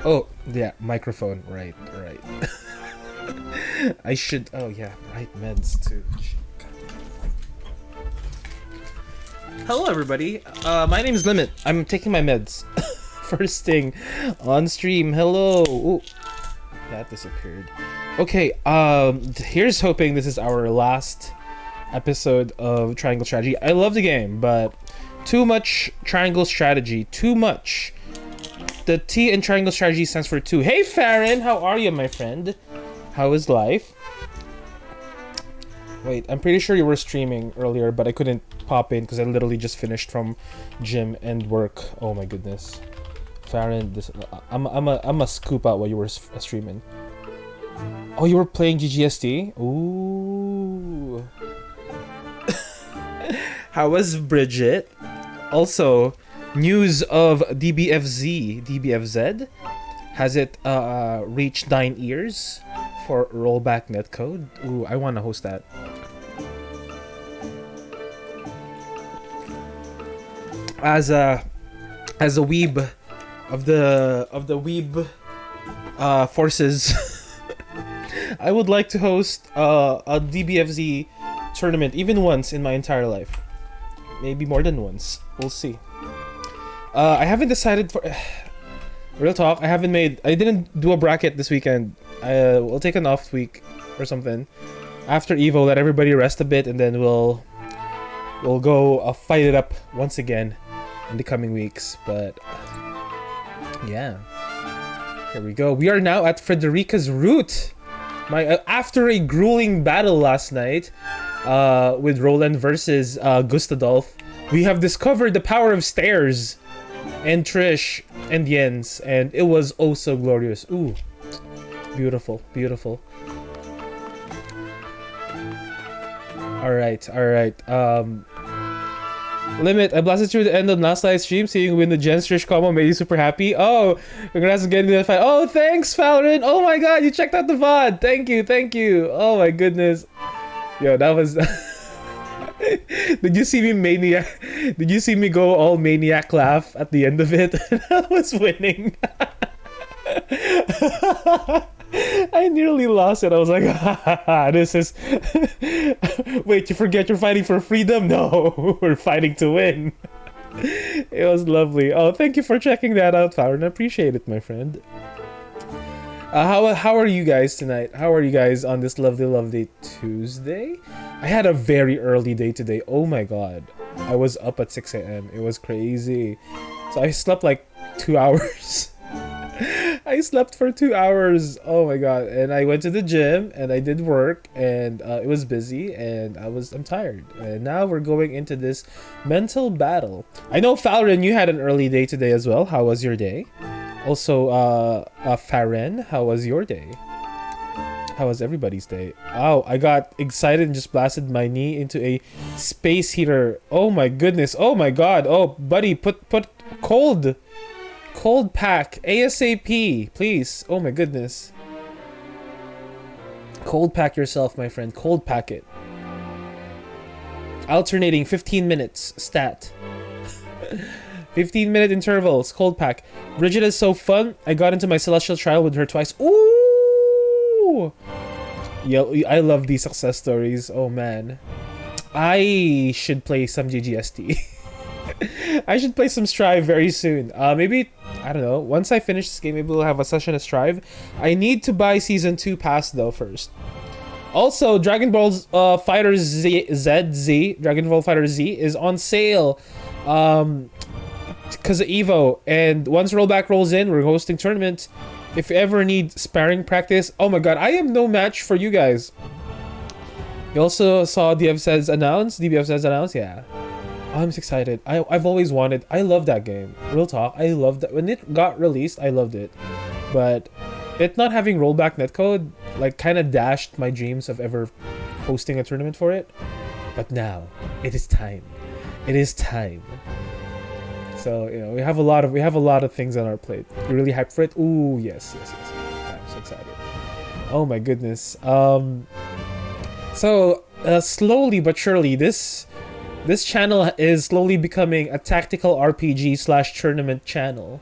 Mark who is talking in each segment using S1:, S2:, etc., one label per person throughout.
S1: Oh, yeah, microphone. Right, right. I should. Oh, yeah, right. Meds too. Hello, everybody. My name is Limit. I'm taking my meds. First thing on stream. Hello. Ooh, that disappeared. Okay. Here's hoping this is our last episode of Triangle Strategy. I love the game, but too much Triangle Strategy. Too much. The T in Triangle Strategy stands for two. Hey, Farron, how are you, my friend? How is life? Wait, I'm pretty sure you were streaming earlier, but I couldn't pop in because I literally just finished from gym and work. Oh my goodness, Farron, I'm a scoop out while you were streaming. Oh, you were playing GGST? Ooh. How was Bridget? Also, news of DBFZ. Has it reached 9 years for rollback netcode? Ooh, I want to host that. As a weeb of the weeb forces, I would like to host a DBFZ tournament even once in my entire life. Maybe more than once. We'll see. I haven't decided for real talk. I didn't do a bracket this weekend. We'll take an off week or something after Evo. Let everybody rest a bit, and then we'll go fight it up once again in the coming weeks. But yeah, here we go. We are now at Frederica's Root. After a grueling battle last night with Roland versus Gustadolf, we have discovered the power of stairs and Trish and Jens, and it was oh so glorious. Ooh, beautiful, beautiful. All right. Limit, I blasted through the end of last live stream, seeing you win the Jens Trish combo made you super happy. Oh, congrats on getting that fight. Oh, thanks, Valorant. Oh my god, you checked out the VOD. Thank you. Oh my goodness. Yo, that was... Did you see me maniac? Did you see me go all maniac laugh at the end of it? I was winning. I nearly lost it. I was like, this is... Wait, you forget you're fighting for freedom? No, we're fighting to win. It was lovely. Oh, thank you for checking that out, Farron. I appreciate it, my friend. How are you guys tonight? How are you guys on this lovely Tuesday? I had a very early day today. Oh my god. I was up at 6 a.m. It was crazy. So I slept like 2 hours. I slept for 2 hours. Oh my god. And I went to the gym and I did work, and it was busy, and I'm tired. And now we're going into this mental battle. I know, Falren, you had an early day today as well. How was your day? Also, Farren, how was your day? How was everybody's day? Oh, I got excited and just blasted my knee into a space heater. Oh my goodness. Oh my god. Oh, buddy, put cold pack ASAP, please. Oh my goodness. Cold pack yourself, my friend. Cold pack it. Alternating 15 minutes stat. 15-minute intervals, cold pack. Bridget is so fun. I got into my celestial trial with her twice. Ooh! Yo, I love these success stories. Oh man. I should play some GGST. I should play some Strive very soon. Maybe, I don't know. Once I finish this game, maybe we'll have a session of Strive. I need to buy Season 2 Pass though first. Also, Dragon Ball Fighter Z, Dragon Ball Fighter Z is on sale. Because of Evo, and once rollback rolls in, we're hosting tournament. If you ever need sparring practice, oh my god, I am no match for you guys. You also saw DBFZ announced, yeah. I'm so excited. I've always wanted, I love that game. Real talk, I loved that. When it got released, I loved it. But it not having rollback netcode, like, kind of dashed my dreams of ever hosting a tournament for it. But now, it is time. It is time. So, you know, we have a lot of things on our plate. You really hyped for it? Ooh, yes. I'm so excited. Oh my goodness. So slowly but surely, this channel is slowly becoming a tactical RPG / tournament channel.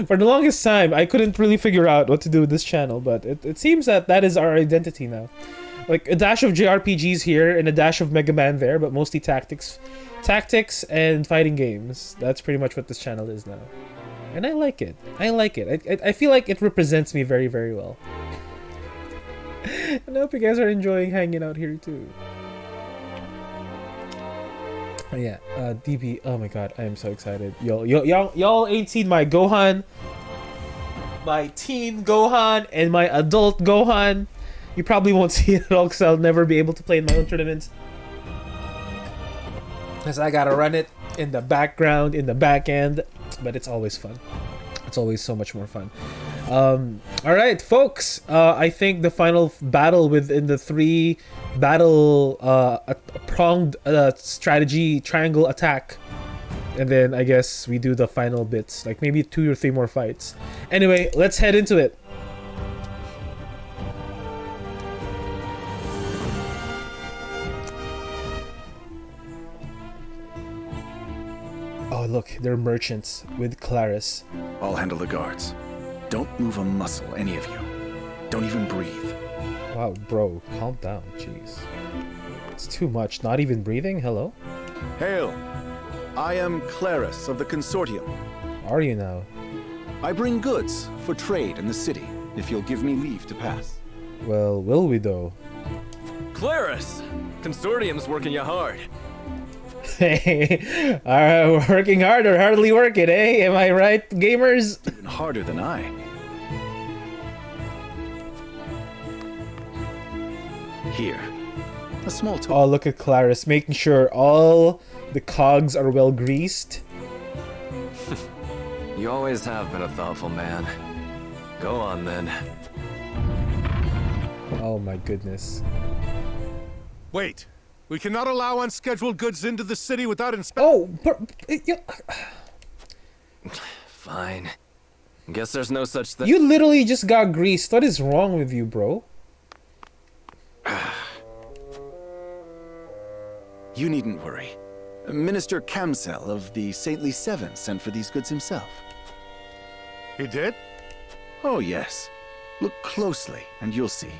S1: For the longest time, I couldn't really figure out what to do with this channel, but it seems that is our identity now. Like, a dash of JRPGs here and a dash of Mega Man there, but mostly tactics and fighting games. That's pretty much what this channel is now. And I like it. I feel like it represents me very, very well. And I hope you guys are enjoying hanging out here too. Yeah, DB. Oh my god, I am so excited. Y'all ain't seen my Gohan, my teen Gohan, and my adult Gohan. You probably won't see it at all because I'll never be able to play in my own tournaments. Because I gotta run it in the background, in the back end. But it's always fun. It's always so much more fun. Alright, folks. I think the final battle within the 3 battle a pronged strategy triangle attack. And then I guess we do the final bits. Like maybe 2 or 3 more fights. Anyway, let's head into it. Oh, look, they're merchants with Claris.
S2: I'll handle the guards. Don't move a muscle, any of you. Don't even breathe.
S1: Wow, bro, calm down, jeez. It's too much, not even breathing? Hello?
S2: Hail! I am Claris of the Consortium.
S1: Are you now?
S2: I bring goods for trade in the city, if you'll give me leave to pass.
S1: Well, will we though?
S3: Claris! Consortium's working you hard.
S1: Hey, alright, working hard or hardly working, eh? Am I right, gamers?
S2: Even harder than I. Here, a small token.
S1: Oh, look at Claris, making sure all the cogs are well greased.
S3: You always have been a thoughtful man. Go on, then.
S1: Oh my goodness.
S4: Wait. We cannot allow unscheduled goods into the city without inspection.
S1: Oh, but...
S3: Fine. Guess there's no such thing.
S1: You literally just got greased. What is wrong with you, bro?
S2: You needn't worry. Minister Kamsel of the Saintly Seven sent for these goods himself.
S4: He did?
S2: Oh, yes. Look closely, and you'll see.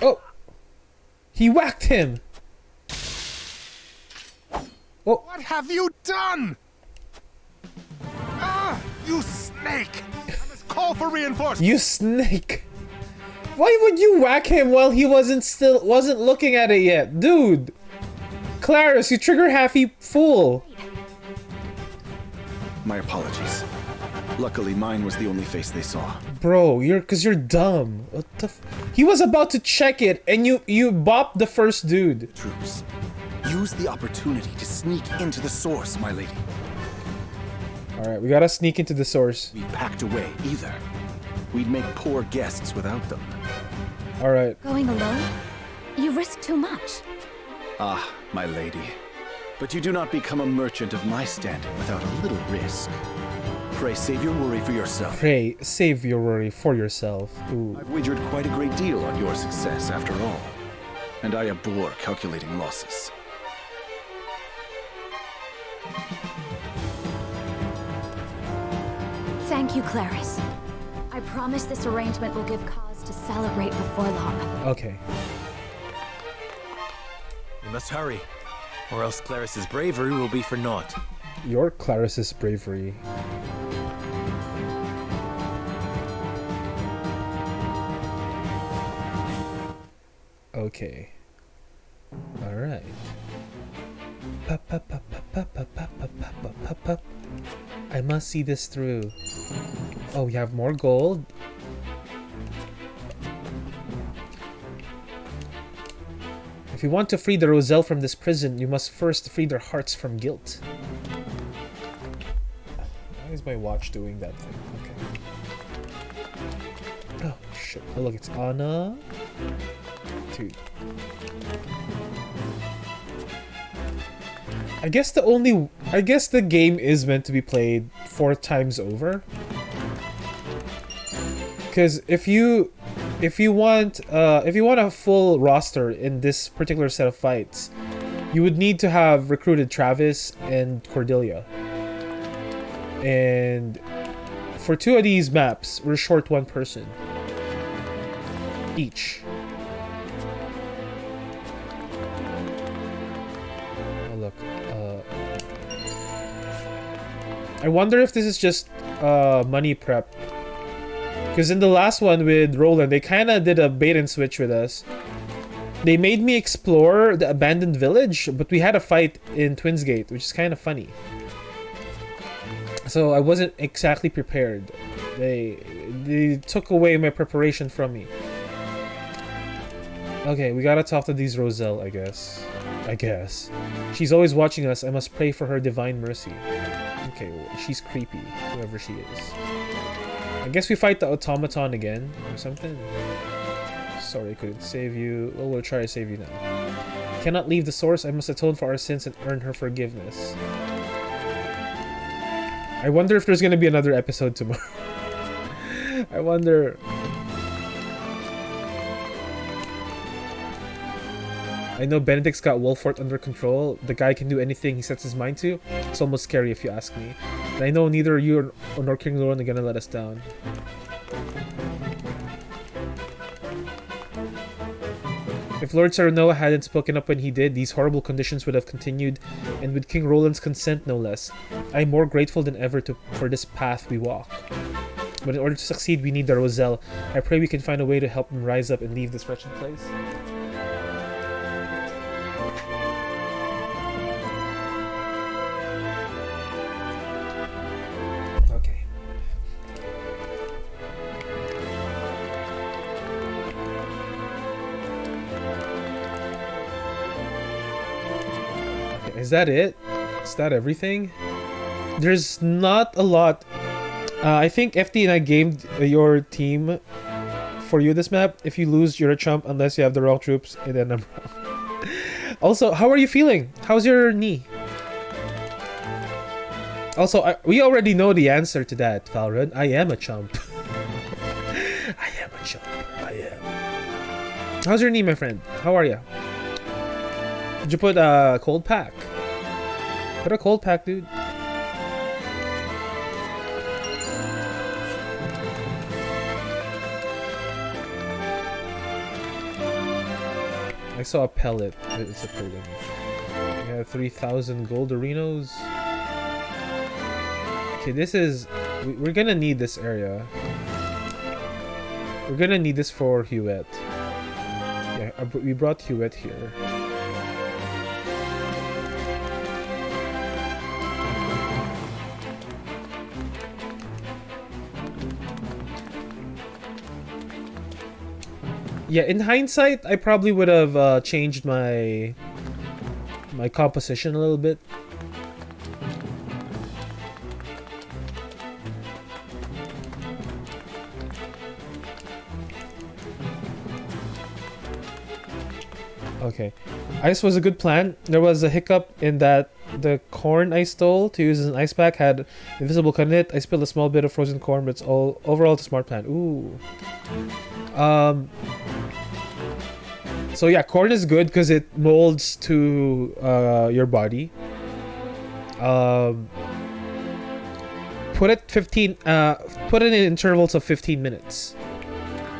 S1: Oh! He whacked him! Oh!
S4: What have you done? Ah! You snake! I must call for reinforcements!
S1: You snake! Why would you whack him while he wasn't looking at it yet? Dude! Claris, you trigger-happy fool!
S2: My apologies. Luckily, mine was the only face they saw.
S1: Bro, cause you're dumb. What the He was about to check it, and you bopped the first dude.
S2: Troops, use the opportunity to sneak into the source, my lady.
S1: Alright, we gotta sneak into the source.
S2: We packed away either. We'd make poor guests without them.
S1: Alright.
S5: Going alone? You risk too much.
S2: Ah, my lady. But you do not become a merchant of my standing without a little risk. Pray save your worry for yourself.
S1: Pray, save your worry for yourself. Ooh.
S2: I've wagered quite a great deal on your success, after all. And I abhor calculating losses.
S5: Thank you, Claris. I promise this arrangement will give cause to celebrate before long.
S1: Okay.
S3: You must hurry, or else Claris's bravery will be for naught.
S1: Your Claris's bravery. Okay. Alright. I must see this through. Oh, we have more gold. If you want to free the Roselle from this prison, you must first free their hearts from guilt. Why is my watch doing that thing? Okay. Oh, shit. Oh, look, it's Anna. Dude. I guess the game is meant to be played 4 times over. Because if you want a full roster in this particular set of fights, you would need to have recruited Travis and Cordelia. And for 2 of these maps, we're short 1 person each. Oh look, I wonder if this is just money prep. Because in the last one with Roland, they kind of did a bait and switch with us. They made me explore the abandoned village, but we had a fight in Twins Gate, which is kind of funny. So I wasn't exactly prepared. They took away my preparation from me. Okay, we gotta talk to these Roselle, I guess. She's always watching us. I must pray for her divine mercy. Okay, well, she's creepy, whoever she is. I guess we fight the automaton again, or something. Sorry, I couldn't save you. Well, we'll try to save you now. Cannot leave the source. I must atone for our sins and earn her forgiveness. I wonder if there's gonna be another episode tomorrow. I wonder. I know Benedict's got Wolffort under control. The guy can do anything he sets his mind to. It's almost scary if you ask me. And I know neither you nor King Lauren are gonna let us down. If Lord Serenoa hadn't spoken up when he did, these horrible conditions would have continued, and with King Roland's consent no less. I am more grateful than ever for this path we walk. But in order to succeed, we need the Roselle. I pray we can find a way to help him rise up and leave this wretched place. Okay. Is that it? Is that everything? There's not a lot. I think FT and I gamed your team for you this map. If you lose, you're a chump unless you have the wrong troops, and then I'm wrong. Also, how are you feeling? How's your knee? Also, we already know the answer to that, Valrun. I am a chump. I am a chump. I am. How's your knee, my friend? How are you? Did you put a cold pack? Put a cold pack, dude. I saw a pellet. It's a pretty. We have 3,000 gold arenos. Okay, this is. We're gonna need this area. We're gonna need this for Huet. Yeah, we brought Huet here. Yeah, in hindsight, I probably would have changed my composition a little bit. Okay, ice was a good plan. There was a hiccup in that the corn I stole to use as an ice pack had invisible cut in it. I spilled a small bit of frozen corn, but it's overall it's a smart plan. Ooh. So yeah, corn is good because it molds to your body. Put it in intervals of 15 minutes,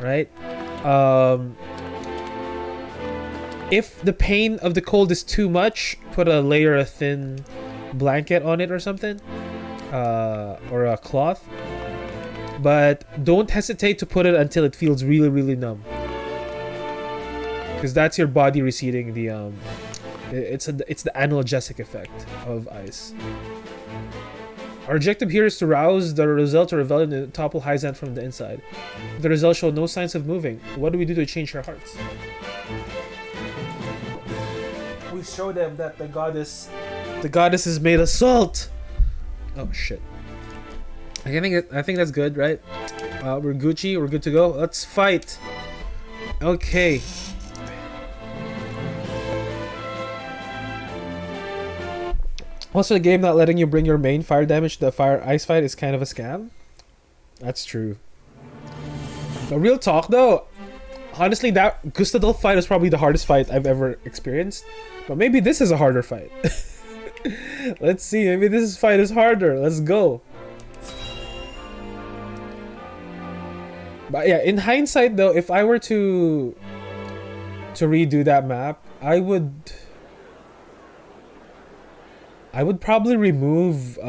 S1: right? If the pain of the cold is too much, put a layer of thin blanket on it or something, or a cloth. But don't hesitate to put it until it feels really, really numb. Because that's your body receding the it's the analgesic effect of ice. Our objective here is to rouse the Roselle to rebel and topple Hyzant from the inside. The Roselle show no signs of moving. What do we do to change their hearts? We show them that the goddess is made of salt. Oh shit. I think that's good, right? We're Gucci. We're good to go. Let's fight. Okay. Also, the game not letting you bring your main fire damage to the fire ice fight is kind of a scam. That's true. But real talk though, honestly, that Gustadolf fight is probably the hardest fight I've ever experienced. But maybe this is a harder fight. Let's see. Maybe this fight is harder. Let's go. But yeah, in hindsight though, if I were to redo that map, I would probably remove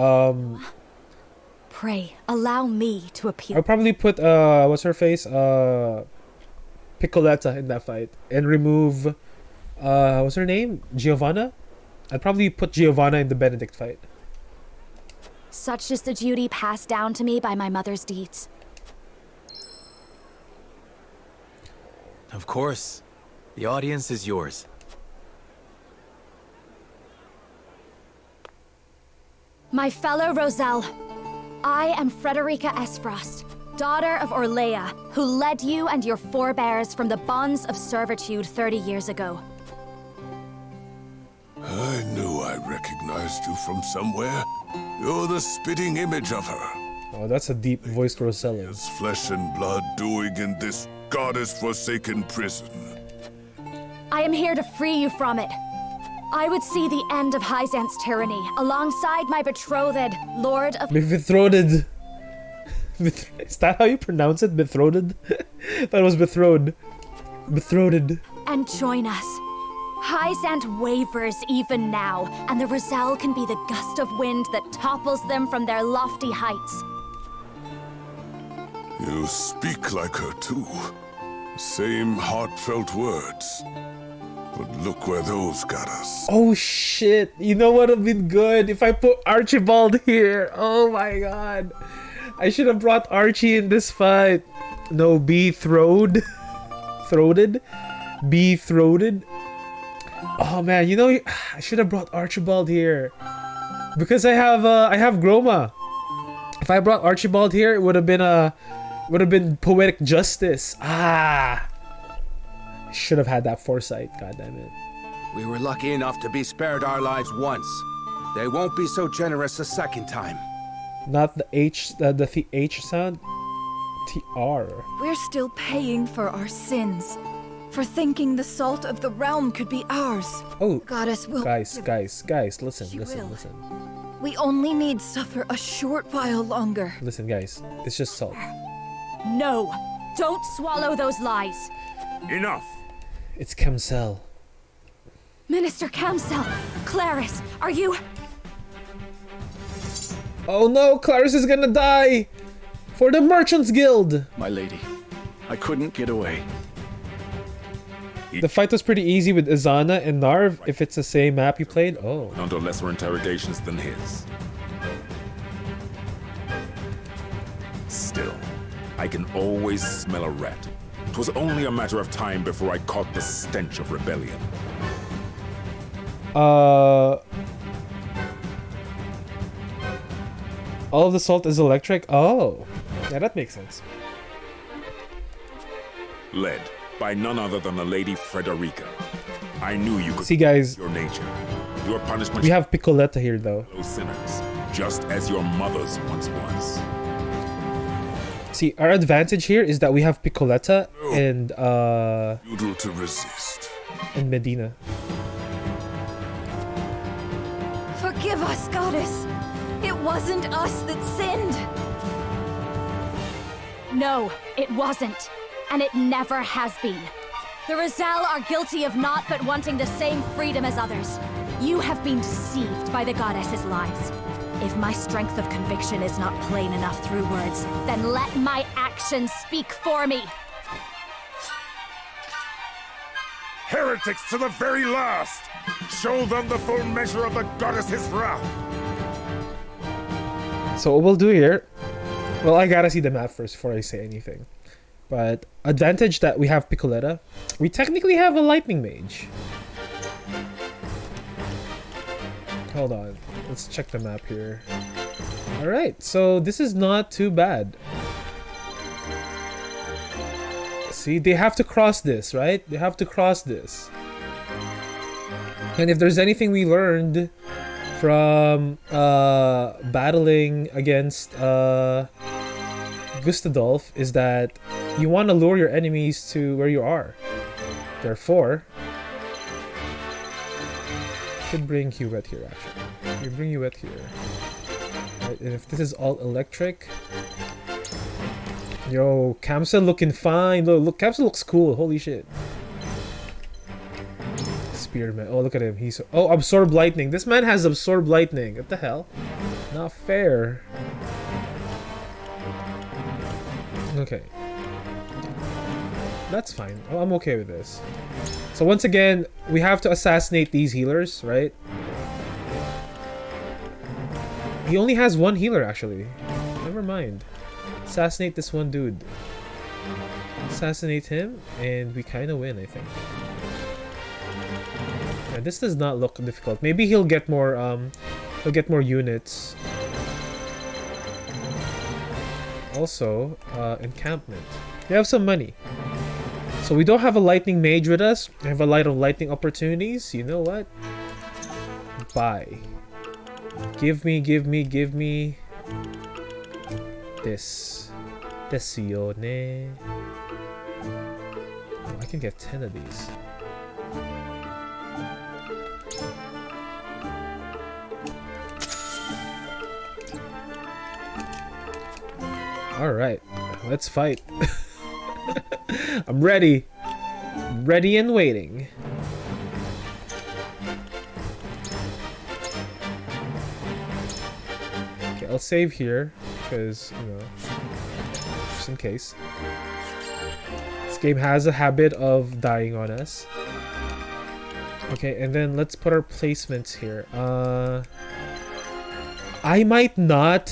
S5: Pray, allow me to
S1: I
S5: appear.
S1: would probably put what's her face? Piccoletta in that fight and remove what's her name? Giovanna? I'd probably put Giovanna in the Benedict fight.
S5: Such is the duty passed down to me by my mother's deeds.
S3: Of course. The audience is yours.
S5: My fellow Roselle, I am Frederica Esfrost, daughter of Orlea, who led you and your forebears from the bonds of servitude 30 years ago.
S6: I knew I recognized you from somewhere. You're the spitting image of her.
S1: Oh, that's a deep voiced Rosella.
S6: What's flesh and blood doing in this goddess-forsaken prison?
S5: I am here to free you from it. I would see the end of Hyzant's tyranny alongside my betrothed, Lord of...
S1: Betrothed. Is that how you pronounce it? Betrothed? That was betrothed. Betrothed.
S5: And join us. Hyzant wavers even now, and the Roselle can be the gust of wind that topples them from their lofty heights.
S6: You speak like her too. Same heartfelt words. But look where those got us.
S1: Oh shit. You know what would have been good if I put Archibald here. Oh my god. I should have brought Archie in this fight. No, be-throated. Throated? Be-throated? Oh man, you know, I should have brought Archibald here. Because I have Groma. If I brought Archibald here, it would have been poetic justice. Ah. I should have had that foresight, god damn it.
S7: We were lucky enough to be spared our lives once. They won't be so generous a second time.
S1: Not the H, the H sound. TR.
S8: We're still paying for our sins. For thinking the salt of the realm could be ours.
S1: Oh,
S8: Goddess will...
S1: guys, listen,
S8: She
S1: listen,
S8: will.
S1: listen.
S8: We only need suffer a short while longer.
S1: Listen, guys. It's just salt.
S5: No, don't swallow those lies.
S6: Enough!
S1: It's Camcel.
S5: Minister Camsel, Clarice, are you...
S1: Oh no, Clarice is gonna die! For the Merchants Guild!
S2: My lady, I couldn't get away.
S1: The fight was pretty easy with Izana and Narv, if it's the same map you played. Oh.
S9: Under lesser interrogations than his. Still, I can always smell a rat. It was only a matter of time before I caught the stench of rebellion.
S1: All of the salt is electric? Oh. Yeah, that makes sense.
S9: Led by none other than the Lady Frederica. I knew you could
S1: See, guys,
S9: your nature. Your punishment
S1: we have Piccoletta here, though.
S9: those sinners, just as your mother's once was.
S1: See, our advantage here is that we have Piccoletta and
S6: Futile to resist.
S1: Medina.
S8: Forgive us, Goddess. It wasn't us that sinned.
S5: No, it wasn't. And it never has been. The Roselle are guilty of naught but wanting the same freedom as others. You have been deceived by the goddess's lies. If my strength of conviction is not plain enough through words, then let my actions speak for me.
S9: Heretics to the very last! Show them the full measure of the goddess's wrath!
S1: So what we'll do here... Well, I gotta see the map first before I say anything. But advantage that we have Piccoletta. We technically have a lightning mage. Hold on. Let's check the map here. Alright, so this is not too bad. See, they have to cross this, right? They have to cross this. And if there's anything we learned from battling against Gustadolf is that you want to lure your enemies to where you are. Therefore, could bring Hewitt here actually. We bring Hewitt here. Right, and if this is all electric, Yo, Kamsa looking fine. Look, Kamsa looks cool. Holy shit. Spearman. Oh, look at him. He's... Oh, Absorb Lightning. This man has Absorb Lightning. What the hell? Not fair. Okay. That's fine. Oh, I'm okay with this. So once again, we have to assassinate these healers, right? He only has one healer, actually. Never mind. Assassinate this one dude. Assassinate him, and we kind of win, I think. Yeah, this does not look difficult. Maybe he'll get more units. Also, encampment. We have some money. So we don't have a lightning mage with us. We have a lot of lightning opportunities. You know what? Buy. Give me this. Desione. Oh, I can get 10 of these. Alright, let's fight. I'm ready. Ready and waiting. Okay, I'll save here, because, you know, just in case. This game has a habit of dying on us. Okay, and then let's put our placements here. I might not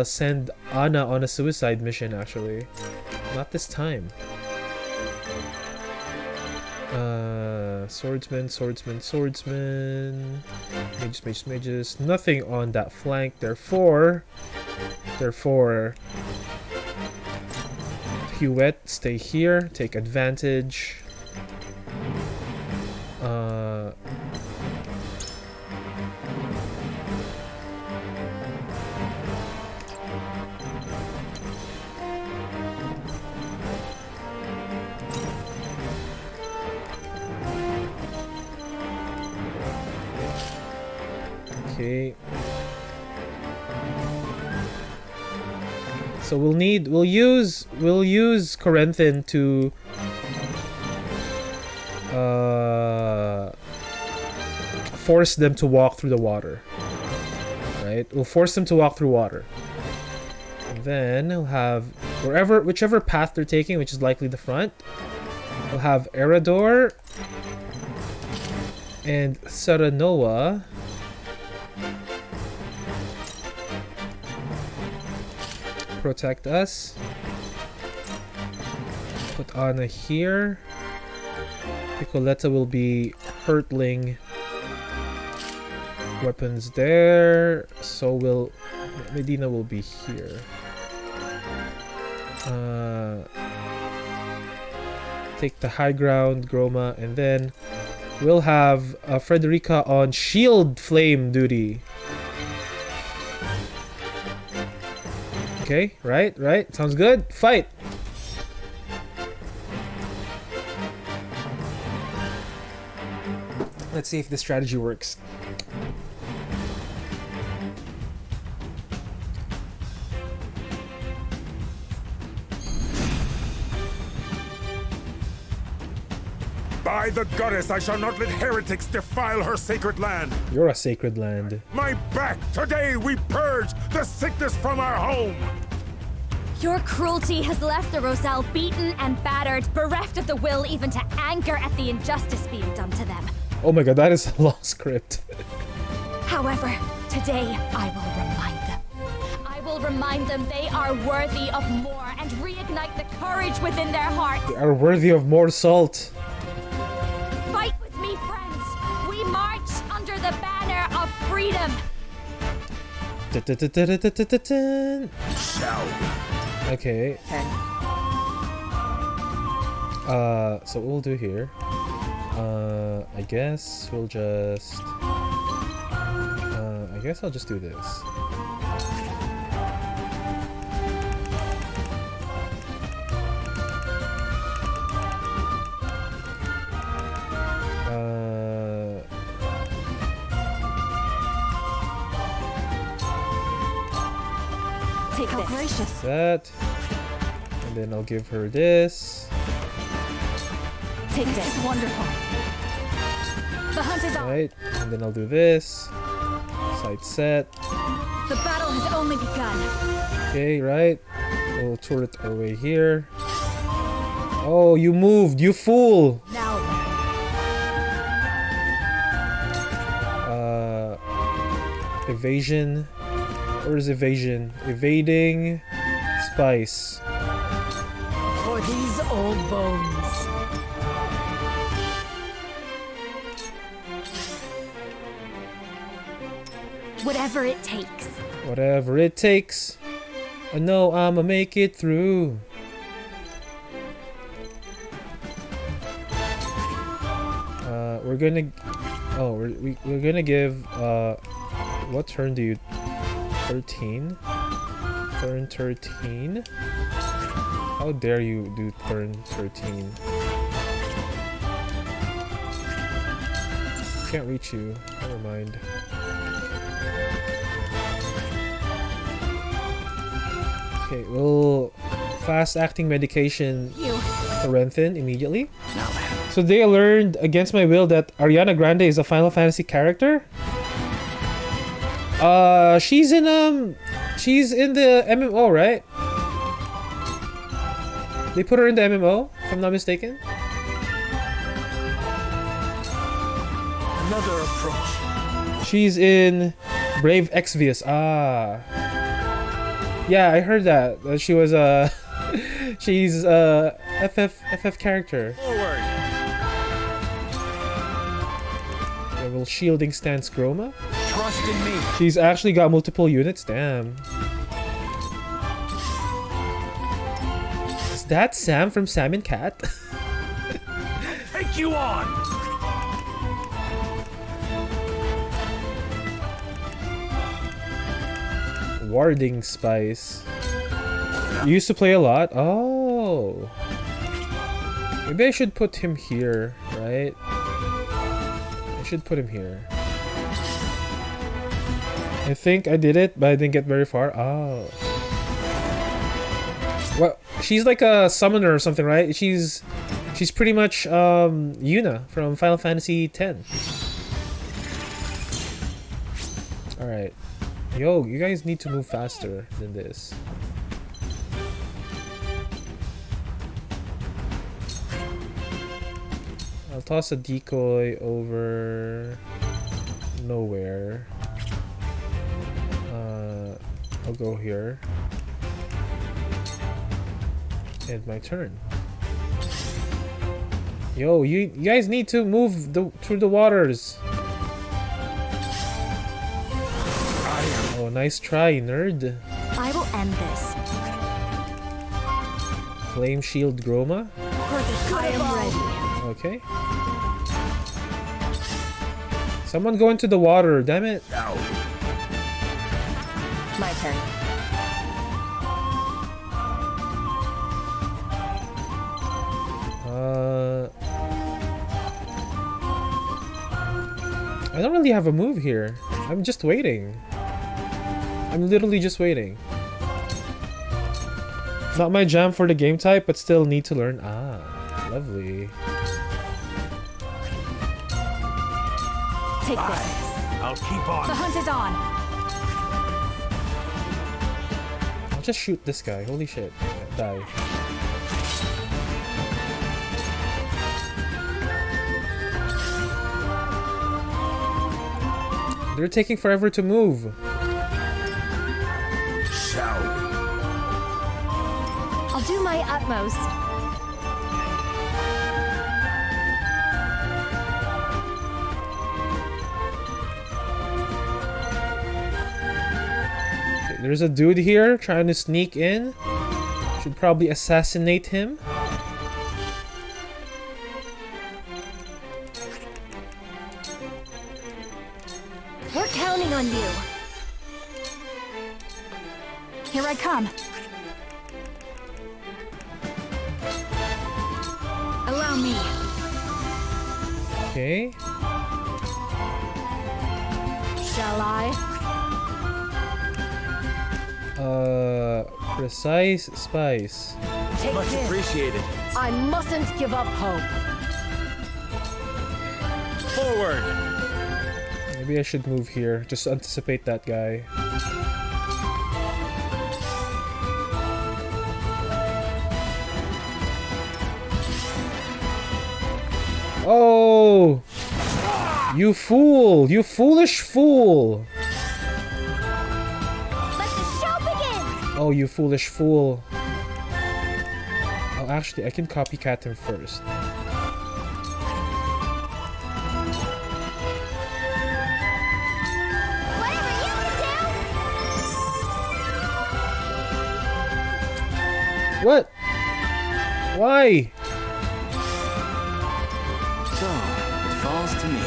S1: send Anna on a suicide mission, actually. Not this time. Swordsman. Mages. Nothing on that flank. Therefore, Huet, stay here. Take advantage. Okay. So we'll use Corinthian to force them to walk through the water. Right? We'll force them to walk through water. And then we'll have whichever path they're taking, which is likely the front. We'll have Erador and Saranoa protect us. Put Anna here. Piccoletta will be hurtling weapons there. So will Medina will be here. Take the high ground, Groma, and then we'll have Frederica on shield flame duty. Okay, right. Sounds good. Fight! Let's see if this strategy works.
S9: By the goddess, I shall not let heretics defile her sacred land.
S1: You're a sacred land.
S9: My back! Today we purge the sickness from our home!
S5: Your cruelty has left the Roselle beaten and battered, bereft of the will even to anger at the injustice being done to them.
S1: Oh my god, that is a long script.
S5: However, today I will remind them. I will remind them they are worthy of more and reignite the courage within their hearts.
S1: They are worthy of more salt.
S5: Fight with me, friends. We march under the banner of freedom.
S1: Okay. So what we'll do here, I guess we'll just, I guess I'll just do this.
S5: Take
S8: How
S5: this.
S8: gracious.
S1: That. And then I'll give her this.
S5: Take
S8: This
S5: this.
S8: is wonderful.
S5: The hunt is on.
S1: Right. And then I'll do this. Side set.
S5: The battle has only begun.
S1: Okay, right. We'll turret our way here. Oh, you moved, you fool!
S5: Now
S1: Evasion. Where's evasion? Evading. Spice.
S5: for these old bones. Whatever it takes.
S1: Whatever it takes. I know I'ma make it through. We're gonna. Oh, we're gonna give. What turn do you? 13. Turn 13. How dare you do turn 13? Can't reach you. Never mind. Okay, we'll fast acting medication Corinthian immediately. So they learned against my will that Ariana Grande is a Final Fantasy character. She's in the MMO, right? They put her in the MMO, if I'm not mistaken.
S3: Another approach.
S1: She's in Brave Exvius. Ah. Yeah, I heard that. That she was she's a FF character.
S3: Forward.
S1: Level shielding stance Groma.
S3: Trust in me.
S1: She's actually got multiple units. Damn. Is that Sam from Sam and Cat?
S3: Take you on.
S1: Warding Spice. You used to play a lot? Oh. Maybe I should put him here, right? I should put him here. I think I did it, but I didn't get very far. Oh. Well, she's like a summoner or something, right? She's pretty much Yuna from Final Fantasy X. Alright. Yo, you guys need to move faster than this. I'll toss a decoy over nowhere. I'll go here. End my turn. Yo, you guys need to move through the waters. Oh, nice try, nerd.
S5: I will end this.
S1: Flame Shield Groma.
S5: I am ready.
S1: Okay. Someone go into the water, damn it.
S5: My turn.
S1: I don't really have a move here. I'm just waiting. I'm literally just waiting. Not my jam for the game type, but still need to learn. Ah, lovely.
S5: Take this.
S3: I'll keep on.
S5: The hunt is on.
S1: I'll just shoot this guy. Holy shit. Die. They're taking forever to move.
S5: I'll do my utmost.
S1: Okay, there's a dude here trying to sneak in. Should probably assassinate him.
S5: We're counting on you. Here I come. Allow me.
S1: Okay.
S5: Shall I?
S1: Precise spice.
S10: Take
S3: Much
S10: this.
S3: appreciated.
S10: I mustn't give up hope.
S3: Forward.
S1: Maybe I should move here. Just anticipate that guy. Oh! You fool! You foolish fool!
S5: Let the show begin!
S1: Oh, you foolish fool. Oh, actually, I can copycat him first.
S5: Whatever you can do!
S1: What? Why?
S3: So, it falls to me.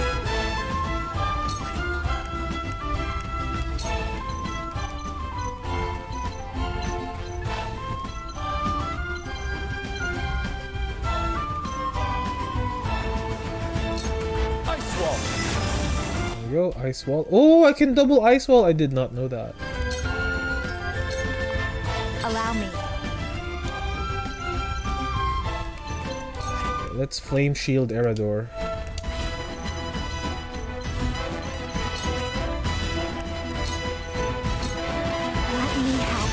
S3: Ice wall.
S1: There we go, ice wall. Oh, I can double ice wall. I did not know that.
S5: Allow me.
S1: Okay, let's flame shield Erador.
S5: Let me help.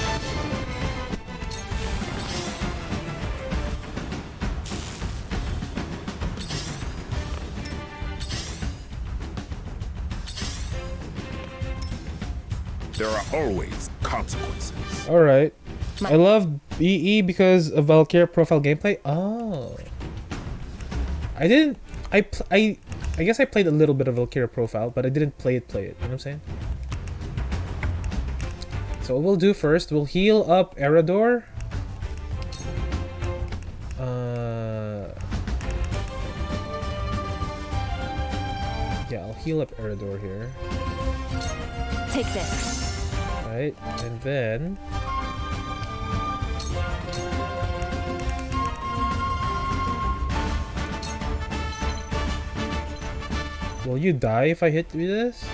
S9: There are always consequences.
S1: Alright. I love BE because of Valkyria profile gameplay. Oh. I didn't... I guess I played a little bit of Valkyria profile, but I didn't play it. You know what I'm saying? So what we'll do first, we'll heal up Erador. Yeah, I'll heal up Erador here.
S5: Take this.
S1: Right, and then... Will you die if I hit with this?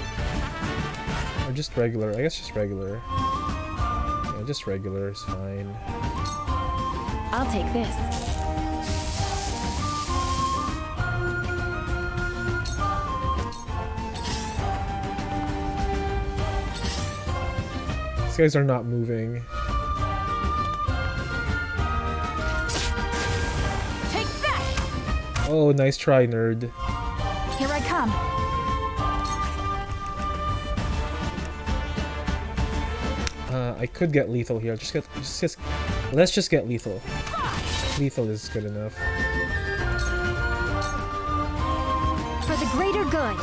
S1: Or just regular? I guess just regular. Yeah, just regular is fine.
S5: I'll take this.
S1: These guys are not moving.
S5: Take that!
S1: Oh, nice try, nerd.
S5: Here I come.
S1: I could get lethal here. Let's just get lethal. Lethal is good enough.
S5: For the greater good.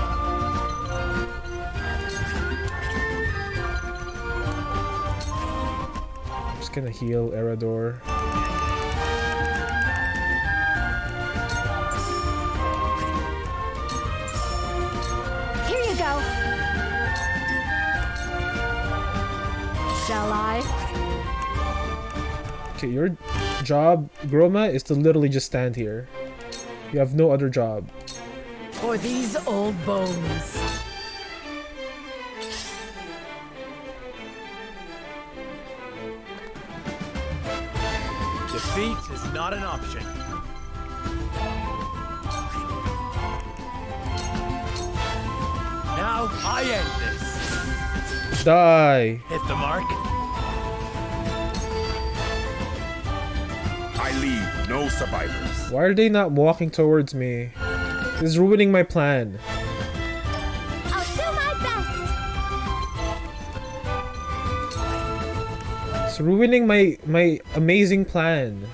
S1: Just gonna heal Erador.
S5: Here you go. Shall I?
S1: Okay, your job, Groma, is to literally just stand here. You have no other job.
S10: For these old bones.
S3: Defeat is not an option. Now I end this.
S1: Die!
S3: Hit the mark.
S9: I leave no survivors.
S1: Why are they not walking towards me? This is ruining my plan.
S5: I'll do my best.
S1: It's ruining my amazing plan.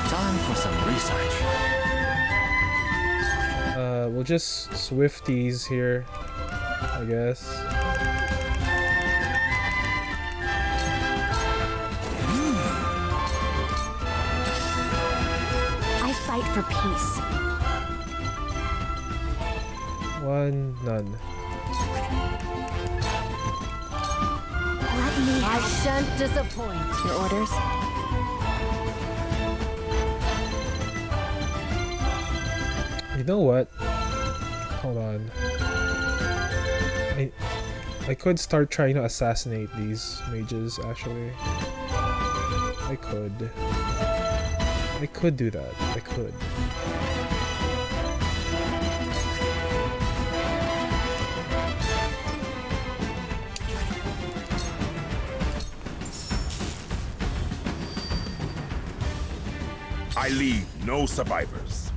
S3: Time for some research.
S1: We'll just Swifties here, I guess.
S5: I fight for peace.
S1: One, none.
S5: Let me.
S10: I shan't disappoint.
S5: Your orders?
S1: You know what? Hold on. I could start trying to assassinate these mages, actually. I could. I could do that. I could.
S9: I leave no survivors.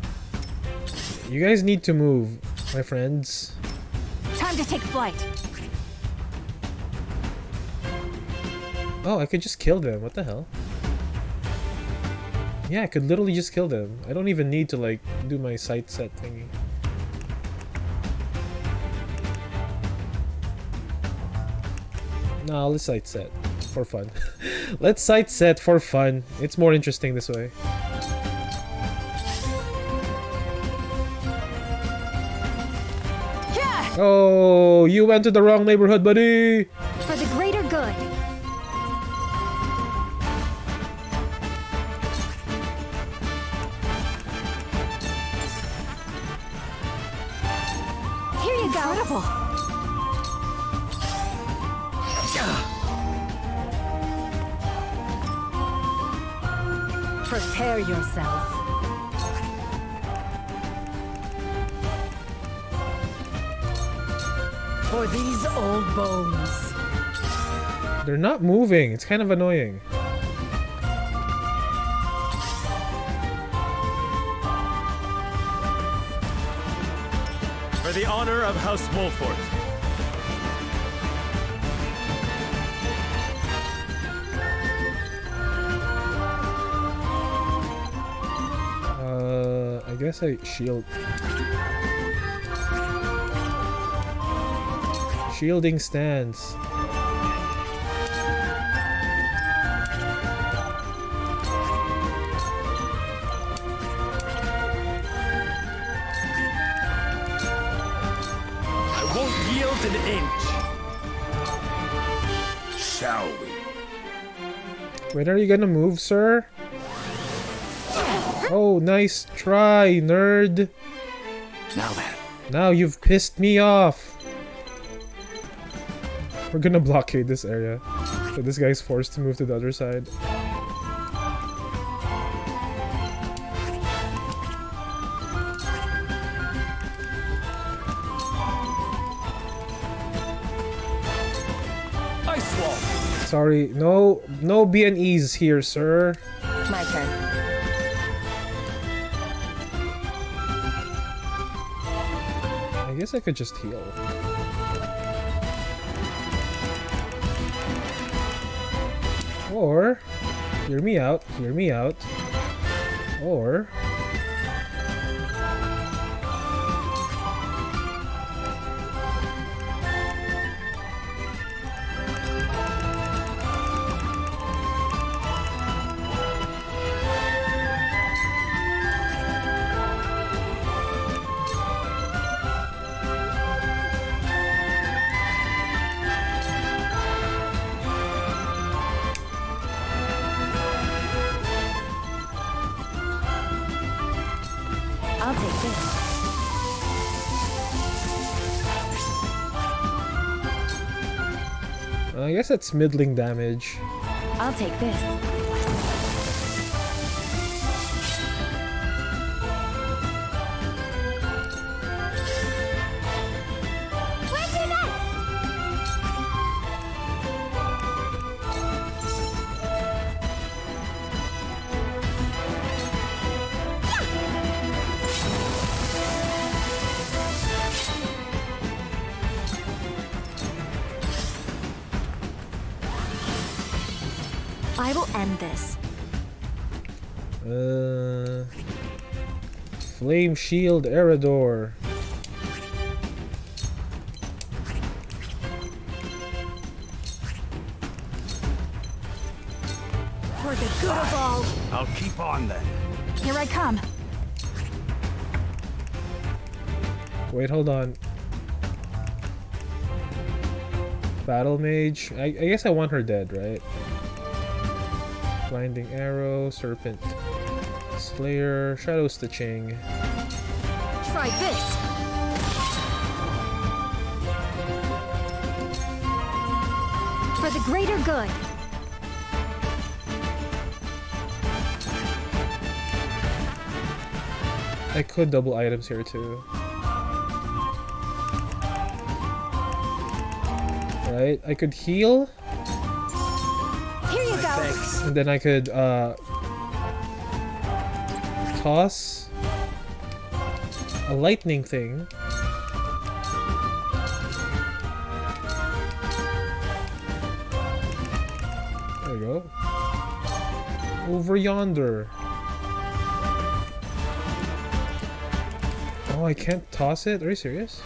S1: You guys need to move, my friends.
S5: Time to take flight.
S1: Oh, I could just kill them. What the hell? Yeah, I could literally just kill them. I don't even need to, like, do my sight set thingy. No, let's sight set. For fun. Let's sight set for fun. It's more interesting this way. Oh, you went to the wrong neighborhood, buddy!
S5: For the greater good. Here you go. Incredible.
S10: Prepare yourself. For these old bones.
S1: They're not moving. It's kind of annoying.
S3: For the honor of House Wolffort.
S1: I guess I shield. Shielding stance.
S3: I won't yield an inch.
S9: Shall we?
S1: When are you gonna move, sir? Oh, nice try, nerd.
S2: Now then.
S1: Now you've pissed me off. We're gonna blockade this area. So this guy's forced to move to the other side.
S3: Ice wall.
S1: Sorry, no B&Es here, sir.
S10: My turn.
S1: I guess I could just heal. Or, hear me out. Or...
S5: I'll take this.
S1: I guess that's middling damage.
S5: I'll take this. Where's your next? I will end this.
S1: Flame Shield Erador.
S5: For the good of all.
S9: I'll keep on then.
S5: Here I come.
S1: Wait, hold on. Battle Mage. I guess I want her dead, right? Blinding Arrow, Serpent Slayer, Shadow Stitching.
S5: Try this. For the greater good.
S1: I could double items here too. Right? I could heal.
S5: Here you go.
S3: Thanks.
S1: And then I could toss a lightning thing. There we go. Over yonder. Oh, I can't toss it? Are you serious?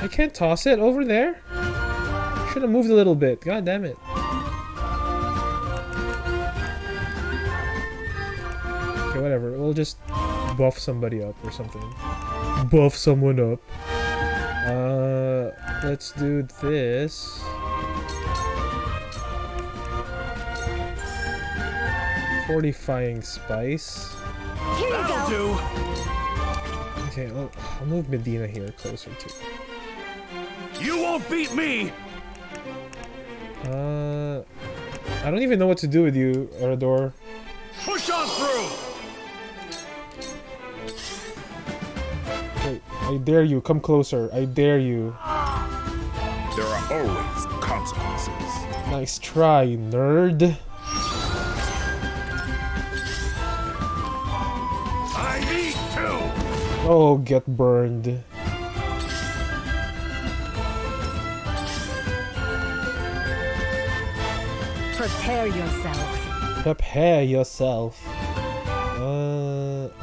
S1: I can't toss it over there? Should have moved a little bit. God damn it. Okay, whatever. We'll just buff somebody up or something. Buff someone up. Let's do this. Fortifying Spice.
S5: Here you
S3: That'll
S5: go.
S3: do.
S1: Okay, I'll move Medina here closer to.
S3: You won't beat me.
S1: I don't even know what to do with you, Erador.
S3: Push on through.
S1: Wait, I dare you, come closer. I dare you.
S9: There are always consequences.
S1: Nice try, nerd.
S9: I need to!
S1: Oh, get burned.
S10: Prepare yourself.
S1: Prepare yourself.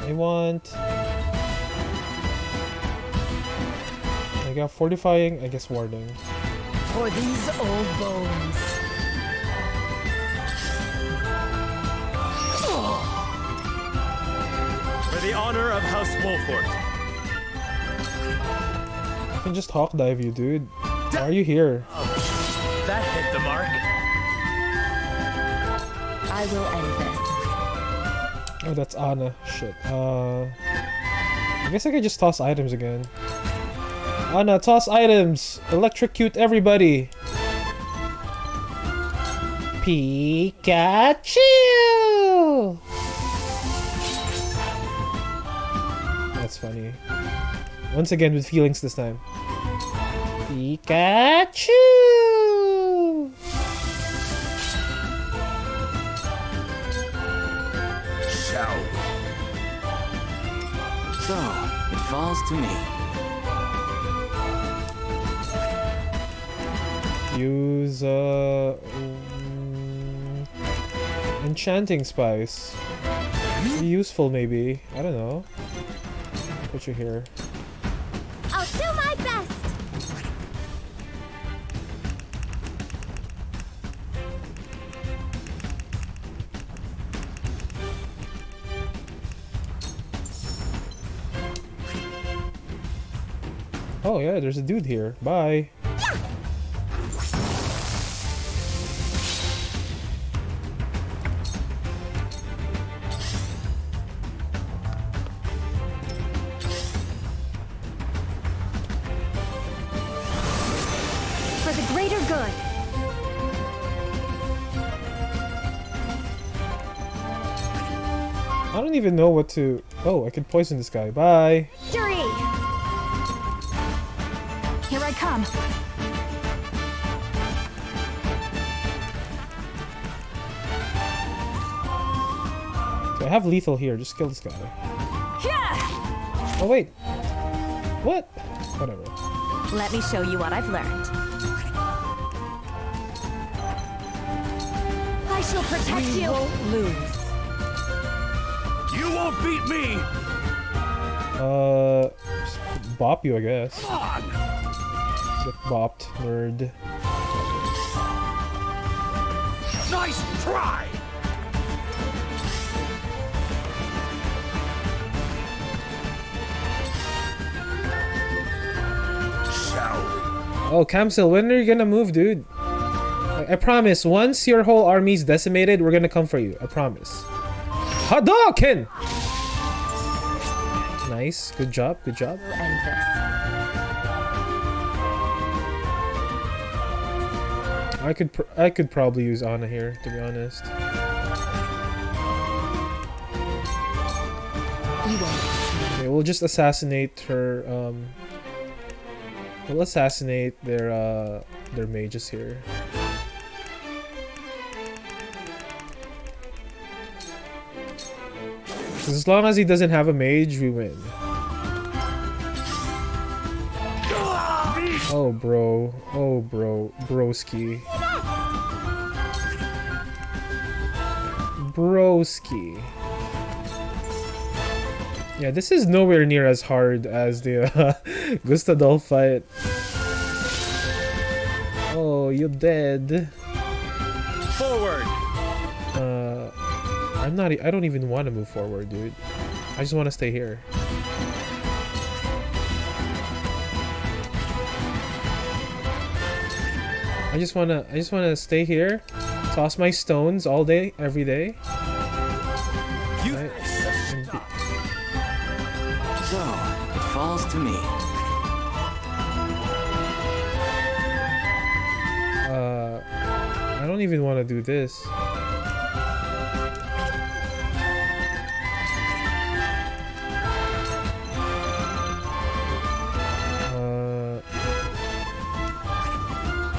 S1: I want... I got fortifying, I guess warding.
S10: For these old bones.
S3: For the honor of House Wolffort.
S1: I can just hawk dive you, dude. Why are you here?
S3: That hit the mark.
S10: I will end this.
S1: Oh, that's Anna. Shit. I guess I could just toss items again. Anna, toss items! Electrocute everybody! Pikachu! That's funny. Once again with feelings this time. Pikachu!
S7: Shall we?
S11: So, it falls to me.
S1: Use enchanting spice. Be useful maybe. I don't know. Put you here.
S5: I'll do my best.
S1: Oh yeah, there's a dude here. Bye.
S5: For the greater good.
S1: I don't even know what to... Oh, I could poison this guy. Bye.
S5: Victory! Here I come.
S1: Okay, I have lethal here. Just kill this guy.
S5: Yeah!
S1: Oh wait. What? Whatever.
S5: Let me show you what I've learned. I shall protect
S10: We
S5: you.
S10: won't lose.
S3: You won't beat me.
S1: Just bop you, I guess.
S3: Come on.
S1: Get bopped, nerd.
S3: Nice try.
S1: Oh, Kamsil, when are you gonna move, dude? I promise, once your whole army's decimated, we're gonna come for you. I promise. Hadouken! Nice. Good job. Good job.
S10: We'll end this.
S1: I could probably use Anna here, to be honest. Okay, we'll just assassinate her. We'll assassinate their mages here. As long as he doesn't have a mage, we win. Oh, bro. Oh, bro. Broski. Broski. Yeah, this is nowhere near as hard as the Gustadol fight. Oh, you're dead.
S3: Forward.
S1: I don't even want to move forward, dude. I just want to stay here. I just wanna stay here, toss my stones all day, every day. Right.
S11: So, it falls to me.
S1: I don't even want to do this.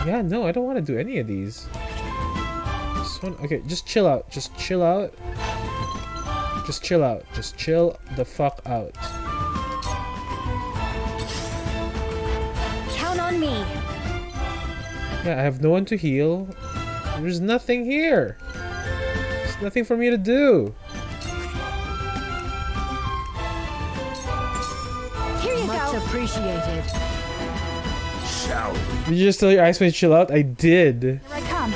S1: Yeah, no, I don't want to do any of these. Okay, just chill out. Just chill out. Just chill out. Just chill the fuck out.
S5: Count on me.
S1: Yeah, I have no one to heal. There's nothing here. There's nothing for me to do.
S5: Here you
S10: Much
S5: go.
S10: appreciated.
S1: Did you just tell your Iceman to chill out? I did.
S5: Here I come.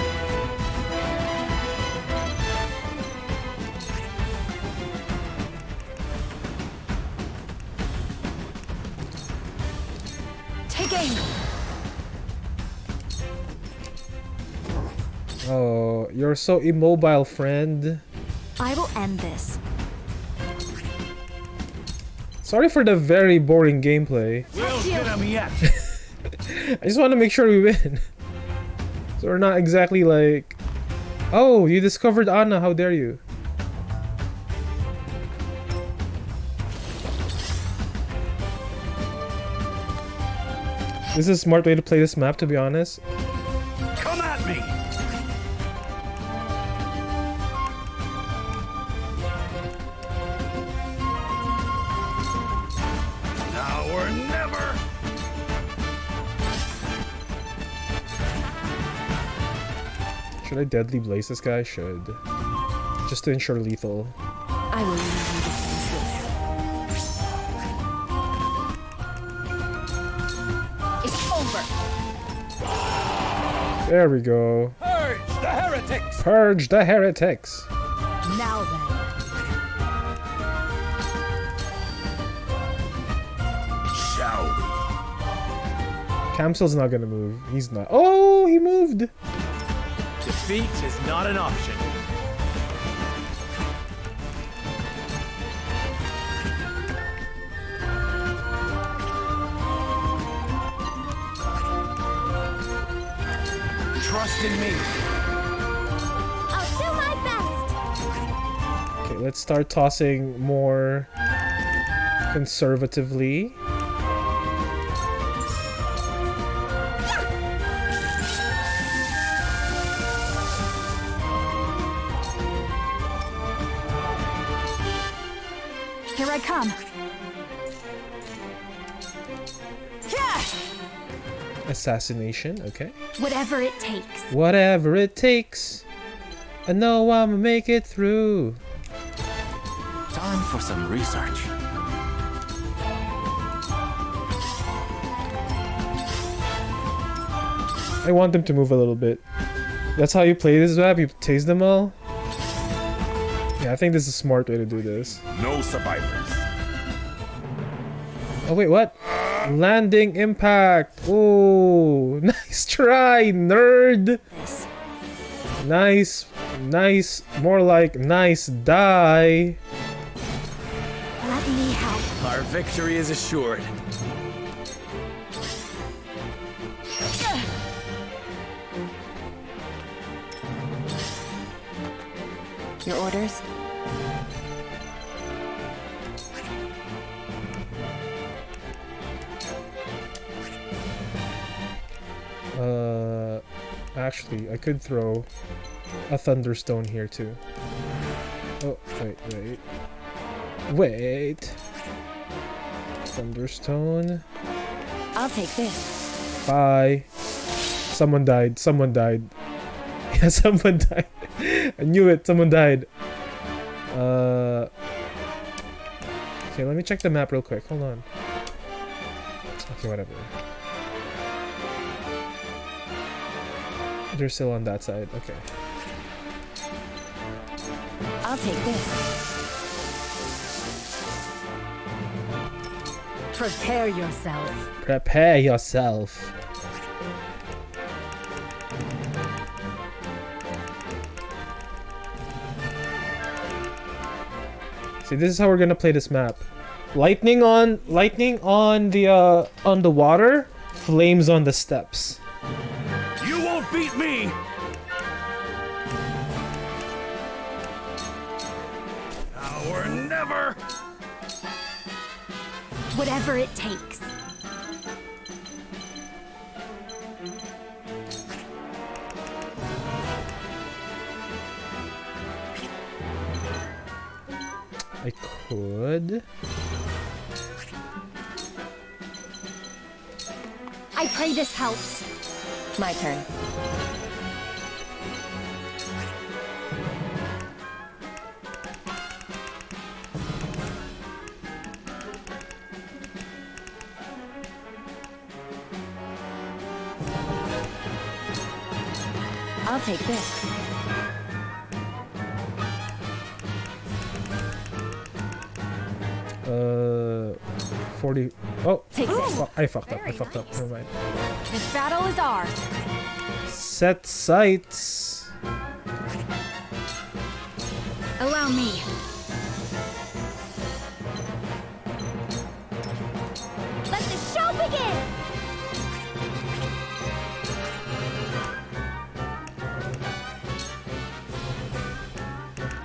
S5: Take aim.
S1: Oh, you're so immobile, friend.
S5: I will end this.
S1: Sorry for the very boring gameplay.
S3: We'll get him yet.
S1: I just want to make sure we win. So we're not exactly like... Oh, you discovered Anna, how dare you? This is a smart way to play this map, to be honest.
S3: Come at me.
S9: Now or never.
S1: Should I deadly blaze this guy? Should. Just to ensure lethal.
S10: I will leave you to
S5: It's over.
S1: There we go.
S3: Purge the heretics.
S1: Purge the heretics.
S10: now then.
S1: Kamsil's not gonna move. He's not. Oh, he moved.
S3: Defeat is not an option. Trust in me.
S5: I'll do my best.
S1: Okay, let's start tossing more conservatively.
S5: Here I come. Yeah!
S1: Assassination, okay.
S5: Whatever it takes.
S1: Whatever it takes. I know I'ma make it through.
S11: Time for some research.
S1: I want them to move a little bit. That's how you play this map? You tase them all? Yeah, I think this is a smart way to do this.
S9: No survivors.
S1: Oh wait, what? Landing impact. Oh, nice try, nerd. Nice, nice. More like nice die.
S5: Let me help.
S3: Our victory is assured.
S10: Your orders?
S1: Actually, I could throw a thunderstone here too. Oh, wait. Thunderstone.
S10: I'll take this.
S1: Bye. Someone died. Yeah, someone died. I knew it. Someone died. Okay, let me check the map real quick. Hold on. Okay, whatever. They're still on that side. Okay.
S10: I'll take this. Prepare yourself.
S1: Prepare yourself. See, this is how we're gonna play this map. Lightning on the water, flames on the steps.
S7: You won't beat me! Now or never!
S5: Whatever it takes.
S1: I could.
S5: I pray this helps.
S10: My turn. I'll take this.
S1: 40. Oh,
S10: Take this.
S1: fuck, I fucked up.
S5: Very
S1: Never mind.
S5: This battle is ours.
S1: Set sights.
S5: Allow me. Let the show begin!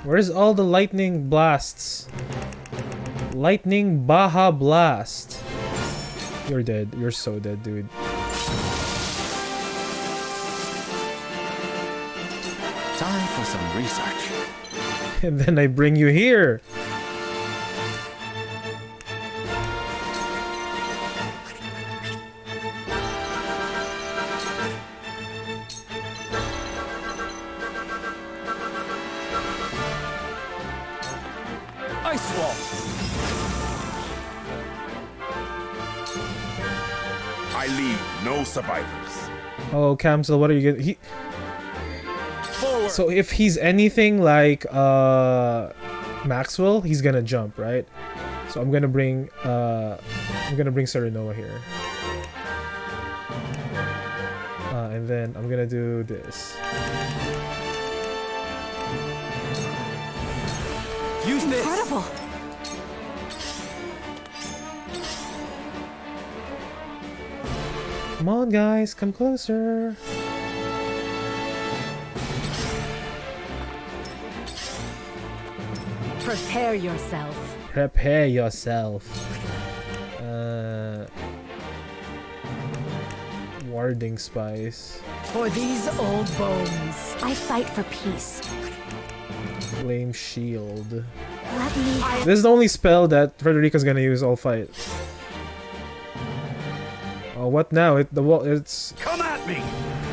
S1: Where's all the lightning blasts? Lightning Baja Blast. You're dead. You're so dead, dude.
S11: Time for some research.
S1: And then I bring you here.
S7: Ice wall!
S9: I leave no survivors.
S1: Oh, Camsel, what are you gonna...
S7: Forward!
S1: So if he's anything like Maxwell, he's gonna jump, right? So I'm gonna bring Serenoa here. And then I'm gonna do this.
S3: Use this!
S5: Incredible!
S1: Come on, guys, come closer.
S10: Prepare yourself.
S1: Prepare yourself. Warding spice.
S10: For these old bones.
S5: I fight for peace.
S1: Flame shield.
S5: Let me...
S1: This is the only spell that Frederica's gonna use all fight. Oh, what now? It's
S7: Come at me!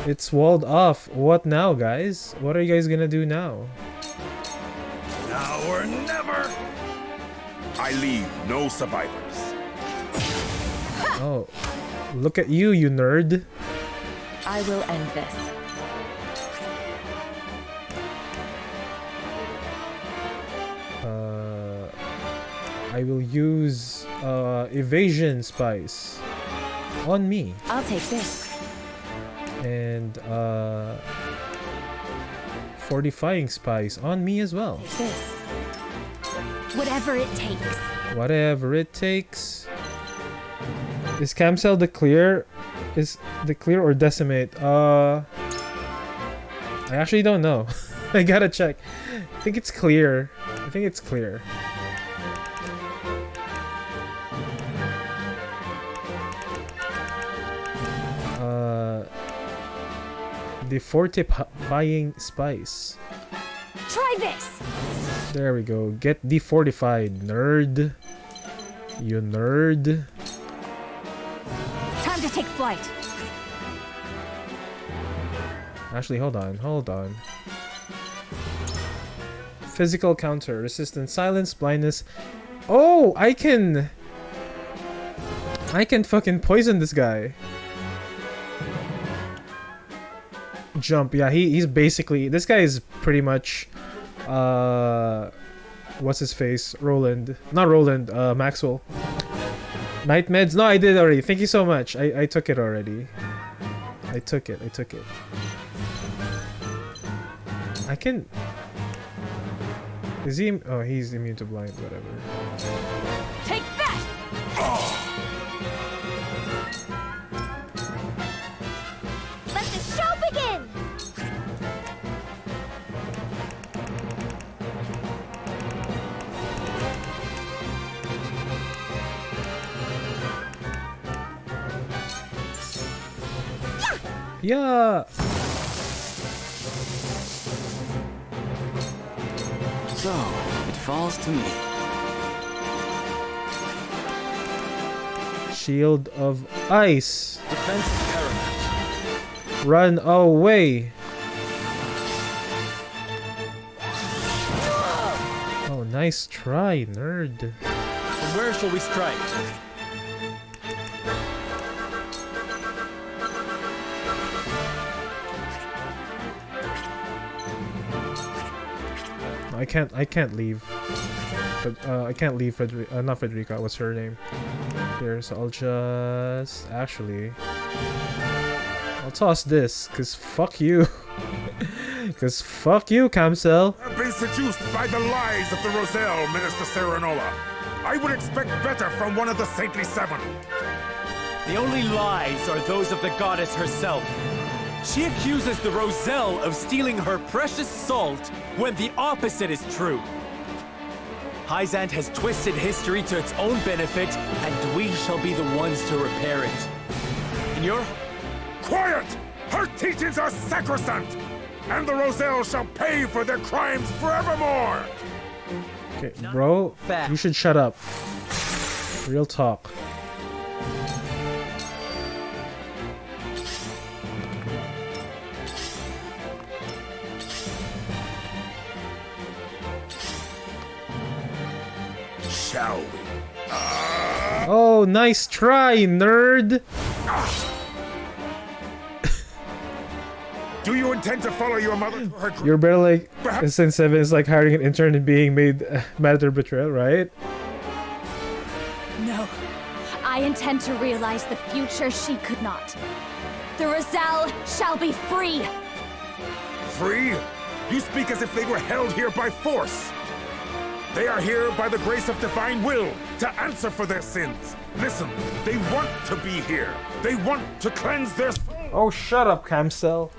S1: It's walled off. What now, guys? What are you guys gonna do now?
S7: Now or never!
S9: I leave no survivors.
S1: Oh, look at you, you nerd.
S10: I will end this.
S1: I will use evasion spice. On me.
S10: I'll take this.
S1: And fortifying spice on me as well.
S10: Take this.
S5: Whatever it takes.
S1: Whatever it takes. Is Camcel the clear? Is the clear or decimate? I actually don't know. I gotta check. I think it's clear. I think it's clear. The fortifying spice.
S5: Try this.
S1: There we go. Get defortified, nerd. You nerd.
S5: Time to take flight.
S1: Actually, hold on. Physical counter, resistance, silence, blindness. Oh, I can fucking poison this guy. Jump. Yeah, he's basically, this guy is pretty much what's his face? Roland. Not Roland, Maxwell. Night meds? No, I did already. Thank you so much. I took it already. I took it. I can... Is he... Oh, he's immune to blind, whatever.
S5: Take that! Let the show begin!
S1: Yeah!
S11: So, it falls to me.
S1: Shield of Ice.
S3: Defense is paramount.
S1: Run away. Oh, nice try, nerd.
S3: From where shall we strike?
S1: I can't leave. But I can't leave not Frederica, what's her name? Here, so I'll just actually I'll toss this, cause fuck you. Cause fuck you, Camcel.
S9: I've been seduced by the lies of the Roselle, Minister Serenola. I would expect better from one of the Saintly Seven.
S3: The only lies are those of the goddess herself. She accuses the Roselle of stealing her precious salt when the opposite is true. Hyzant has twisted history to its own benefit, and we shall be the ones to repair it. And you're...
S9: Quiet! Her teachings are sacrosanct! And the Roselle shall pay for their crimes forevermore!
S1: Okay, bro, you should shut up. Real talk.
S9: Shall we?
S1: Oh, nice try, nerd!
S9: Do you intend to follow your mother to her grave?
S1: You're better like Sin 7 is like hiring an intern and being made mad at her betrayal, right?
S5: No. I intend to realize the future she could not. The Roselle shall be free!
S9: Free? You speak as if they were held here by force. They are here by the grace of divine will to answer for their sins. Listen, they want to be here. They want to cleanse their soul.
S1: Oh, shut up, Camcel.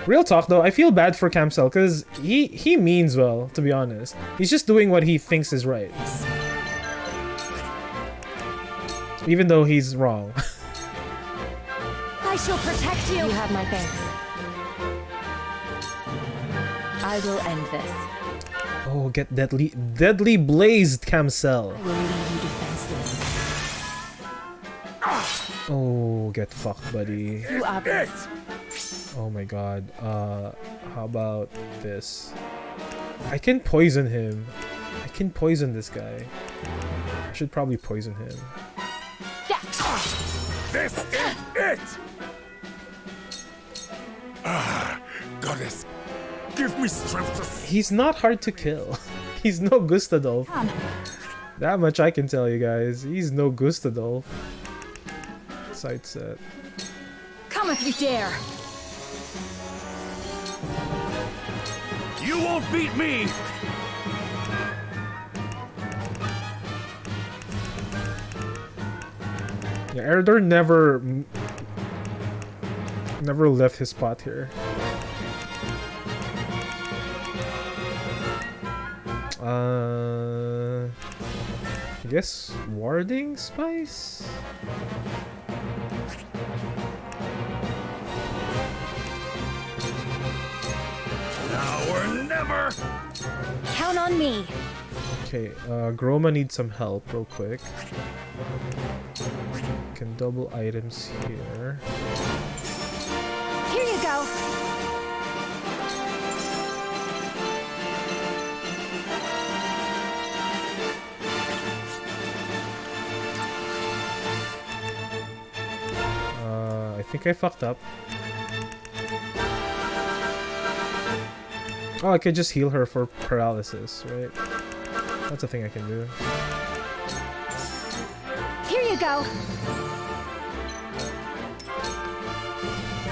S1: Real talk though, I feel bad for Camcel because he means well, to be honest. He's just doing what he thinks is right. Even though he's wrong.
S5: I shall protect you!
S10: You have my thanks. I will end this.
S1: Oh, get deadly blazed, Camcel.
S10: I will leave you defenseless.
S1: Oh, get fucked, buddy.
S10: Too obvious.
S1: Oh my god. How about this? I can poison him. I can poison this guy. I should probably poison him.
S9: This is it! Goddess, give me strength to...
S1: He's not hard to kill. He's no Gustadolf. That much I can tell you guys. He's no Gustadolf. Side set.
S5: Come if you dare.
S3: You won't beat me!
S1: Yeah, Eredor never left his spot here. I guess warding spice?
S3: Now or never!
S5: Count on me.
S1: Okay, Groma needs some help real quick. Can double items here.
S5: Here you go.
S1: I think I fucked up. Oh, I could just heal her for paralysis, right? That's a thing I can do.
S5: Here you go.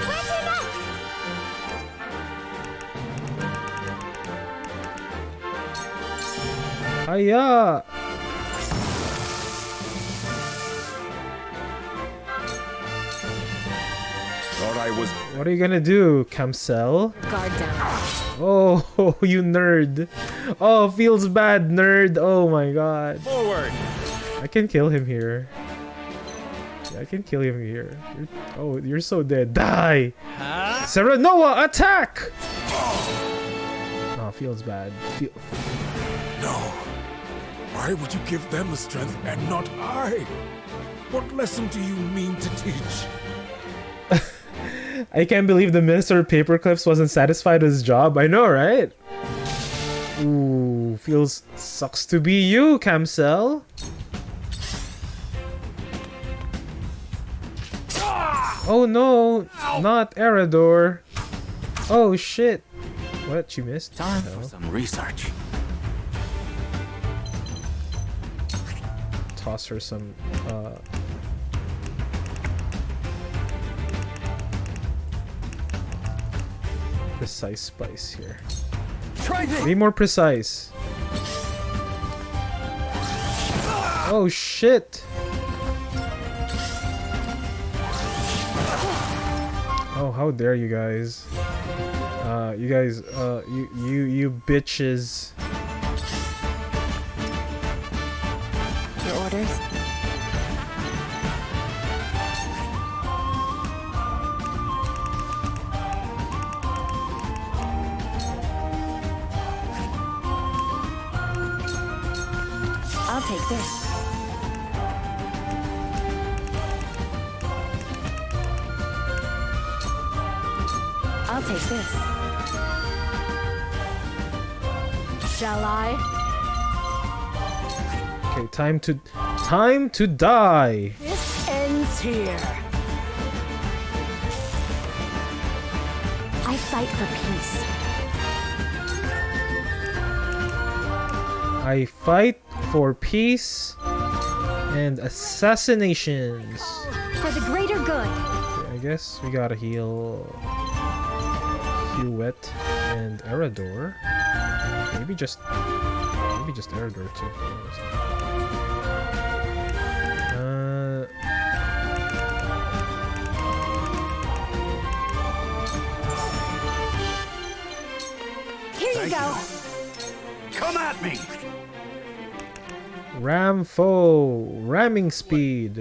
S5: Where's your next?
S1: Hiya!
S7: Thought I was.
S1: What are you gonna do, Kamsel?
S10: Guard down.
S1: Oh, you nerd. Oh, feels bad, nerd. Oh my god.
S3: Forward!
S1: I can kill him here. Yeah, I can kill him here. You're so dead. Die!
S3: Huh?
S1: Serenoa, attack! Oh, feels bad.
S9: No. Why would you give them the strength and not I? What lesson do you mean to teach?
S1: I can't believe the Minister of Paperclips wasn't satisfied with his job. I know, right? Ooh, sucks to be you, Kamsel. Oh no, not Eredor. Oh shit. What? She missed?
S11: Time for some research.
S1: Toss her some, precise spice here.
S3: Try this!
S1: Be more precise. Oh shit! Oh, how dare you guys? You bitches.
S10: Your orders? I'll take this. I'll take this.
S5: Shall I?
S1: Okay, time to die.
S5: This ends here. I fight for peace.
S1: I fight for peace and assassinations.
S5: For the greater good.
S1: Okay, I guess we gotta heal Wet and Eredor. Maybe just Eredor too.
S5: Here you go.
S3: Come at me!
S1: Ram foe, ramming speed.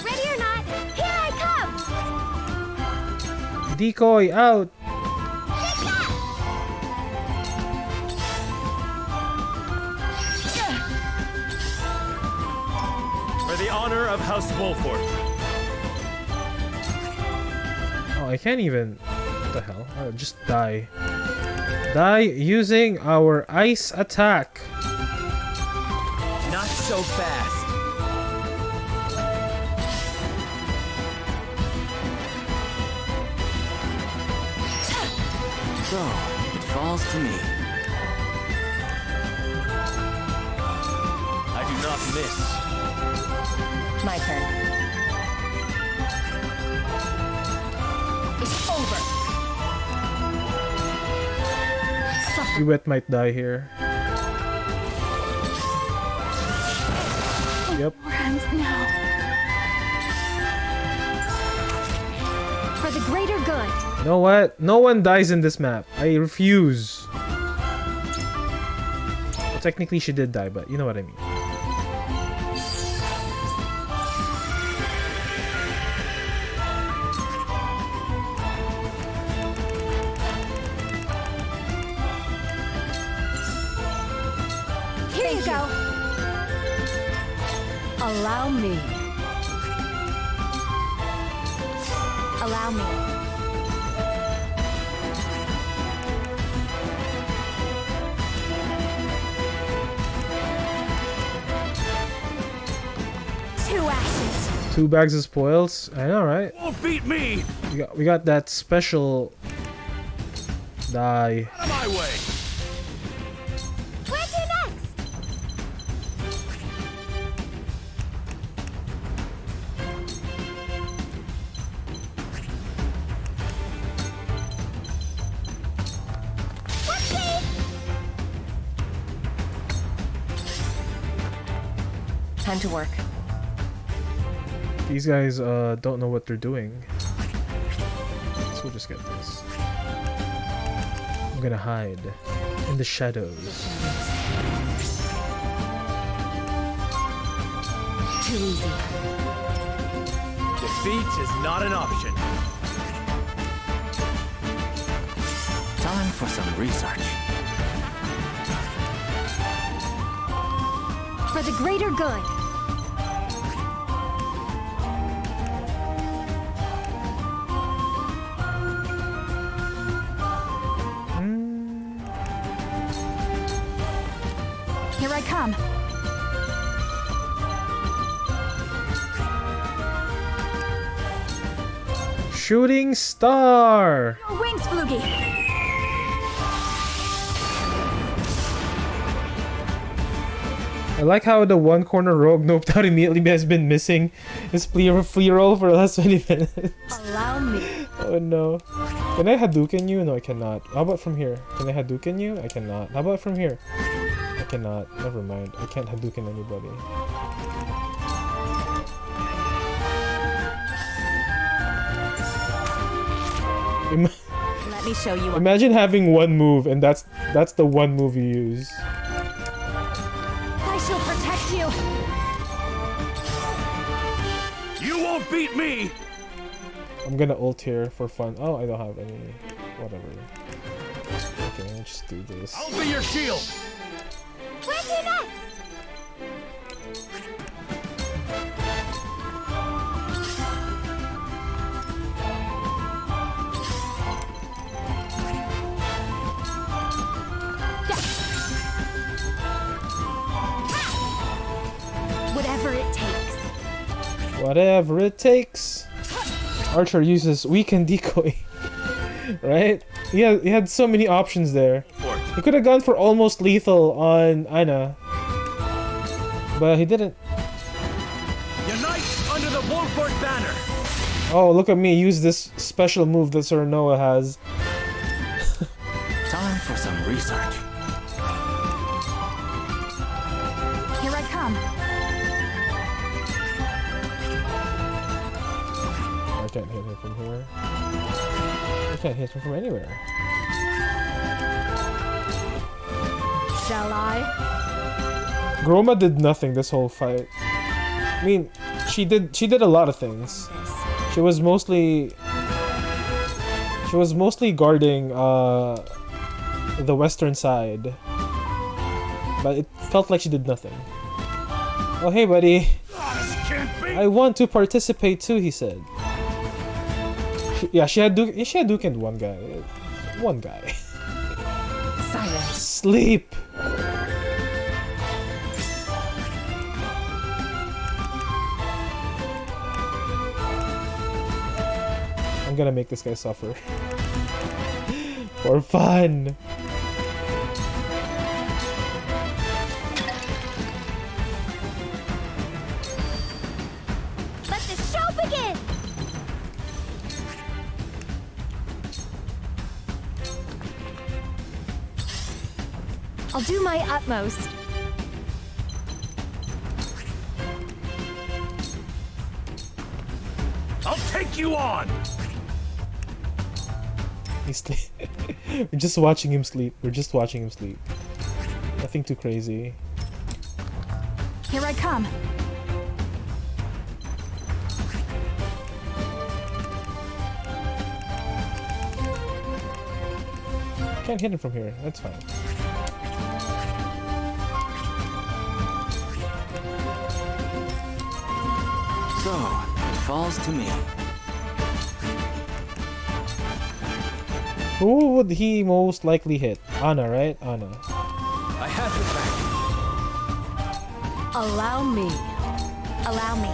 S5: Ready or not, here I come.
S1: Decoy out.
S3: For the honor of House Wolffort.
S1: Oh, I can't even. What the hell? Oh, just die. Die using our ice attack.
S3: Not so fast.
S11: So, it falls to me.
S3: not miss.
S10: My turn. It's over.
S1: Duet might die here. Yep.
S5: Your hands now. For the greater good.
S1: You know what? No one dies in this map. I refuse. Well, technically she did die, but you know what I mean.
S5: Here you go.
S10: Allow me.
S5: Allow me. Two ashes.
S1: 2 bags of spoils. I know, right?
S3: Won't beat me!
S1: We got that special die.
S3: Out of my way!
S5: Where to next?
S10: Time to work.
S1: These guys don't know what they're doing. So we'll just get this. I'm gonna hide in the shadows.
S10: Too easy.
S3: Defeat is not an option.
S11: Time for some research.
S5: For the greater good. Here I come.
S1: Shooting star!
S5: Your wings, Floogie.
S1: I like how the one corner rogue noped out immediately has been missing his flea roll for the last 20 minutes.
S5: Allow me.
S1: Oh no. Can I Hadouken you? No, I cannot. How about from here? Can I Hadouken you? I cannot. How about from here? I cannot. Never mind. I can't Hadouken anybody.
S10: Let me show you.
S1: Imagine having one move and that's the one move you use.
S5: I shall protect you.
S3: You won't beat me!
S1: I'm gonna ult here for fun. Oh, I don't have any. Whatever. Okay, let's just do this.
S3: I'll be your shield!
S5: Where to next? Whatever it takes.
S1: Whatever it takes. Archer uses weaken decoy. Right? He had so many options there. He could have gone for almost lethal on Aina. But he didn't.
S3: Unite under the Wolffort banner!
S1: Oh, look at me use this special move that Sir Noah has.
S11: Time for some research.
S5: Here I come.
S1: I can't hit him from here. I can't hit him from anywhere.
S5: Shall I?
S1: Groma did nothing this whole fight. I mean, she did a lot of things. She was mostly guarding the western side. But it felt like she did nothing. Oh hey buddy. I want to participate too, he said. She had Dukened one guy. One guy.
S10: Silence.
S1: Sleep! I'm gonna make this guy suffer. For fun!
S5: I'll do my utmost.
S3: I'll take you on!
S1: He's We're just watching him sleep. We're just watching him sleep. Nothing too crazy.
S5: Here I come.
S1: Can't hit him from here. That's fine.
S11: So, it falls to me.
S1: Who would he most likely hit? Anna, right? Anna.
S3: I have your back.
S10: Allow me.
S5: Allow me.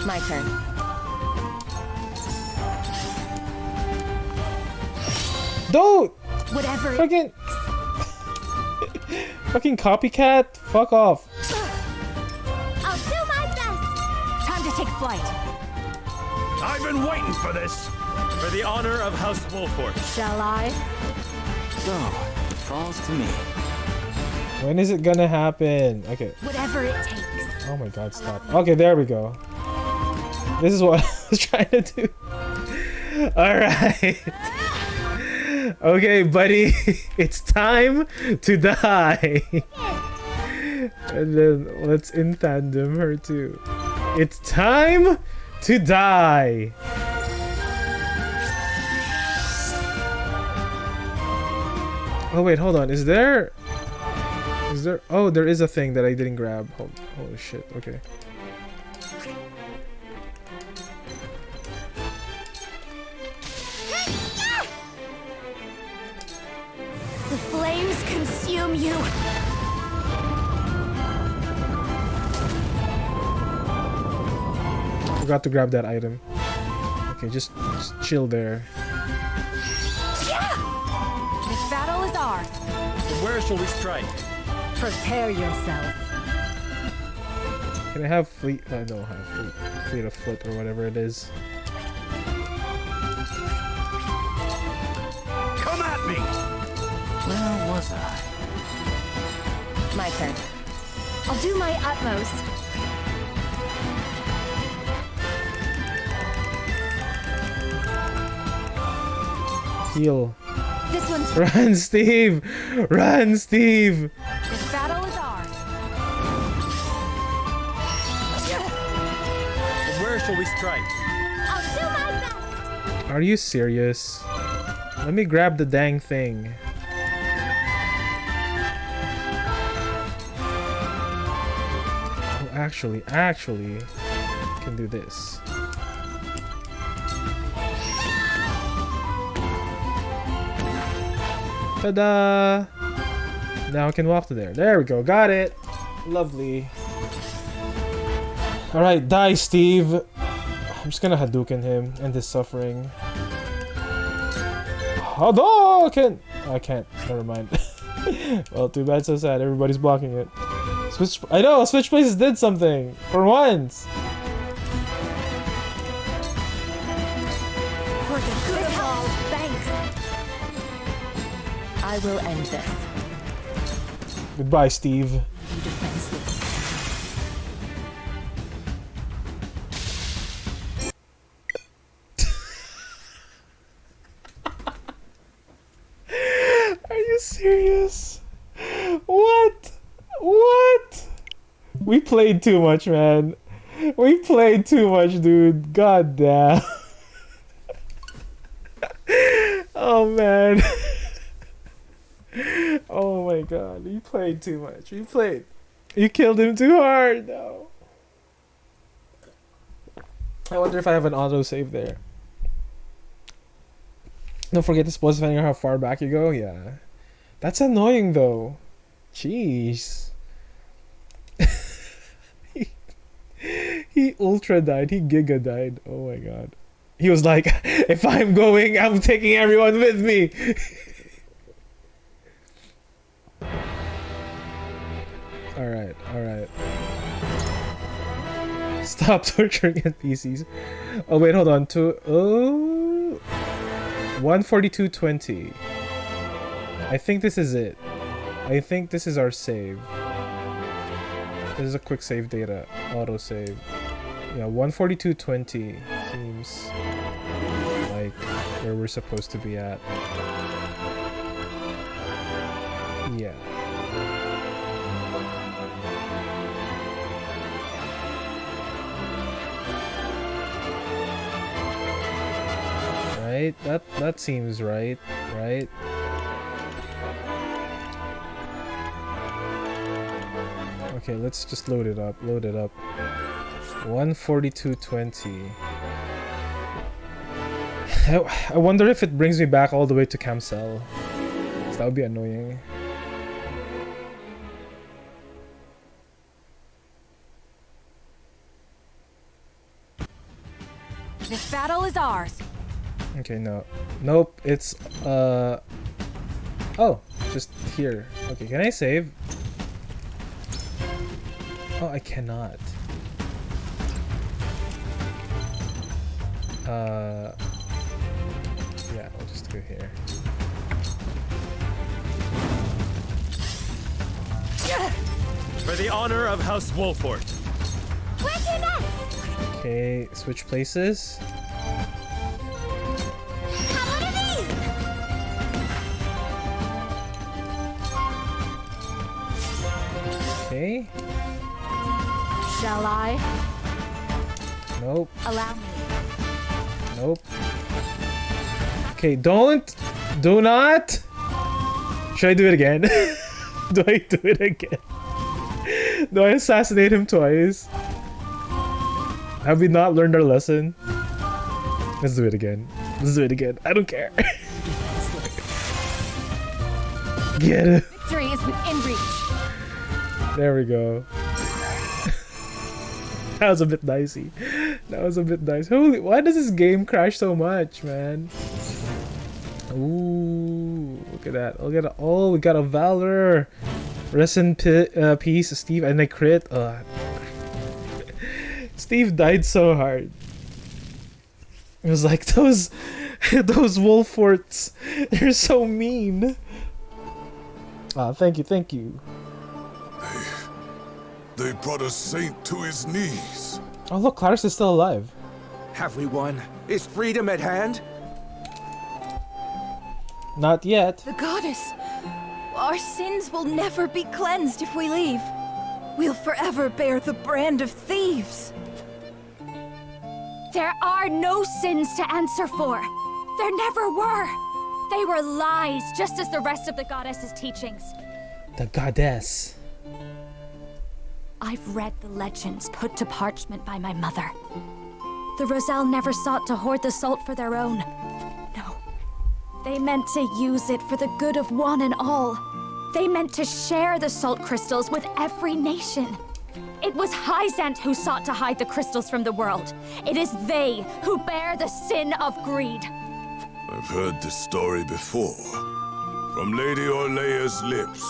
S10: My turn.
S1: Don't!
S5: Whatever it
S1: Fucking... Fucking copycat? Fuck off.
S5: I'll do my best. Time to take flight.
S3: I've been waiting for this. For the honor of House Wolfforts.
S10: Shall I?
S11: So, it falls to me.
S1: When is it gonna happen? Okay.
S5: Whatever it takes.
S1: Oh my god, stop. Okay, there we go. This is what I was trying to do. Alright. Okay, buddy. It's time to die. And then let's in tandem her too. It's time to die. Oh wait, hold on. Is there... Oh, there is a thing that I didn't grab. Holy shit, okay.
S5: The flames consume you.
S1: Forgot to grab that item. Okay, just chill there.
S5: This battle is ours.
S3: Then where shall we strike?
S10: Prepare yourself.
S1: Can I have fleet? I don't have fleet of foot or whatever it is.
S3: Come at me!
S11: Where was I?
S10: My turn.
S5: I'll do my utmost.
S1: Heal.
S5: This one's
S1: Run, Steve! Run, Steve!
S5: This battle is ours.
S3: Then where shall we strike?
S5: I'll do my best.
S1: Are you serious? Let me grab the dang thing. Oh, actually, I can do this. Ta-da! Now I can walk to there. There we go. Got it. Lovely. Alright, die, Steve. I'm just gonna Hadouken him, end his suffering. Hadouken! I can't. Never mind. Well, too bad, so sad. Everybody's blocking it. Switch. I know. Switch places did something for once.
S5: For the good of all, thanks.
S10: I will end this.
S1: Goodbye, Steve.
S10: You defenseless.
S1: Are you serious? What? What? We played too much, man. We played too much, dude. God damn. Oh, man. Oh my god. We played too much. We played. You killed him too hard. No. I wonder if I have an autosave there. Don't forget to pause depending on how far back you go. Yeah. That's annoying though. Jeez. He ultra died. He giga died. Oh my god. He was like, if I'm going, I'm taking everyone with me. Alright, alright. Stop torturing NPCs. Oh wait, hold on. 142.20. I think this is it. I think this is our save. This is a quick save data. Auto save. Yeah, 142.20 seems like where we're supposed to be at. Yeah. Right? That seems right, right? Okay, let's just load it up. 142.20. I wonder if it brings me back all the way to Camcel. That would be annoying.
S5: This battle is ours.
S1: Okay, no. Nope, it's oh, just here. Okay, can I save? Oh, I cannot. Yeah, I'll just go here.
S3: For the honor of House Wolffort.
S5: Where's your next?
S1: Okay, switch places.
S5: How about these?
S1: Okay.
S5: Shall I?
S1: Nope.
S5: Allow me.
S1: Nope. Okay, do not. Should I do it again? Do I do it again? Do I assassinate him twice? Have we not learned our lesson? Let's do it again. Let's do it again. I don't care. Get it.
S5: Victory is within reach.
S1: There we go. That was a bit dicey. That was a bit dicey. Holy, why does this game crash so much, man? Ooh, look at that. Look at it. Oh, we got a Valor. Rest in peace, Steve. And I crit. Steve died so hard. It was like those Wolfforts. They're so mean. Thank you.
S6: They brought a saint to his knees.
S1: Oh look, Clarus is still alive.
S7: Have we won? Is freedom at hand?
S1: Not yet.
S8: The goddess! Our sins will never be cleansed if we leave. We'll forever bear the brand of thieves.
S5: There are no sins to answer for. There never were. They were lies, just as the rest of the goddess's teachings.
S1: The goddess.
S5: I've read the legends put to parchment by my mother. The Roselle never sought to hoard the salt for their own. No. They meant to use it for the good of one and all. They meant to share the salt crystals with every nation. It was Hyzant who sought to hide the crystals from the world. It is they who bear the sin of greed.
S6: I've heard this story before. From Lady Orlea's lips.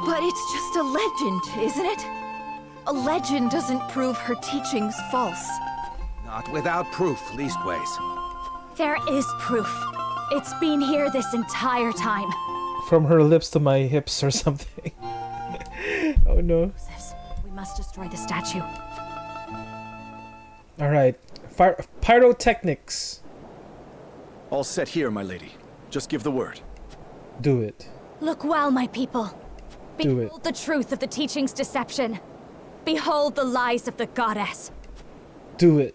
S8: But it's just a legend, isn't it? A legend doesn't prove her teachings false.
S7: Not without proof, leastways.
S5: There is proof. It's been here this entire time.
S1: From her lips to my hips or something. Oh no.
S5: We must destroy the statue.
S1: Alright. Pyrotechnics.
S2: All set here, my lady. Just give the word.
S1: Do it.
S5: Look well, my people.
S1: Do it.
S5: Behold the truth of the teaching's deception. Behold the lies of the goddess.
S1: Do it.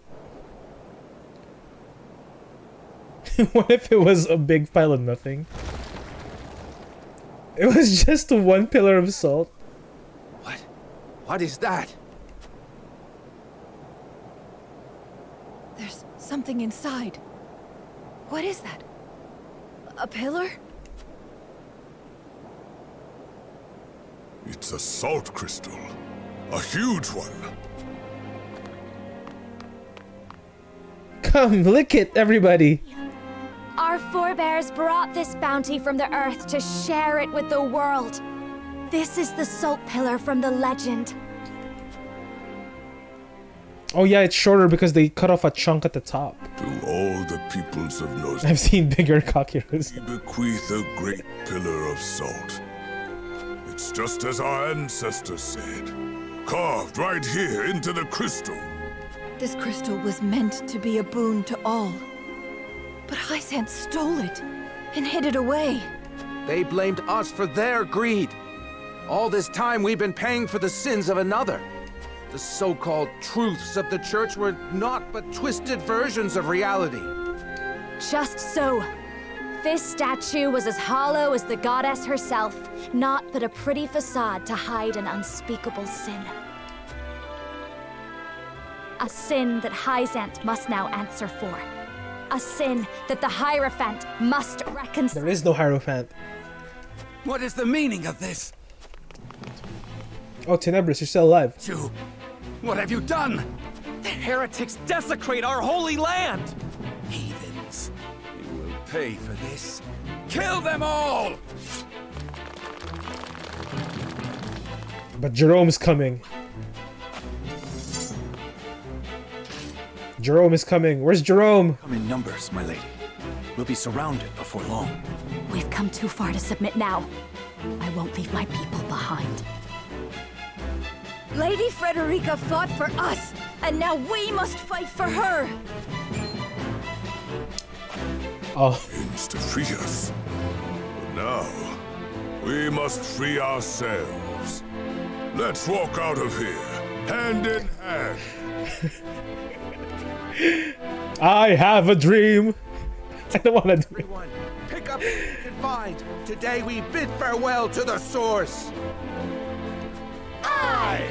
S1: What if it was a big pile of nothing? It was just one pillar of salt.
S7: What? What is that?
S8: There's something inside. What is that? A pillar?
S6: It's a salt crystal. A huge one.
S1: Come, lick it, everybody.
S5: Our forebears brought this bounty from the earth to share it with the world. This is the salt pillar from the legend.
S1: Oh yeah, it's shorter because they cut off a chunk at the top.
S6: To all the peoples of North.
S1: I've seen bigger cock heroes.
S6: We bequeath a great pillar of salt. It's just as our ancestors said, carved right here into the crystal.
S8: This crystal was meant to be a boon to all. But Hysant stole it and hid it away.
S7: They blamed us for their greed. All this time we've been paying for the sins of another. The so-called truths of the church were not but twisted versions of reality.
S5: Just so. This statue was as hollow as the goddess herself, not but a pretty facade to hide an unspeakable sin. A sin that Hysant must now answer for. A sin that the Hierophant must reconcile.
S1: There is no Hierophant.
S3: What is the meaning of this?
S1: Oh, Tenebris, you're still alive.
S3: Jew, what have you done? The heretics desecrate our holy land! Heathens, you will pay for this. Kill them all!
S1: But Jerome's coming. Jerome is coming. Where's Jerome?
S2: Come in numbers, my lady. We'll be surrounded before long.
S5: We've come too far to submit now. I won't leave my people behind.
S8: Lady Frederica fought for us, and now we must fight for her.
S1: Oh.
S6: Means to free us. But now, we must free ourselves. Let's walk out of here, hand in hand.
S1: I have a dream. I don't want to do it.
S7: Everyone, pick up what you can find. Today we bid farewell to the source.
S3: Aye!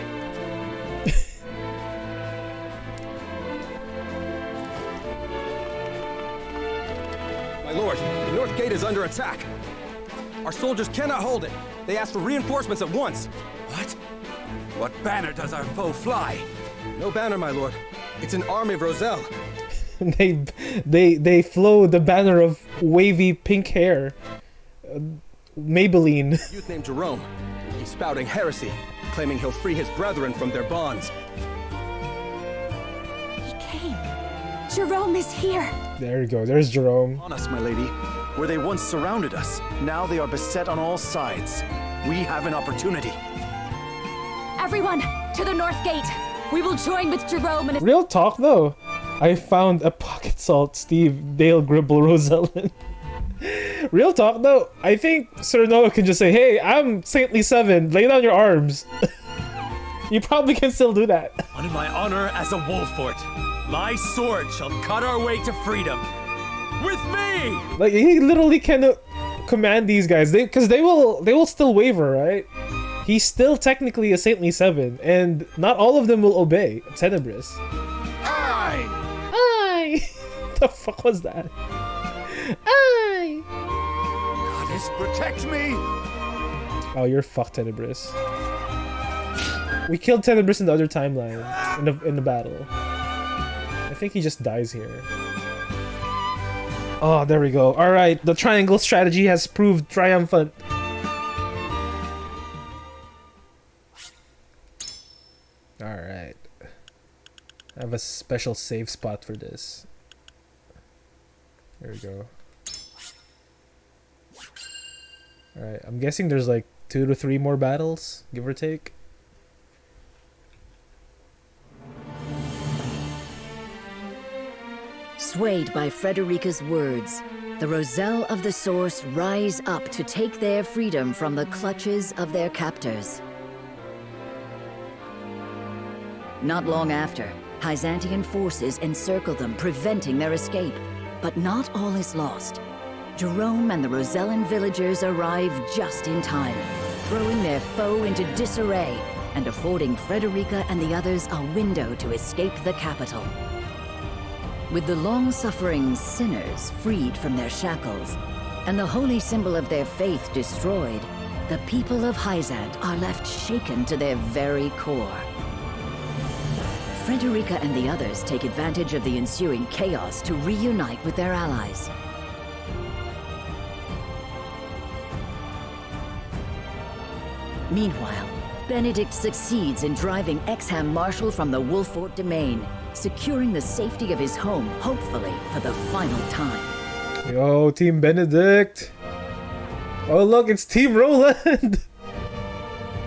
S12: My lord, the North Gate is under attack. Our soldiers cannot hold it. They ask for reinforcements at once.
S3: What? What banner does our foe fly?
S12: No banner, my lord. It's an army of Roselle.
S1: they flow the banner of wavy pink hair. Maybelline.
S12: A youth named Jerome. He's spouting heresy, claiming he'll free his brethren from their bonds.
S5: He came. Jerome is here.
S1: There you go. There's Jerome.
S2: On us, my lady. Where they once surrounded us, now they are beset on all sides. We have an opportunity.
S5: Everyone, to the North Gate. We will join with Jerome and his...
S1: Real talk though. I found a pocket salt Steve Dale Gribble Rosellen. Real talk though. I think Sir Noah can just say, "Hey, I'm Saintly 7. Lay down your arms." You probably can still do that.
S3: On my honor as a Wolffort, my sword shall cut our way to freedom. With me!
S1: Like he literally can command these guys, because they will still waver, right? He's still technically a Saintly 7, and not all of them will obey Tenebris.
S3: Aye!
S1: Aye! The fuck was that? Aye!
S3: Goddess, protect me!
S1: Oh, you're fucked, Tenebris. We killed Tenebris in the other timeline, in the battle. I think he just dies here. Oh, there we go. Alright, the triangle strategy has proved triumphant. Alright. I have a special save spot for this. There we go. Alright, I'm guessing there's like 2 to 3 more battles, give or take.
S10: Swayed by Frederica's words, the Roselle of the Source rise up to take their freedom from the clutches of their captors. Not long after, Byzantine forces encircle them, preventing their escape. But not all is lost. Jerome and the Rosellan villagers arrive just in time, throwing their foe into disarray and affording Frederica and the others a window to escape the capital. With the long-suffering sinners freed from their shackles, and the holy symbol of their faith destroyed, the people of Hysant are left shaken to their very core. Frederica and the others take advantage of the ensuing chaos to reunite with their allies. Meanwhile, Benedict succeeds in driving Exham Marshal from the Wolffort domain, securing the safety of his home, hopefully for the final time.
S1: Yo, Team Benedict. Oh look, it's Team Roland.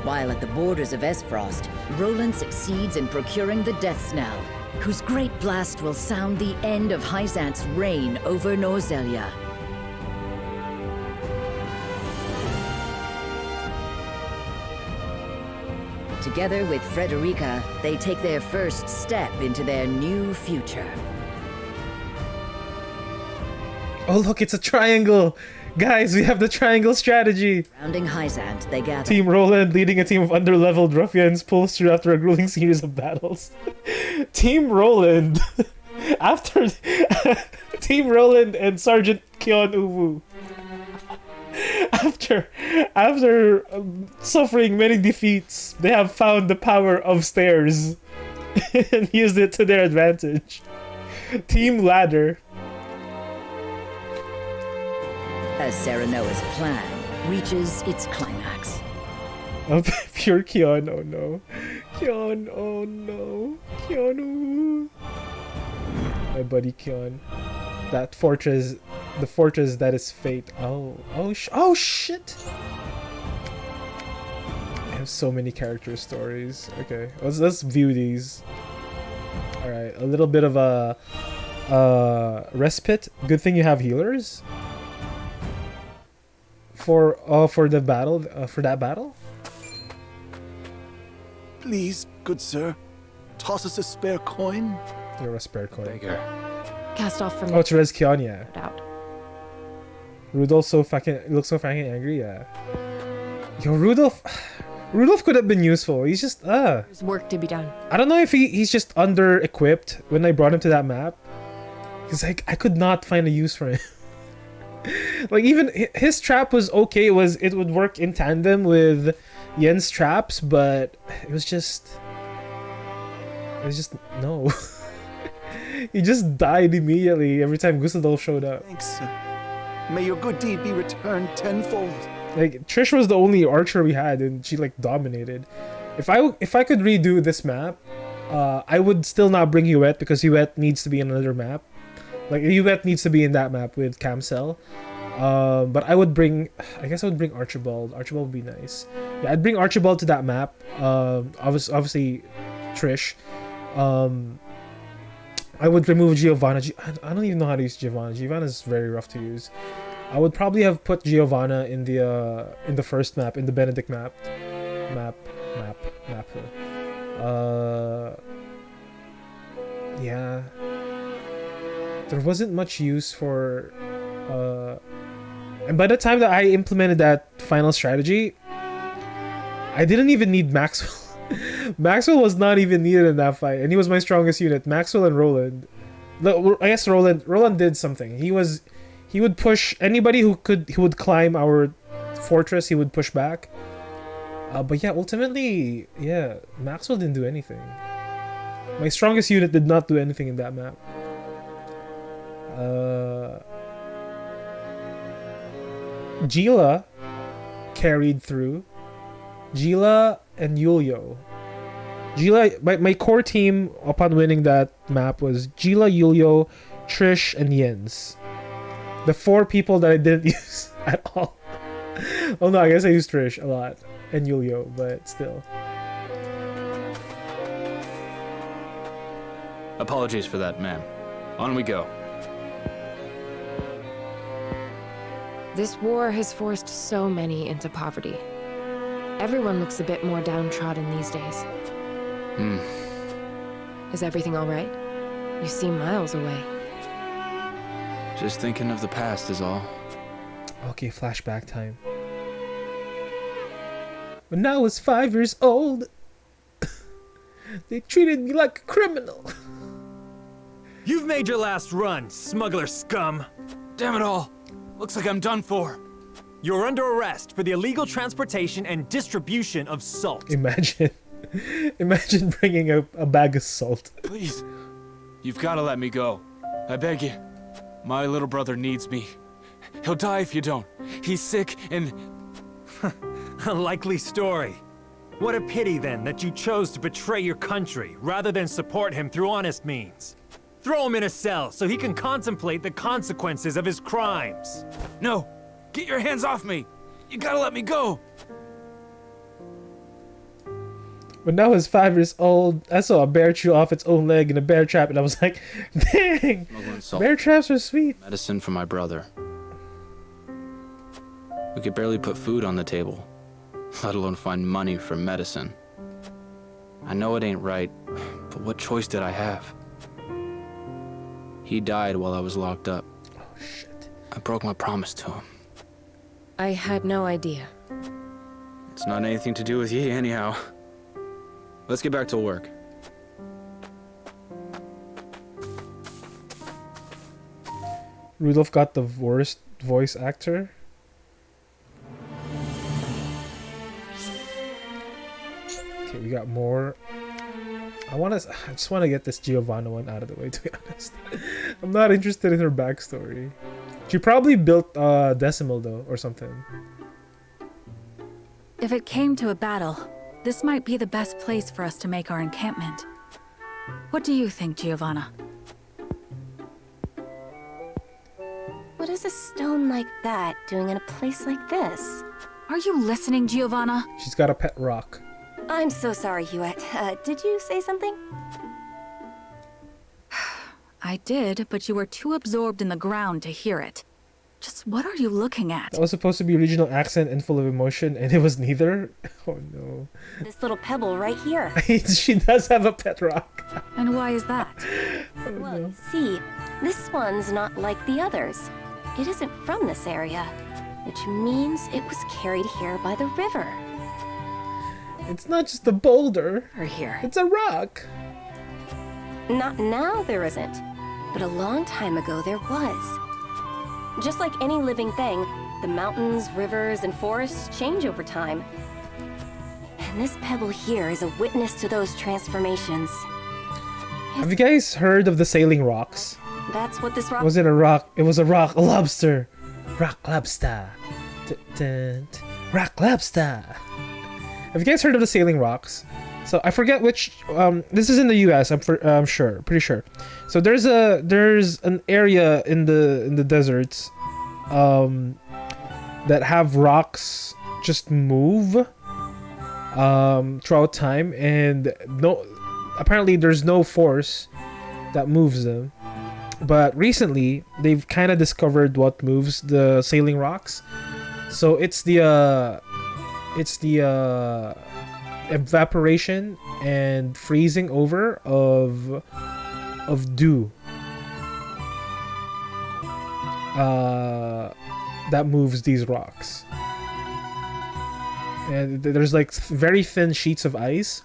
S10: While at the borders of Esfrost, Roland succeeds in procuring the Death Knell, whose great blast will sound the end of Hyzant's reign over Norzelia. Together with Frederica, they take their first step into their new future.
S1: Oh look, it's a triangle. Guys, we have the triangle strategy.
S10: Surrounding Hyzant, they gather.
S1: Team Roland leading a team of underleveled ruffians pulls through after a grueling series of battles. Team Roland after Team Roland and Sergeant Kyon Uwu. After suffering many defeats, they have found the power of stairs and used it to their advantage. Team Ladder.
S10: As Serenoa's plan reaches its climax.
S1: Of pure Kyon, oh no. Kyon, oh no. Kyon, my buddy Kyon. That fortress, the fortress that is fate. Oh shit! I have so many character stories. Okay, let's view these. All right, a little bit of a respite. Good thing you have healers. For the battle, for that battle.
S2: Please, good sir, toss us a spare coin.
S1: You're a spare coin.
S2: Thank you.
S8: Cast off from
S1: Oh, it's Res Kion, yeah.
S8: out.
S1: Rudolph looks so fucking angry, yeah. Yo, Rudolph could have been useful. He's just
S8: There's work to be done.
S1: I don't know if he's just under equipped when I brought him to that map. Cause like I could not find a use for him. Like even his trap was okay. It would work in tandem with Yen's traps, but it was just no. He just died immediately every time Gusadolf showed up.
S2: Thanks. May your good deed be returned tenfold.
S1: Like Trish was the only archer we had, and she like dominated. If I could redo this map, I would still not bring Huet because Huet needs to be in another map. Like Huet needs to be in that map with Camcel. But I guess I would bring Archibald. Archibald would be nice. Yeah, I'd bring Archibald to that map. Obviously Trish. I would remove Giovanna. I don't even know how to use Giovanna. Giovanna is very rough to use. I would probably have put Giovanna in the first map, in the Benedict map. Yeah. There wasn't much use for and by the time that I implemented that final strategy, I didn't even need Maxwell. Maxwell was not even needed in that fight, and he was my strongest unit. Maxwell and Roland. I guess Roland did something. He would push anybody who would climb our fortress. He would push back. But yeah, ultimately, yeah, Maxwell didn't do anything. My strongest unit did not do anything in that map. Gila carried through. Gila and Yulio. Gila, my core team upon winning that map was Gila, Yulio, Trish, and Jens. The 4 people that I didn't use at all. Oh no, I guess I used Trish a lot. And Yulio, but still.
S11: Apologies for that, ma'am. On we go.
S13: This war has forced so many into poverty. Everyone looks a bit more downtrodden these days. Is everything all right? You seem miles away.
S11: Just thinking of the past is all.
S1: Okay, flashback time. When I was 5 years old, they treated me like a criminal.
S3: You've made your last run, smuggler scum.
S11: Damn it all. Looks like I'm done for.
S3: You're under arrest for the illegal transportation and distribution of salt.
S1: Imagine bringing a bag of salt.
S11: Please. You've got to let me go. I beg you. My little brother needs me. He'll die if you don't. He's sick and...
S3: A likely story. What a pity, then, that you chose to betray your country, rather than support him through honest means. Throw him in a cell, so he can contemplate the consequences of his crimes.
S11: No! Get your hands off me! You gotta let me go!
S1: When I was 5 years old, I saw a bear chew off its own leg in a bear trap, and I was like, dang! Bear traps are sweet.
S14: Medicine for my brother. We could barely put food on the table, let alone find money for medicine. I know it ain't right, but what choice did I have? He died while I was locked up.
S1: Oh, shit.
S14: I broke my promise to him.
S13: I had no idea.
S14: It's not anything to do with ye, anyhow. Let's get back to work.
S1: Rudolph got the worst voice actor. Okay, we got more. I just want to get this Giovanna one out of the way, to be honest. I'm not interested in her backstory. She probably built Decimal, though, or something.
S15: If it came to a battle, this might be the best place for us to make our encampment. What do you think, Giovanna?
S16: What is a stone like that doing in a place like this?
S15: Are you listening, Giovanna?
S1: She's got a pet rock.
S16: I'm so sorry, Hewitt. Did you say something?
S15: I did, but you were too absorbed in the ground to hear it. Just what are you looking at?
S1: That was supposed to be regional accent and full of emotion, and it was neither? Oh no.
S16: This little pebble right here.
S1: She does have a pet rock.
S15: And why is that?
S16: Well, you see, this one's not like the others. It isn't from this area, which means it was carried here by the river.
S1: It's not just a boulder.
S15: Or here.
S1: It's a rock.
S16: Not now there isn't, but a long time ago there was. Just like any living thing, the mountains, rivers, and forests change over time. And this pebble here is a witness to those transformations.
S1: Have you guys heard of the sailing rocks?
S16: That's what this rock...
S1: Was it a rock? It was a rock. A lobster. Rock lobster. Rock lobster. Have you guys heard of the sailing rocks? So I forget which. This is in the U.S. I'm sure, pretty sure. So there's an area in the deserts, that have rocks just move, throughout time, and apparently there's no force that moves them. But recently they've kind of discovered what moves the sailing rocks. So it's the evaporation and freezing over of dew that moves these rocks. And there's like very thin sheets of ice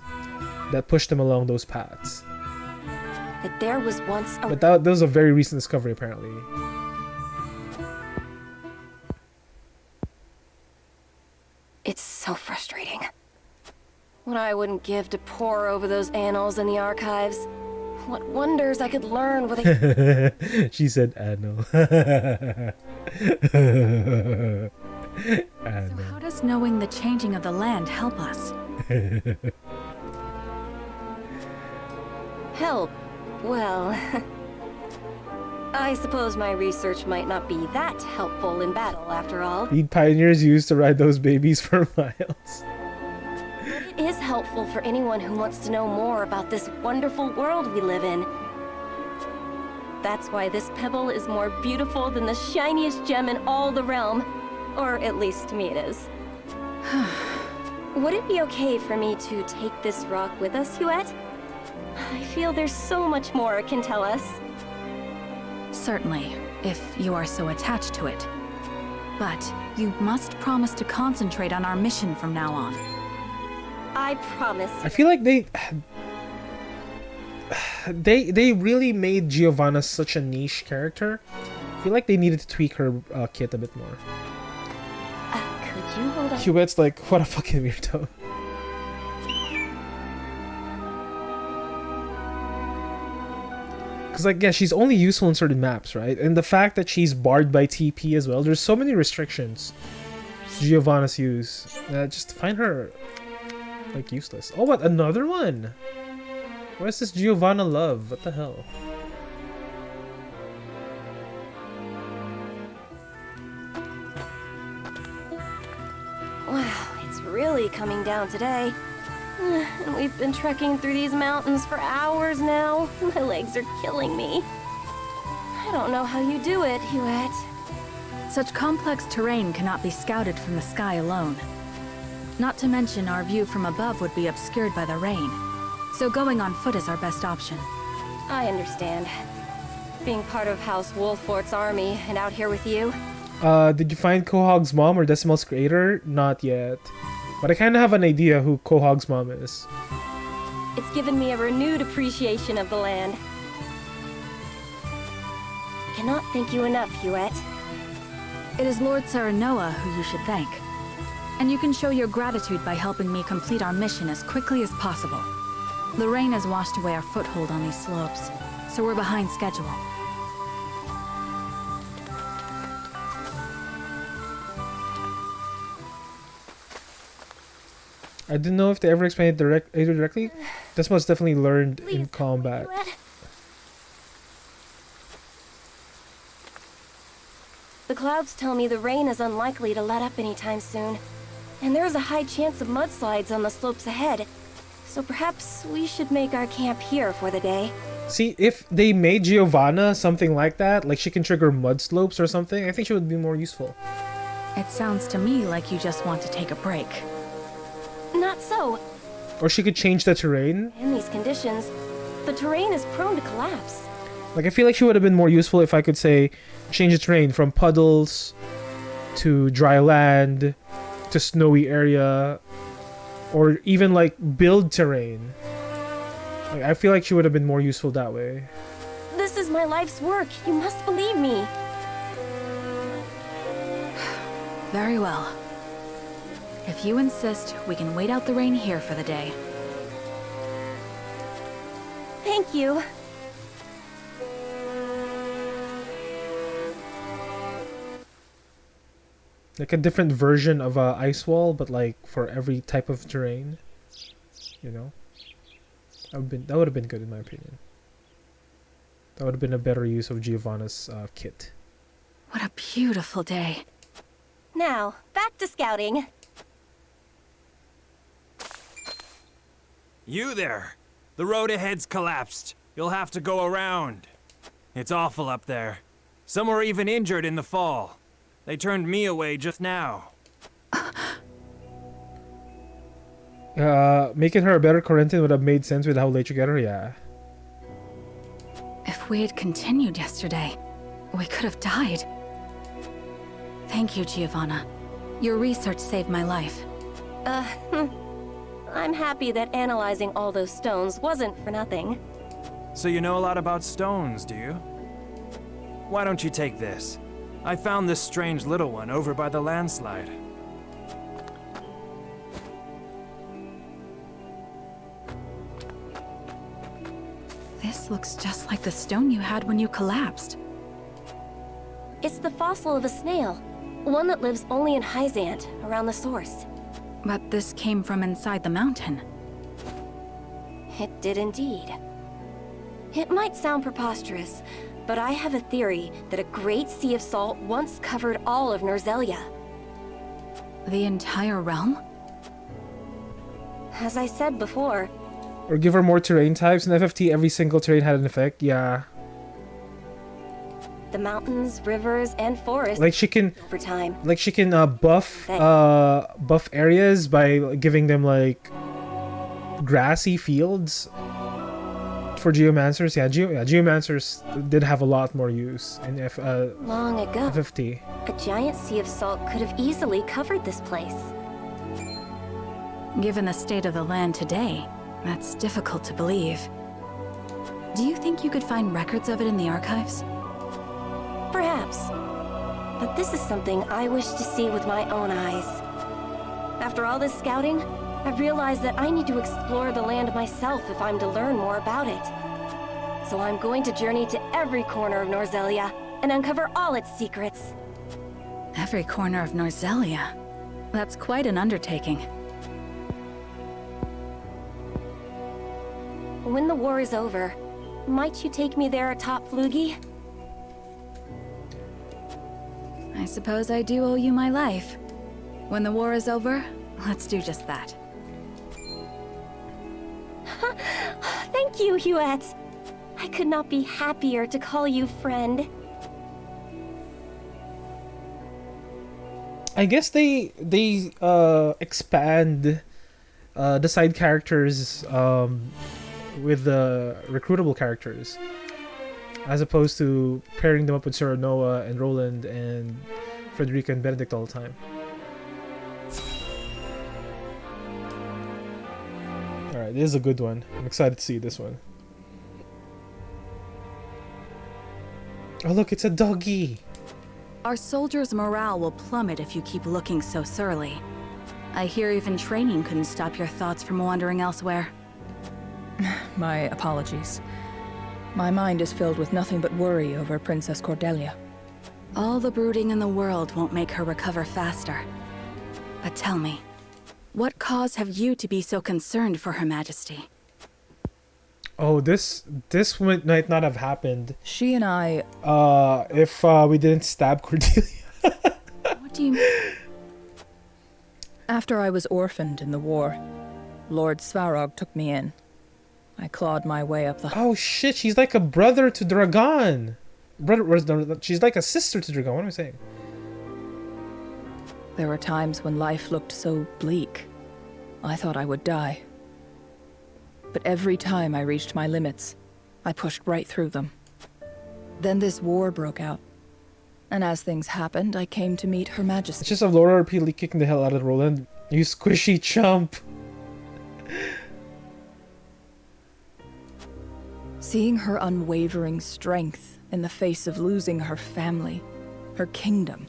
S1: that push them along those paths.
S16: That there was once a...
S1: But that was a very recent discovery, apparently.
S16: It's so frustrating. What I wouldn't give to pore over those annals in the archives. What wonders I could learn with a...
S1: She said annal.
S15: So how does knowing the changing of the land help us?
S16: Help? Well... I suppose my research might not be that helpful in battle, after all.
S1: Lead pioneers used to ride those babies for miles.
S16: But it is helpful for anyone who wants to know more about this wonderful world we live in. That's why this pebble is more beautiful than the shiniest gem in all the realm. Or at least to me it is. Would it be okay for me to take this rock with us, Hewitt? I feel there's so much more it can tell us.
S15: Certainly, if you are so attached to it. But you must promise to concentrate on our mission from now on.
S16: I promise.
S1: I feel like they really made Giovanna such a niche character. I feel like they needed to tweak her kit a bit more.
S16: Could you hold on?
S1: Hewitt's like, what a fucking weirdo. Because, like, yeah, she's only useful in certain maps, right? And the fact that she's barred by TP as well, there's so many restrictions to Giovanna's use. Just find her Like, useless. Oh, what? Another one? Where's this Giovanna love? What the hell?
S16: Wow, it's really coming down today. And we've been trekking through these mountains for hours now. My legs are killing me. I don't know how you do it, Huette.
S15: Such complex terrain cannot be scouted from the sky alone. Not to mention our view from above would be obscured by the rain. So going on foot is our best option.
S16: I understand. Being part of House Wolfforts' army and out here with you.
S1: Did you find Quahog's mom or Decimal's creator? Not yet. But I kind of have an idea who Quahog's mom is.
S16: It's given me a renewed appreciation of the land. I cannot thank you enough, Huette.
S15: It is Lord Serenoa who you should thank. And you can show your gratitude by helping me complete our mission as quickly as possible. The rain has washed away our foothold on these slopes, so we're behind schedule.
S1: I didn't know if they ever explained it directly. This was definitely learned in combat.
S16: The clouds tell me the rain is unlikely to let up anytime soon. And there is a high chance of mudslides on the slopes ahead. So perhaps we should make our camp here for the day.
S1: See, if they made Giovanna something like that, like she can trigger mud slopes or something, I think she would be more useful.
S15: It sounds to me like you just want to take a break.
S16: Not so.
S1: Or she could change the terrain.
S16: In these conditions, the terrain is prone to collapse.
S1: Like, I feel like she would have been more useful if I could say, change the terrain from puddles to dry land to snowy area, or even like build terrain. Like, I feel like she would have been more useful that way.
S16: This is my life's work. You must believe me.
S15: Very well. If you insist, we can wait out the rain here for the day.
S16: Thank you.
S1: Like a different version of a ice wall, but like for every type of terrain. You know? That would have been good in my opinion. That would have been a better use of Giovanna's kit.
S15: What a beautiful day.
S16: Now, back to scouting.
S3: You there! The road ahead's collapsed. You'll have to go around. It's awful up there. Some were even injured in the fall. They turned me away just now.
S1: Making her a better Corinthian would have made sense with how late you get her, yeah.
S15: If we had continued yesterday, we could have died. Thank you, Giovanna. Your research saved my life.
S16: I'm happy that analyzing all those stones wasn't for nothing.
S3: So you know a lot about stones, do you? Why don't you take this? I found this strange little one over by the landslide.
S15: This looks just like the stone you had when you collapsed.
S16: It's the fossil of a snail. One that lives only in Hyzant, around the source.
S15: But this came from inside the mountain.
S16: It did indeed. It might sound preposterous, but I have a theory that a great sea of salt once covered all of Norzelia.
S15: The entire realm?
S16: As I said before...
S1: Or give her more terrain types. In FFT, every single terrain had an effect, yeah.
S16: The mountains, rivers, and forests
S1: like she can
S16: over time.
S1: Like she can buff areas by giving them like grassy fields. For geomancers, yeah, geomancers did have a lot more use in
S16: Long ago,
S1: FFT.
S16: A giant sea of salt could have easily covered this place.
S15: Given the state of the land today, that's difficult to believe. Do you think you could find records of it in the archives?
S16: Perhaps. But this is something I wish to see with my own eyes. After all this scouting, I've realized that I need to explore the land myself if I'm to learn more about it. So I'm going to journey to every corner of Norzelia and uncover all its secrets.
S15: Every corner of Norzelia? That's quite an undertaking.
S16: When the war is over, might you take me there atop Flugi?
S15: I suppose I do owe you my life. When the war is over, let's do just that.
S16: Thank you, Huette. I could not be happier to call you friend.
S1: I guess they expand the side characters with the recruitable characters, as opposed to pairing them up with Serenoa and Roland and Frederica and Benedict all the time. Alright, this is a good one. I'm excited to see this one. Oh look, it's a doggy!
S15: Our soldiers' morale will plummet if you keep looking so surly. I hear even training couldn't stop your thoughts from wandering elsewhere.
S17: My apologies. My mind is filled with nothing but worry over Princess Cordelia.
S15: All the brooding in the world won't make her recover faster. But tell me, what cause have you to be so concerned for Her Majesty?
S1: Oh, this might not have happened.
S17: She and I...
S1: if we didn't stab Cordelia.
S15: What do you mean?
S17: After I was orphaned in the war, Lord Svarog took me in. I clawed my way up the...
S1: Oh shit, she's like a brother to Dragon. She's like a sister to Dragon. What am I saying?
S17: There were times when life looked so bleak. I thought I would die. But every time I reached my limits, I pushed right through them. Then this war broke out. And as things happened, I came to meet Her Majesty.
S1: It's just Laura repeatedly kicking the hell out of Roland. You squishy chump.
S17: Seeing her unwavering strength in the face of losing her family, her kingdom,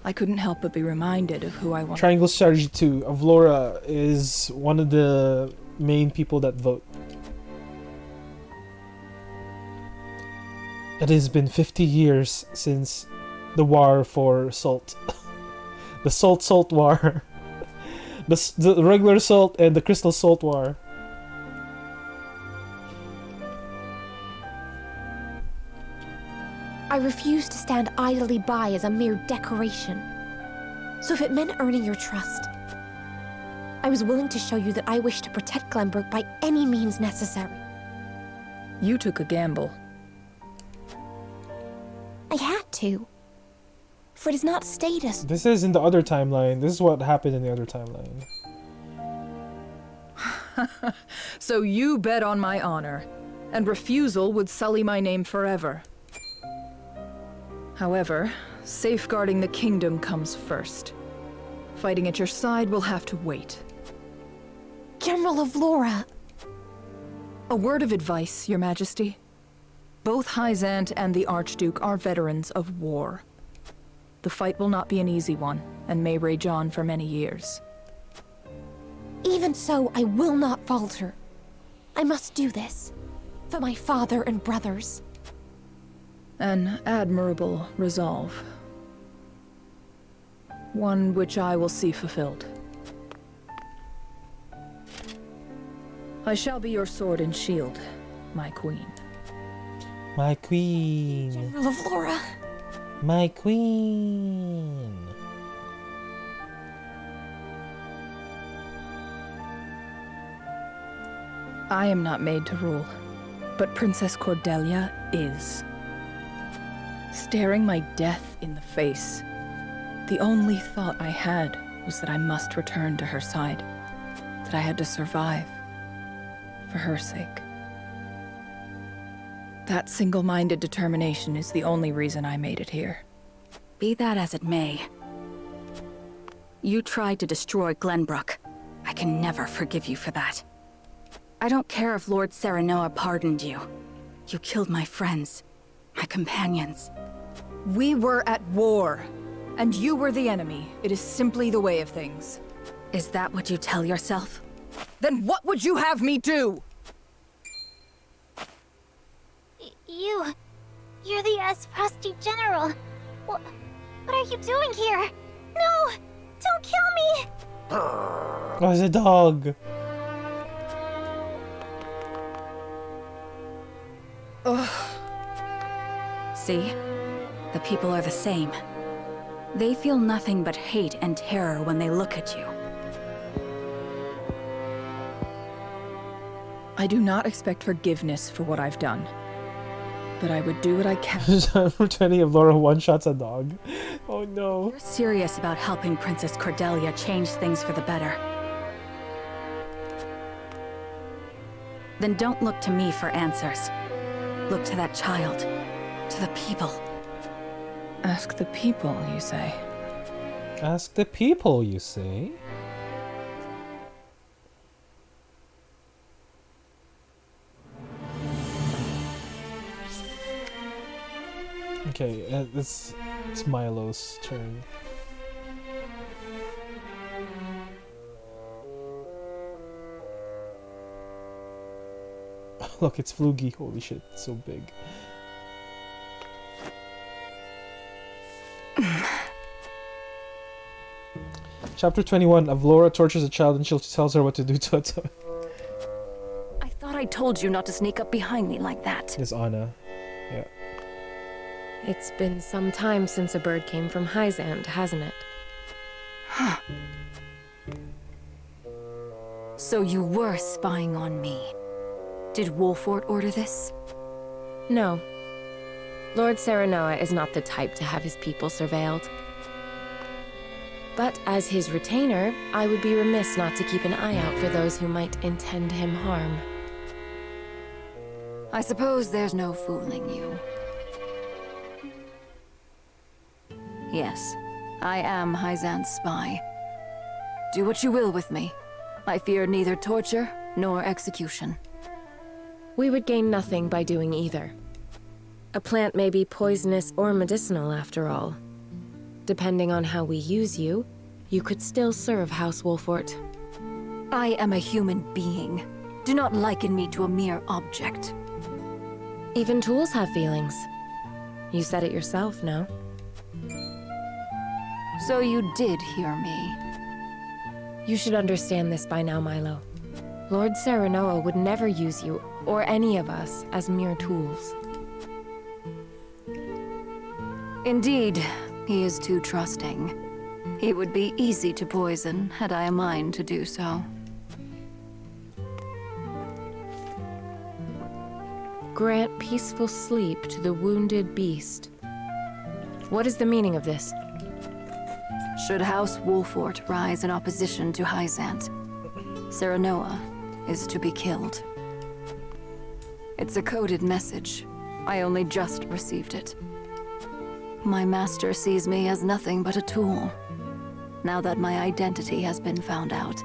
S17: I couldn't help but be reminded of who I wanted.
S1: Triangle Strategy 2 of Laura is one of the main people that vote. It has been 50 years since the war for salt. The salt war. The regular salt and the crystal salt war.
S18: I refuse to stand idly by as a mere decoration. So if it meant earning your trust, I was willing to show you that I wish to protect Glenbrook by any means necessary.
S17: You took a gamble.
S18: I had to. For it is not status.
S1: This is in the other timeline. This is what happened in the other timeline.
S17: So you bet on my honor, and refusal would sully my name forever. However, safeguarding the kingdom comes first. Fighting at your side will have to wait.
S18: General of Laura!
S17: A word of advice, Your Majesty. Both Hyzant and the Archduke are veterans of war. The fight will not be an easy one, and may rage on for many years.
S18: Even so, I will not falter. I must do this. For my father and brothers.
S17: An admirable resolve. One which I will see fulfilled. I shall be your sword and shield, my queen.
S1: My queen.
S18: General of Laura.
S1: My queen.
S17: I am not made to rule, but Princess Cordelia is. Staring my death in the face, the only thought I had was that I must return to her side, that I had to survive, for her sake. That single-minded determination is the only reason I made it here.
S15: Be that as it may, you tried to destroy Glenbrook. I can never forgive you for that. I don't care if Lord Serenoa pardoned you. You killed my friends, my companions.
S17: We were at war, and you were the enemy. It is simply the way of things.
S15: Is that what you tell yourself?
S17: Then what would you have me do?
S19: You're the Esprasti General. What are you doing here? No! Don't kill me!
S1: Oh, it's a dog.
S15: See? The people are the same. They feel nothing but hate and terror when they look at you.
S17: I do not expect forgiveness for what I've done. But I would do what I can.
S1: Pretending if Laura one-shots a dog. Oh no.
S15: You're serious about helping Princess Cordelia change things for the better. Then don't look to me for answers. Look to that child. To the people.
S17: Ask the people, you say?
S1: Ask the people, you say? Okay, it's Milo's turn. Look, it's Flugy. Holy shit, it's so big. Chapter 21 of Laura tortures a child and she tells her what to do to it.
S8: I thought I told you not to sneak up behind me like that.
S1: This Anna. Yeah.
S13: It's been some time since a bird came from Hyzand, hasn't it?
S8: Huh. So you were spying on me. Did Wolffort order this?
S13: No. Lord Serenoa is not the type to have his people surveilled. But as his retainer, I would be remiss not to keep an eye out for those who might intend him harm.
S8: I suppose there's no fooling you. Yes, I am Hyzand's spy. Do what you will with me. I fear neither torture nor execution.
S13: We would gain nothing by doing either. A plant may be poisonous or medicinal after all. Depending on how we use you, you could still serve House Wolffort.
S8: I am a human being. Do not liken me to a mere object.
S13: Even tools have feelings. You said it yourself, no?
S8: So you did hear me.
S13: You should understand this by now, Milo. Lord Serenoa would never use you, or any of us, as mere tools.
S8: Indeed, he is too trusting. He would be easy to poison, had I a mind to do so.
S13: Grant peaceful sleep to the wounded beast. What is the meaning of this?
S8: Should House Wolffort rise in opposition to Hyzand, Serenoa is to be killed. It's a coded message. I only just received it. My master sees me as nothing but a tool. Now that my identity has been found out,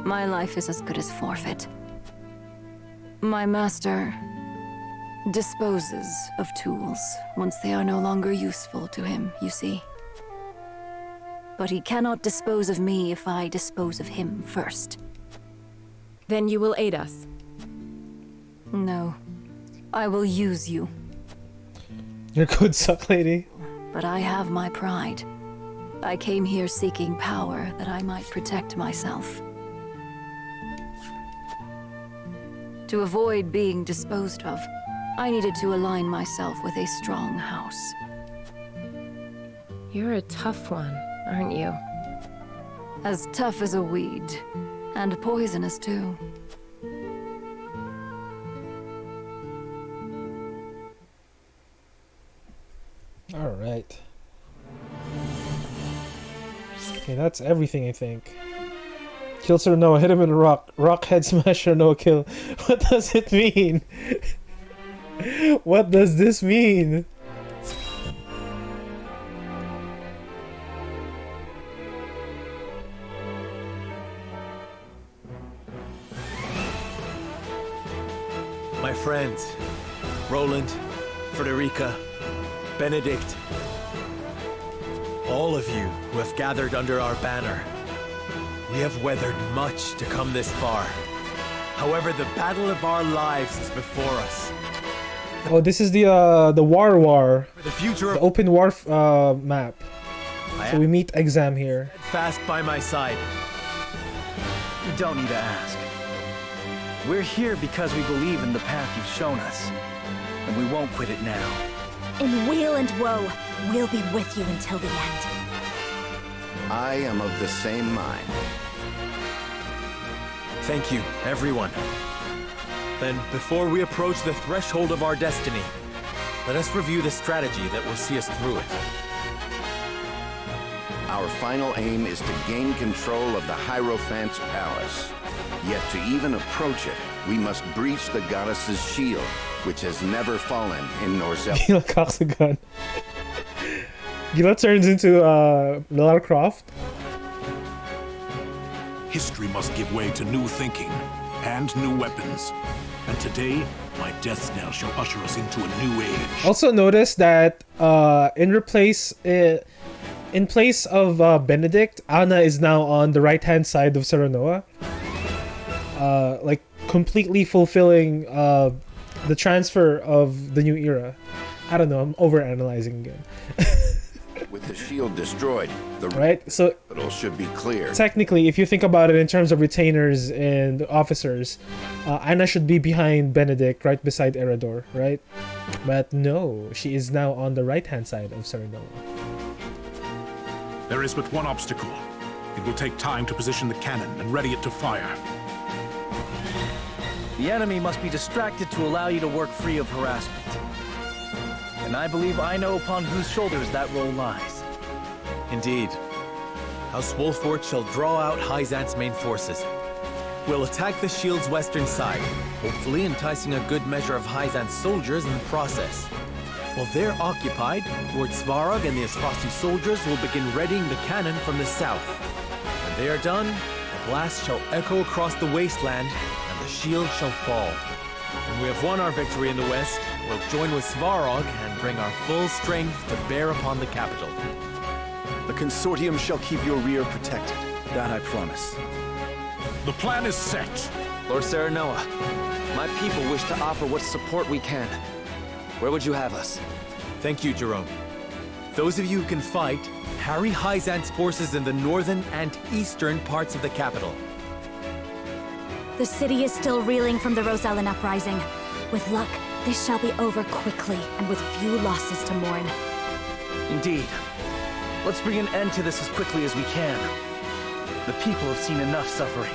S8: my life is as good as forfeit. My master disposes of tools once they are no longer useful to him, you see. But he cannot dispose of me if I dispose of him first.
S13: Then you will aid us?
S8: No. I will use you.
S1: You're good, suck lady.
S8: But I have my pride. I came here seeking power that I might protect myself. To avoid being disposed of, I needed to align myself with a strong house.
S13: You're a tough one, aren't you?
S8: As tough as a weed, and poisonous too.
S1: Alright. Okay, that's everything, I think. Kill Serenoa, hit him in a rock. Rock head smash Serenoa kill. What does it mean? What does this mean?
S3: My friends, Roland, Frederica, Benedict, all of you who have gathered under our banner, we have weathered much to come this far. However, the battle of our lives is before us.
S1: Oh, this is the war.
S3: For the future
S1: the
S3: of
S1: open war map. So we meet exam here.
S3: fast by my side.
S2: You don't need to ask. We're here because we believe in the path you've shown us, and we won't quit it now.
S5: In weal and woe, we'll be with you until the end.
S2: I am of the same mind.
S3: Thank you, everyone. Then, before we approach the threshold of our destiny, let us review the strategy that will see us through it.
S2: Our final aim is to gain control of the Hierophant's palace. Yet to even approach it, we must breach the goddess's shield, which has never fallen in Norzel.
S1: Gila cocks a gun. Gila turns into Lara Croft.
S6: History must give way to new thinking and new weapons. And today, my death knell shall usher us into a new age.
S1: Also notice that in place of Benedict, Anna is now on the right-hand side of Serenoa. Like completely fulfilling the transfer of the new era. I don't know, I'm overanalyzing again.
S2: With the shield destroyed, the
S1: right, so
S2: capital should be clear.
S1: Technically, if you think about it in terms of retainers and officers, Anna should be behind Benedict, right beside Erador, right? But no, she is now on the right-hand side of Serenoa.
S6: There is but one obstacle. It will take time to position the cannon and ready it to fire.
S12: The enemy must be distracted to allow you to work free of harassment. And I believe I know upon whose shoulders that role lies.
S3: Indeed. House Wolffort shall draw out Hyzant's main forces. We'll attack the shield's western side, hopefully enticing a good measure of Hyzant's soldiers in the process. While they're occupied, Lord Svarog and the Asfasi soldiers will begin readying the cannon from the south. When they are done, the blast shall echo across the wasteland, and the shield shall fall. When we have won our victory in the west, we'll join with Svarog and bring our full strength to bear upon the capital.
S2: The consortium shall keep your rear protected. That I promise.
S6: The plan is set.
S12: Lord Serenoa, my people wish to offer what support we can. Where would you have us?
S3: Thank you, Jerome. Those of you who can fight, harry Hyzant's forces in the northern and eastern parts of the capital.
S5: The city is still reeling from the Rosellan uprising. With luck, this shall be over quickly and with few losses to mourn.
S12: Indeed. Let's bring an end to this as quickly as we can. The people have seen enough suffering.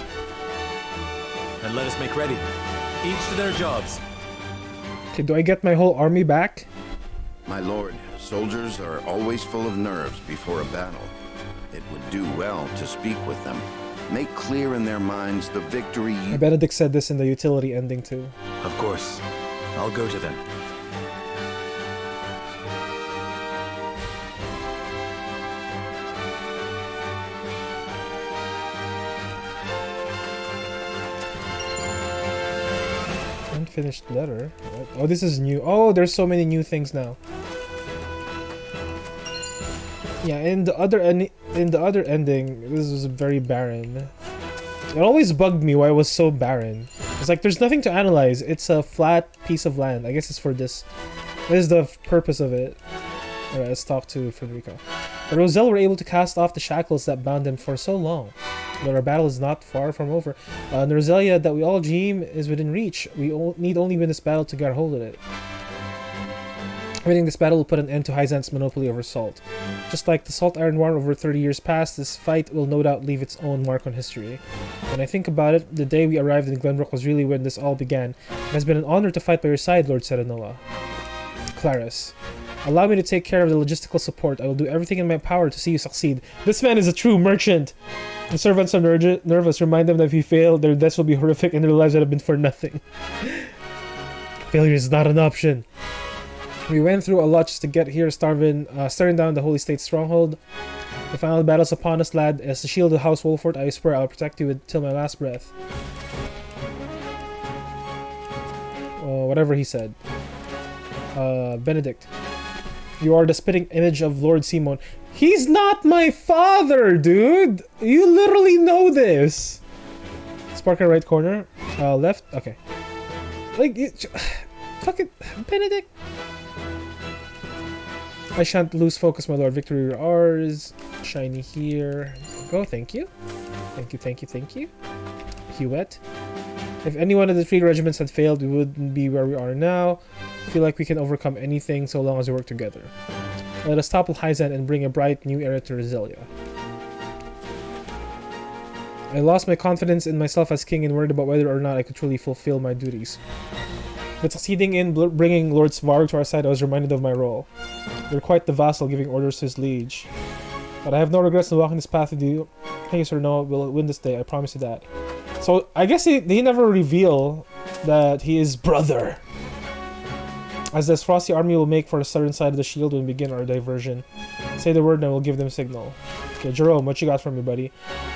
S3: And let us make ready. Each to their jobs.
S1: Okay, do I get my whole army back?
S2: My lord, soldiers are always full of nerves before a battle. It would do well to speak with them. Make clear in their minds the victory you...
S1: Benedict said this in the utility ending too.
S3: Of course. I'll go to them.
S1: Unfinished letter. What? Oh, this is new. Oh, there's so many new things now. Yeah, in the other ending, this was very barren. It always bugged me why it was so barren. It's like there's nothing to analyze. It's a flat piece of land. I guess it's for this. What is the purpose of it? Alright, let's talk to Federico. The Roselle were able to cast off the shackles that bound them for so long. But our battle is not far from over. The Roselia that we all dream is within reach. We need only win this battle to get a hold of it. Winning this battle will put an end to Hyzant's monopoly over salt. Just like the Salt Iron War over 30 years past, this fight will no doubt leave its own mark on history. When I think about it, the day we arrived in Glenbrook was really when this all began. It has been an honor to fight by your side, Lord Serenoa. Claris. Allow me to take care of the logistical support. I will do everything in my power to see you succeed. This man is a true merchant! The servants are nervous. Remind them that if you fail, their deaths will be horrific and their lives would have been for nothing. Failure is not an option. We went through a lot just to get here, staring down the Holy State stronghold. The final battle's upon us, lad. As the shield of the House Wolffort, I swear I'll protect you until my last breath. Oh, whatever he said. Benedict. You are the spitting image of Lord Simon. He's not my father, dude! You literally know this! Sparker right corner. Left? Okay. Like, fucking Benedict. I shan't lose focus, my lord. Victory are ours. Shiny here. Go, thank you. Thank you, thank you, thank you. Hewitt. If any one of the 3 regiments had failed, we wouldn't be where we are now. I feel like we can overcome anything so long as we work together. Let us topple Hyzant and bring a bright new era to Roselia. I lost my confidence in myself as king and worried about whether or not I could truly fulfill my duties. But succeeding in bringing Lord Svarg to our side, I was reminded of my role. You're quite the vassal giving orders to his liege. But I have no regrets in walking this path with you. King Serenoa will win this day, I promise you that. So, I guess they never reveal that he is brother. As this frosty army will make for the southern side of the shield when we begin our diversion. Say the word and I will give them a signal. Okay, Jerome, what you got for me, buddy?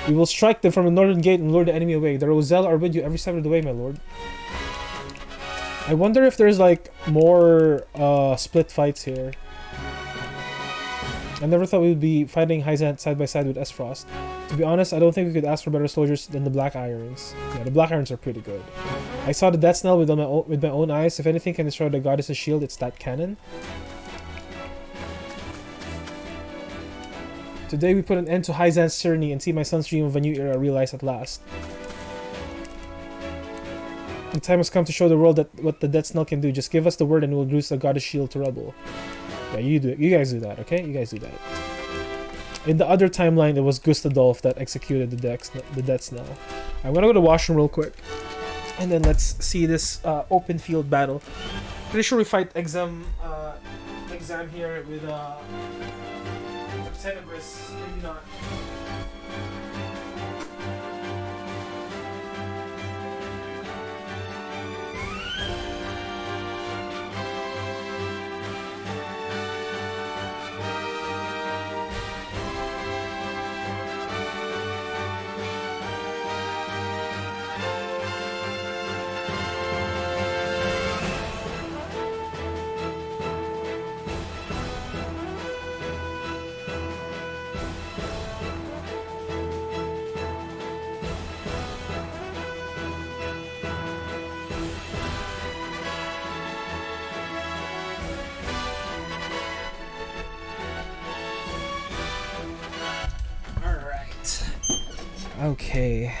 S1: We will strike them from the northern gate and lure the enemy away. The Roselle are with you every step of the way, my lord. I wonder if there's like more split fights here. I never thought we would be fighting Hyzant side by side with Esfrost. To be honest, I don't think we could ask for better soldiers than the Black Irons. Yeah, the Black Irons are pretty good. I saw the Death Snell with my own eyes. If anything can destroy the goddess's shield, it's that cannon. Today we put an end to Hyzant's tyranny and see my son's dream of a new era realized at last. The time has come to show the world that what the Death Snell can do. Just give us the word and we'll reduce the goddess shield to rubble. Yeah, you do it. You guys do that, okay? You guys do that. In the other timeline, it was Gustadolf that executed the Death Snell. I'm gonna go to the washroom real quick. And then let's see this open field battle. Pretty sure we fight Exam here with Tenebris. Maybe not. Okay.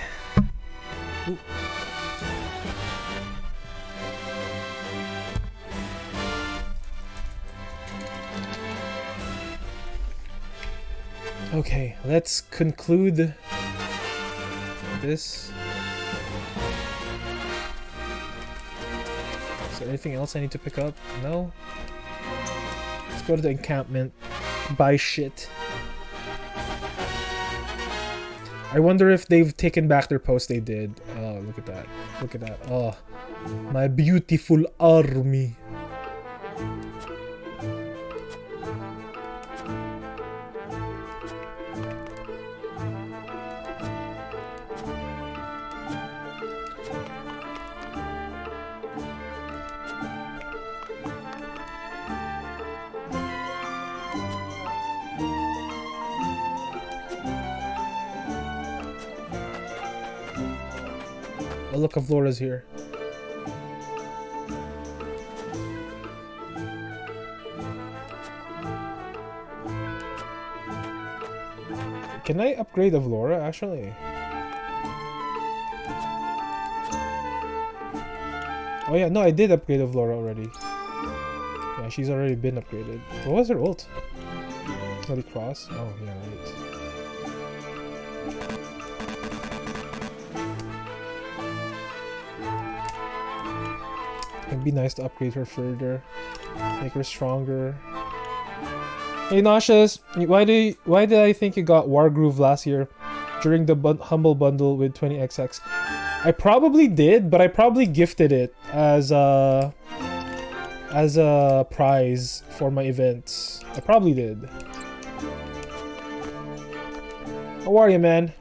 S1: Ooh. Okay, let's conclude this. Is there anything else I need to pick up? No? Let's go to the encampment. Buy shit. I wonder if they've taken back their post. They did. Oh, look at that. Look at that. Oh, my beautiful army. Oh, look, Avlora's here. Can I upgrade Avlora, actually? Oh yeah, no, I did upgrade Avlora already. Yeah, she's already been upgraded. What was her ult? Holy Cross? Oh, yeah, right. It'd be nice to upgrade her further, make her stronger. Hey Nauseous, why did I think you got Wargroove last year during the Humble Bundle with 20XX? I probably did, but I probably gifted it as a prize for my events. I probably did. How are you, man?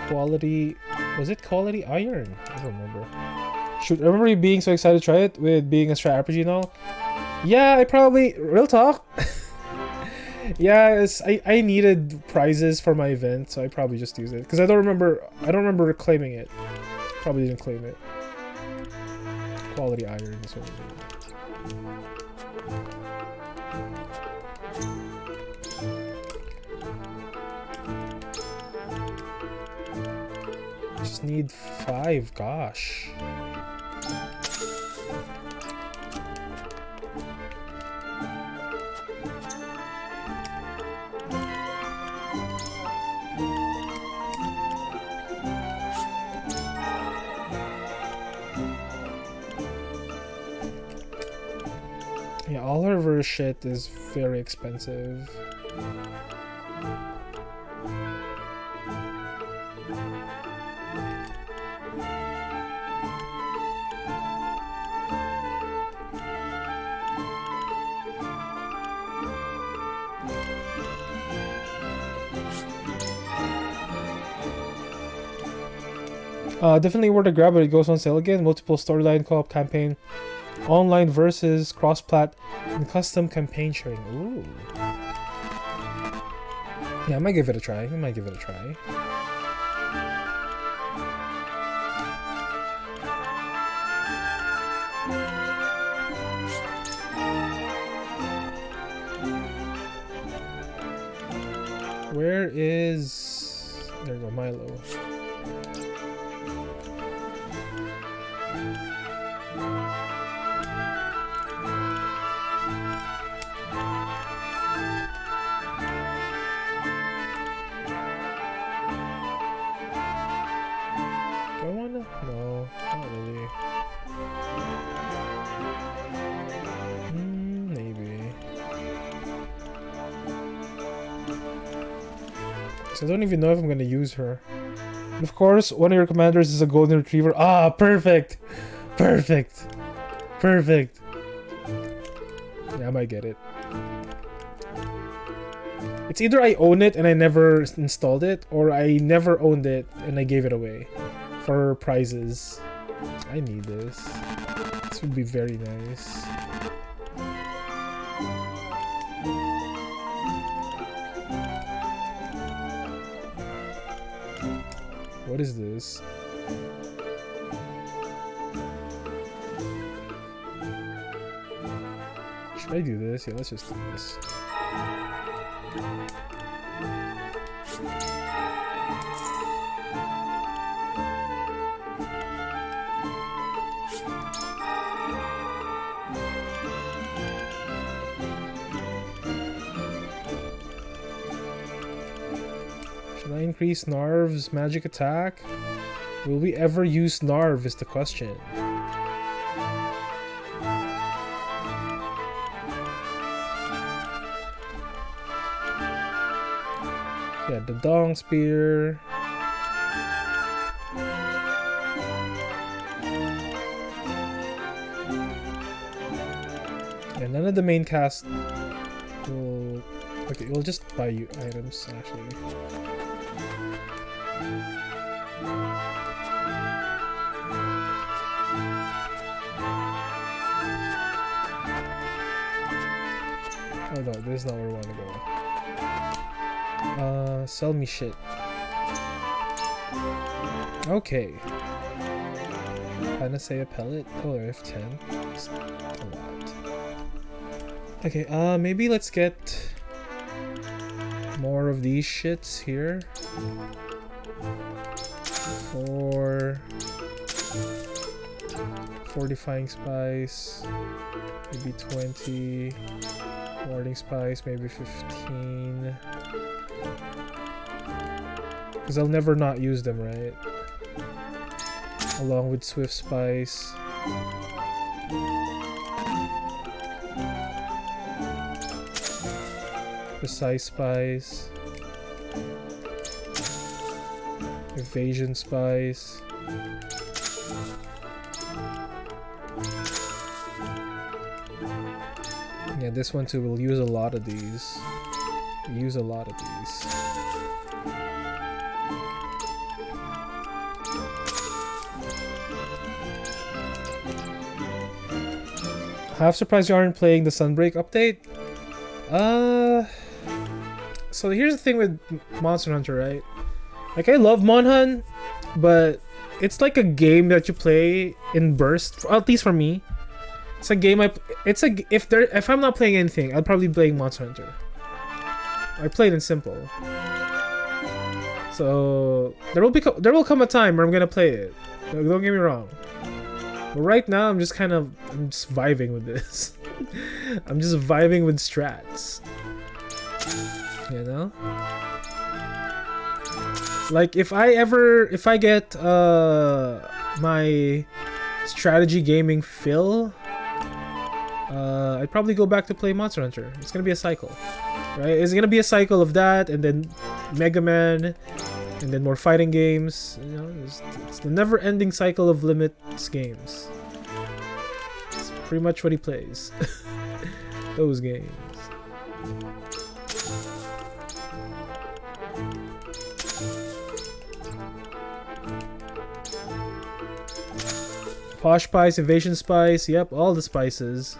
S1: Quality, was it quality iron? I don't remember. Shoot, I remember you being so excited to try it with being a strat RPG and all. Yeah, I probably, real talk. Yeah, I needed prizes for my event, so I probably just used it because I don't remember claiming it. Probably didn't claim it. Quality iron is what it is. just need 5. Gosh. Yeah, all her verse shit is very expensive. Definitely worth a grab, but it goes on sale again. Multiple storyline co-op campaign, online versus cross-plat, and custom campaign sharing. Ooh. Yeah, I might give it a try. Where is... There we go, Milo. I don't even know if I'm gonna use her. And of course, one of your commanders is a golden retriever. Ah, perfect! Perfect! Perfect! Yeah, I might get it. It's either I own it and I never installed it, or I never owned it and I gave it away for prizes. I need this. This would be very nice. What is this? Should I do this? Yeah, let's just do this. Should I increase Narv's magic attack? Will we ever use Narv is the question. Yeah, the Dong Spear. And none of the main cast will... Okay, we'll just buy you items, actually. Oh no, this is not where we want to go. Sell me shit. Okay. Panacea pellet? Oh, I have 10. That's a lot. Okay, maybe let's get more of these shits here. For fortifying spice, maybe 20. Warding spice, maybe 15. Because I'll never not use them, right? Along with swift spice. Precise spice. Evasion spice. Yeah, this one too, we'll use a lot of these. Use a lot of these. Half surprised you aren't playing the Sunbreak update? So here's the thing with Monster Hunter, right? Like, I love Mon Hun, but it's like a game that you play in bursts, at least for me. It's a game if I'm not playing anything, I'll probably be playing Monster Hunter. I play it in simple. So there will come a time where I'm gonna play it. Don't get me wrong. But right now I'm just vibing with this. I'm just vibing with strats. You know? Like if I get my strategy gaming fill, I'd probably go back to play Monster Hunter. It's gonna be a cycle. Right? It's gonna be a cycle of that, and then Mega Man, and then more fighting games. You know, it's the never-ending cycle of Limit's games. It's pretty much what he plays. Those games. Posh Spice, Invasion Spice, yep, all the spices.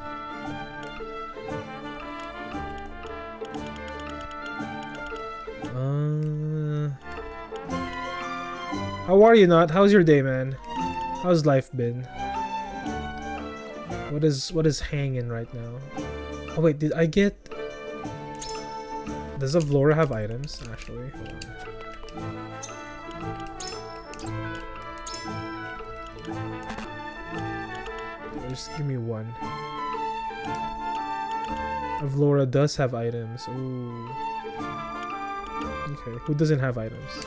S1: How are you, Not? How's your day, man? How's life been? What is hanging right now? Oh wait, did I get... Does Avlora have items, actually? Hold on. Just give me one. Avlora does have items. Ooh. Okay, who doesn't have items?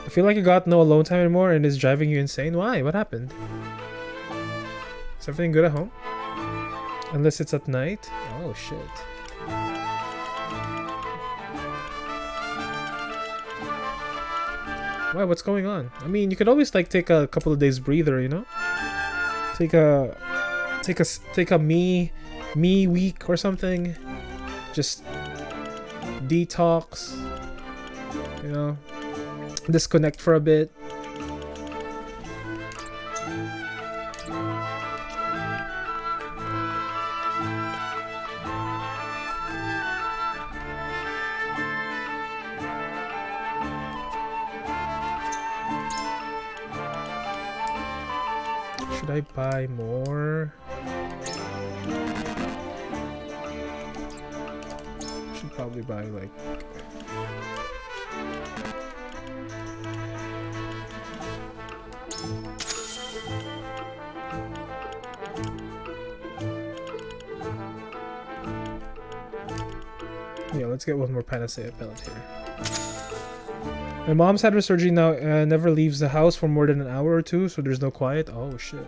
S1: I feel like you got no alone time anymore and it's driving you insane. Why? What happened? Is everything good at home? Unless it's at night? Oh shit. Why? What's going on? I mean, you could always like take a couple of days breather, you know? Take a me week or something. Just detox. You know? Disconnect for a bit. Should I buy more? Should probably buy like... Yeah, let's get one more panacea pellet here. My mom's had her surgery now, never leaves the house for more than an hour or two, so there's no quiet. Oh shit.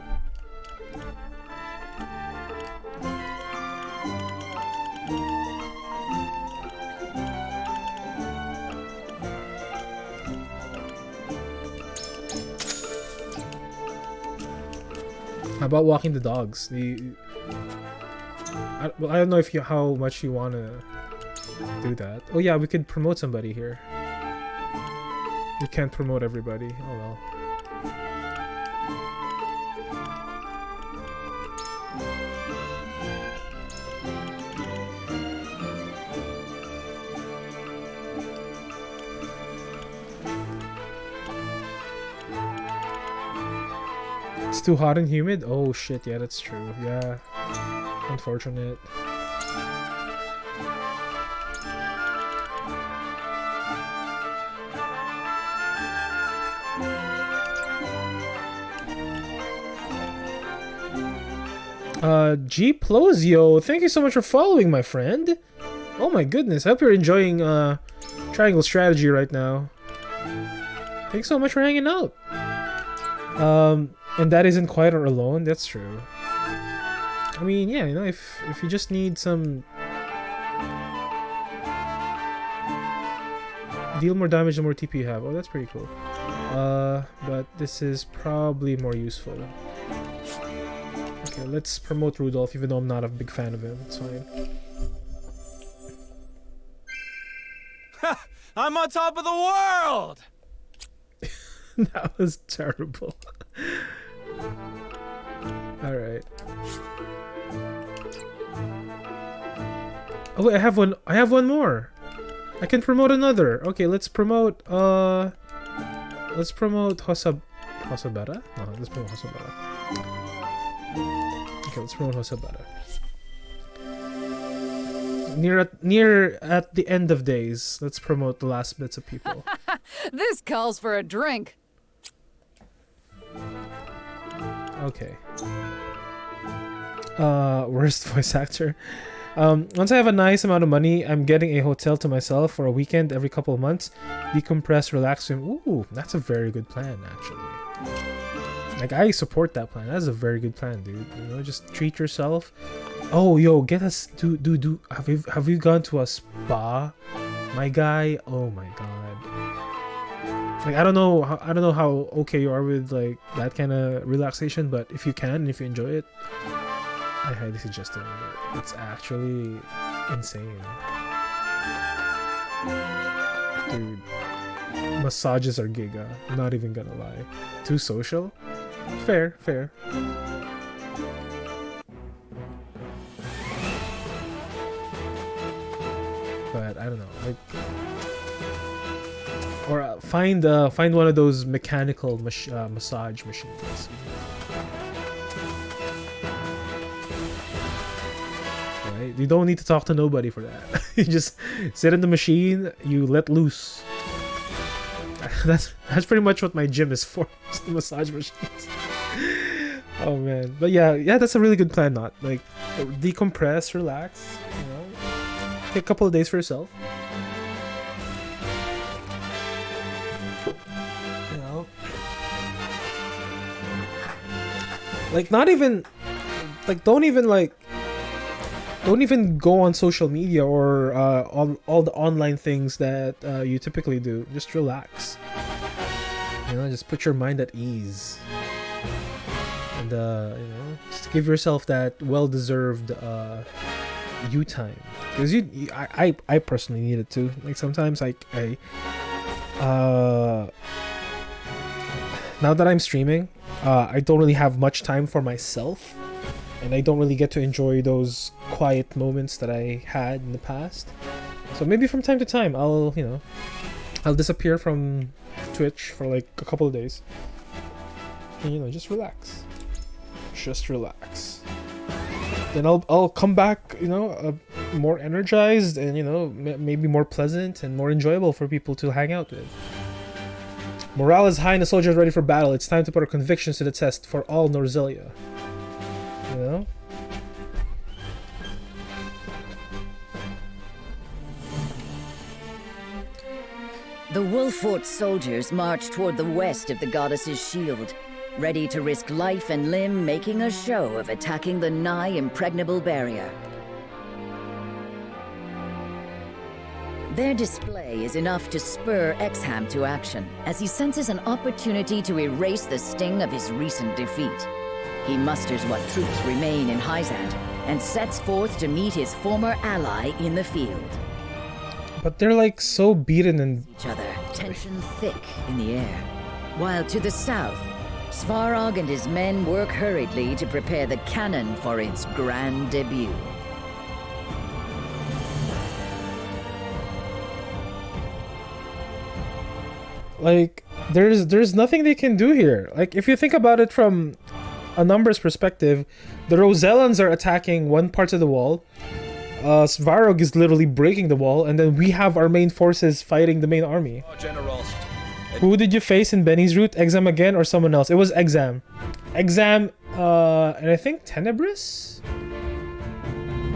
S1: How about walking the dogs? I don't know how much you want to do that. Oh yeah, we could promote somebody here. We can't promote everybody. Oh well. It's too hot and humid? Oh shit, yeah, that's true. Yeah. Unfortunate. G Plosio, thank you so much for following, my friend. Oh my goodness, I hope you're enjoying Triangle Strategy right now. Thanks so much for hanging out. And that isn't quite or alone, that's true. I mean, yeah, you know, if you just need some... Deal more damage the more TP you have. Oh, that's pretty cool. But this is probably more useful. Okay, let's promote Rudolph, even though I'm not a big fan of him. It's fine.
S11: I'm on top of the world!
S1: That was terrible. Alright. Oh wait, I have one more. I can promote another. Okay, let's promote Hosabera? No, let's promote Hosabera. Okay, let's promote Hosabera. near at the end of days. Let's promote the last bits of people.
S20: This calls for a drink.
S1: Okay. Worst voice actor. Once I have a nice amount of money, I'm getting a hotel to myself for a weekend every couple of months. Decompress, relax. Ooh, that's a very good plan, actually. Like, I support that plan. That's a very good plan, dude. You know, just treat yourself. Oh, yo, get us do. Have you gone to a spa, my guy? Oh my god. Like, I don't know how okay you are with like that kind of relaxation, but if you can and if you enjoy it, I highly suggest doing it. It's actually insane. Dude, massages are giga. I'm not even gonna lie. Too social? Fair. But I don't know, like, or find one of those mechanical massage machines. Right? You don't need to talk to nobody for that. You just sit in the machine, you let loose. That's pretty much what my gym is for. Just the massage machines. Oh man, but yeah, that's a really good plan. Not like decompress, relax. You know, take a couple of days for yourself. You know, like not even like don't even go on social media or on all the online things that you typically do. Just relax. You know, just put your mind at ease. And you know, just give yourself that well-deserved you time. Because I personally need it too. Like sometimes I now that I'm streaming, I don't really have much time for myself. And I don't really get to enjoy those quiet moments that I had in the past. So maybe from time to time, I'll disappear from Twitch for like a couple of days. And, you know, just relax. Just relax. Then I'll come back, you know, more energized and, you know, maybe more pleasant and more enjoyable for people to hang out with. Morale is high and the soldiers ready for battle. It's time to put our convictions to the test for all Norzelia. You know?
S10: The Wolfforts soldiers march toward the west of the goddess's shield, ready to risk life and limb making a show of attacking the nigh impregnable barrier. Their display is enough to spur Exham to action, as he senses an opportunity to erase the sting of his recent defeat. He musters what troops remain in Hyzant and sets forth to meet his former ally in the field.
S1: But they're like so beaten and
S10: each other, tension thick in the air. While to the south, Svarog and his men work hurriedly to prepare the cannon for its grand debut.
S1: like there's nothing they can do here. Like if you think about it from a numbers perspective, the Rosellans are attacking one part of the wall. Svarog is literally breaking the wall, and then we have our main forces fighting the main army. Who did you face in Benny's route? Exam again or someone else? It was Exam. Exam, and I think Tenebris?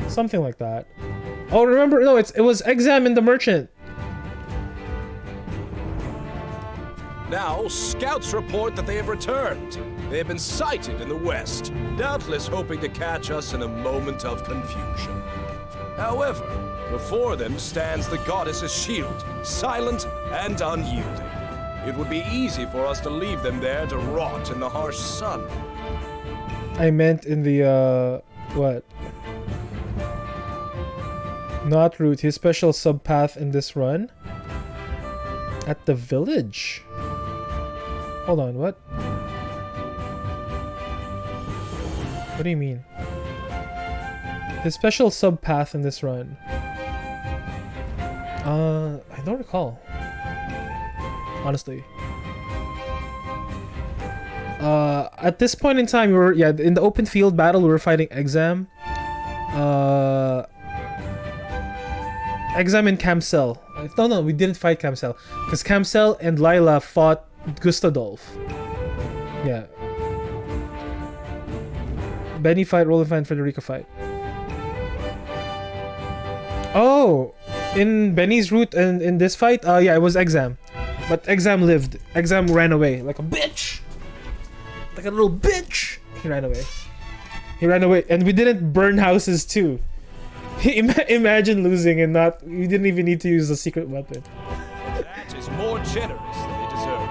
S1: Something like that. Oh, remember? No, it was Exam and the Merchant.
S21: Now, scouts report that they have returned. They have been sighted in the west, doubtless hoping to catch us in a moment of confusion. However, before them stands the goddess's shield, silent and unyielding. It would be easy for us to leave them there to rot in the harsh sun.
S1: I meant in the, what? Not route, his special subpath in this run? At the village? Hold on, what? What do you mean? His special subpath in this run? I don't recall. Honestly. At this point in time, we were, in the open field battle, we were fighting Exam. Exam and Camcel. No, we didn't fight Camcel. Because Camcel and Lila fought Gustadolf. Yeah. Benny fight, Rolando fight, Federico fight. Oh! In Benny's route and in this fight, yeah, it was Exam. But Exam lived. Exam ran away like a bitch. Like a little bitch. He ran away. He ran away. And we didn't burn houses too. Imagine losing and not... You didn't even need to use the secret weapon.
S21: That is more generous than they deserve.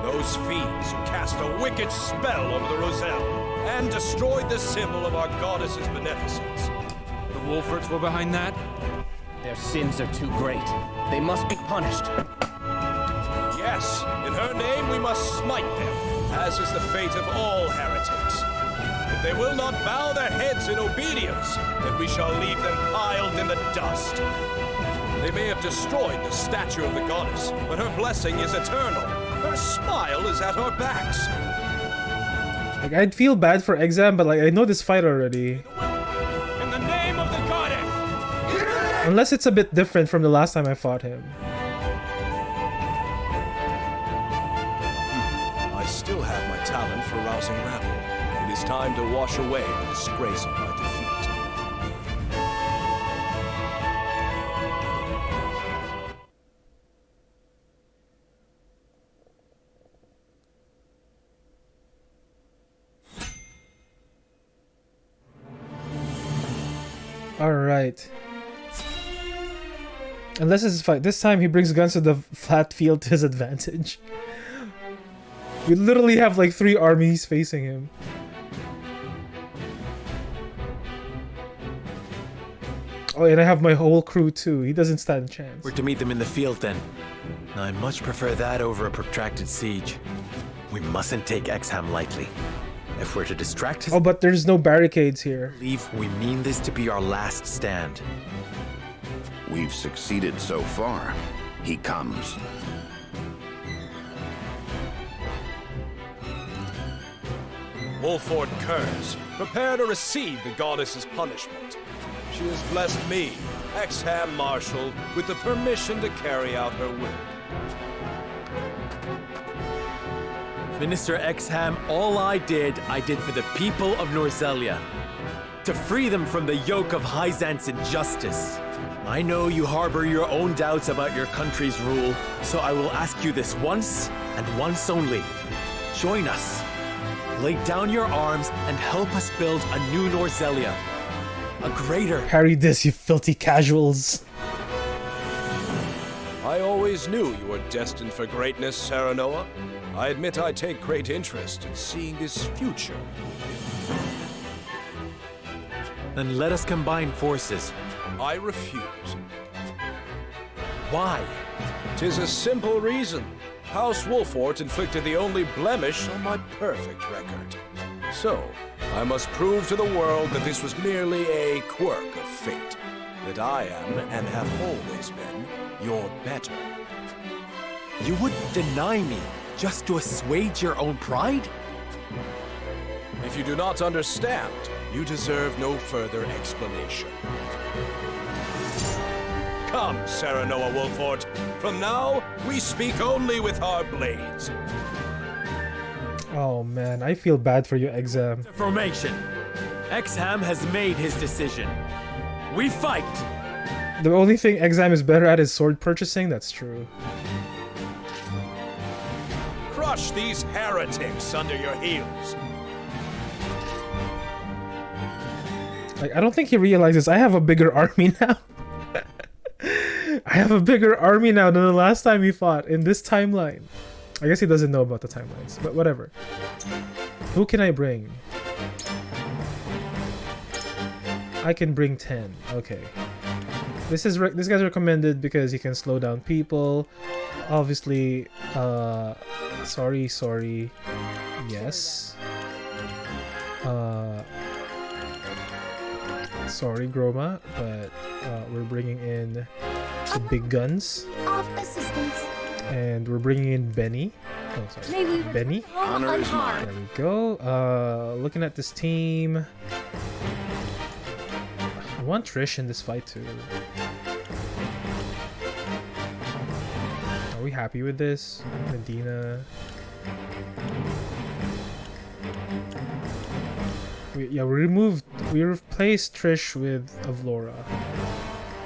S21: Those fiends who cast a wicked spell over the Roselle and destroyed the symbol of our goddess's beneficence.
S11: The Wolfforts were behind that?
S12: Their sins are too great. They must be punished.
S21: Yes, in her name we must smite them, as is the fate of all heretics. If they will not bow their heads in obedience, then we shall leave them piled in the dust. They may have destroyed the statue of the goddess, but her blessing is eternal. Her smile is at our backs.
S1: Like, I'd feel bad for Exam, but like, I know this fight already.
S21: In the name of the goddess!
S1: Unless it's a bit different from the last time I fought him.
S21: I still have my talent for rousing rabble. It is time to wash away the disgrace of my defeat.
S1: Alright. Unless it's a fight. This time he brings guns to the flat field to his advantage. We literally have like 3 armies facing him. Oh, and I have my whole crew too. He doesn't stand a chance.
S4: We're to meet them in the field then. I much prefer that over a protracted siege. We mustn't take Exham lightly. If we're to distract his...
S1: Oh, but there's no barricades here.
S4: We mean this to be our last stand.
S2: We've succeeded so far. He comes.
S21: Wolffort curs, prepare to receive the goddess's punishment. She has blessed me, Exham Marshal, with the permission to carry out her will.
S4: Minister Exham, all I did for the people of Norzelia. To free them from the yoke of Hyzant's injustice. I know you harbor your own doubts about your country's rule, so I will ask you this once, and once only. Join us. Lay down your arms and help us build a new Norzelia. A greater...
S1: Carry this, you filthy casuals.
S21: I always knew you were destined for greatness, Serenoa. I admit I take great interest in seeing this future.
S4: Then let us combine forces.
S21: I refuse.
S4: Why?
S21: 'Tis a simple reason. House Wolffort inflicted the only blemish on my perfect record. So, I must prove to the world that this was merely a quirk of fate. That I am, and have always been, your better.
S4: You would deny me just to assuage your own pride?
S21: If you do not understand, you deserve no further explanation. Come, Serenoa Wolffort. From now, we speak only with our blades.
S1: Oh man, I feel bad for you, Exam.
S4: Formation. Exham has made his decision. We fight!
S1: The only thing Exam is better at is sword purchasing, that's true.
S21: Crush these heretics under your heels.
S1: Like, I don't think he realizes I have a bigger army now. I have a bigger army now than the last time we fought in this timeline. I guess he doesn't know about the timelines, but whatever. Who can I bring? I can bring 10. Okay. This guy's recommended because he can slow down people. Obviously, sorry. Yes. Sorry, Groma, but we're bringing in the big guns.
S19: Of assistance.
S1: And we're bringing in Benny. Oh, sorry. Benny.
S2: Honor is mine.
S1: There we go. Looking at this team. I want Trish in this fight too. Are we happy with this? Medina. We replaced Trish with Avlora.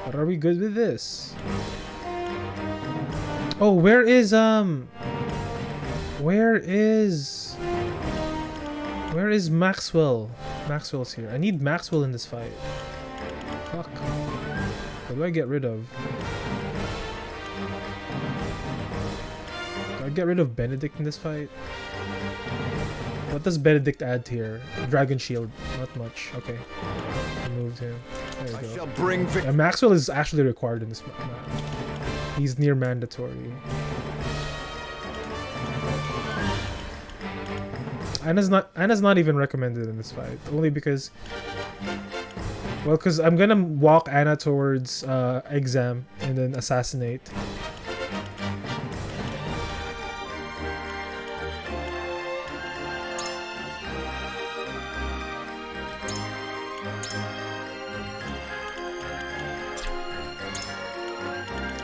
S1: But are we good with this? Oh, where is Maxwell? Maxwell's here. I need Maxwell in this fight. Fuck. What do I get rid of? Do I get rid of Benedict in this fight? What does Benedict add here? Dragon Shield. Not much. Okay. Removed him. There we go.
S21: I shall bring
S1: Maxwell is actually required in this map. He's near mandatory. Anna's not even recommended in this fight. Only because... Well, because I'm gonna walk Anna towards exam and then assassinate.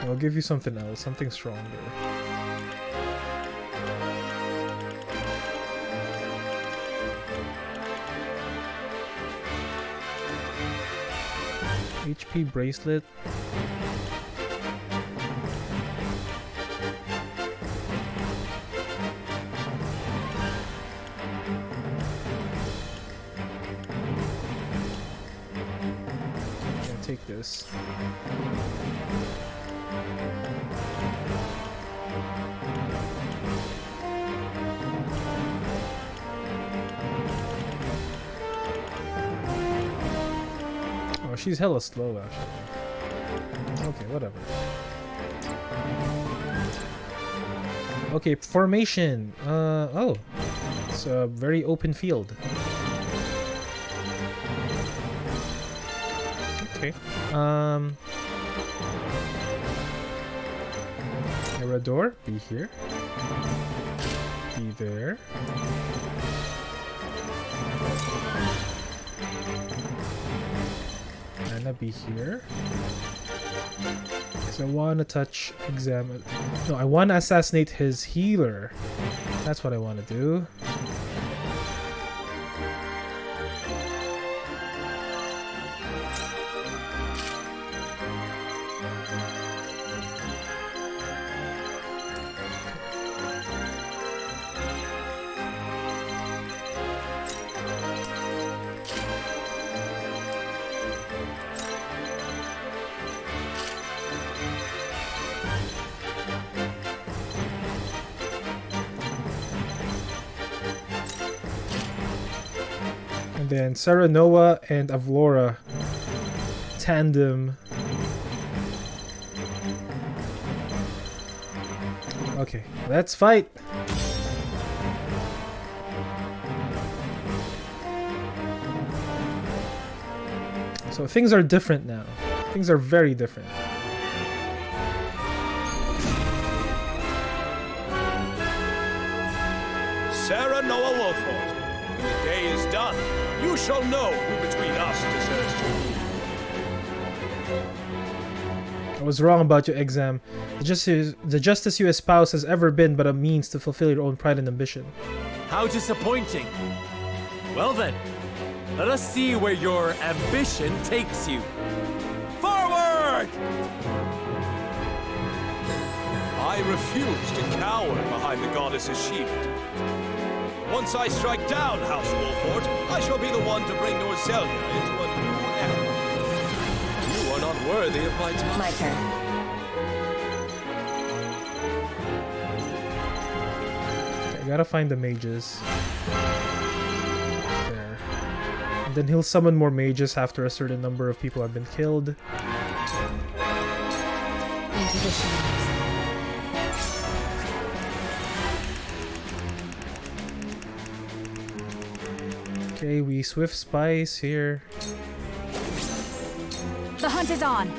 S1: I'll give you something else, something stronger. HP bracelet. I'll take this. Oh, she's hella slow, actually. Okay, whatever. Okay, formation. Oh. It's a very open field. Okay. Erador, be here. Be there. Anna, be here. So I want to touch exam. No, I want to assassinate his healer. That's what I want to do. Then Saranoa and Avlora tandem. Okay, let's fight. So things are different now. Things are very different.
S21: Saranoa Wolffort, when the day is done, you shall know who between us deserves to.
S1: I was wrong about your exam. The justice you espouse has ever been but a means to fulfill your own pride and ambition.
S3: How disappointing. Well then, let us see where your ambition takes you. Forward!
S21: I refuse to cower behind the goddess's shield. Once I strike down House Wolffort, I shall be the one to bring Norzelia into a new era. You are not worthy of my time.
S16: My turn.
S1: I gotta find the mages. There. And then he'll summon more mages after a certain number of people have been killed.
S13: Into the shadows.
S1: Okay, we swift spice here.
S15: The hunt is on.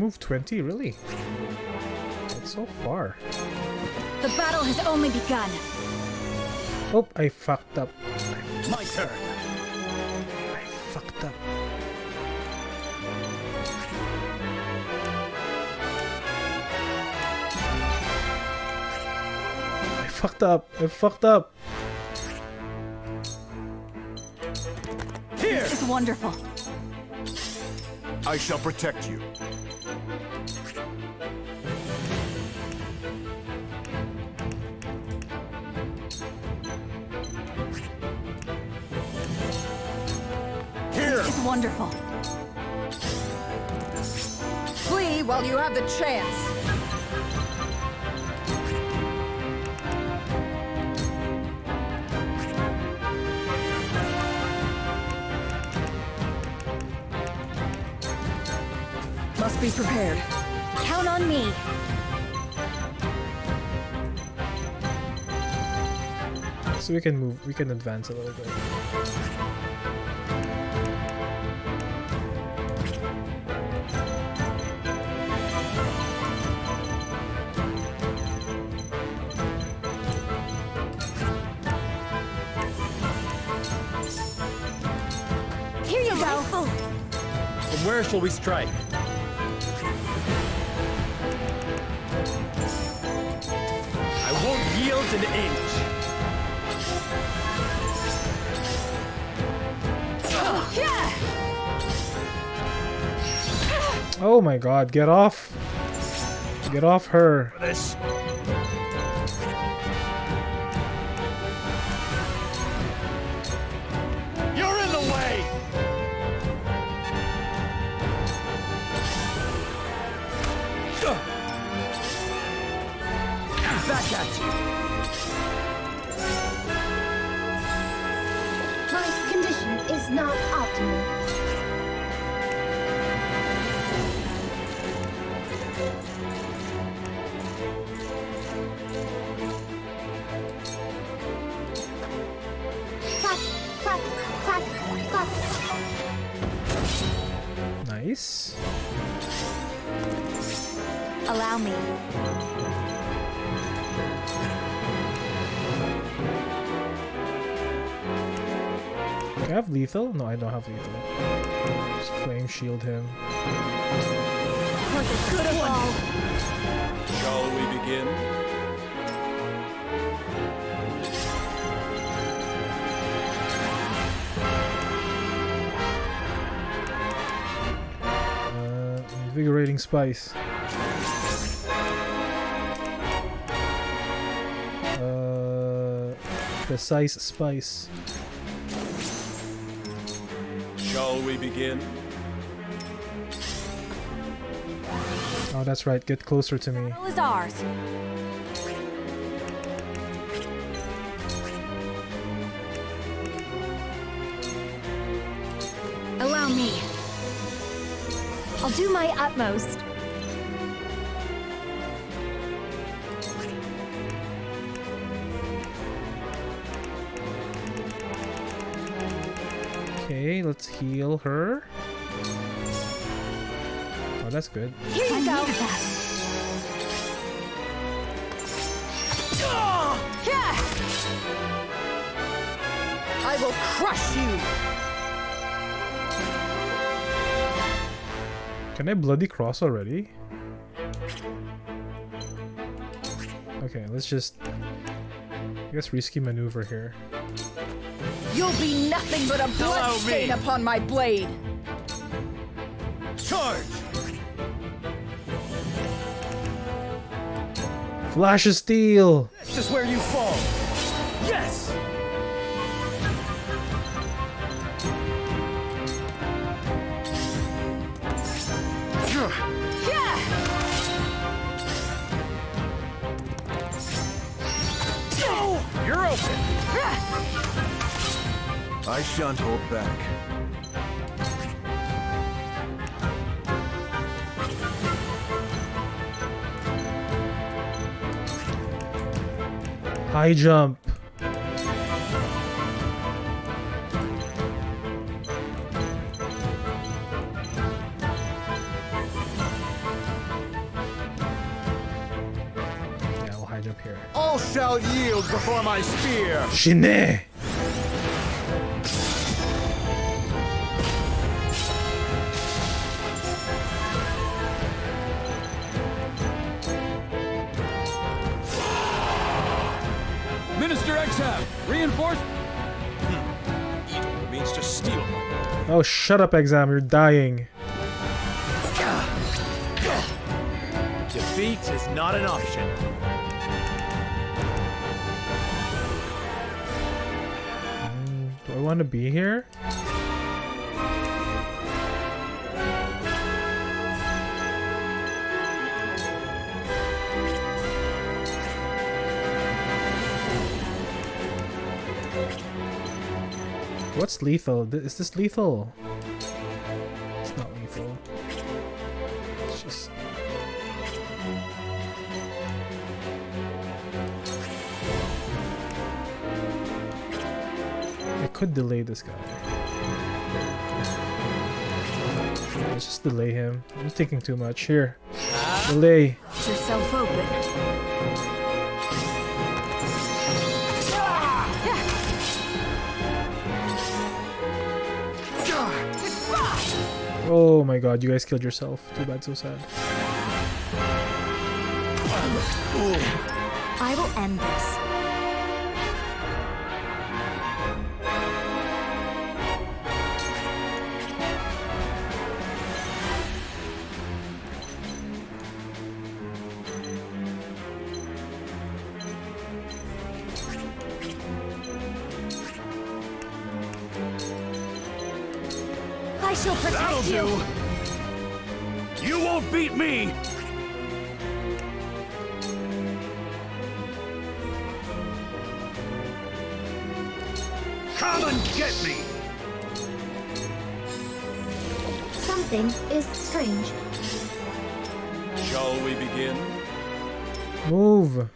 S1: moved 20, really? That's so far.
S5: The battle has only begun.
S1: Oh, I fucked up.
S3: My turn.
S1: I fucked up. I fucked up. I fucked up.
S3: Here.
S5: This is wonderful.
S6: I shall protect you.
S3: Here.
S5: This is wonderful.
S20: Flee while you have the chance. Must be prepared.
S5: Count on me.
S1: So we can move, we can advance a little bit.
S5: Here you go.
S3: From where shall we strike? I won't yield an inch.
S1: Oh my god, get off! Get off her!
S3: This. You're in the way. Back at you.
S19: My condition is not optimal. Clap, clap, clap, clap.
S1: Nice.
S5: Allow me.
S1: Do I have lethal? No, I don't have lethal. Just flame shield him.
S5: For the good of all.
S21: Shall we begin?
S1: Invigorating spice. Precise spice.
S21: Shall we begin?
S1: Oh, that's right. Get closer to me.
S5: Battle is ours. Allow me. I'll do my utmost.
S1: Okay, let's heal her. Oh, that's good.
S5: Here you go.
S20: I will crush you.
S1: Can I bloody cross already? Okay, let's just, I guess, risky maneuver here.
S20: You'll be nothing but a blood stain upon my blade.
S3: Charge!
S1: Flash of steel!
S3: This is where you fall. Yes! You're open.
S6: I shan't hold back.
S1: High jump.
S3: shall yield before my spear.
S1: Shine!
S12: Minister Exham, reinforce.
S21: Evil means to steal.
S1: Oh, shut up, Exam. You're dying.
S4: Defeat is not an option.
S1: Do I want to be here? What's lethal? Is this lethal? It's not lethal. It's just... I could delay this guy. Let's just delay him. I'm thinking too much. Here. Delay.
S5: Get yourself open.
S1: Oh my god, you guys killed yourself. Too bad, so sad.
S5: I will end this. I shall protect
S3: That'll
S5: you.
S3: do. You won't beat me. Come and get me.
S18: Something is strange.
S21: Shall we begin?
S1: Move.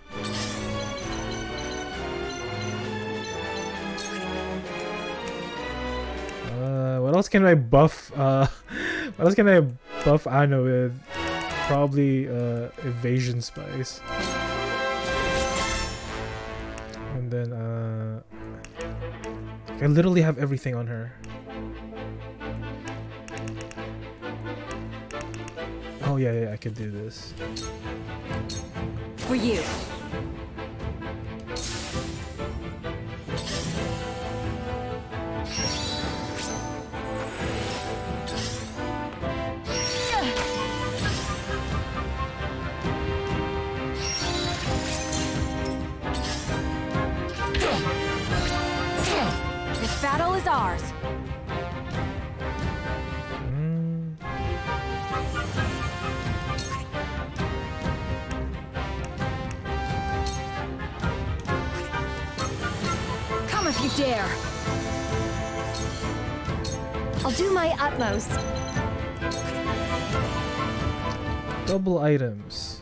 S1: What else can I buff? What else can I buff Anna with? Probably evasion spice. And then I literally have everything on her. Oh yeah, I could do this.
S5: For you. This battle is ours. Come if you dare.
S18: I'll do my utmost.
S1: Double items.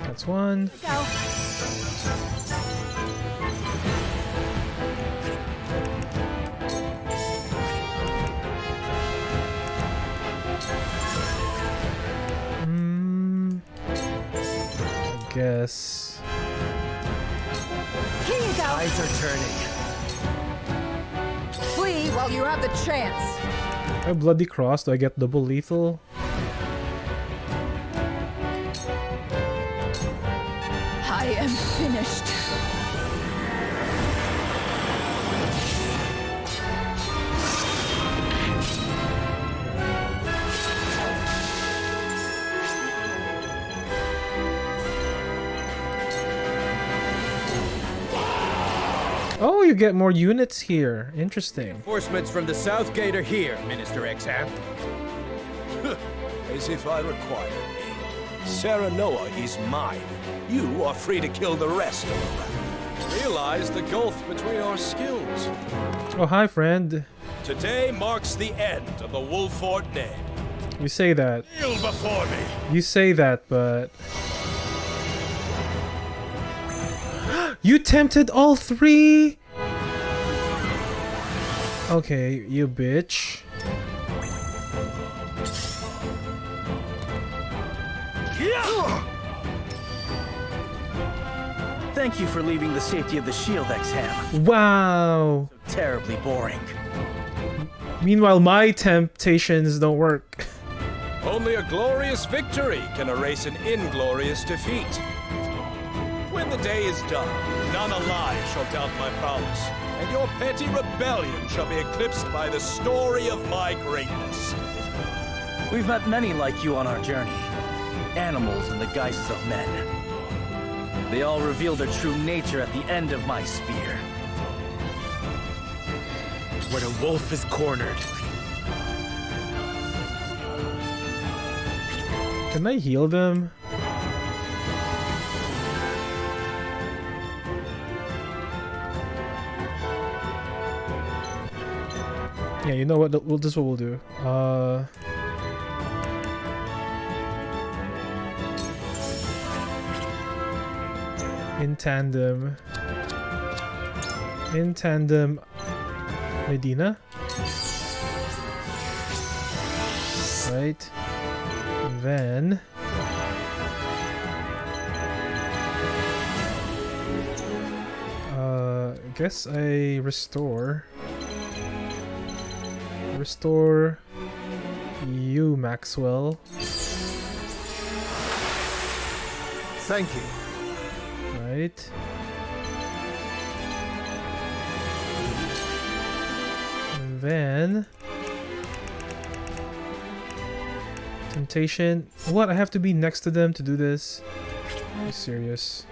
S1: That's one.
S5: Go.
S1: I guess.
S5: Here you go.
S4: Eyes are turning.
S20: Flee while you have the chance.
S1: A bloody cross. Do I get double lethal?
S20: I am finished.
S1: Oh, you get more units here. Interesting.
S12: Reinforcements from the south gate are here, Minister Exham.
S21: As if I required me. Sarah Noah is mine. You are free to kill the rest of them. Realize the gulf between our skills.
S1: Oh, hi, friend.
S21: Today marks the end of the Wolffort name.
S1: You say that.
S21: Kneel before me.
S1: You say that, but... You tempted all three? Okay, you bitch.
S9: Thank you for leaving the safety of the shield, Exham.
S1: Wow.
S9: So terribly boring.
S1: Meanwhile, my temptations don't work.
S21: Only a glorious victory can erase an inglorious defeat. When the day is done, none alive shall doubt my prowess, and your petty rebellion shall be eclipsed by the story of my greatness.
S9: We've met many like you on our journey. Animals in the guises of men. They all reveal their true nature at the end of my spear.
S3: When a wolf is cornered.
S1: Can I heal them? Yeah, you know what? This is what we'll do. In tandem, Medina. Right. And then I guess I restore you, Maxwell.
S7: Thank you.
S1: Right. And then temptation. What? I have to be next to them to do this? Are you serious?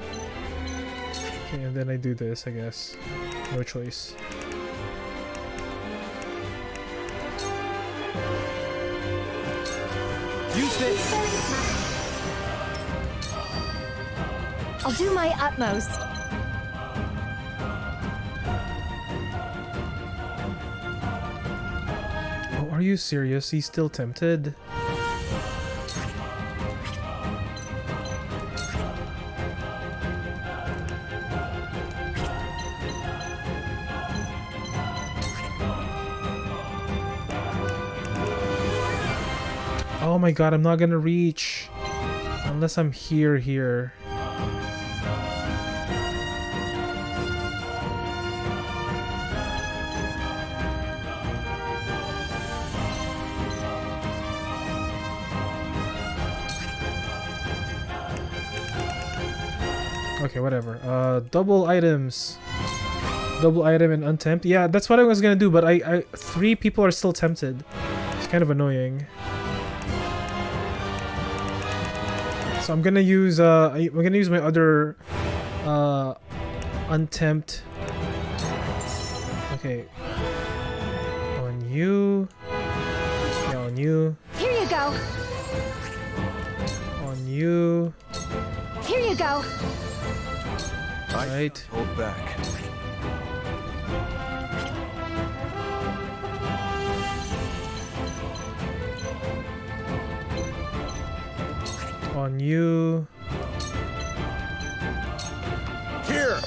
S1: Okay, and then I do this, I guess. No choice.
S9: Use this!
S18: I'll do my utmost.
S1: Oh, are you serious? He's still tempted? Oh my god, I'm not gonna reach unless I'm here. Okay, whatever. Double items. Double item and untempt. Yeah, that's what I was gonna do, but I 3 people are still tempted. It's kind of annoying. So I'm gonna use my other untempt. Okay. On you. Yeah, on you.
S5: Here you go.
S1: On you.
S5: Here you go.
S1: Right.
S7: Hold back.
S1: On you.
S7: Here.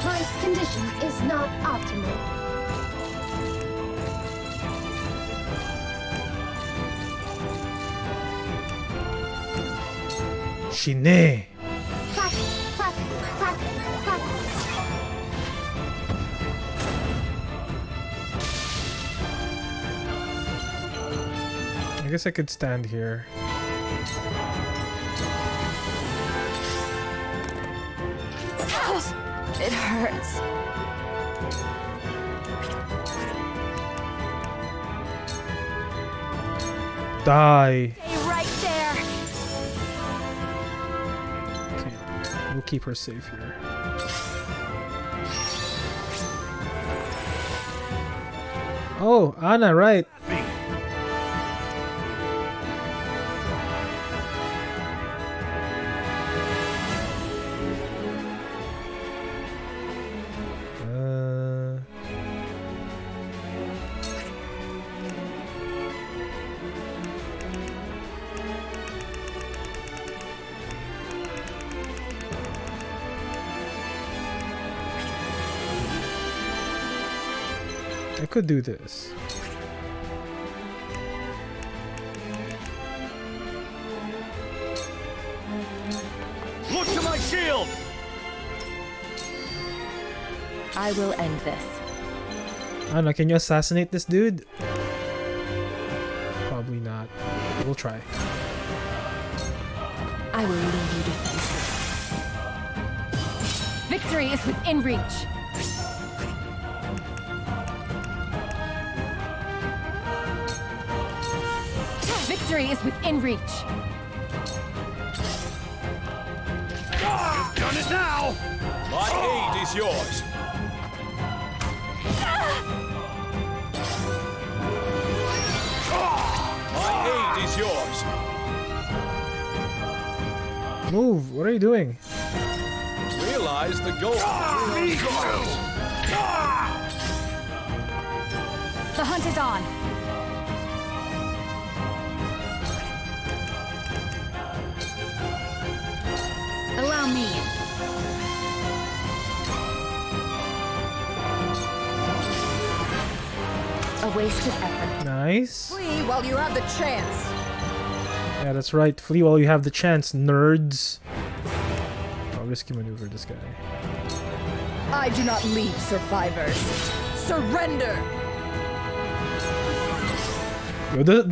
S18: My condition is not optimal.
S1: Shine.
S18: Clack, clack, clack, clack.
S1: I guess I could stand here.
S8: It hurts.
S1: Die.
S5: Stay right there.
S1: Okay, we'll keep her safe here. Oh, Anna, right. I could do this.
S3: shield!
S17: I will end this.
S1: I don't know, can you assassinate this dude? Probably not. We'll try.
S17: I will leave you defenseless.
S5: Victory is within reach. Victory is within reach.
S3: You've done it now!
S21: My aid is yours. My aid is yours.
S1: Move! What are you doing?
S21: Realize the goal.
S5: The hunt is on. Allow me. A wasted effort.
S1: Nice.
S20: Flee while you have the chance.
S1: Yeah, that's right. Flee while you have the chance, nerds. I'll risky maneuver this guy.
S20: I do not leave survivors. Surrender!
S1: Yo, the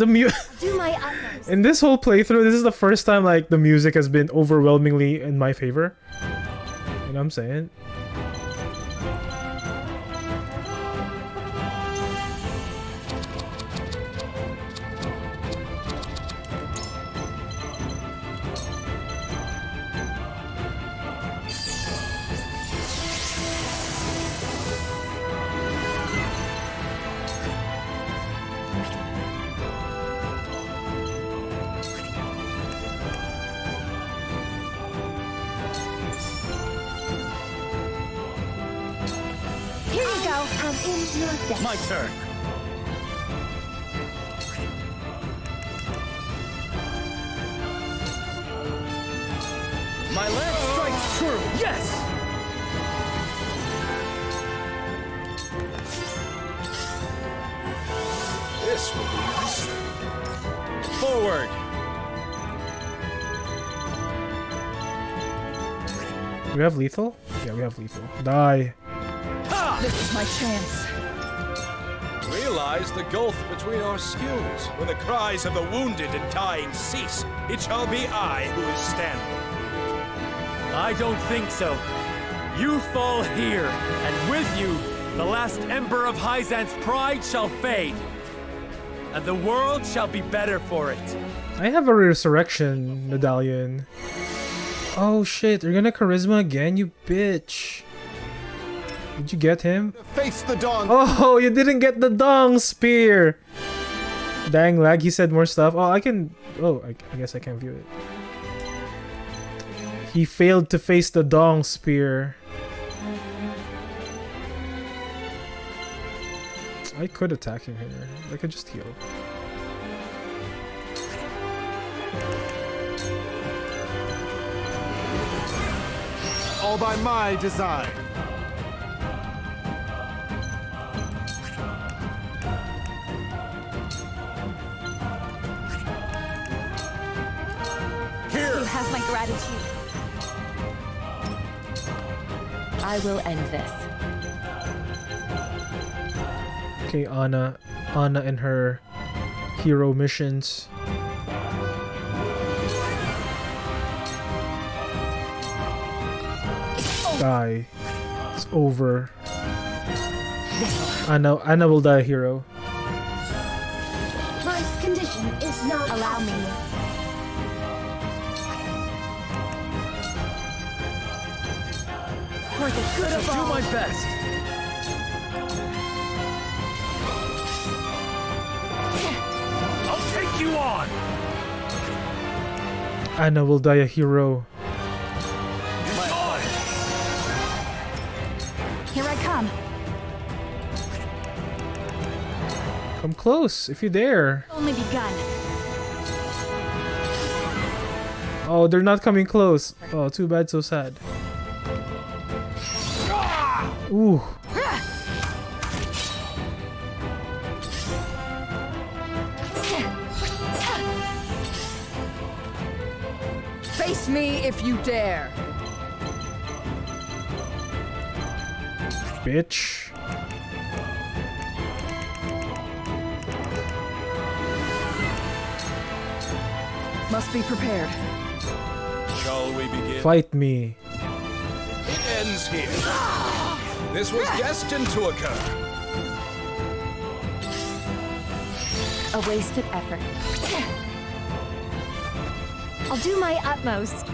S5: Do my utmost.
S1: in this whole playthrough, this is the first time like the music has been overwhelmingly in my favor. You know what I'm saying?
S19: Here you go. I'm in your debt.
S3: My turn.
S9: My lance strikes true. Yes.
S21: This will be nice.
S3: Forward.
S1: We have lethal? Yeah, we have lethal. Die.
S20: This is my chance.
S21: Realize the gulf between our skills. When the cries of the wounded and dying cease, it shall be I who is standing.
S3: I don't think so. You fall here, and with you, the last ember of Hyzant's pride shall fade. And the world shall be better for it.
S1: I have a resurrection medallion. Oh shit, you're gonna charisma again, you bitch. Did you get him?
S14: Face the dong.
S1: Oh, you didn't get the dong spear. Dang lag, he said more stuff. Oh, I can... Oh, I guess I can view it. He failed to face the dong spear. I could attack him here. I could just heal.
S14: All by my design.
S5: You have my gratitude.
S17: I will end this.
S1: Okay, Anna and her hero missions. Die. It's over. Anna will die a hero.
S19: My condition is not.
S5: Allow me.
S20: For the good of
S3: Do
S20: all.
S3: my best. I'll take you on.
S1: Anna will die a hero.
S5: Here I come.
S1: Come close if you dare.
S5: Only begun.
S1: Oh, they're not coming close. Oh, too bad, so sad. Ooh.
S20: Face me if you dare.
S1: bitch.
S20: Must be prepared.
S21: Shall we begin?
S1: Fight me.
S21: It ends here. This was destined to occur.
S5: A wasted effort. I'll do my utmost.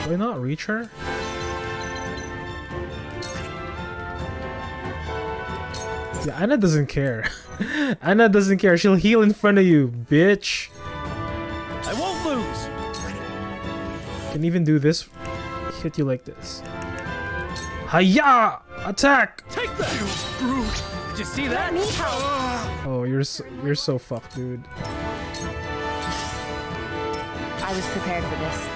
S1: Do I not reach her? Yeah, Anna doesn't care. Anna doesn't care. She'll heal in front of you, bitch.
S3: I won't lose.
S1: Can even do this. Hit you like this. Hiya! Attack!
S3: Take that, you brute! Did you see that?
S1: Oh, you're so fucked, dude.
S5: I was prepared for this.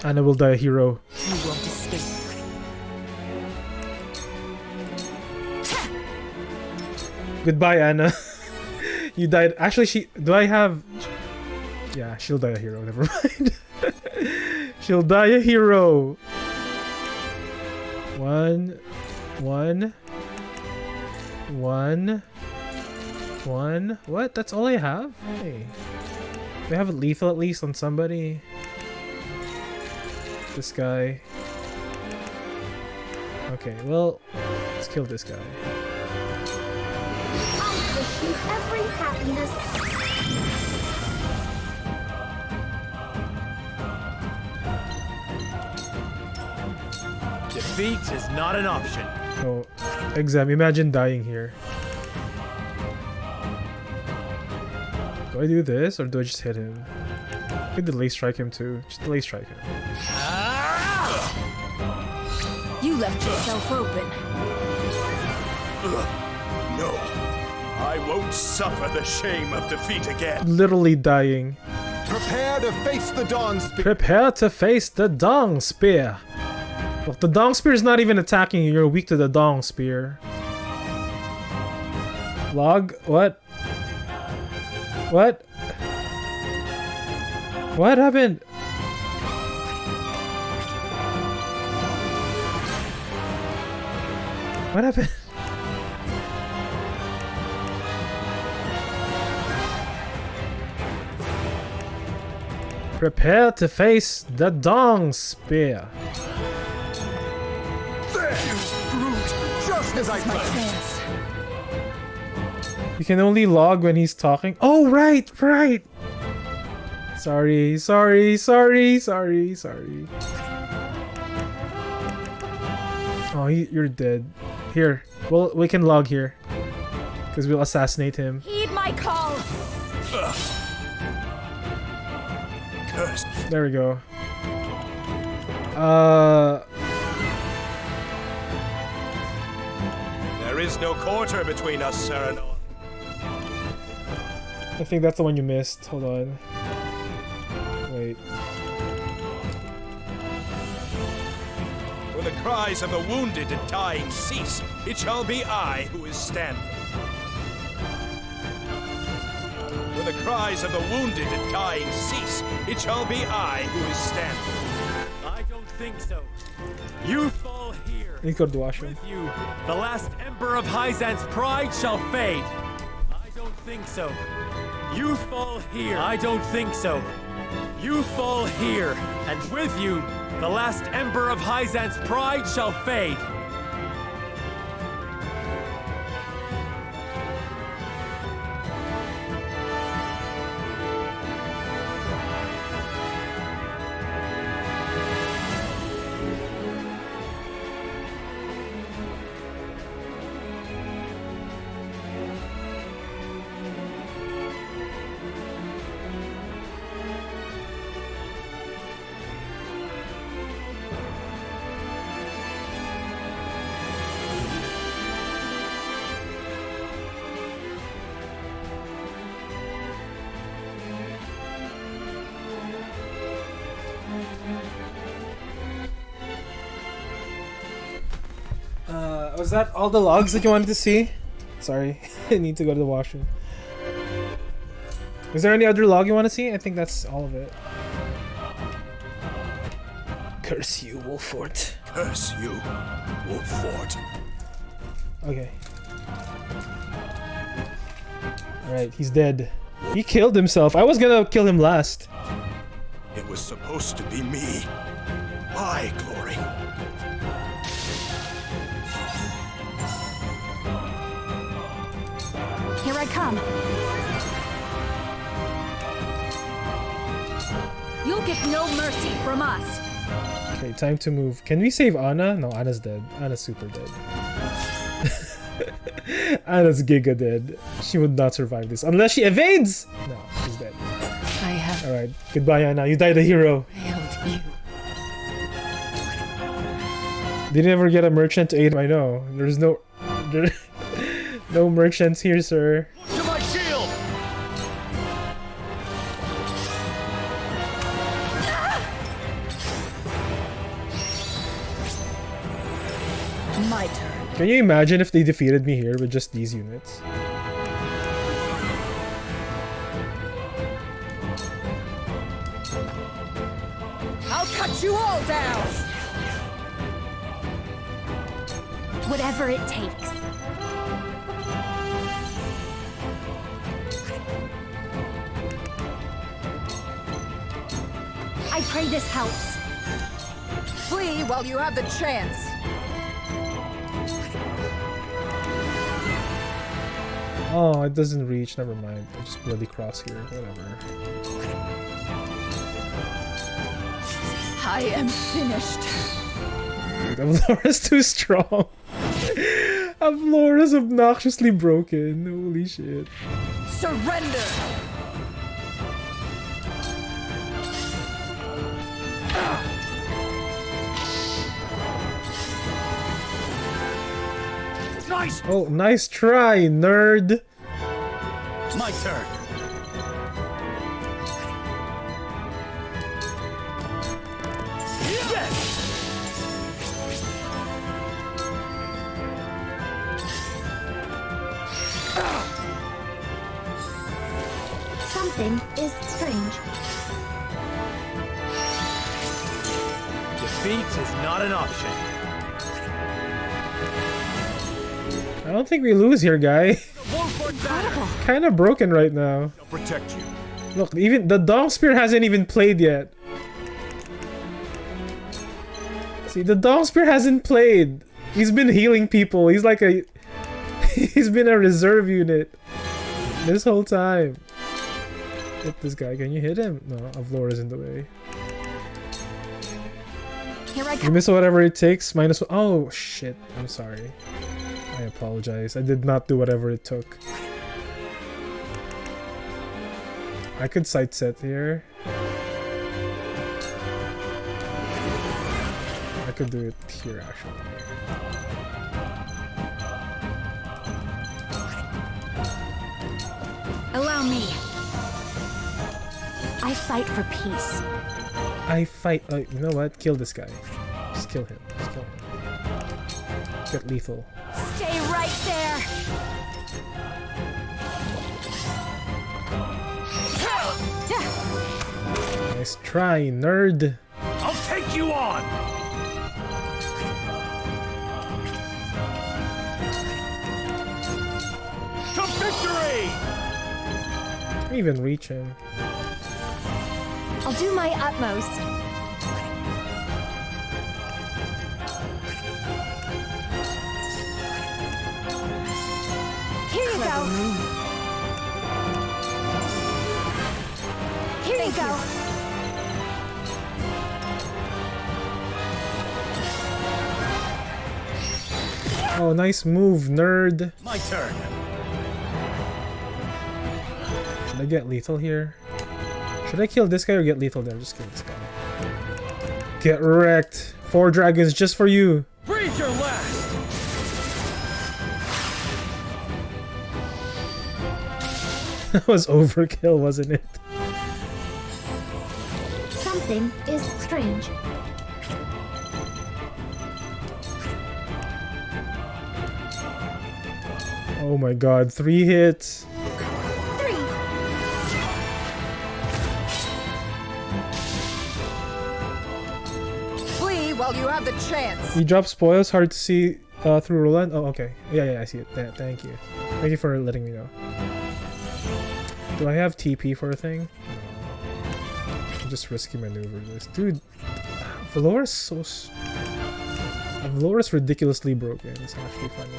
S1: Anna will die a hero.
S5: You won't escape.
S1: Goodbye, Anna. You died. Actually, do I have... Yeah, she'll die a hero. Never mind. She'll die a hero. One. What? That's all I have? Hey. Do I have a lethal at least on somebody? This guy. Okay, well, let's kill this guy.
S19: I wish you every happiness.
S3: Defeat is not an option.
S1: Oh, exam. Imagine dying here. Do I do this or do I just hit him? I could delay strike him too. Just delay strike him.
S20: You left yourself open.
S21: No, I won't suffer the shame of defeat again.
S1: Literally dying.
S14: Prepare to face the Dawn Spear.
S1: Prepare to face the Dong Spear. Look, the Dong Spear is not even attacking you. You're weak to the Dong Spear. Log? What? What? What happened? What happened? Prepare to face the Dong Spear.
S14: There, you brute! Just as I planned.
S1: You can only log when he's talking. Oh, right. Sorry. Oh, you're dead. Here. Well, we can log here. Because we'll assassinate him.
S5: Heed my call!
S21: Cursed.
S1: There we go.
S21: There is no quarter between us, Sereno.
S1: I think that's the one you missed. Hold on. Wait.
S21: When the cries of the wounded and dying cease, it shall be I who is standing. When the cries of the wounded and dying cease, it shall be I who is standing.
S3: I don't think so. You fall here.
S1: He's got to wash him.
S3: With you, the last ember of Hyzant's pride shall fade. I don't think so. You fall here. I don't think so. You fall here, and with you, the last ember of Hyzant's pride shall fade.
S1: Was that all the logs that you wanted to see? Sorry, I need to go to the washroom. Is there any other log you want to see? I think that's all of it. Curse you, Wolffort.
S6: Curse you, Wolffort.
S1: Okay. Alright, he's dead. He killed himself. I was gonna kill him last.
S6: It was supposed to be me. My glory.
S15: Here I come. You'll get no mercy from us.
S1: Okay, time to move. Can we save Anna? No, Anna's dead. Anna's super dead. Anna's giga dead. She would not survive this unless she evades! No, she's dead.
S8: I have
S1: Alright, goodbye Anna. You died a hero.
S8: failed you.
S1: Did you ever get a merchant to aid? I know. There's no... no merchants here, sir.
S3: To my shield!
S17: My turn.
S1: Can you imagine if they defeated me here with just these units?
S20: I'll cut you all down!
S5: Whatever it takes. I pray this helps.
S20: Flee while you have the chance.
S1: Oh, it doesn't reach. Never mind. I just bloody cross here. Whatever.
S20: I am finished.
S1: Avlora's too strong. Avlora's obnoxiously broken. Holy shit.
S20: Surrender!
S3: Nice!
S1: Oh, nice try, nerd.
S3: My turn.
S19: Something is strange.
S3: Defeat is not an option.
S1: I don't think we lose here, guy. Kind of broken right now.
S6: I'll protect you.
S1: Look, even the Dong Spear hasn't even played yet. See, the Dong Spear hasn't played. He's been healing people. He's like a... He's been a reserve unit this whole time. Hit this guy. Can you hit him? No, Avlora's in the way.
S5: Here I
S1: You
S5: come.
S1: miss whatever it takes. -1. Oh, shit. I'm sorry. I apologize. I did not do whatever it took. I could side set here. I could do it here, actually.
S5: Allow me. I fight for peace.
S1: I fight. You know what? Kill this guy. Just kill him. Just kill him. Get lethal.
S5: Stay right there.
S1: Nice try, nerd.
S3: I'll take you on! To victory!
S1: Can't even reach him.
S5: I'll do my utmost. Here you go. Here you go.
S1: Oh, nice move, nerd.
S3: My turn.
S1: Should I get lethal here? Should I kill this guy or get lethal there? Just kill this guy. Get wrecked. 4 dragons just for you.
S3: Breathe your last!
S1: That was overkill, wasn't it?
S19: Something is strange.
S1: Oh my god, 3 hits.
S20: Flee while you have the chance.
S1: He drops spoils, hard to see through Roland. Oh, okay. Yeah, I see it. Thank you. Thank you for letting me know. Do I have TP for a thing? No. Just risky maneuver this. Dude, Valora's Valora's ridiculously broken. It's actually funny.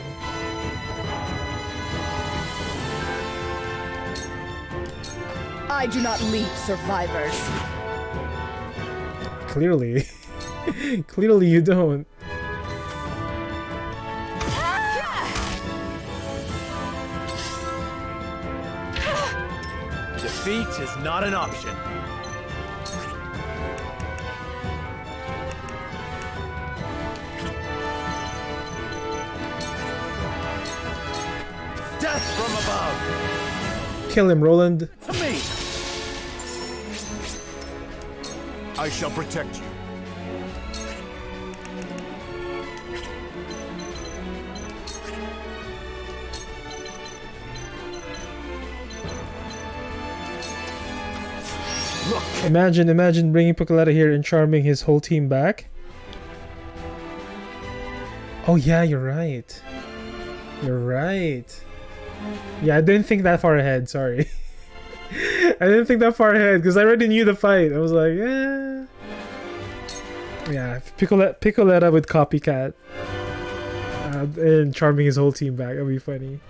S20: I do not leave survivors.
S1: Clearly. Clearly you don't.
S4: Defeat is not an option. Death from above!
S1: Kill him, Roland.
S4: To me!
S6: I shall protect you.
S1: Imagine bringing Piccoletta here and charming his whole team back. Oh yeah, you're right. You're right. Yeah, I didn't think that far ahead, sorry. I didn't think that far ahead because I already knew the fight. I was like, yeah. Yeah, Piccoletta with Copycat. And charming his whole team back. That'd be funny.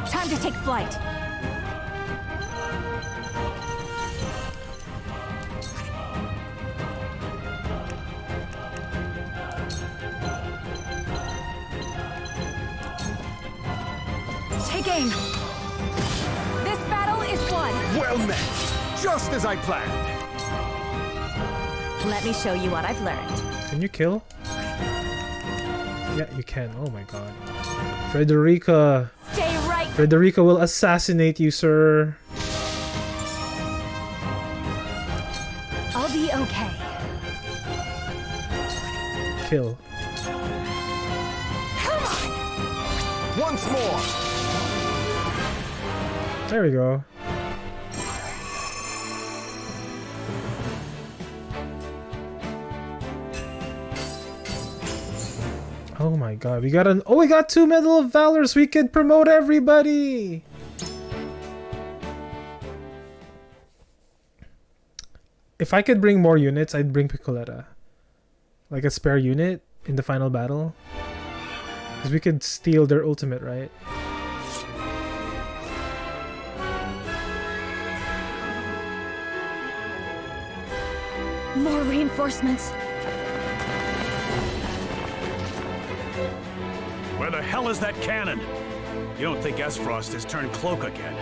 S5: Time to take flight. Take aim. This battle is won.
S12: Well met. Just as I planned.
S5: Let me show you what I've learned.
S1: Can you kill? Yeah, you can. Oh my god. Frederica.
S5: Stay right.
S1: Frederica will assassinate you, sir.
S5: I'll be okay.
S1: Kill.
S5: Come on.
S14: Once more.
S1: There we go. Oh my god, we got 2 Medal of Valor, so we could promote everybody! If I could bring more units, I'd bring Piccoletta. Like a spare unit in the final battle. Because we could steal their ultimate, right?
S5: More reinforcements.
S10: Where the hell is that cannon? You don't think Esfrost has turned cloak again?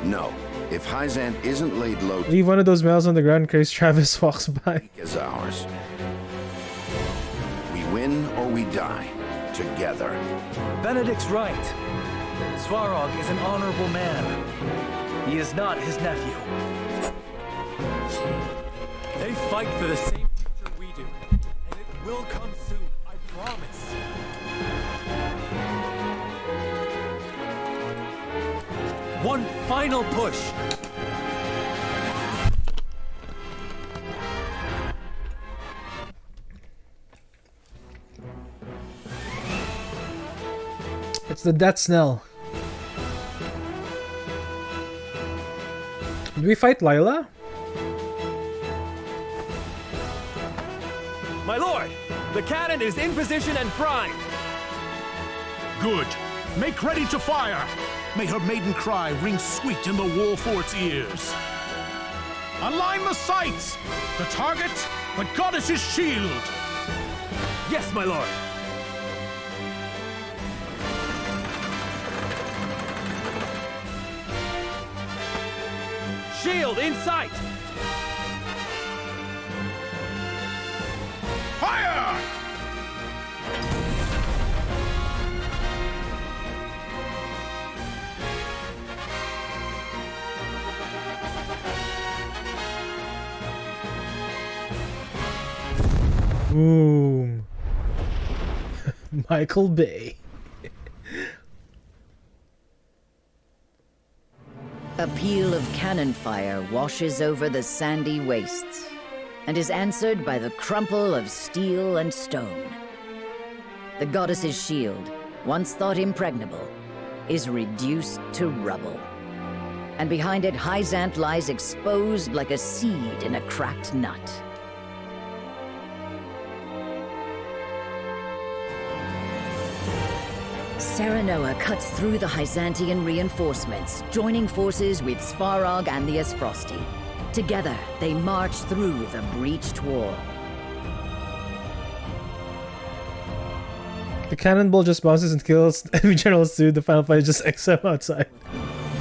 S2: No. If Hyzant isn't laid low,
S1: Leave one of those medals on the ground in case Travis walks by.
S2: is ours. We win or we die. Together.
S9: Benedict's right. Svarog is an honorable man. He is not his nephew.
S3: They fight for the same future we do, and it will come soon, I promise. One final push.
S1: It's the death knell. Did we fight Lila?
S3: My lord, the cannon is in position and primed.
S10: Good. Make ready to fire. May her maiden cry ring sweet in the Wolfforts' ears. Align the sights. The target, the goddess's shield.
S3: Yes, my lord. Shield in sight.
S10: Fire!
S1: Boom. Michael Bay.
S11: A peal of cannon fire washes over the sandy wastes and is answered by the crumple of steel and stone. The goddess's shield, once thought impregnable, is reduced to rubble. And behind it, Hyzant lies exposed like a seed in a cracked nut. Serenoa cuts through the Hyzantian reinforcements, joining forces with Svarog and the Esfrosti. Together, they march through the breached wall.
S1: The cannonball just bounces and kills enemy generals too. The final fight is just XM outside.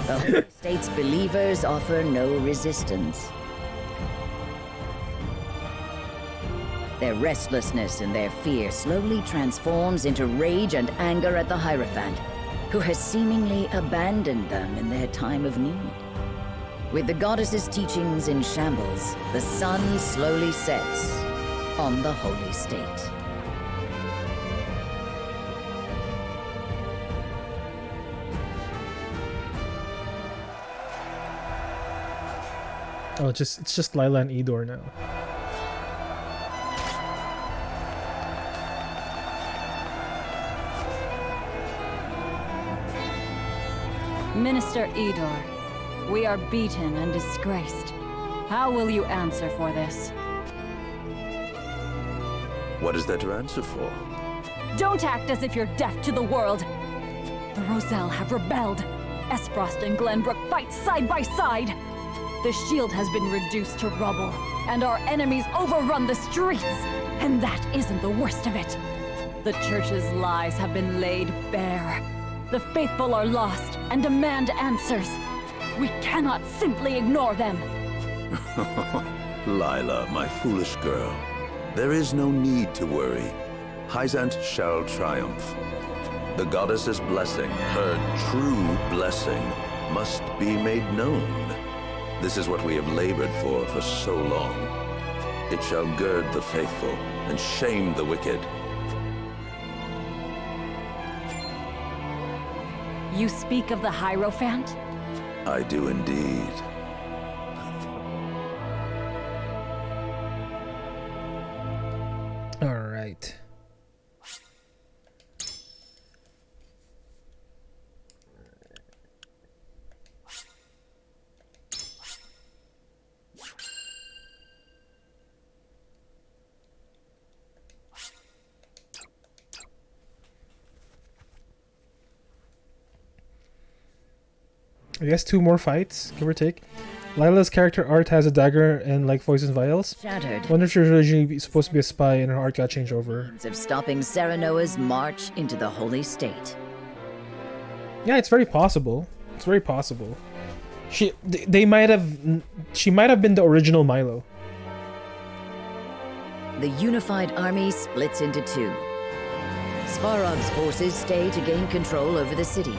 S11: The Holy State's believers offer no resistance. Their restlessness and their fear slowly transforms into rage and anger at the Hierophant, who has seemingly abandoned them in their time of need. With the goddess's teachings in shambles, the sun slowly sets on the Holy State.
S1: Oh, it's just Lila and Edor now.
S15: Minister Edor, we are beaten and disgraced. How will you answer for this?
S22: What is there to answer for?
S15: Don't act as if you're deaf to the world. The Roselle have rebelled. Esfrost and Glenbrook fight side by side. The shield has been reduced to rubble, and our enemies overrun the streets. And that isn't the worst of it. The church's lies have been laid bare. The faithful are lost and demand answers. We cannot simply ignore them.
S22: Lila, my foolish girl. There is no need to worry. Hyzant shall triumph. The goddess's blessing, her true blessing, must be made known. This is what we have labored for so long. It shall gird the faithful and shame the wicked.
S15: You speak of the Hierophant?
S22: I do indeed.
S1: All right. I guess 2 more fights, give or take. Lila's character art has a dagger and like poison vials.
S11: Shattered.
S1: Wonder if she was originally supposed to be a spy and her art got changed over.
S11: Of stopping Serenoa's march into the Holy State.
S1: Yeah, it's very possible. It's very possible. She might have been the original Milo.
S11: The unified army splits into 2. Svarog's forces stay to gain control over the city.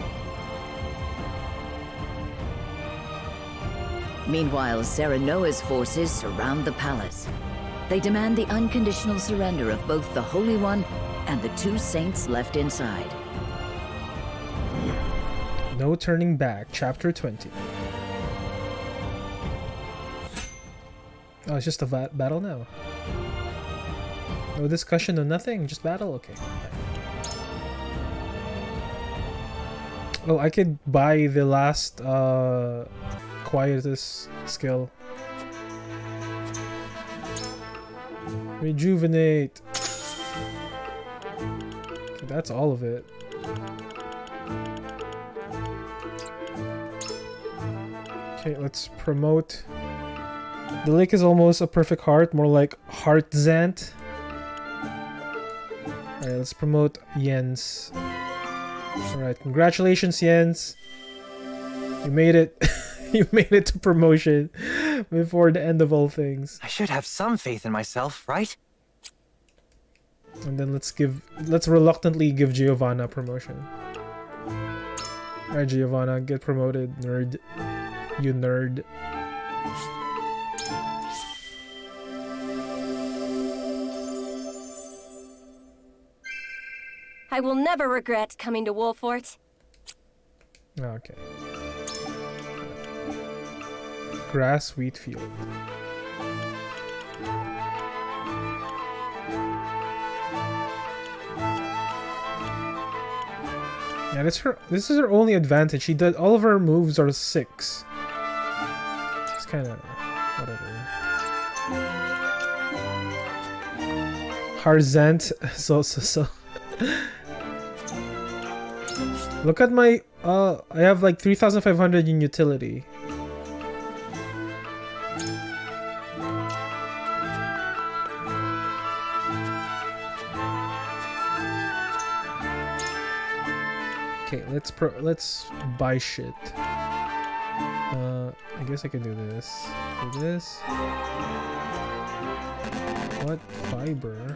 S11: Meanwhile, Serenoa's forces surround the palace. They demand the unconditional surrender of both the Holy One and the 2 saints left inside.
S1: No turning back, chapter 20. Oh, it's just a battle now. No discussion, no nothing, just battle? Okay. Oh, I could buy the last Quietus skill. Rejuvenate. Okay, that's all of it. Okay, let's promote. The lake is almost a perfect heart, more like Heartzant. Alright, let's promote Jens. Alright, congratulations, Jens. You made it. You made it to promotion before the end of all things.
S23: I should have some faith in myself, right?
S1: And then let's reluctantly give Giovanna promotion. Alright, Giovanna, get promoted, nerd. You nerd.
S7: I will never regret coming to Wolfforts.
S1: Okay. Grass wheat field. Yeah, this is her only advantage. She does all of her moves are 6. It's kind of whatever. Harzant, so. Look at my I have like 3,500 in utility. Okay, let's buy shit. I guess I can do this. Do this. What fiber?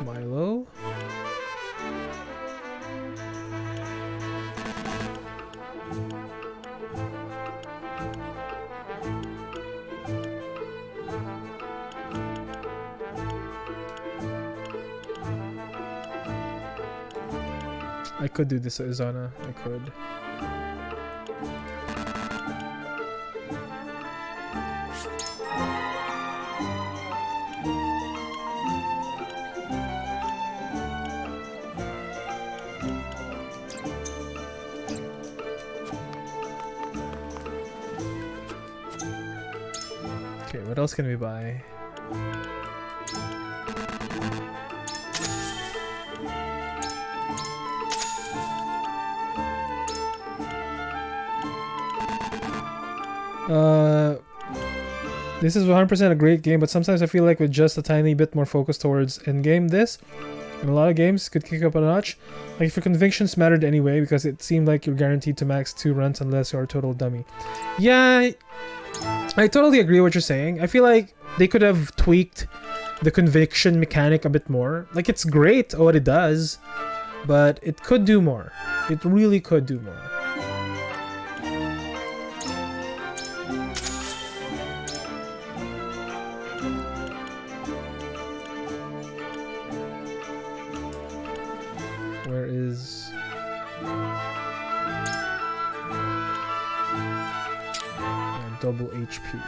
S1: Milo? I could do this, Izana. I could. Okay, what else can we buy? This is 100% a great game, but sometimes I feel like with just a tiny bit more focus towards endgame, this and a lot of games could kick up a notch. Like if your convictions mattered anyway, because it seemed like you're guaranteed to max 2 runs unless you're a total dummy. Yeah, I totally agree with what you're saying. I feel like they could have tweaked the conviction mechanic a bit more. Like it's great what it does, but it could do more. It really could do more. Where is... yeah, double HP.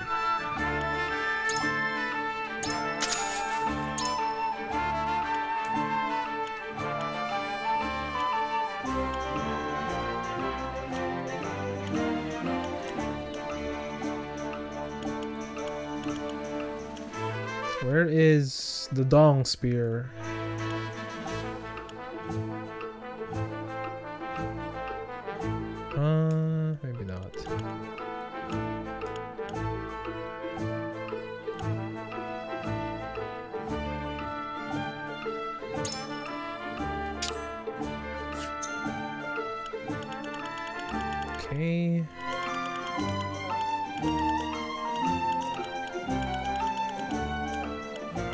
S1: Where is the Dong Spear? Maybe not. Okay.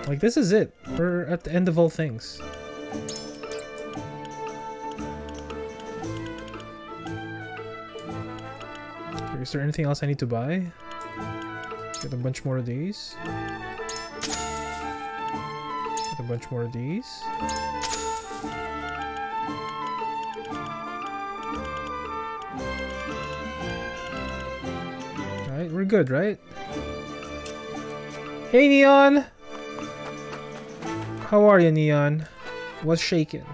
S1: Like, this is it. We're at the end of all things. Is there anything else I need to buy? Get a bunch more of these. Get a bunch more of these. Alright, we're good, right? Hey, Neon! How are you, Neon? What's shaking?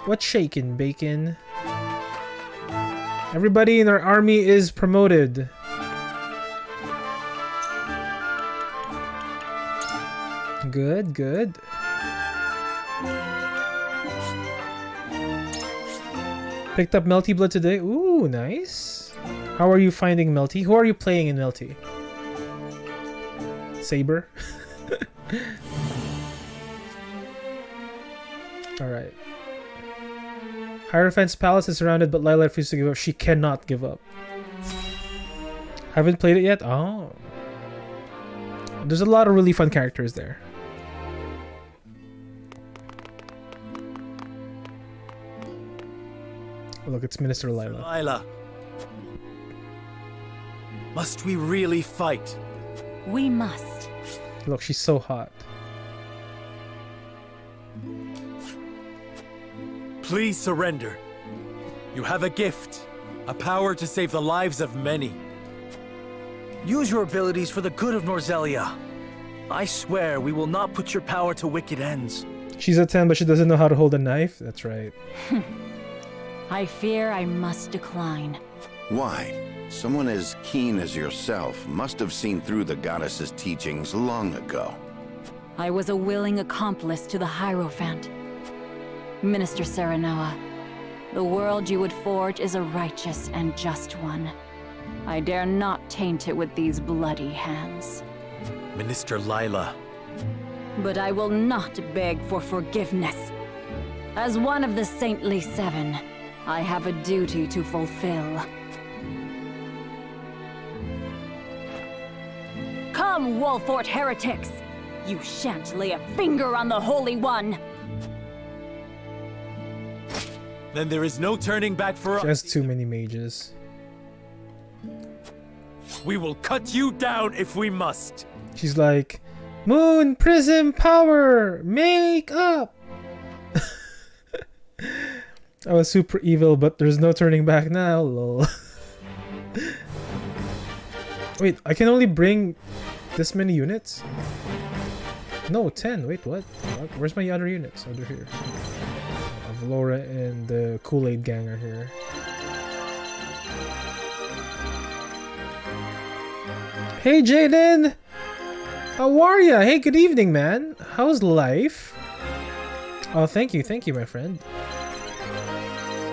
S1: What's shaking, Bacon? Everybody in our army is promoted. Good, good. Picked up Melty Blood today. Ooh, nice. How are you finding Melty? Who are you playing in Melty? Saber? Alright. Hierophant's palace is surrounded, but Lila refuses to give up. She cannot give up. Haven't played it yet? Oh. There's a lot of really fun characters there. Oh, look, it's Minister Lila.
S4: Lila. Must we really fight?
S5: We must.
S1: Look, she's so hot.
S4: Please surrender. You have a gift, a power to save the lives of many.
S9: Use your abilities for the good of Norzelia. I swear we will not put your power to wicked ends.
S1: She's a 10, but she doesn't know how to hold a knife? That's right.
S5: I fear I must decline.
S2: Why? Someone as keen as yourself must have seen through the goddess's teachings long ago.
S5: I was a willing accomplice to the Hierophant. Minister Serenoa, the world you would forge is a righteous and just one. I dare not taint it with these bloody hands.
S4: Minister Lila.
S5: But I will not beg for forgiveness. As one of the Saintly Seven, I have a duty to fulfill. Come, Wolffort heretics! You shan't lay a finger on the Holy One!
S4: Then there is no turning back for us.
S1: She has too many mages.
S4: We will cut you down if we must.
S1: She's like, Moon Prism Power! Make up! I was super evil, but there's no turning back now, lol. Wait, I can only bring this many units? No, 10. Wait, what? Where's my other units? Oh, they're here. Laura and the Kool-Aid gang are here. Hey Jaden! How are ya? Hey, good evening, man. How's life? Oh, thank you, my friend.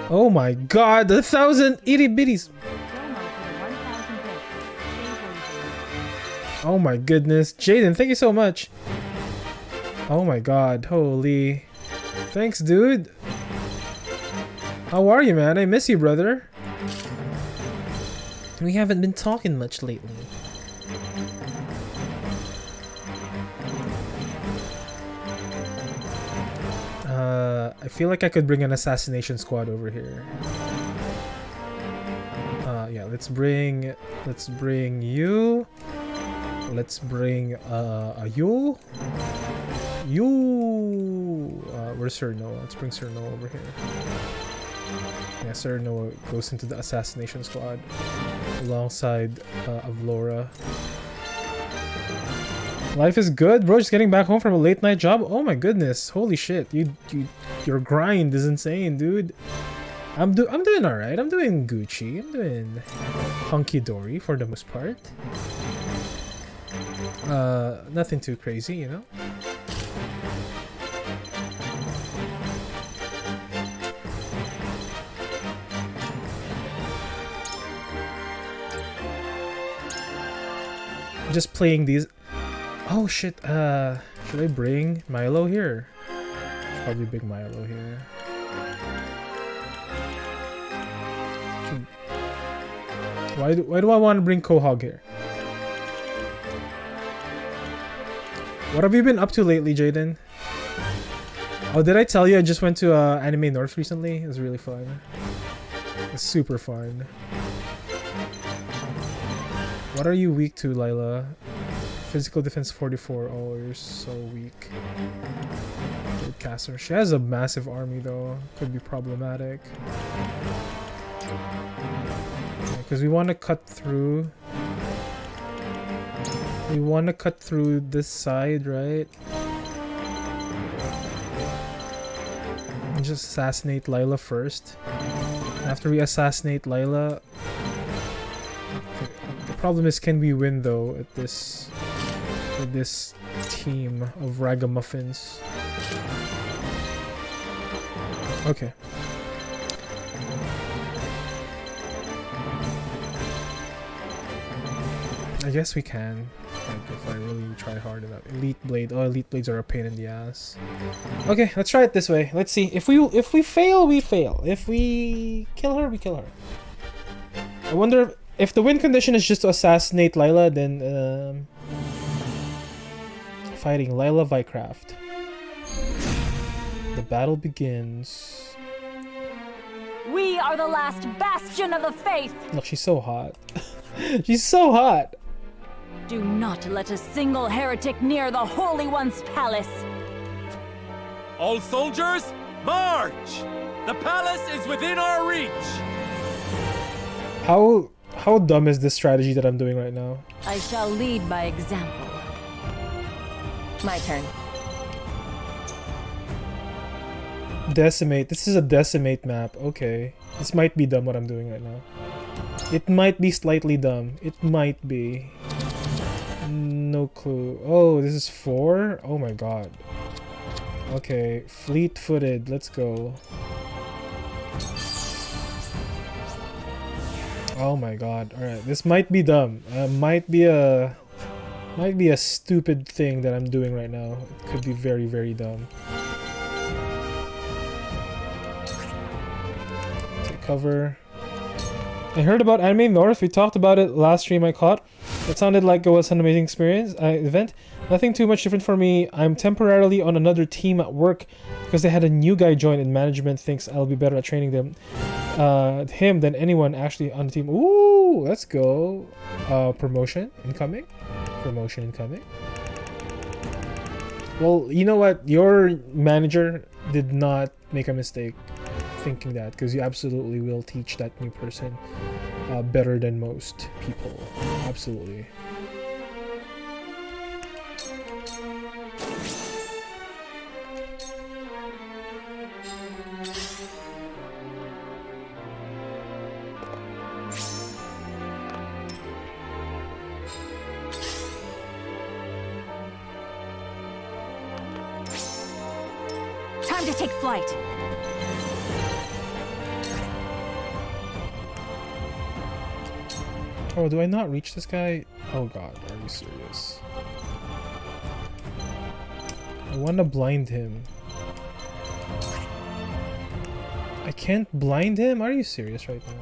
S1: Oh my god, 1,000 itty bitties! Oh my goodness. Jaden, thank you so much. Oh my god, holy. Thanks, dude. How are you, man? I miss you, brother. We haven't been talking much lately. I feel like I could bring an assassination squad over here. Yeah, let's bring you. Let's bring you. Where's Sir Noah? Let's bring Sir Noah over here. Yeah, Sir Noah goes into the assassination squad alongside Avlora. Life is good, bro. Just getting back home from a late night job. Oh my goodness, holy shit! Your grind is insane, dude. I'm doing all right. I'm doing Gucci. I'm doing hunky dory for the most part. Nothing too crazy, you know. Just playing these. Oh shit, should I bring Milo here? Should probably bring Milo here. Why do I want to bring Quahog here? What have you been up to lately, Jaden? Oh, did I tell you I just went to Anime North recently? It was really fun. It was super fun. What are you weak to, Lila? Physical defense 44. Oh, you're so weak. Good caster. She has a massive army though. Could be problematic. Because we want to cut through. We want to cut through this side, right? And just assassinate Lila first. After we assassinate Lila, the problem is, can we win though at this team of ragamuffins? Okay. I guess we can. Like, if I really try hard enough. Elite Blade. Oh, Elite Blades are a pain in the ass. Okay, let's try it this way. Let's see. If we fail, we fail. If we kill her, we kill her. I wonder if the win condition is just to assassinate Lila, then fighting Lila Vycraft. The battle begins.
S5: We are the last bastion of the faith!
S1: Look, she's so hot. She's so hot!
S5: Do not let a single heretic near the Holy One's palace!
S4: All soldiers,
S3: March! The palace is within our reach!
S1: How dumb is this strategy that I'm doing right now?
S5: I shall lead by example. My turn.
S1: Decimate. This is a decimate map. Okay. This might be dumb what I'm doing right now. It might be slightly dumb. It might be. No clue. Oh, this is 4? Oh my god. Okay. Fleet-footed. Let's go. Oh my god. Alright. This might be dumb. Might be a stupid thing that I'm doing right now. It could be very, very dumb. Take cover. I heard about Anime North. We talked about it last stream I caught. It sounded like it was an amazing event. Nothing too much different for me. I'm temporarily on another team at work because they had a new guy join and management thinks I'll be better at training him than anyone actually on the team. Ooh, let's go. Promotion incoming. Promotion incoming. Well, you know what? Your manager did not make a mistake thinking that, because you absolutely will teach that new person better than most people. Absolutely.
S5: Time to take flight.
S1: Oh, do I not reach this guy? Oh god, are you serious? I want to blind him. I can't blind him? Are you serious right now?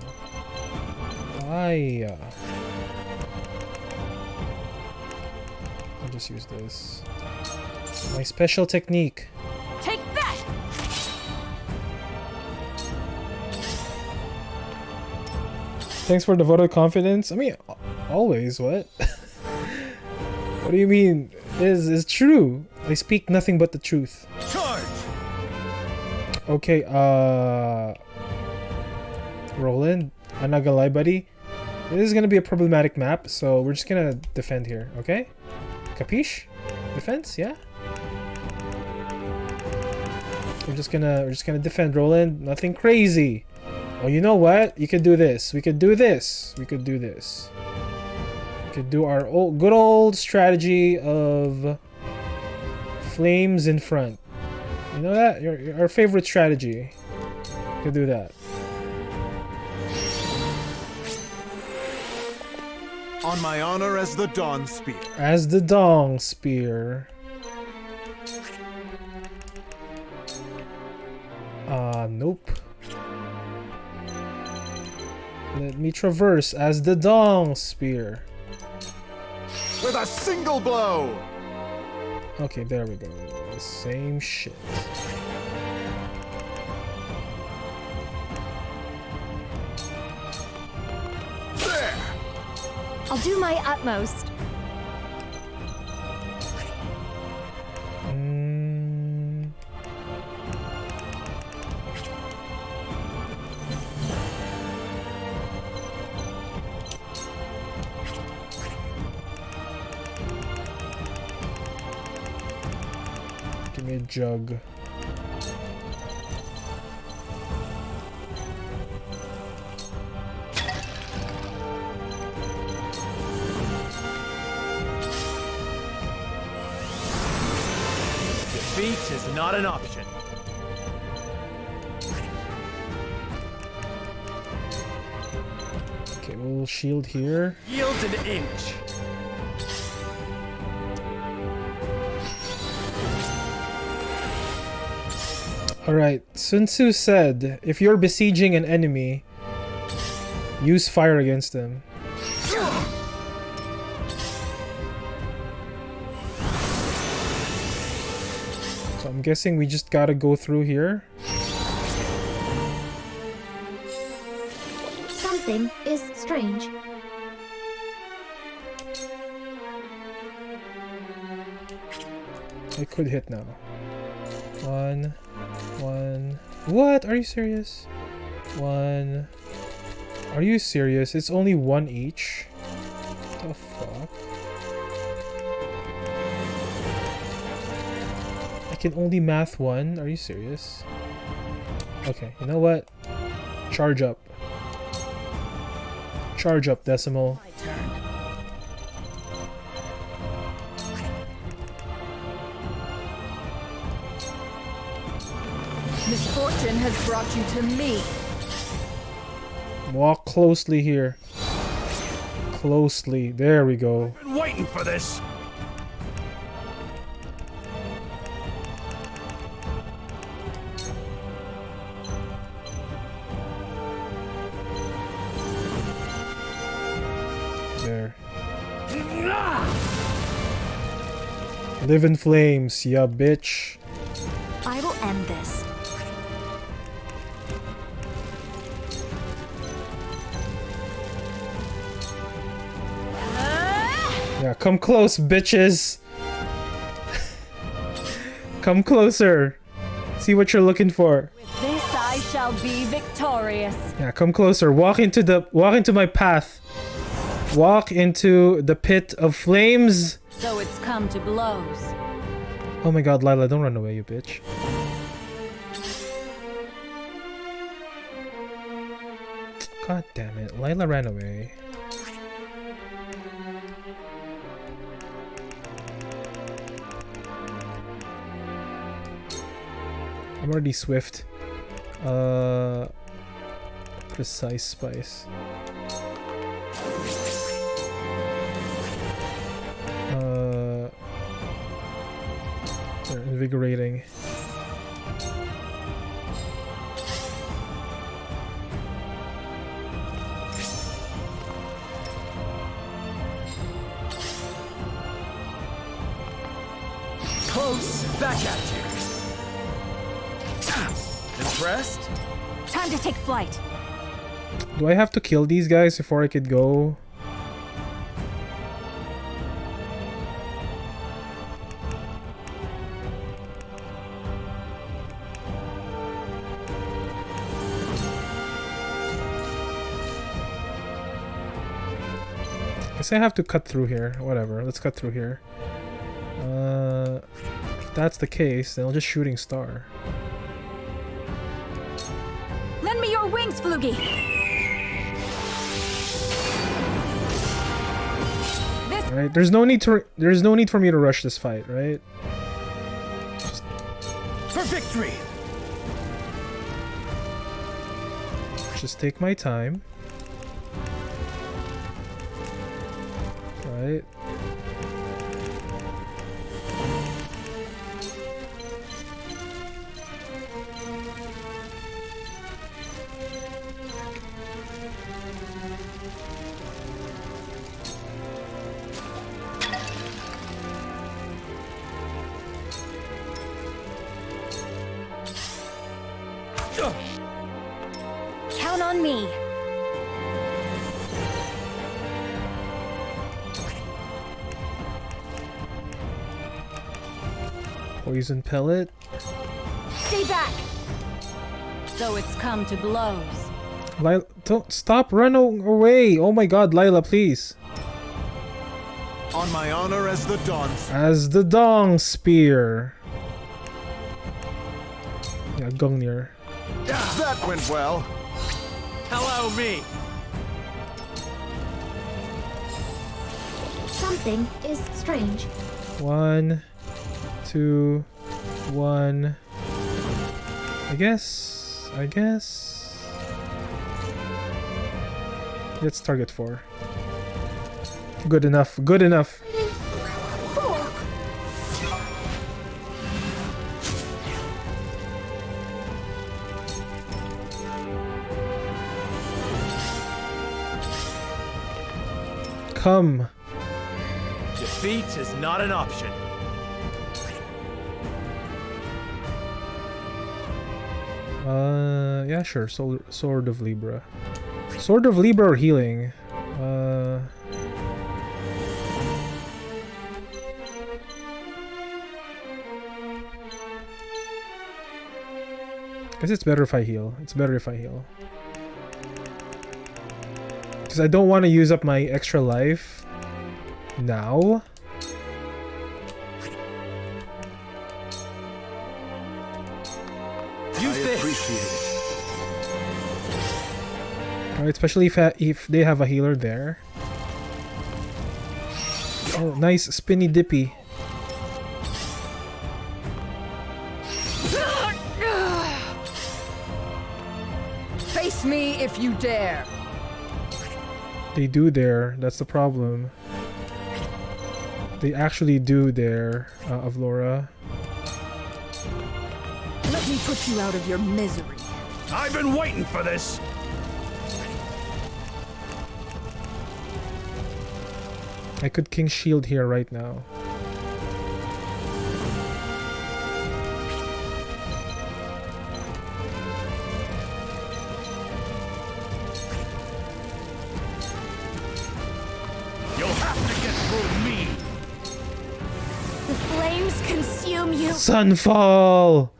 S1: I'll just use this. My special technique.
S5: Take that!
S1: Thanks for the vote of confidence. I mean, always, what? What do you mean? It's true. I speak nothing but the truth.
S3: Charge!
S1: Okay, Roland, I'm not gonna lie, buddy. This is gonna be a problematic map, so we're just gonna defend here, okay? Capiche? Defense, yeah? We're just gonna defend, Roland. Nothing crazy. Oh, you know what? You could do this. We could do this. We could do this. We could do our good old strategy of flames in front. You know that? Our favorite strategy. We could do that.
S14: On my honor as the Dawn Spear.
S1: As the Dawn Spear. Nope. Let me traverse as the Dawn Spear.
S14: With a single blow!
S1: Okay, there we go. Same shit.
S14: There!
S7: I'll do my utmost.
S1: Give me a jug.
S3: Defeat is not an option.
S1: Okay, we'll shield here.
S3: Yield an inch.
S1: Alright, Sun Tzu said, if you're besieging an enemy, use fire against them. So I'm guessing we just gotta go through here.
S19: Something is strange.
S1: I could hit now. 1, 1. What? Are you serious? 1. Are you serious? It's only 1 each? What the fuck? I can only math 1? Are you serious? Okay, you know what? Charge up. Charge up, Decimal.
S20: Misfortune has brought you to me.
S1: Walk closely here. Closely. There we go.
S10: Been waiting for this.
S1: There. Live in flames, ya bitch.
S5: I will end this.
S1: Yeah, come close, bitches. Come closer. See what you're looking for.
S5: This I shall be victorious.
S1: Yeah, come closer. Walk into my path. Walk into the pit of flames.
S5: So it's come to blows.
S1: Oh my god, Lila, don't run away, you bitch. God damn it, Lila ran away. I'm already swift. Precise spice. They're invigorating.
S4: Close, back at you. Impressed?
S5: Time to take flight.
S1: Do I have to kill these guys before I could go? Guess I have to cut through here. Whatever, let's cut through here. If that's the case, then I'll just shooting star.
S5: Lend me your wings, Flugy.
S1: Right? There's no need for me to rush this fight, right?
S10: For victory.
S1: Just take my time. Right?
S5: Count on me.
S1: Poison pellet.
S5: Stay back. So it's come to blows.
S1: Lila, don't stop running away. Oh my god, Lila, please.
S14: On my honor as the Dawn.
S1: As the Dong Spear. Yeah, Gungnir.
S14: That went well.
S3: Allow me.
S19: Something is strange.
S1: 1, 2, 1. I guess. Let's target 4. Good enough. Good enough. Come.
S3: Defeat is not an option.
S1: Yeah, sure. Sword of Libra. Sword of Libra or healing? Guess it's better if I heal. It's better if I heal. Because I don't want to use up my extra life now.
S3: Use this. Appreciate it.
S1: Alright, especially if they have a healer there. Oh, nice spinny dippy.
S20: Face me if you dare.
S1: They do dare. That's the problem. They actually do dare, Avlora.
S20: Let me put you out of your misery.
S10: I've been waiting for this.
S1: I could King Shield here right now.
S10: You'll have to get through me.
S5: The flames consume you.
S1: Sunfall!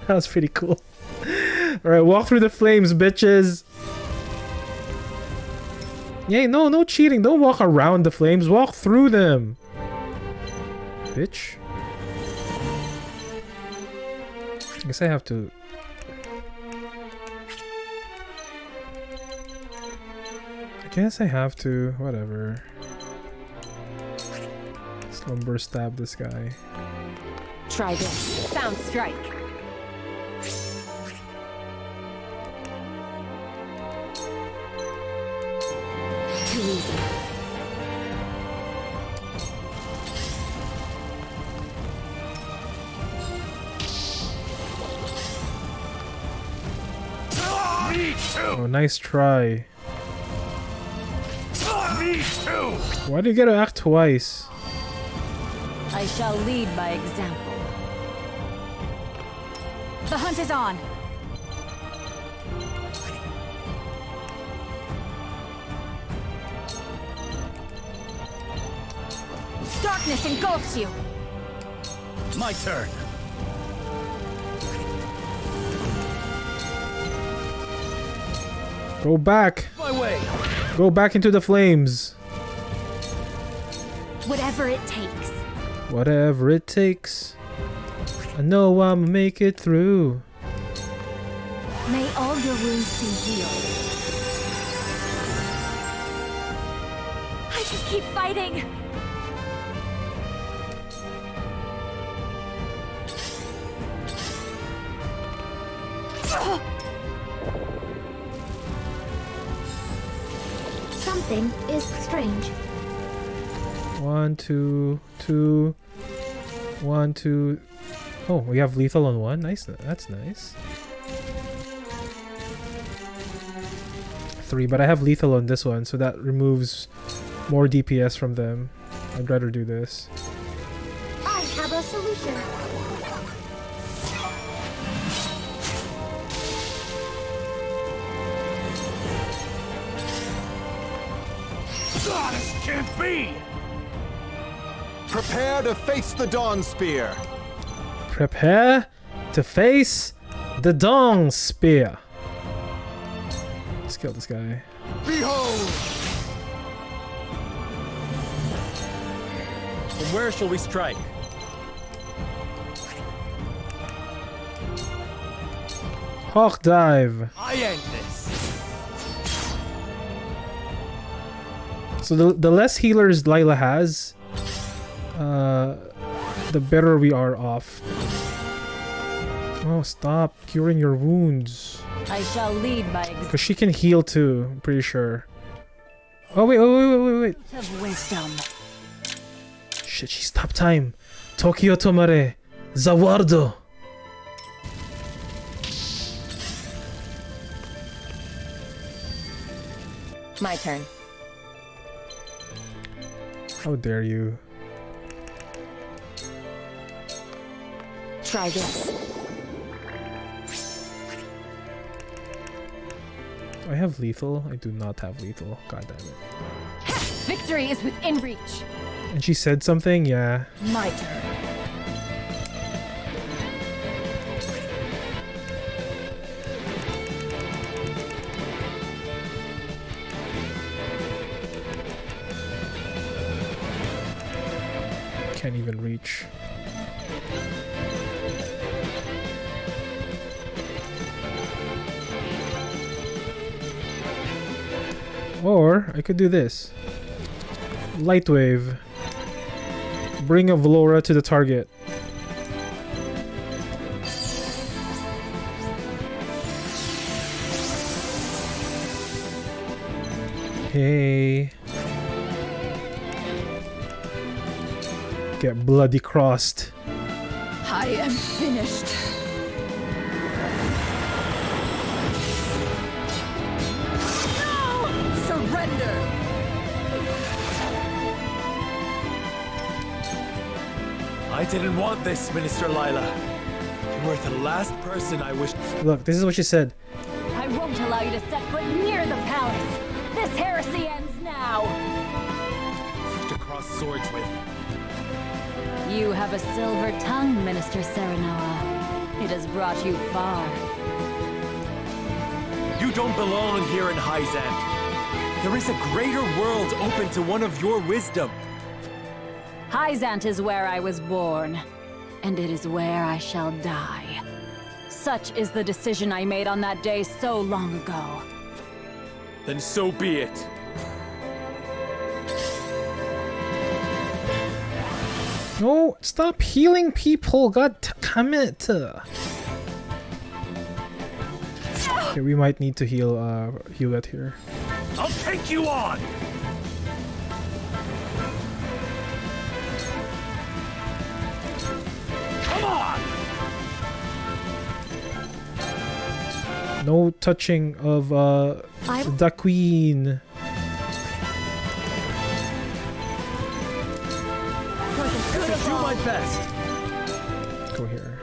S1: That was pretty cool. Alright, walk through the flames, bitches. Yay, no cheating. Don't walk around the flames. Walk through them. Bitch. I guess I have to... Whatever. Slumber stab this guy.
S5: Try this. Sound strike. Too easy.
S10: Me too.
S1: Oh, nice try.
S10: Me too.
S1: Why do you get to act twice?
S5: I shall lead by example. The hunt is on. Darkness engulfs you.
S9: My turn.
S1: Go back.
S9: My way.
S1: Go back into the flames.
S5: Whatever it takes.
S1: Whatever it takes. I know I'ma make it through.
S5: May all your wounds be healed. I just keep fighting.
S19: Something is strange.
S1: 1, 2, 2. 1, 2. Oh, we have lethal on one. Nice. That's nice. 3, but I have lethal on this one, so that removes more DPS from them. I'd rather do this.
S19: I have a solution.
S10: This can't be.
S14: Prepare to face the Dawn Spear.
S1: Prepare to face the Dawn Spear. Let's kill this guy.
S14: Behold!
S3: From where shall we strike?
S1: Hawk dive.
S3: I end this.
S1: So the less healers Lila has, the better we are off. Oh, stop curing your wounds.
S5: I shall lead by example.
S1: Because she can heal too, I'm pretty sure. Oh, wait.
S5: Of wisdom.
S1: Shit, she stopped time. Tokyo Tomare. Zawardo.
S7: My turn.
S1: How dare you?
S5: Try this.
S1: I have lethal? I do not have lethal. God damn it.
S5: Victory is within reach.
S1: And she said something? Yeah.
S17: My turn.
S1: Can't even reach. Or I could do this. Light wave. Bring a Vlora to the target. Hey. Get bloody crossed.
S20: I am finished. No! Surrender!
S4: I didn't want this, Minister Lila. You were the last person I wished.
S1: Look, this is what she said.
S5: I won't allow you to set foot near the palace. This heresy ends now.
S4: To cross swords with.
S5: You have a silver tongue, Minister Serenoa. It has brought you far.
S4: You don't belong here in Hyzant. There is a greater world open to one of your wisdom.
S5: Hyzant is where I was born, and it is where I shall die. Such is the decision I made on that day so long ago.
S4: Then so be it.
S1: No, stop healing people. God damn it. Okay, we might need to heal Hewlett here.
S10: I'll take you on! Come on!
S1: No touching of the queen.
S9: Do my best.
S1: Go here.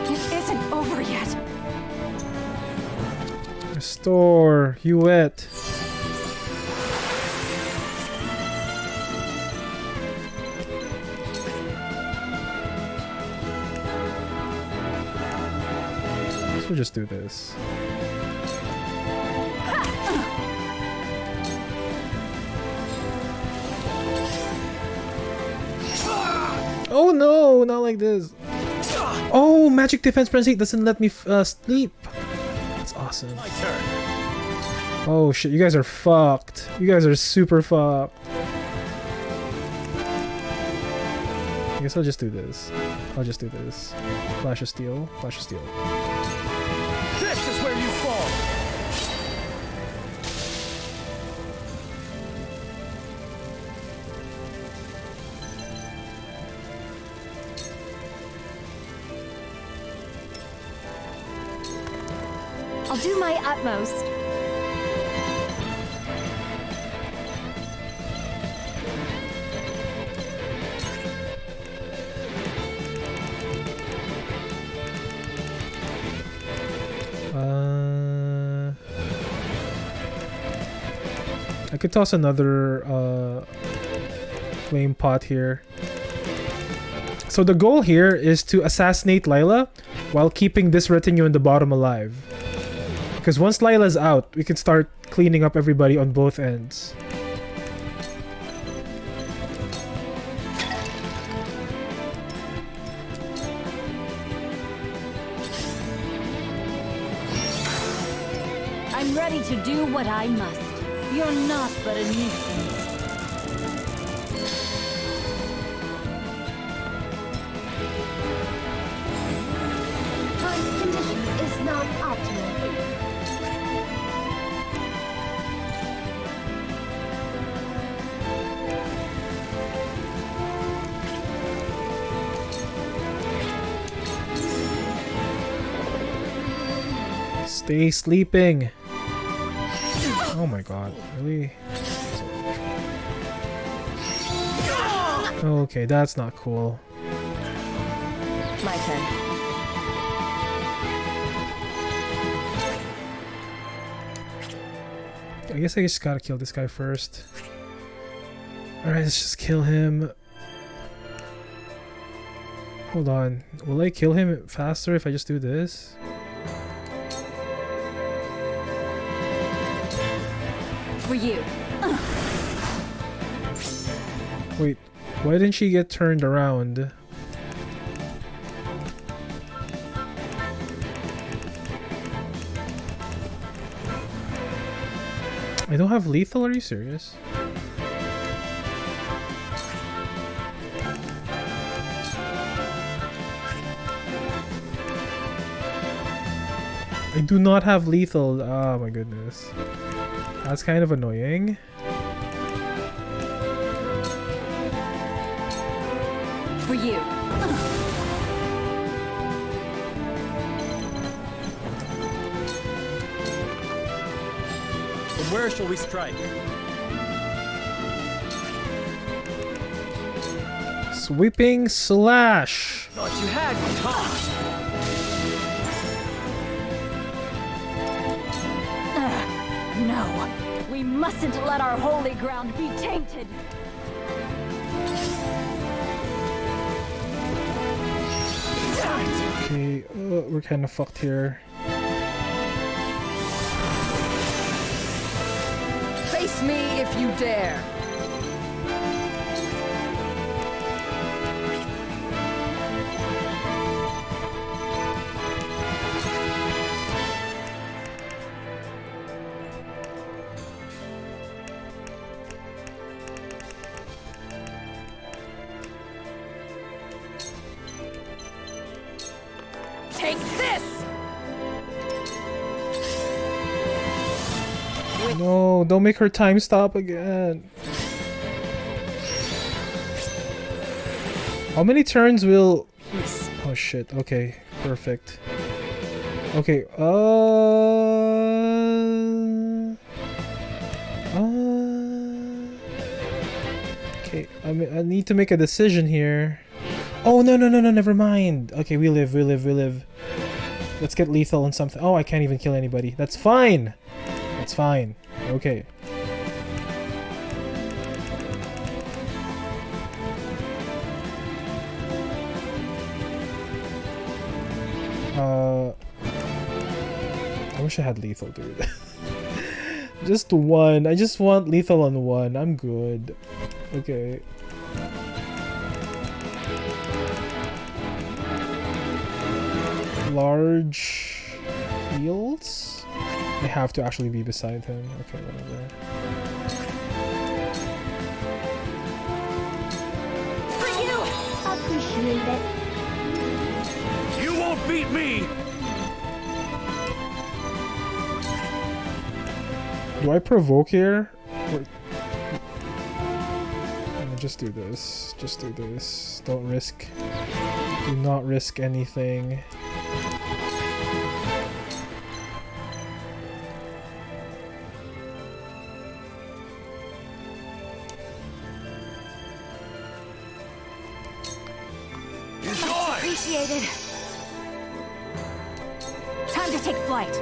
S5: It isn't over yet.
S1: Restore Hewlett. So we'll just do this. Oh no, not like this. Oh, magic defense frenzy doesn't let me sleep. That's awesome.
S10: My turn.
S1: Oh shit, you guys are fucked. You guys are super fucked. I guess I'll just do this. I'll just do this. Flash of Steel. Flash of Steel.
S10: This is where you fall.
S7: I'll do my utmost.
S1: I could toss another flame pot here. So the goal here is to assassinate Lila while keeping this retinue in the bottom alive. Because once Lila's out, we can start cleaning up everybody on both ends.
S5: I'm ready to do what I must. You're not but a nuisance.
S19: Time's condition is not optimal.
S1: Stay sleeping. Oh my god, really? Okay, that's not cool.
S17: My turn.
S1: I guess I just gotta kill this guy first. Alright, let's just kill him. Hold on. Will I kill him faster if I just do this?
S5: For you.
S1: Wait, why didn't she get turned around? I don't have lethal, are you serious? I do not have lethal. Oh my goodness. That's kind of annoying.
S5: For you.
S3: From where shall we strike?
S1: Sweeping slash.
S3: Thought you had me, huh?
S5: No, we mustn't let our holy ground be tainted.
S1: Okay, we're kind of fucked here.
S20: Face me if you dare.
S5: Take this!
S1: No, don't make her time stop again. How many turns will... Oh shit, okay, perfect. Okay, okay, I need to make a decision here. Oh, no, never mind. Okay, we live. Let's get lethal on something. Oh, I can't even kill anybody. That's fine. That's fine. Okay. I wish I had lethal, dude. Just one. I just want lethal on one. I'm good. Okay. Large fields? I have to actually be beside him. Okay, whatever.
S19: For you! Appreciate it.
S3: You won't beat me!
S1: Do I provoke here? Or... just do this. Just do this. Don't risk. Do not risk anything.
S5: Appreciated. Time to take flight.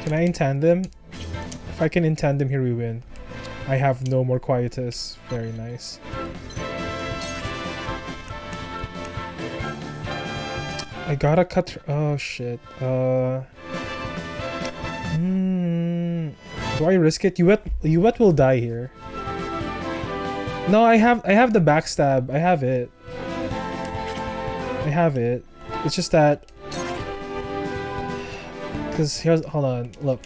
S1: Can I intend them? If I can intend them, here we win. I have no more quietus. Very nice. I gotta cut her. Oh shit. Do I risk it? Yuet will die here. No, I have the backstab. I have it. It's just that because here's, hold on, look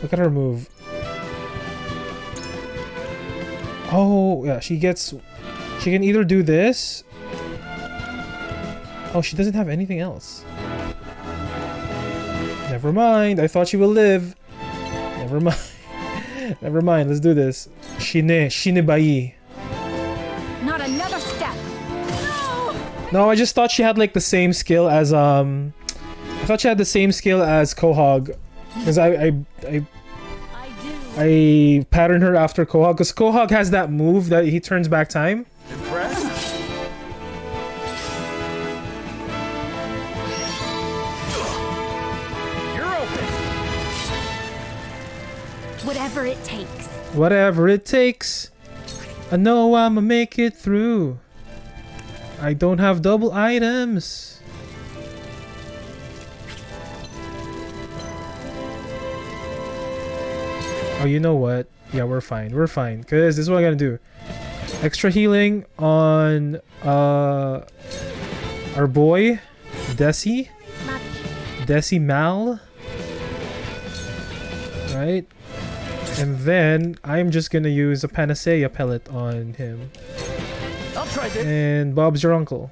S1: at her move. Oh yeah, she can either do this. Oh, she doesn't have anything else. Never mind. I thought she will live. Never mind. Never mind. Let's do this. Shine bai.
S5: Not another step.
S1: No, I just thought she had like the same skill as I thought she had the same skill as Quahog, because I I pattern her after Quahog, because Quahog has that move that he turns back time.
S3: Impressed? You're open.
S5: Whatever it takes.
S1: Whatever it takes. I know I'ma make it through. I don't have double items. Oh, you know what? Yeah, we're fine. We're fine. Because this is what I'm gonna do. Extra healing on our boy, Desi. Desi Mal. Right? And then I'm just gonna use a Panacea pellet on him.
S9: I'll try this.
S1: And Bob's your uncle.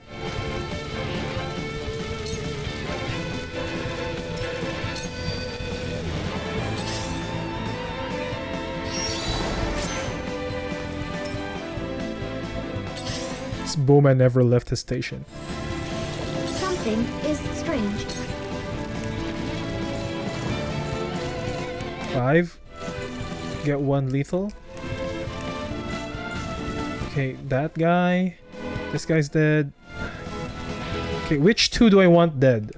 S1: This bowman never left his station.
S19: Something is strange.
S1: 5. Get 1 lethal. Okay, that guy. This guy's dead. Okay, which 2 do I want dead?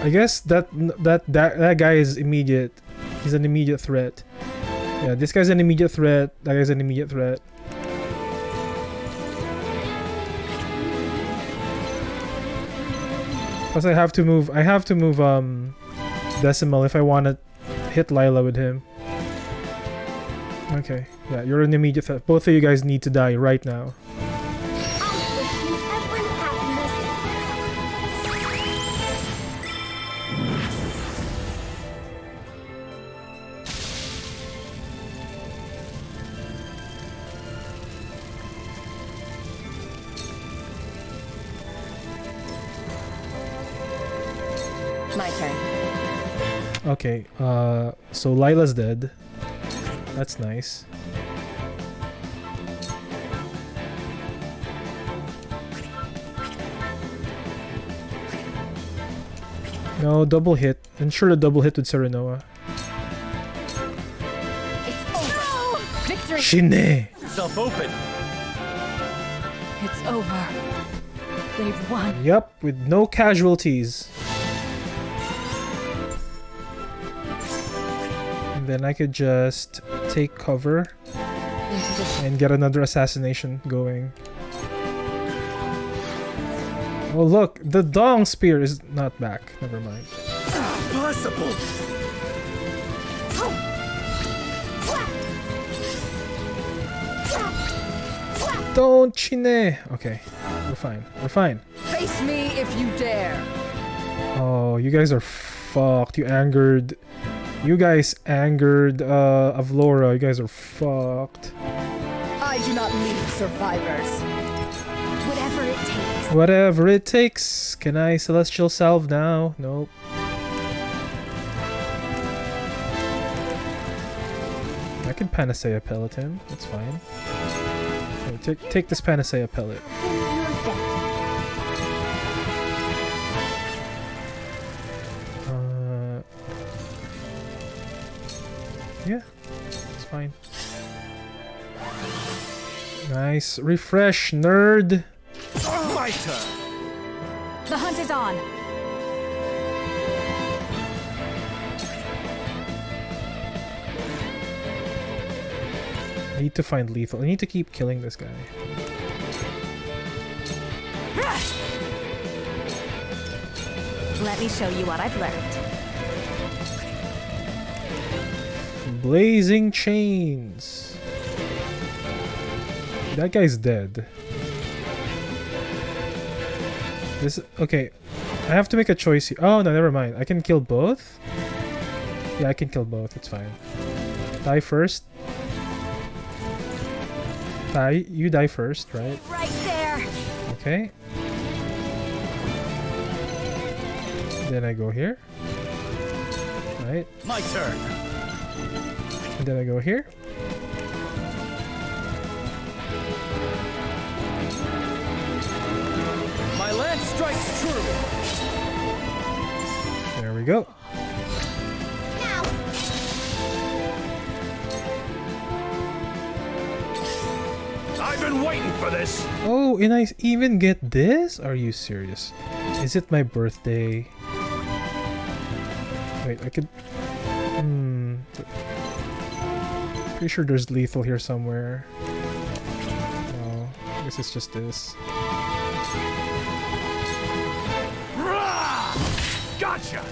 S1: I guess that guy is immediate. He's an immediate threat. Yeah, this guy's an immediate threat. That guy's an immediate threat. Plus, I have to move Decimal if I want to hit Lila with him. Okay, yeah, you're an immediate threat. Both of you guys need to die right now.
S20: My turn.
S1: Okay, so Lila's dead. That's nice. No, double hit. Ensure the double hit with Serenoa.
S20: It's over. Victory.
S1: Shine!
S9: Yourself open.
S15: It's over. They've won.
S1: Yup, with no casualties. And then I could just take cover and get another assassination going. Oh look, the Dong Spear is not back. Never mind.
S9: Possible.
S1: Don't Chine! Okay, we're fine. We're fine.
S20: Face me if you dare.
S1: Oh, you guys are fucked. You guys angered Avlora. You guys are fucked.
S20: I do not leave survivors.
S5: Whatever it takes.
S1: Whatever it takes. Can I Celestial Salve now? Nope. I can Panacea pellet him. That's fine. Okay, take this Panacea pellet. Yeah, it's fine. Nice. Refresh, nerd.
S3: My turn.
S5: The hunt is on.
S1: I need to find lethal. I need to keep killing this guy.
S5: Let me show you what I've learned.
S1: Blazing chains. That guy's dead. Okay. I have to make a choice here. Oh no, never mind. I can kill both? Yeah, I can kill both. It's fine. Die first. You die first, right?
S5: Right there.
S1: Okay. Then I go here. Right.
S9: My turn.
S1: And then I go here.
S9: My lance strikes true.
S1: There we go.
S10: I've been waiting for this.
S1: Oh, and I even get this? Are you serious? Is it my birthday? Wait, I could... Pretty sure there's lethal here somewhere. Oh, I guess it's just this.
S10: Gotcha!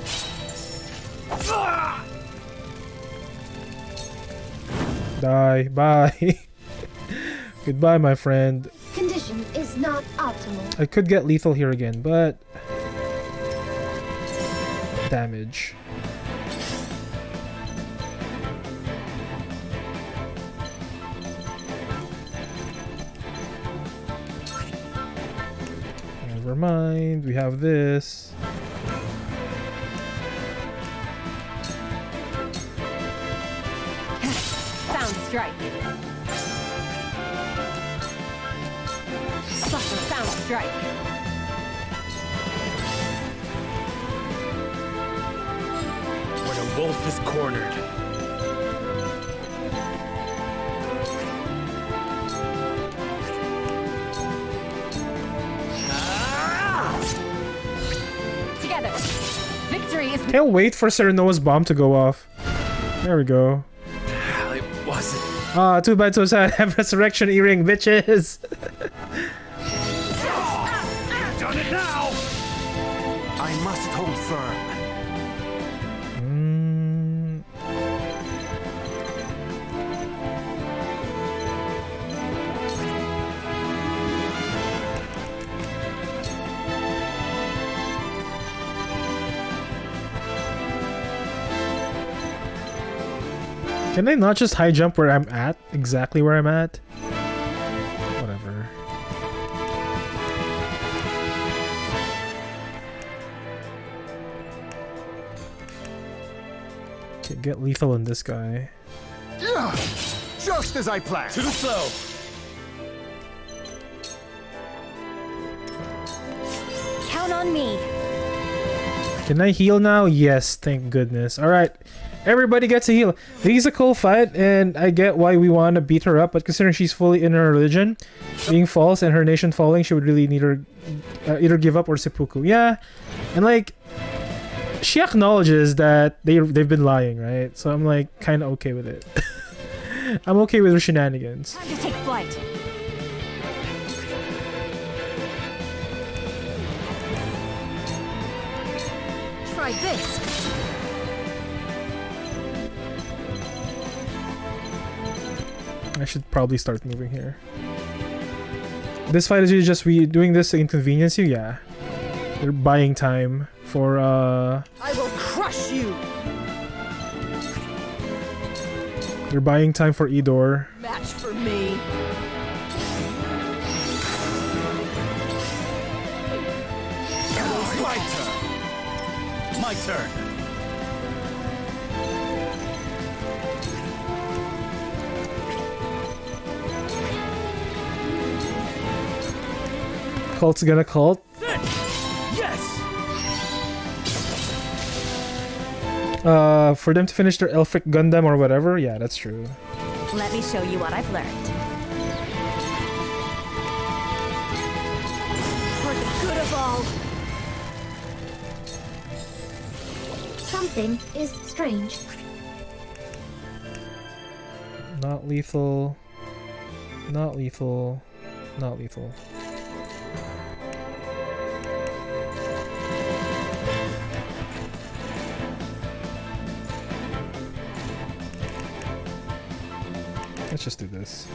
S1: Die. Bye. Goodbye, my friend.
S19: Condition is not optimal.
S1: I could get lethal here again, but... damage. Never mind, we have this.
S5: Found strike. Suffer found strike.
S3: When a wolf is cornered.
S5: Together. Victory is...
S1: Can't wait for Serenoa's bomb to go off. There we go.
S3: It wasn't.
S1: Ah, too bad, so sad. Have resurrection earring, bitches.
S10: Done it now!
S14: I must hold firm.
S1: Can I not just high jump where I'm at? Exactly where I'm at? Whatever. Okay, get lethal in this guy.
S14: Yeah, just as I planned.
S3: Too slow.
S5: Count on me.
S1: Can I heal now? Yes, thank goodness. Alright, everybody gets a heal. This is a cool fight, and I get why we want to beat her up, but considering she's fully in her religion, being false and her nation falling, she would really need her either give up or seppuku. Yeah, and like, she acknowledges that they've been lying, right? So I'm like, kind of okay with it. I'm okay with her shenanigans.
S5: Time to take flight. Try this.
S1: I should probably start moving here. This fight is really just we doing this to inconvenience you? Yeah. They're buying time for
S20: I will crush you.
S1: they're buying time for Idor.
S20: Match for me.
S10: My turn. My turn.
S1: Cult's gonna cult.
S10: Yes.
S1: For them to finish their Elfric Gundam or whatever. Yeah, that's true.
S5: Let me show you what I've learned. For the good of all.
S19: Something is strange.
S1: Not lethal. Not lethal. Not lethal. Let's just do this.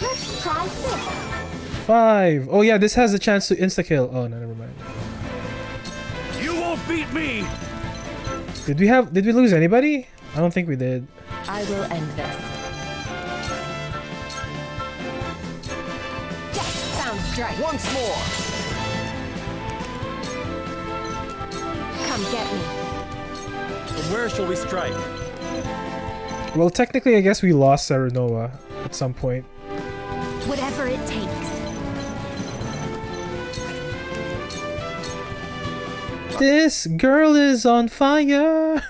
S19: Let's try this.
S1: 5. Oh yeah, this has a chance to insta-kill. Oh no, never mind.
S10: You won't beat me.
S1: Did we lose anybody? I don't think we did.
S5: I will end this. Death sound strike.
S14: Once more.
S5: Come get me.
S3: From where shall we strike?
S1: Well, technically, I guess we lost Serenoa at some point.
S5: Whatever it takes.
S1: This girl is on fire.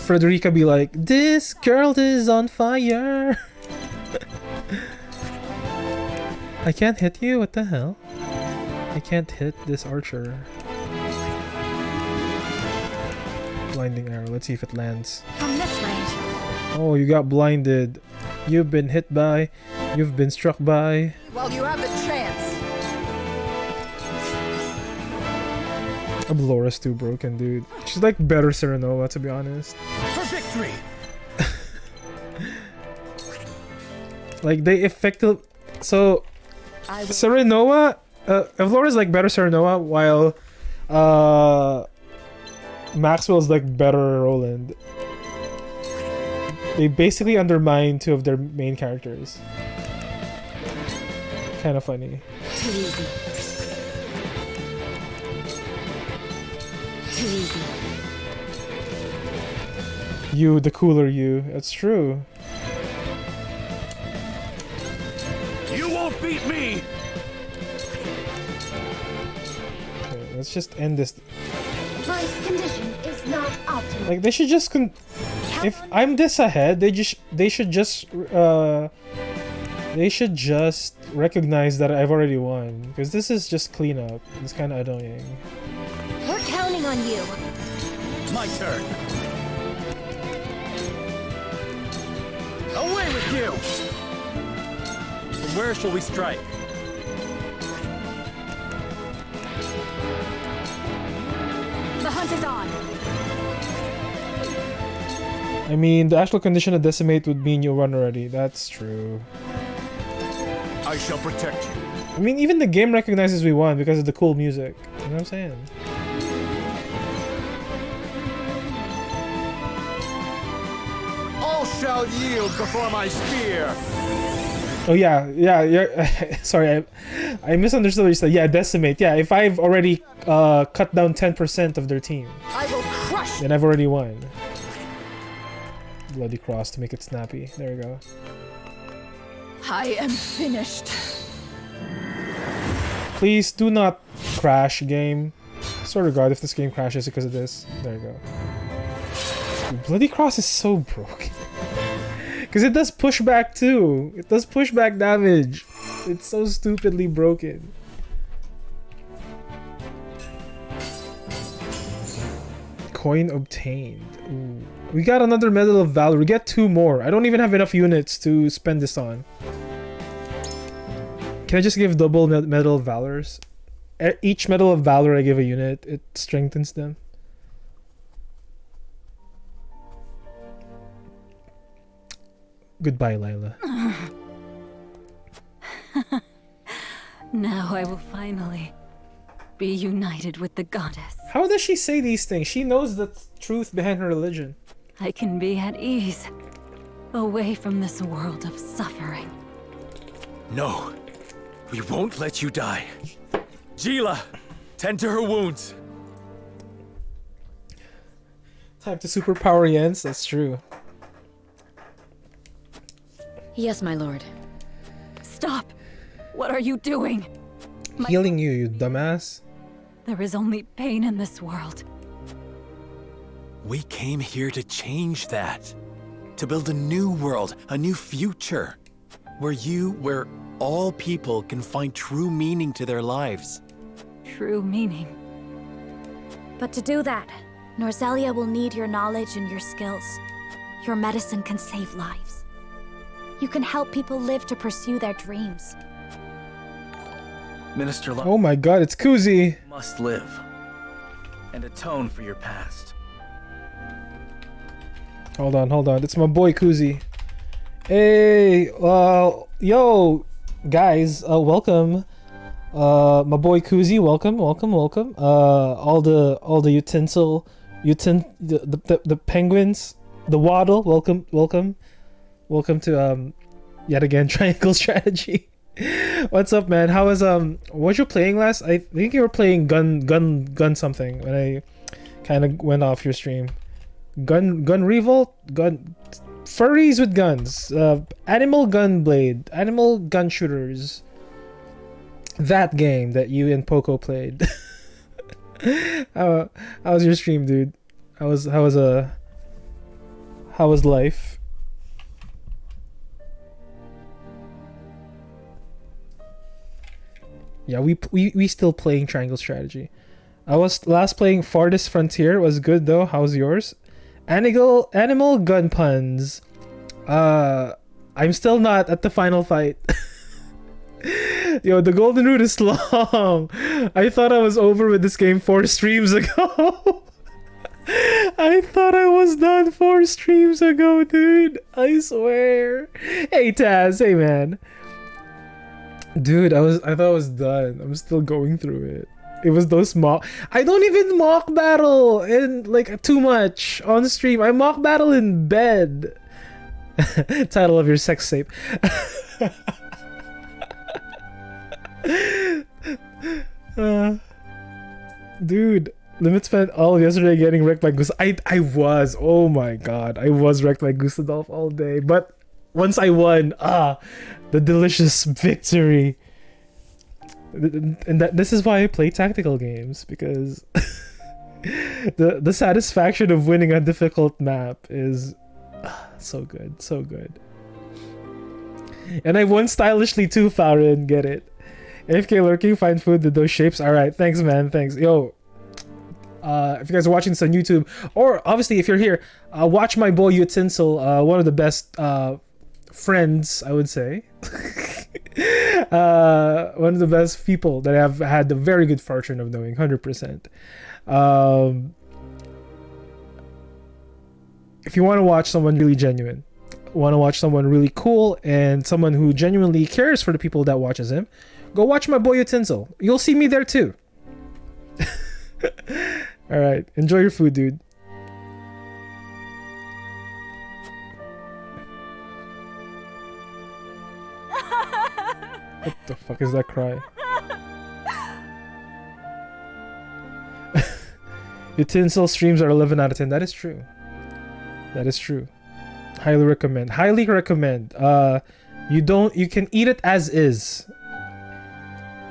S1: Frederica be like, "This girl is on fire." I can't hit you? What the hell? I can't hit this archer. Blinding arrow. Let's see if it lands.
S5: From this range.
S1: Oh, you got blinded. You've been hit by. You've been struck by.
S20: While you have the chance.
S1: Ablora's too broken, dude. She's like better Serenova, to be honest.
S3: For victory!
S1: Like, they effectively... So, Serenova... Avlora's like better Serenova, while... Maxwell's like better Roland. They basically undermine two of their main characters. Kind of funny.
S5: Too easy. Too easy.
S1: You, the cooler you. That's true.
S3: You won't beat me!
S1: Okay, let's just end this.
S19: My condition is not optimal.
S1: Like, they should just if I'm this ahead, they should just recognize that I've already won, because this is just cleanup. It's kind of annoying.
S19: We're counting on you.
S3: My turn. Away with you! From where shall we strike?
S5: The hunt is on.
S1: I mean, the actual condition of decimate would mean you run already. That's true.
S14: I shall protect you.
S1: I mean, even the game recognizes we won because of the cool music. You know what I'm saying?
S14: All shall yield before my spear.
S1: Oh yeah. Sorry, I misunderstood what you said. Yeah, decimate. Yeah, if I've already cut down 10% of their team,
S20: I will crush.
S1: then I've already won. Bloody cross to make it snappy. There we go.
S20: I am finished.
S1: Please do not crash, game. Swear to God, if this game crashes because of this. There you go. Dude, Bloody Cross is so broken. Because it does pushback too. It does pushback damage. It's so stupidly broken. Coin obtained. Ooh. We got another Medal of Valor. We get 2 more. I don't even have enough units to spend this on. Can I just give double Medal of Valors? Each Medal of Valor I give a unit, it strengthens them. Goodbye, Lila.
S8: Now I will finally be united with the goddess.
S1: How does she say these things? She knows the truth behind her religion.
S8: I can be at ease, away from this world of suffering.
S3: No, we won't let you die. Gila, tend to her wounds.
S1: Time to superpower Jens, that's true.
S8: Yes, my lord. Stop! What are you doing?
S1: Healing you, you dumbass.
S8: There is only pain in this world.
S3: We came here to change that. To build a new world, a new future. Where all people can find true meaning to their lives.
S8: True meaning.
S5: But to do that, Norzelia will need your knowledge and your skills. Your medicine can save lives. You can help people live to pursue their dreams.
S9: Minister
S1: Oh my god, it's Kuzi!
S9: must live and atone for your past.
S1: Hold on. It's my boy Kuzi. Hey, yo, guys, welcome. My boy Kuzi, welcome. All the the penguins, the waddle, welcome to yet again Triangle Strategy. What's up, man? How was what you playing last? I think you were playing gun something when I kind of went off your stream. Gun revolt, furries with guns, animal gun shooters. That game that you and Poco played. How was your stream, dude? How was How was life? Yeah, we still playing Triangle Strategy. I was last playing Farthest Frontier. Was good though. How's yours? Animal gun puns. I'm still not at the final fight. Yo, the golden route is long. I thought I was over with this game 4 streams ago. I thought I was done 4 streams ago, dude. I swear. Hey Taz, hey man. Dude, I thought I was done. I'm still going through it. It was those mock. I don't even mock battle in like too much on stream. I mock battle in bed. Title of your sex tape. Dude, Limit spent all of yesterday getting wrecked by Goose. I was. Oh my god. I was wrecked by Gustadolf all day. But once I won, the delicious victory. And this is why I play tactical games, because the satisfaction of winning a difficult map is so good, so good. And I won stylishly too, Farron, get it. AFK lurking, find food, did those shapes. Alright, thanks man, thanks. Yo, if you guys are watching this on YouTube, or obviously if you're here, watch my boy Utensil, one of the best friends, I would say. One of the best people that I've had the very good fortune of knowing, 100%. If you want to watch someone really genuine, want to watch someone really cool, and someone who genuinely cares for the people that watches him, go watch my boy Utensil. You'll see me there too. Alright, enjoy your food, dude. What the fuck is that cry? Utensil streams are 11 out of 10. That is true. That is true. Highly recommend. Highly recommend. You can eat it as is.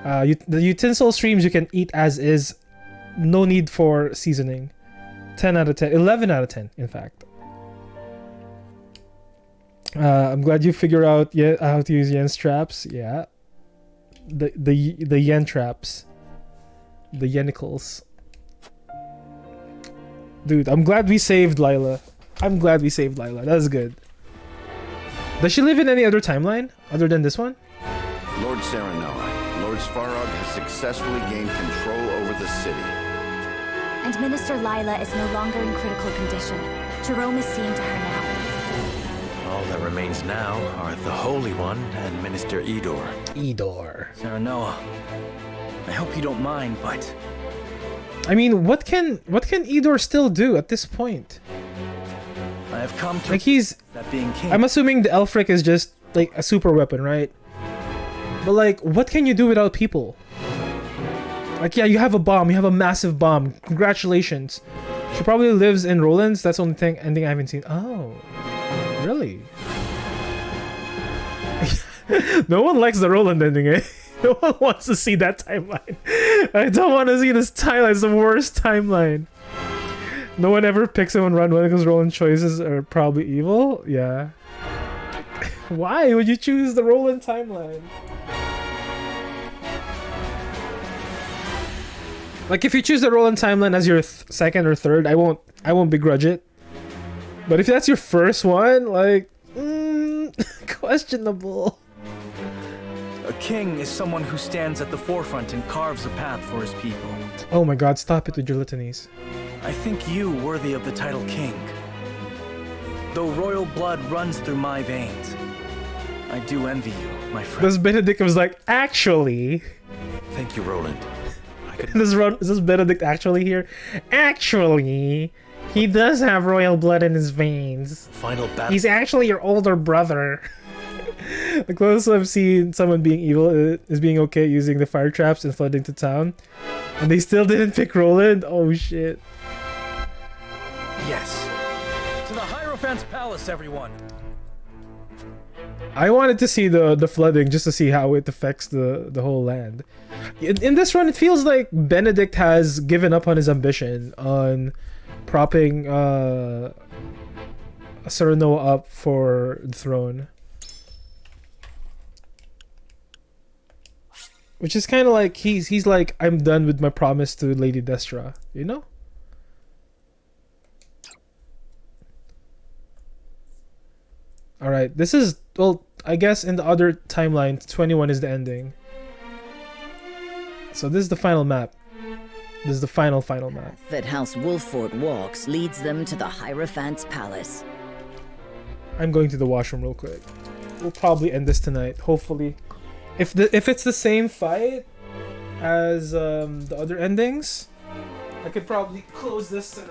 S1: The Utensil streams you can eat as is. No need for seasoning. 10 out of 10. 11 out of 10, in fact. I'm glad you figured out how to use yen traps. Yeah. The yen traps. The yenicles. Dude, I'm glad we saved Lila. I'm glad we saved Lila. That's good. Does she live in any other timeline other than this one?
S2: Lord Serenoa, Lord Svarog has successfully gained control over the city.
S5: And Minister Lila is no longer in critical condition. Jerome is seeing to her now.
S4: All that remains now are the Holy One and Minister Idor.
S1: Idor.
S9: Serenoa, I hope you don't mind, but
S1: I mean, what can Idor still do at this point?
S9: I have come to
S1: like
S9: that being king.
S1: I'm assuming the Elfric is just like a super weapon, right? But like, what can you do without people? Like, yeah, you have a bomb. You have a massive bomb. Congratulations. She probably lives in Roland's. That's the only thing ending I haven't seen. Oh, really? No one likes the Roland ending, eh? No one wants to see that timeline. I don't want to see this timeline. It's the worst timeline. No one ever picks him and run with it because Roland choices are probably evil. Yeah. Why would you choose the Roland timeline? Like, if you choose the Roland timeline as your second or third, I won't begrudge it. But if that's your first one, like, questionable.
S9: A king is someone who stands at the forefront and carves a path for his people.
S1: Oh my god, stop it with your litanies.
S9: I think you worthy of the title king. Though royal blood runs through my veins, I do envy you, my friend.
S1: This Benedict was like, actually...
S4: Thank you, Roland.
S1: Is this Benedict actually here? Actually, he does have royal blood in his veins.
S4: Final battle.
S1: He's actually your older brother. The closest I've seen someone being evil is being okay using the fire traps and flooding to town. And they still didn't pick Roland? Oh shit.
S9: Yes. To the Hierophant's palace, everyone.
S1: I wanted to see the flooding just to see how it affects the whole land. In this run, it feels like Benedict has given up on his ambition on propping Serenoa up for the throne. Which is kind of like he's like, I'm done with my promise to Lady Destra, you know? All right, this is, well, I guess in the other timeline, 21 is the ending. So this is the final map. This is the final map.
S11: That House Wolffort walks leads them to the Hierophant's palace.
S1: I'm going to the washroom real quick. We'll probably end this tonight, hopefully. If it's the same fight as the other endings, I could probably close this tonight.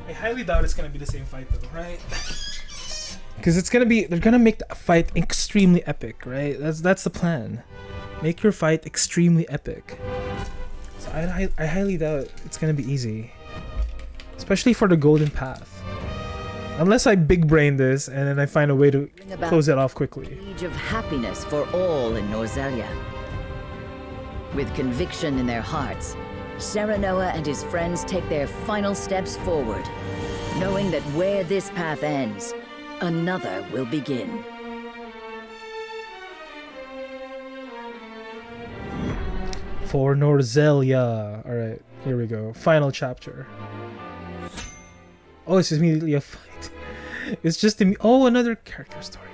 S1: I highly doubt it's gonna be the same fight though, right? Because they're gonna make the fight extremely epic, right? That's the plan. Make your fight extremely epic. So I highly doubt it's gonna be easy, especially for the golden path. Unless I big brain this and then I find a way to close it off quickly.
S11: Age of happiness for all in Norzelia. With conviction in their hearts, Serenoa and his friends take their final steps forward, knowing that where this path ends, another will begin.
S1: For Norzelia. Alright, here we go. Final chapter. Oh, it's immediately a fight. It's just another character story.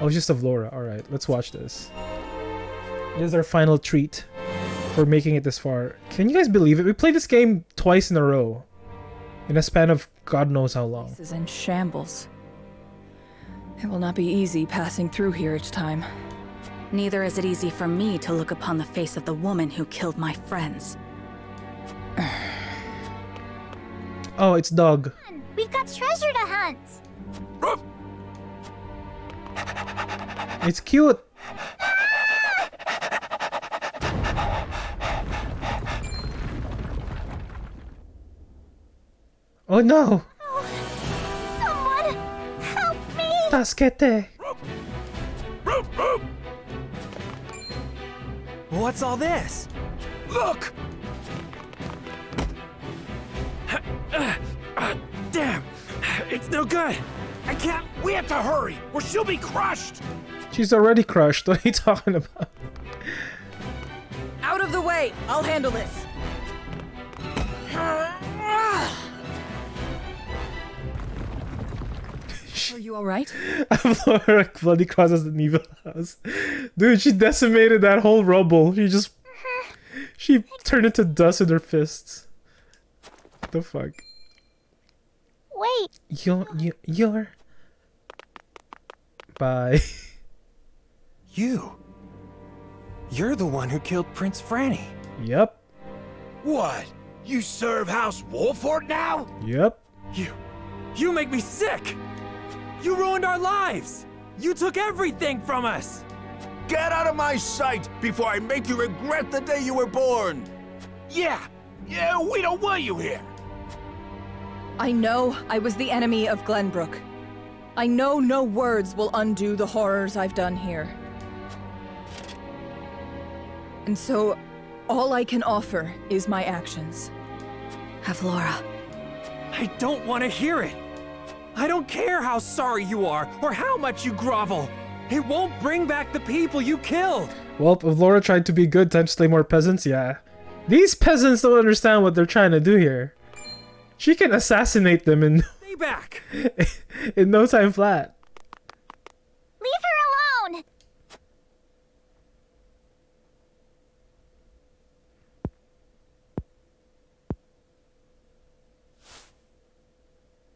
S1: Oh, it's just of Laura. Alright, let's watch this. This is our final treat for making it this far. Can you guys believe it? We played this game twice in a row. In a span of God knows how long.
S17: This is in shambles. It will not be easy passing through here each time.
S15: Neither is it easy for me to look upon the face of the woman who killed my friends.
S1: Oh, it's Doug.
S19: We've got treasure to hunt.
S1: It's cute. Oh no!
S19: Someone help me!
S1: Tasquete!
S3: What's all this?
S21: Look!
S3: Damn! It's no good! I can't!
S10: We have to hurry, or she'll be crushed!
S1: She's already crushed. What are you talking about?
S20: Out of the way! I'll handle this!
S17: Are you alright?
S1: Laura bloody crosses the evil house. Dude, she decimated that whole rubble. She turned into dust in her fists. What the fuck?
S19: Wait.
S1: You're... Bye.
S3: You're the one who killed Prince Franny.
S1: Yep.
S10: What? You serve House Wolffort now?
S1: Yep.
S3: You make me sick! You ruined our lives! You took everything from us!
S6: Get out of my sight before I make you regret the day you were born!
S10: Yeah, we don't want you here!
S17: I know I was the enemy of Glenbrook. I know no words will undo the horrors I've done here. And so, all I can offer is my actions.
S15: Avlora.
S3: I don't want to hear it! I don't care how sorry you are, or how much you grovel! It won't bring back the people you killed!
S1: Well, if Laura tried to be good to slay more peasants, yeah. These peasants don't understand what they're trying to do here. She can assassinate them in
S3: Stay back!
S1: in no time flat.
S19: Leave her alone!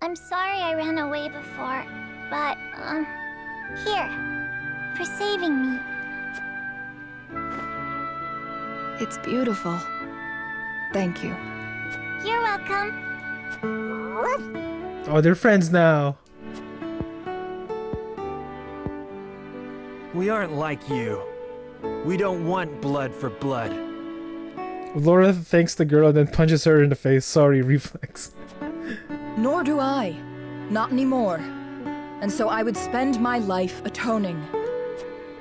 S19: I'm sorry I ran away before, but, here. For saving me.
S15: It's beautiful. Thank you.
S19: You're welcome.
S1: Oh, they're friends now.
S3: We aren't like you. We don't want blood for blood.
S1: Laura thanks the girl and then punches her in the face. Sorry, reflex.
S17: Nor do I. Not anymore. And so I would spend my life atoning.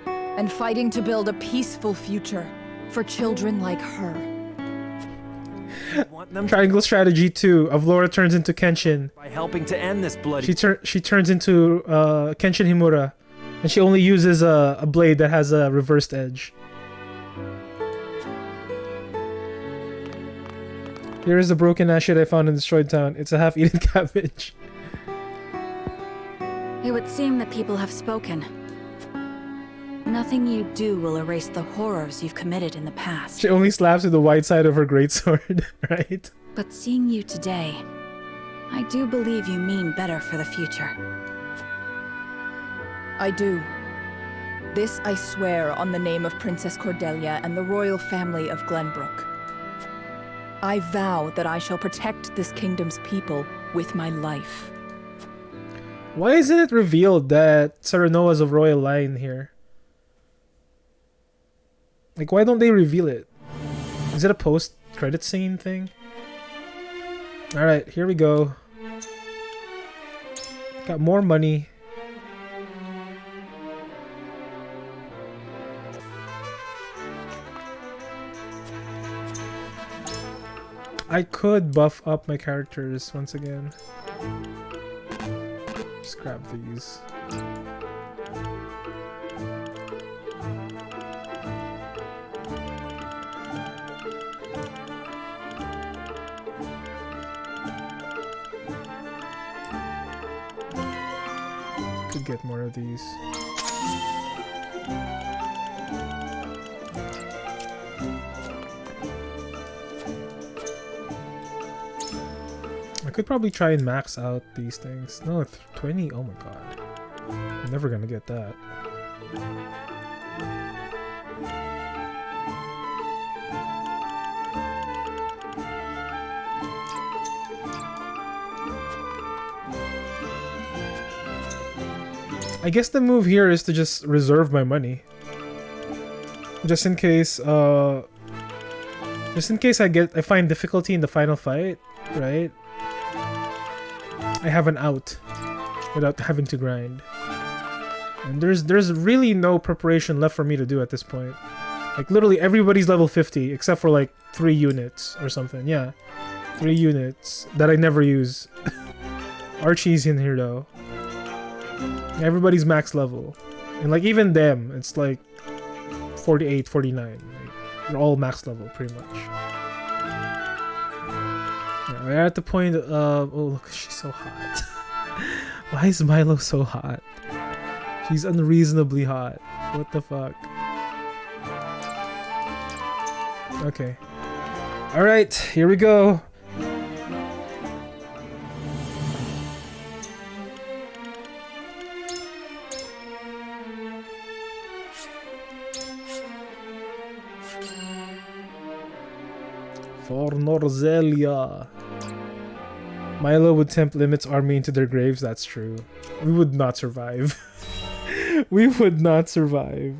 S17: And fighting to build a peaceful future for children like her.
S1: Triangle strategy 2 of Laura turns into Kenshin.
S3: By helping to end this bloody...
S1: She turns into Kenshin Himura. And she only uses a blade that has a reversed edge. Here is the broken ass shit I found in destroyed town. It's a half-eaten cabbage.
S15: It would seem that people have spoken. Nothing you do will erase the horrors you've committed in the past.
S1: She only slaps with the white side of her greatsword, right?
S15: But seeing you today, I do believe you mean better for the future.
S17: I do. This I swear on the name of Princess Cordelia and the royal family of Glenbrook. I vow that I shall protect this kingdom's people with my life.
S1: Why isn't it revealed that Serenoa's of royal line here? Like, why don't they reveal it? Is it a post-credit scene thing? Alright, here we go. Got more money. I could buff up my characters once again. Just grab these. Could get more of these. I could probably try and max out these things. No, 20? Oh my god. I'm never gonna get that. I guess the move here is to just reserve my money. Just in case, I find difficulty in the final fight, right? I have an out without having to grind. And there's really no preparation left for me to do at this point. Like literally everybody's level 50 except for like 3 units or something. Yeah. 3 units that I never use. Archie's in here though. Everybody's max level. And like even them, it's like 48, 49. Like, they're all max level pretty much. We're at the point of... oh, look, she's so hot. Why is Milo so hot? She's unreasonably hot. What the fuck? Okay. Alright, here we go. For Norzelia. Milo would tempt Limit's army into their graves, that's true. We would not survive. We would not survive.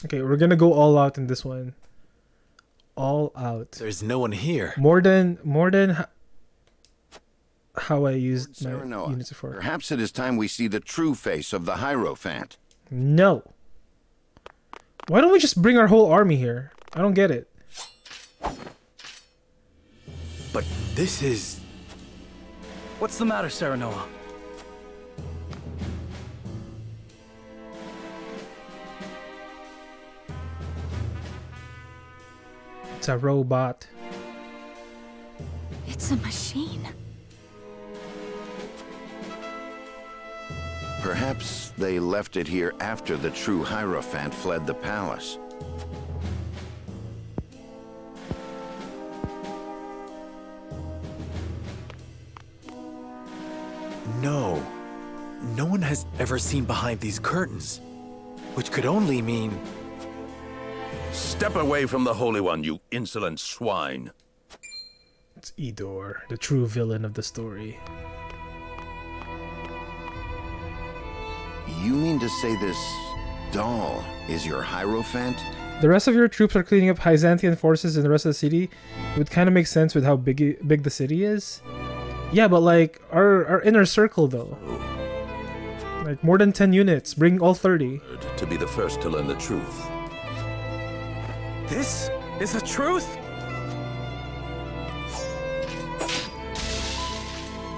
S1: Okay, we're gonna go all out in this one. All out.
S4: There's no one here.
S1: More than how I used my units before.
S2: Perhaps it is time we see the true face of the Hierophant.
S1: No. Why don't we just bring our whole army here? I don't get it.
S4: But this is...
S9: What's the matter, Serenoa?
S1: It's a robot.
S15: It's a machine.
S2: Perhaps they left it here after the true Hierophant fled the palace.
S4: No. No one has ever seen behind these curtains. Which could only mean...
S22: Step away from the Holy One, you insolent swine.
S1: It's Idor, the true villain of the story.
S2: You mean to say this doll is your Hierophant?
S1: The rest of your troops are cleaning up Byzantine forces in the rest of the city. It would kind of make sense with how big the city is. Yeah, but like, our inner circle though. Like, more than 10 units. Bring all 30.
S22: To be the first to learn the truth.
S4: This is the truth?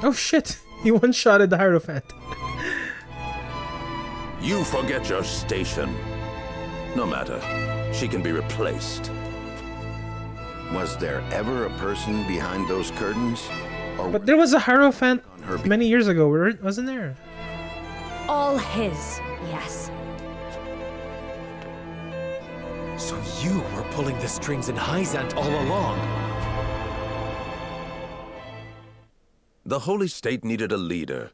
S1: Oh shit! He one-shotted the Hierophant.
S22: You forget your station. No matter. She can be replaced.
S2: Was there ever a person behind those curtains? Or
S1: But there was a Hierophant many years ago, wasn't there?
S5: All his, yes.
S4: So you were pulling the strings in Hyzant all along.
S22: The Holy State needed a leader.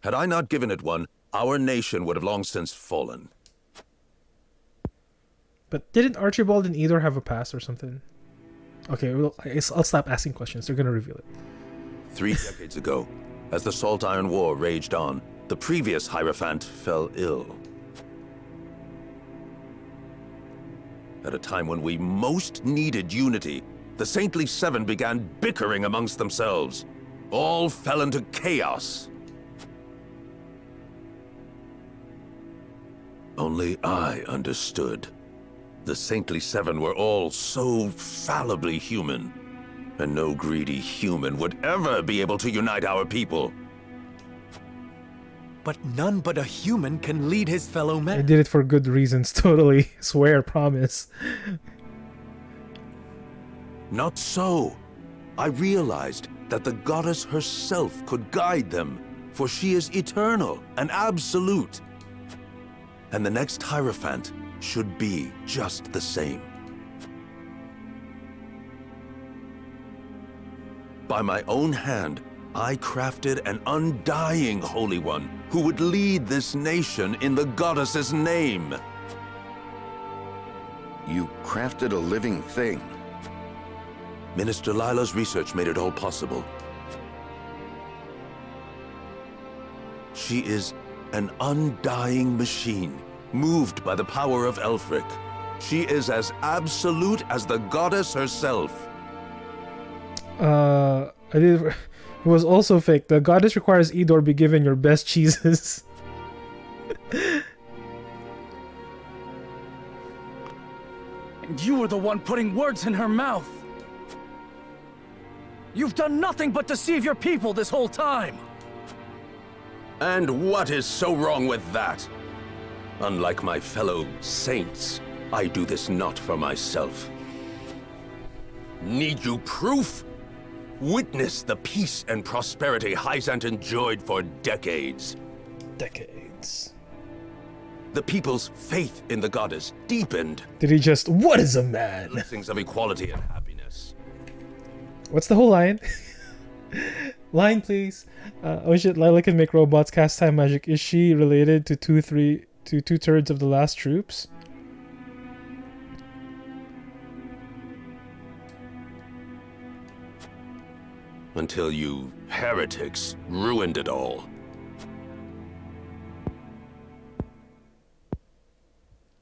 S22: Had I not given it one, our nation would have long since fallen.
S1: But didn't Archibald and Idor have a past or something? Okay, well, I'll stop asking questions. They're gonna reveal it.
S22: 3 decades ago, as the Salt Iron War raged on, the previous Hierophant fell ill. At a time when we most needed unity, the Saintly Seven began bickering amongst themselves. All fell into chaos. Only I understood. The Saintly Seven were all so fallibly human, and no greedy human would ever be able to unite our people.
S4: But none but a human can lead his fellow
S1: I
S4: men.
S1: did it for good reasons, totally. Swear, promise.
S22: Not so. I realized that the goddess herself could guide them, for she is eternal and absolute. And the next Hierophant should be just the same. By my own hand, I crafted an undying Holy One who would lead this nation in the goddess's name.
S2: You crafted a living thing.
S22: Minister Lila's research made it all possible. She is an undying machine, moved by the power of Elfric. She is as absolute as the goddess herself.
S1: It was also fake. The goddess requires Idor be given your best cheeses.
S9: And you were the one putting words in her mouth. You've done nothing but deceive your people this whole time.
S22: And what is so wrong with that? Unlike my fellow saints, I do this not for myself. Need you proof? Witness the peace and prosperity Hyzant enjoyed for decades.
S1: Decades.
S22: The people's faith in the goddess deepened.
S1: Did he just, what is a man?
S22: Blessings of equality and happiness.
S1: What's the whole line? Line, please. Oh shit, Lila can make robots cast time magic. Is she related to two-thirds of the last troops?
S22: Until you heretics ruined it all.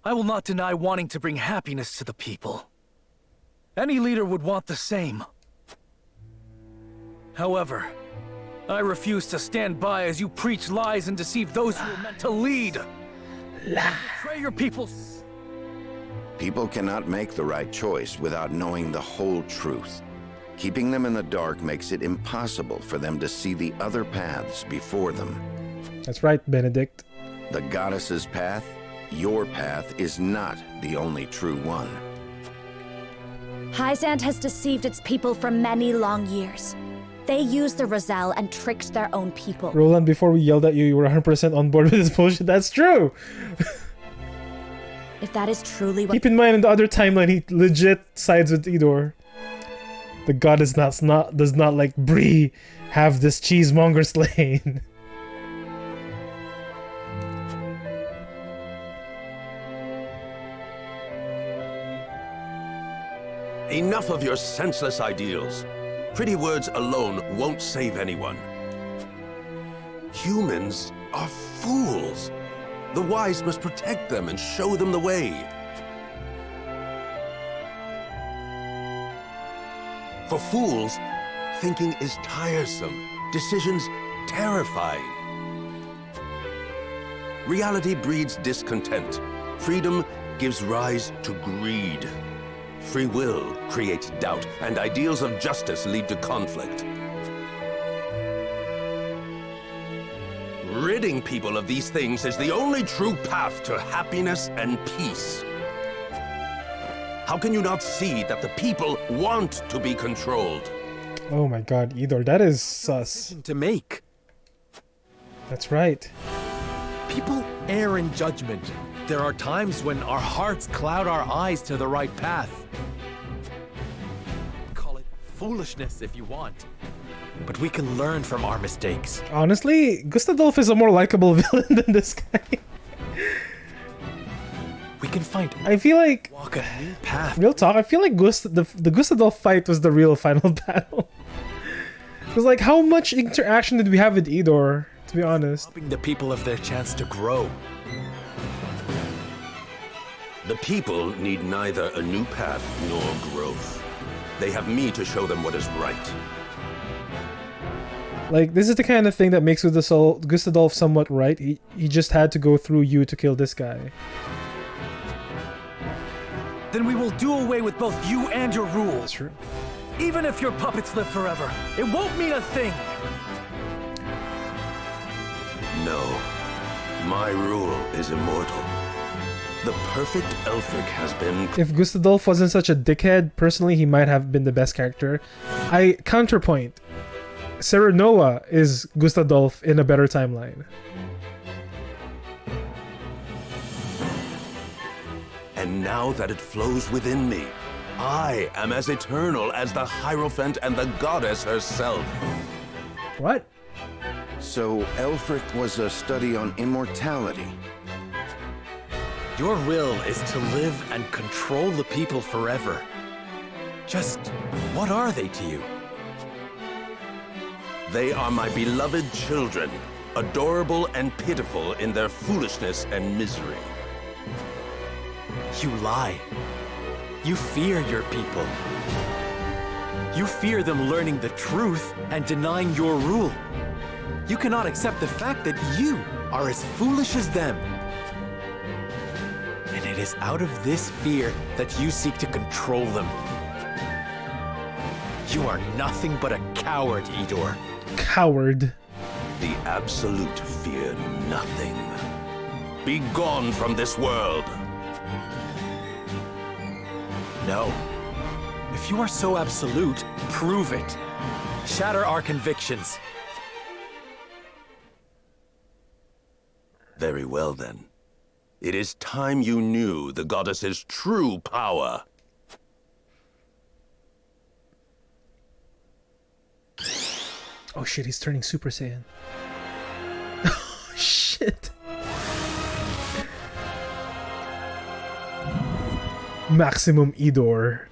S9: I will not deny wanting to bring happiness to the people. Any leader would want the same. However, I refuse to stand by as you preach lies and deceive those you were meant to lead. Betray your people.
S2: People cannot make the right choice without knowing the whole truth. Keeping them in the dark makes it impossible for them to see the other paths before them.
S1: That's right, Benedict.
S2: The goddess's path, your path, is not the only true one.
S5: Hyzant has deceived its people for many long years. They used the Roselle and tricked their own people.
S1: Roland, before we yelled at you, you were 100% on board with this bullshit. That's true!
S5: If that is truly what—
S1: Keep in mind, in the other timeline, he legit sides with Idor. The goddess does not like Bree have this cheesemonger slain.
S22: Enough of your senseless ideals. Pretty words alone won't save anyone. Humans are fools. The wise must protect them and show them the way. For fools, thinking is tiresome, decisions terrifying. Reality breeds discontent. Freedom gives rise to greed. Free will creates doubt, and ideals of justice lead to conflict. Ridding people of these things is the only true path to happiness and peace. How can you not see that the people want to be controlled?
S1: Oh my god, Idor, that is sus.
S4: To make.
S1: That's right.
S4: People err in judgment. There are times when our hearts cloud our eyes to the right path. Call it foolishness if you want. But we can learn from our mistakes.
S1: Honestly, Gustadolf is a more likable villain than this guy.
S4: We can find.
S1: I feel like
S4: walk a new path.
S1: Real talk. I feel like the Gustadolf fight was the real final battle. Because like, how much interaction did we have with Idor? To be honest,
S4: robbing the people of their chance to grow.
S22: The people need neither a new path nor growth. They have me to show them what is right.
S1: Like, this is the kind of thing that makes Gustadolf somewhat right. He just had to go through you to kill this guy.
S4: Then we will do away with both you and your rule.
S1: That's true.
S4: Even if your puppets live forever, it won't mean a thing.
S22: No, my rule is immortal. The perfect Elfric has been...
S1: If Gustadolf wasn't such a dickhead, personally, he might have been the best character. I counterpoint. Serenoa is Gustadolf in a better timeline.
S22: And now that it flows within me, I am as eternal as the Hierophant and the goddess herself.
S1: What?
S2: So Elfric was a study on immortality.
S4: Your will is to live and control the people forever. Just what are they to you?
S22: They are my beloved children, adorable and pitiful in their foolishness and misery.
S4: You lie. You fear your people. You fear them learning the truth and denying your rule. You cannot accept the fact that you are as foolish as them. And it is out of this fear that you seek to control them. You are nothing but a coward, Idor.
S1: Coward.
S22: The absolute fear nothing. Be gone from this world.
S4: No. If you are so absolute, prove it. Shatter our convictions.
S22: Very well, then. It is time you knew the goddess's true power.
S1: Oh shit, he's turning Super Saiyan. Oh shit. Maximum Idor.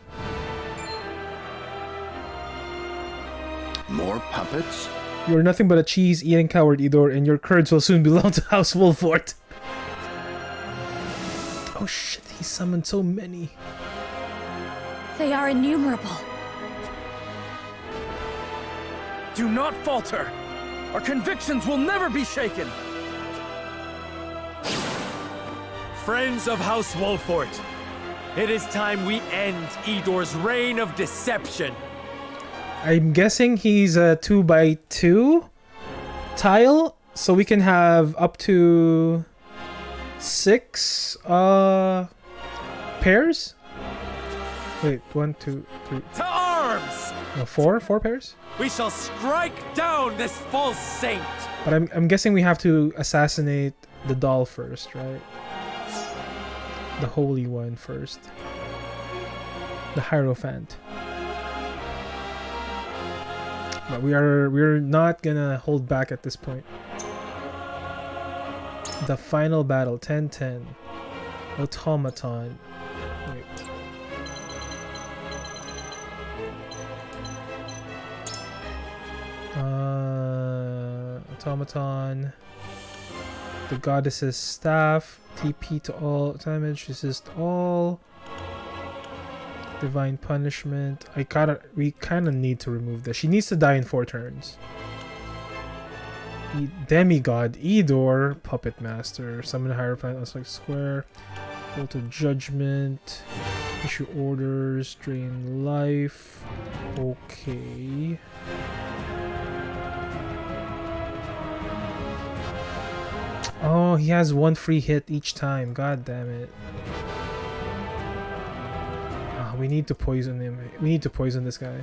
S2: More puppets?
S1: You are nothing but a cheese-eating coward, Idor, and your curds will soon belong to House Wolffort. Oh shit, he summoned so many.
S5: They are innumerable.
S9: Do not falter! Our convictions will never be shaken!
S3: Friends of House Wolffort, it is time we end Idor's reign of deception.
S1: I'm guessing he's a 2x2 tile, so we can have up to 6 pairs? Wait, 1, 2, 3.
S3: To arms!
S1: No, 4 pairs?
S3: We shall strike down this false saint.
S1: But I'm guessing we have to assassinate the doll first, right? The holy one first. The Hierophant. But we're not gonna hold back at this point. The final battle, 10-10. Automaton. Wait. Automaton. The goddess's staff. TP to all damage. Resist all. Divine punishment. We kind of need to remove this. She needs to die in 4 turns. Demigod. Edor. Puppet Master. Summon a Hierophant. That's like square. Go to Judgment. Issue orders. Drain life. Okay. Oh, he has 1 free hit each time. God damn it. We need to poison him. We need to poison this guy.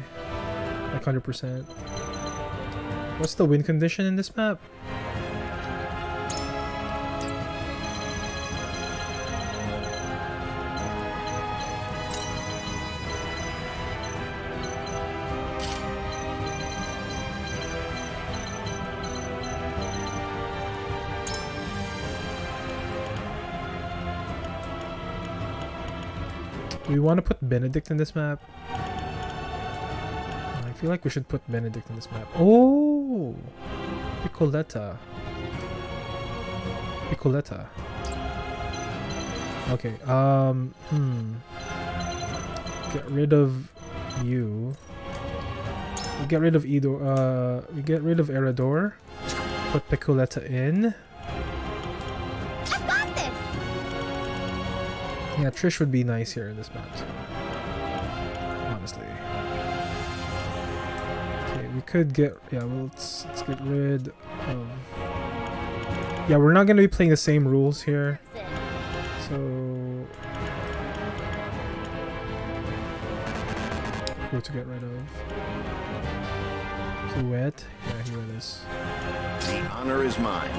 S1: Like 100%. What's the win condition in this map? Do we want to put Benedict in this map? I feel like we should put Benedict in this map. Oh! Piccoletta. Piccoletta. Okay, get rid of you. We get rid of Edo, we get rid of Erador. Put Piccoletta in. Yeah, Trish would be nice here in this map, so. Honestly. Okay, we could get... Yeah, well, let's get rid of... Yeah, we're not going to be playing the same rules here. So... Who to get rid of? Wet? Yeah, here it is.
S2: The honor is mine.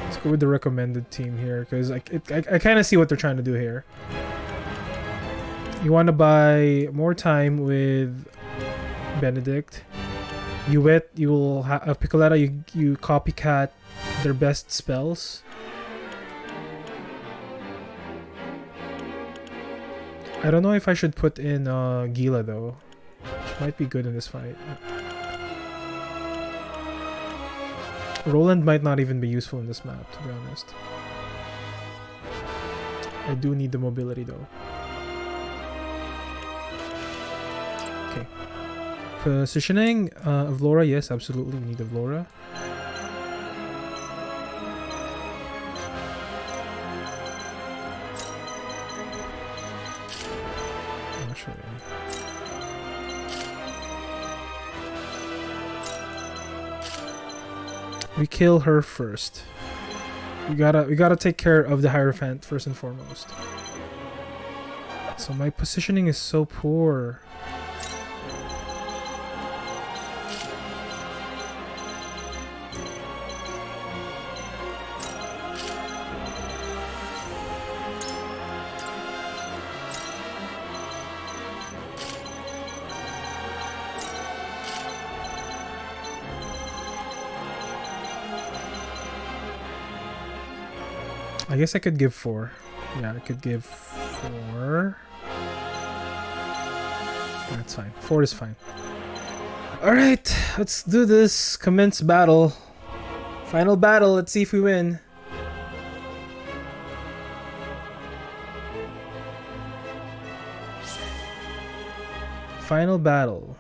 S1: Let's go with the recommended team here, because I kind of see what they're trying to do here. You want to buy more time with Benedict. You will have Piccoletta. You copycat their best spells. I don't know if I should put in Gila though. She might be good in this fight. Roland might not even be useful in this map, to be honest. I do need the mobility though. Okay. Positioning of Laura, yes, absolutely, we need of Laura. We kill her first. We gotta take care of the Hierophant first and foremost. So my positioning is so poor. I guess I could give 4. Yeah, I could give 4. That's fine. 4 is fine. Alright, let's do this. Commence battle. Final battle. Let's see if we win. Final battle.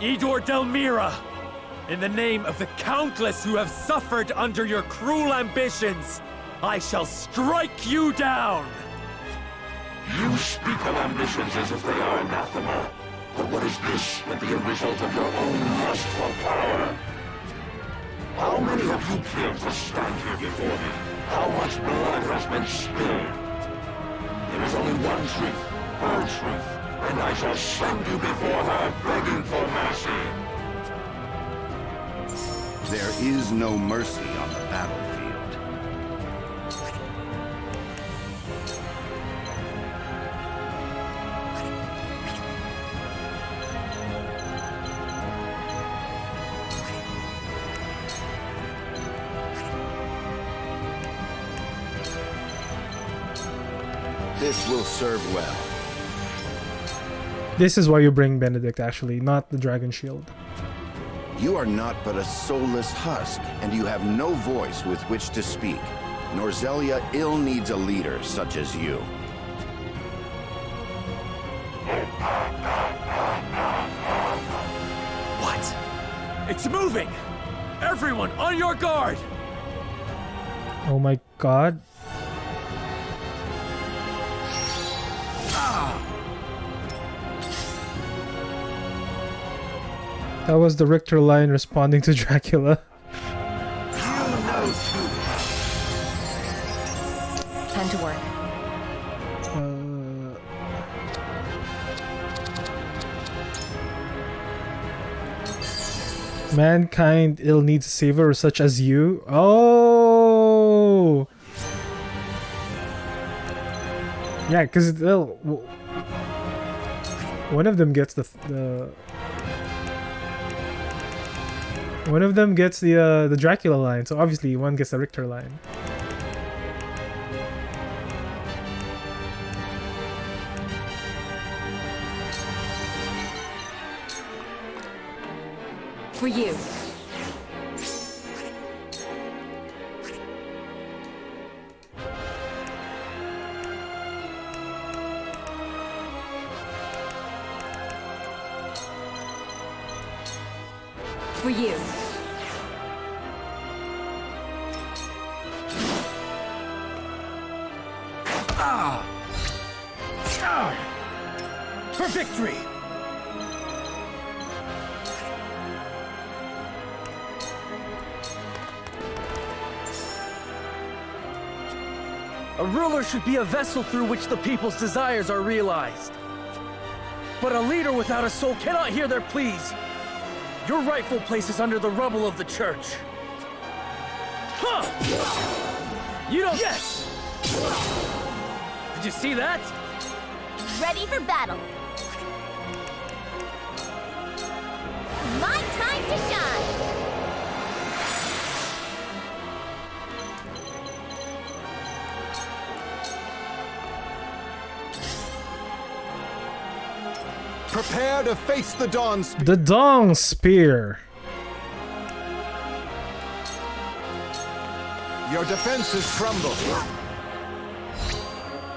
S3: Idor Delmira! In the name of the countless who have suffered under your cruel ambitions, I shall strike you down!
S13: You speak of ambitions as if they are anathema. But what is this but the result of your own lust for power? How many have you killed to stand here before me? How much blood has been spilled? There is only one truth, her truth, and I shall send you before her begging for mercy.
S2: There is no mercy on the battlefield. This will serve well.
S1: This is why you bring Benedict, actually, not the dragon shield.
S2: You are not but a soulless husk, and you have no voice with which to speak. Norzelia ill needs a leader such as you.
S3: What? It's moving! Everyone on your guard!
S1: Oh my god. That was the Richter line responding to Dracula.
S7: Time to work.
S1: Mankind ill needs a savior such as you. Oh, yeah, because one of them gets the one of them gets the Dracula line, so obviously one gets the Richter line.
S5: For you. For you.
S3: For victory!
S9: A ruler should be a vessel through which the people's desires are realized. But a leader without a soul cannot hear their pleas. Your rightful place is under the rubble of the church. Huh! You don't... Yes! Did you see that?
S19: Ready for battle. My time to shine.
S14: Prepare to face the Dawn Spear.
S1: The Dawn Spear.
S14: Your defenses crumble.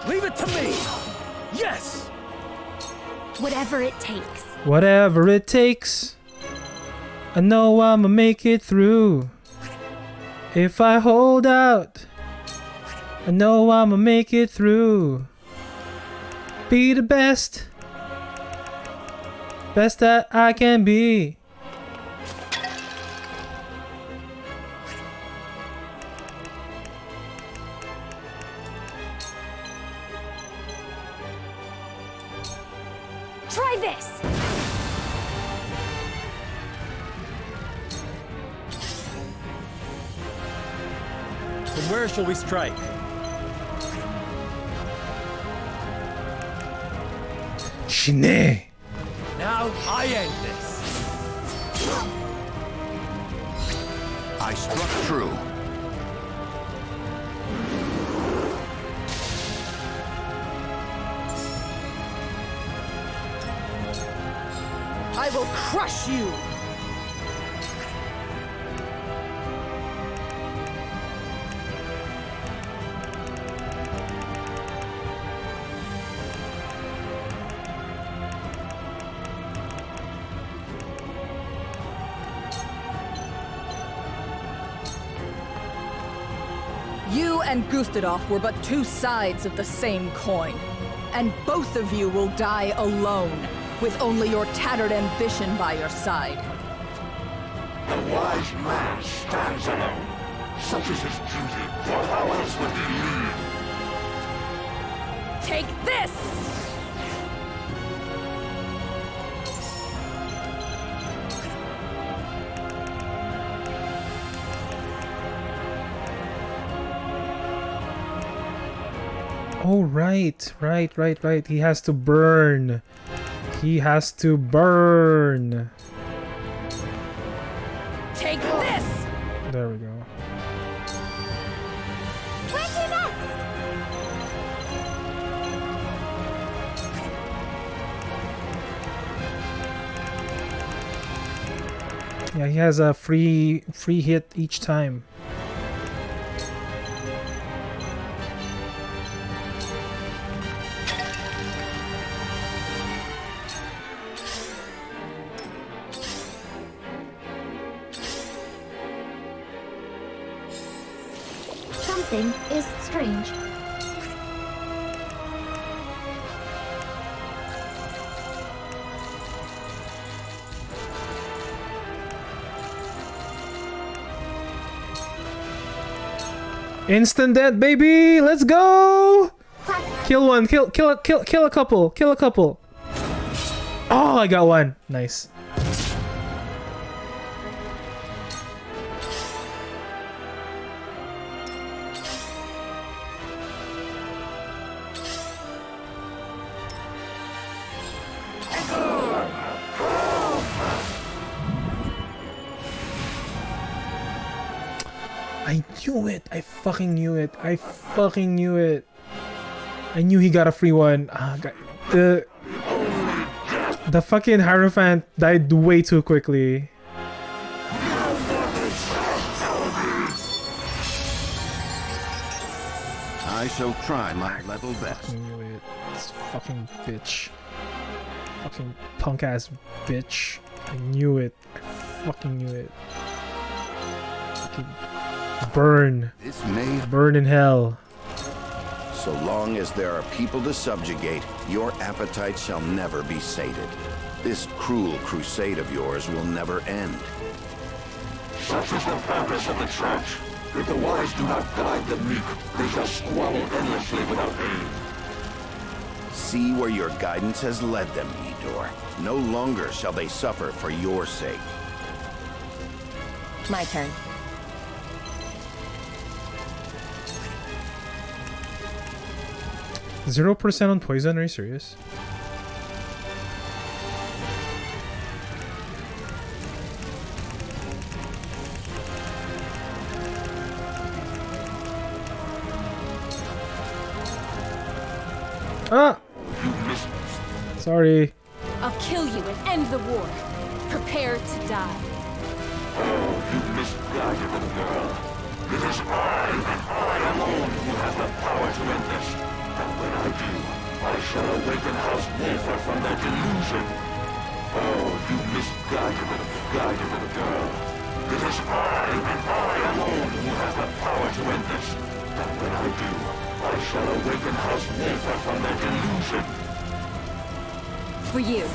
S9: Leave it to me. Yes.
S5: Whatever it takes.
S1: Whatever it takes. I know I'ma make it through. If I hold out, I know I'ma make it through. Be the best. Best that I can be.
S5: Try this.
S3: From where shall we strike?
S1: Shine.
S3: Now I end this.
S2: I struck true.
S20: I will crush you! You and Gustadolf were but two sides of the same coin. And both of you will die alone, with only your tattered ambition by your side.
S13: The wise man stands alone. Such is his duty, for how else would he lead?
S20: Take this!
S1: Oh, right. He has to burn. He has to burn.
S20: Take this!
S1: There we go.
S19: Where's your next?
S1: Yeah, he has a free hit each time.
S19: Something is strange.
S1: Instant death, baby! Let's go! Kill one, kill a couple, kill a couple. Oh, I got one. Nice. I knew it. I fucking knew it. I fucking knew it. I knew he got a free one. Ah, God. The fucking Hierophant died way too quickly.
S2: I shall try my level best.
S1: I knew it. This fucking bitch. Fucking punk ass bitch. I knew it. I fucking knew it. Fucking burn.
S2: This may
S1: burn in hell.
S2: So long as there are people to subjugate, your appetite shall never be sated. This cruel crusade of yours will never end.
S13: Such is the purpose of the Church. If the wise do not guide the meek, they shall squabble endlessly without aim.
S2: See where your guidance has led them, Edor. No longer shall they suffer for your sake.
S7: My turn.
S1: %0 on poison? Are you serious? Ah! Sorry.
S5: I'll kill you and end the war. Prepare to die.
S13: Oh, you misguided little girl. It is I and I alone who has the power to end this. And when I do, I shall awaken House Wolfforts from their delusion. Oh, you misguided little girl. It is I and I alone who has the power to end this. And when I do, I shall awaken House Wolfforts from their delusion.
S5: For you.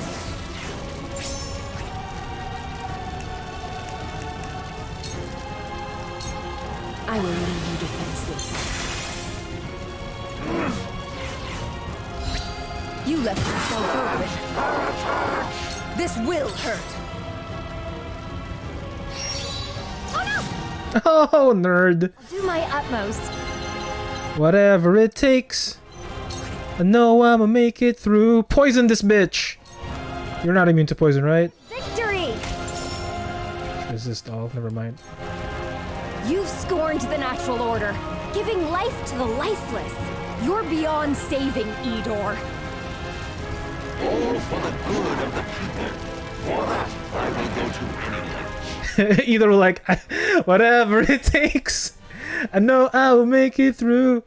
S5: I will leave you defenseless. You left yourself open. This will hurt. Oh no!
S1: Oh, nerd.
S5: I'll do my utmost.
S1: Whatever it takes. I know I'ma make it through. Poison this bitch. You're not immune to poison, right?
S5: Victory!
S1: Resist all. Never mind.
S5: You've scorned the natural order, giving life to the lifeless. You're beyond saving, Edor.
S13: All for the good of the people. For that, I will go to any lengths.
S1: Either like, whatever it takes. I know I will make it through.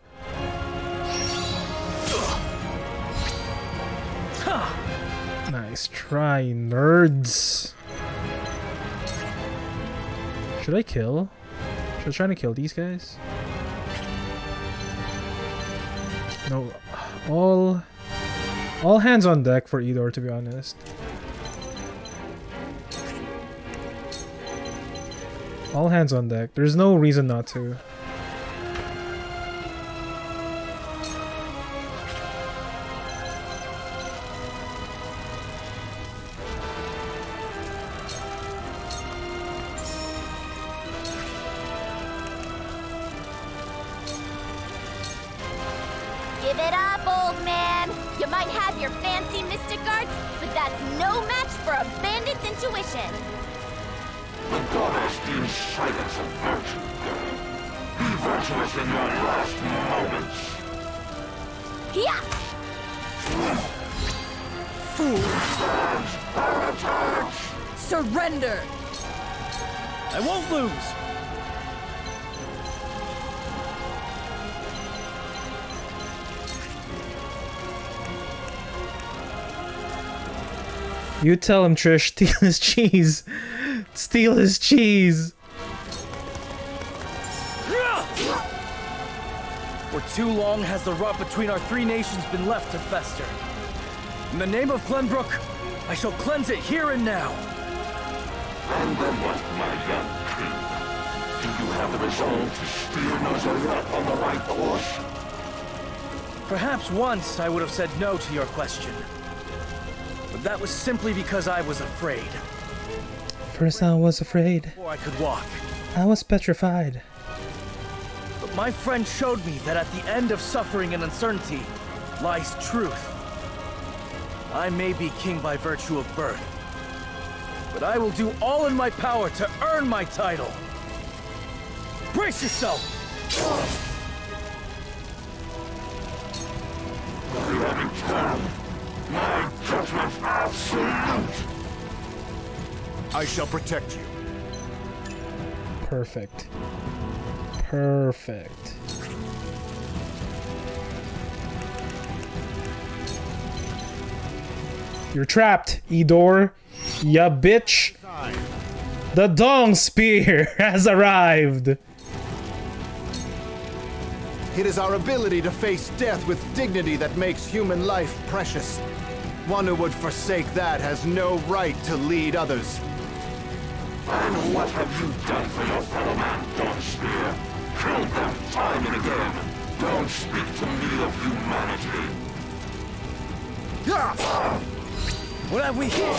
S1: Nice try, nerds. Should I kill? Should I try to kill these guys? No. All hands on deck for Edor, to be honest. All hands on deck. There's no reason not to.
S19: Give it up, old man. You might have your fancy mystic arts, but that's no match for a bandit's intuition.
S13: The goddess deems silence a virtue, girl. Be virtuous in your last moments.
S5: Yeah.
S20: Fools! Surrender!
S9: I won't lose!
S1: You tell him, Trish. Steal his cheese. Steal his cheese.
S9: For too long has the rot between our three nations been left to fester. In the name of Glenbrook, I shall cleanse it here and now.
S13: And then what, my young king? Do you have the resolve to steer Nozaret on the right course?
S9: Perhaps once I would have said no to your question. But that was simply because I was afraid.
S1: First I was afraid.
S9: Before I could walk.
S1: I was petrified.
S9: But my friend showed me that at the end of suffering and uncertainty lies truth. I may be king by virtue of birth, but I will do all in my power to earn my title. Brace yourself!
S13: My judgment absolute!
S14: I shall protect you.
S1: Perfect. Perfect. You're trapped, Edor. Ya bitch. The Dong Spear has arrived.
S14: It is our ability to face death with dignity that makes human life precious. One who would forsake that has no right to lead others.
S13: And what have you done for your fellow man, Dong Spear? Killed them time and again. Don't speak to me of humanity.
S9: What have we here?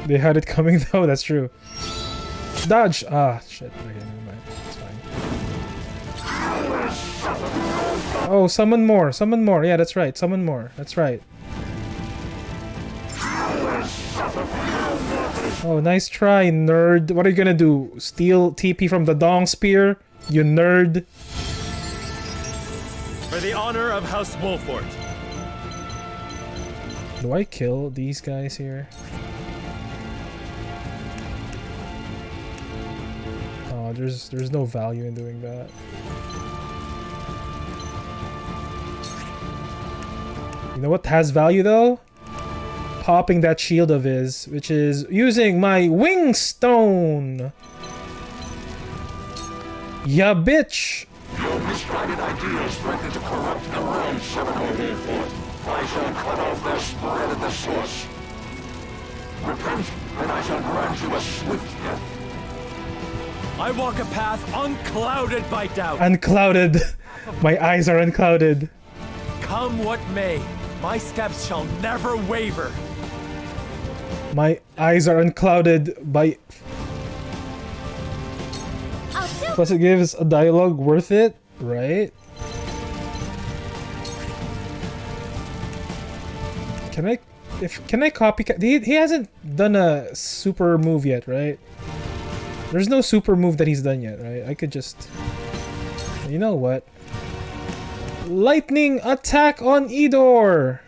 S1: They had it coming though, that's true. Dodge! Ah, shit. Okay, never mind. It's fine. Oh, summon more. Summon more. Yeah, that's right. Summon more. That's right. Oh, nice try, nerd. What are you gonna do? Steal TP from the Dong Spear? You nerd.
S3: For the honor of House Wolffort.
S1: Do I kill these guys here? Oh, there's no value in doing that. You know what has value though? Popping that shield of his, which is using my wing stone. Ya bitch!
S13: Your misguided ideas threaten to corrupt the realm, Seminole Wolffort. I shall cut off their spread at the source. Repent, and I shall grant you a swift death.
S3: I walk a path unclouded by doubt.
S1: Unclouded. My eyes are unclouded.
S3: Come what may, my steps shall never waver.
S1: My eyes are unclouded by... Plus it gives a dialogue worth it, right? Can I copy? He hasn't done a super move yet, right? There's no super move that he's done yet, right? I could just... You know what? Lightning attack on Edor!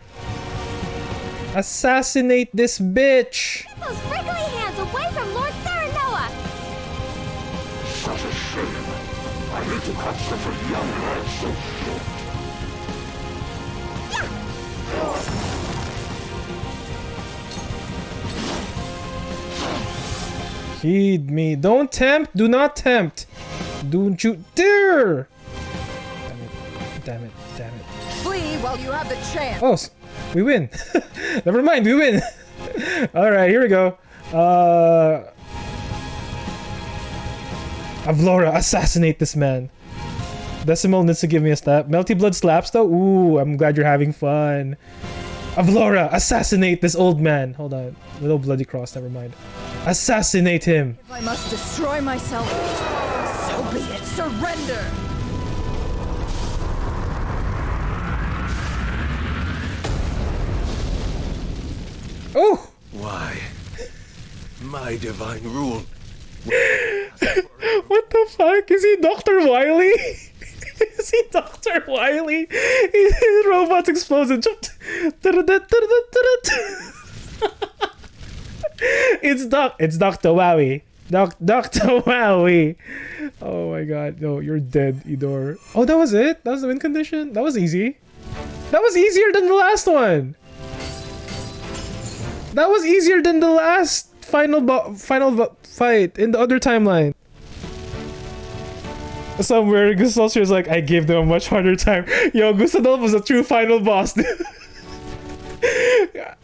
S1: Assassinate this bitch!
S19: Those wriggly hands away from Lord Saranoa!
S13: Such a shame. I hate to cut such a young lad so short.
S1: Heed me. Don't tempt. Do not tempt. Don't you dare! Damn it. Damn it.
S20: Flee while you have the chance.
S1: Oh, we win. Never mind, we win. Alright, here we go. Avlora, assassinate this man. Decimal needs to give me a stab. Melty Blood slaps though? Ooh, I'm glad you're having fun. Avlora, assassinate this old man. Hold on. Little bloody cross, never mind. Assassinate him.
S20: If I must destroy myself, so be it. Surrender!
S1: Oh!
S21: Why? My divine rule.
S1: What the fuck? Is he Dr. Wily? Is he Dr. Wily? His robots exploded. It's Dr. Wowie. Dr. Wowie. Oh my god. No, you're dead, Idor. Oh, that was it? That was the win condition? That was easy. That was easier than the last one. That was easier than the last final fight in the other timeline. Somewhere, Gustadolf was like, I gave them a much harder time. Yo, Gustadolf was a true final boss, dude.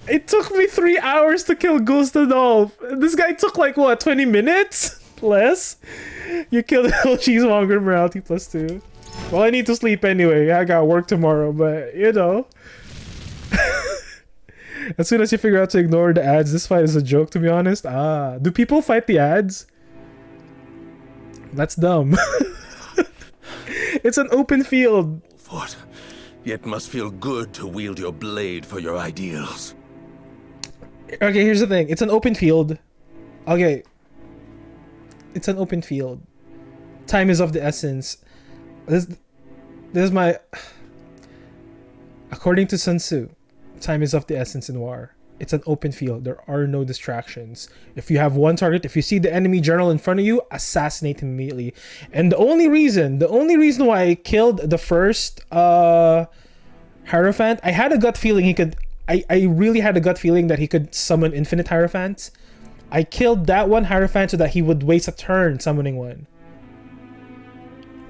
S1: It took me 3 hours to kill Gustadolf. This guy took like, what, 20 minutes? Less? You killed the little cheesemonger, morality +2. Well, I need to sleep anyway. I got work tomorrow, but, you know. As soon as you figure out to ignore the ads, this fight is a joke, to be honest. Ah, do people fight the ads? That's dumb. It's an open field.
S13: Wolffort, it must feel good to wield your blade for your ideals.
S1: Okay, here's the thing. It's an open field. Okay. It's an open field. Time is of the essence. This is my... According to Sun Tzu, time is of the essence in war. It's an open field. There are no distractions. If you have one target, if you see the enemy general in front of you, assassinate him immediately. And the only reason why I killed the first Hierophant, I had a gut feeling he could... I really had a gut feeling that he could summon infinite Hierophants. I killed that one Hierophant so that he would waste a turn summoning one.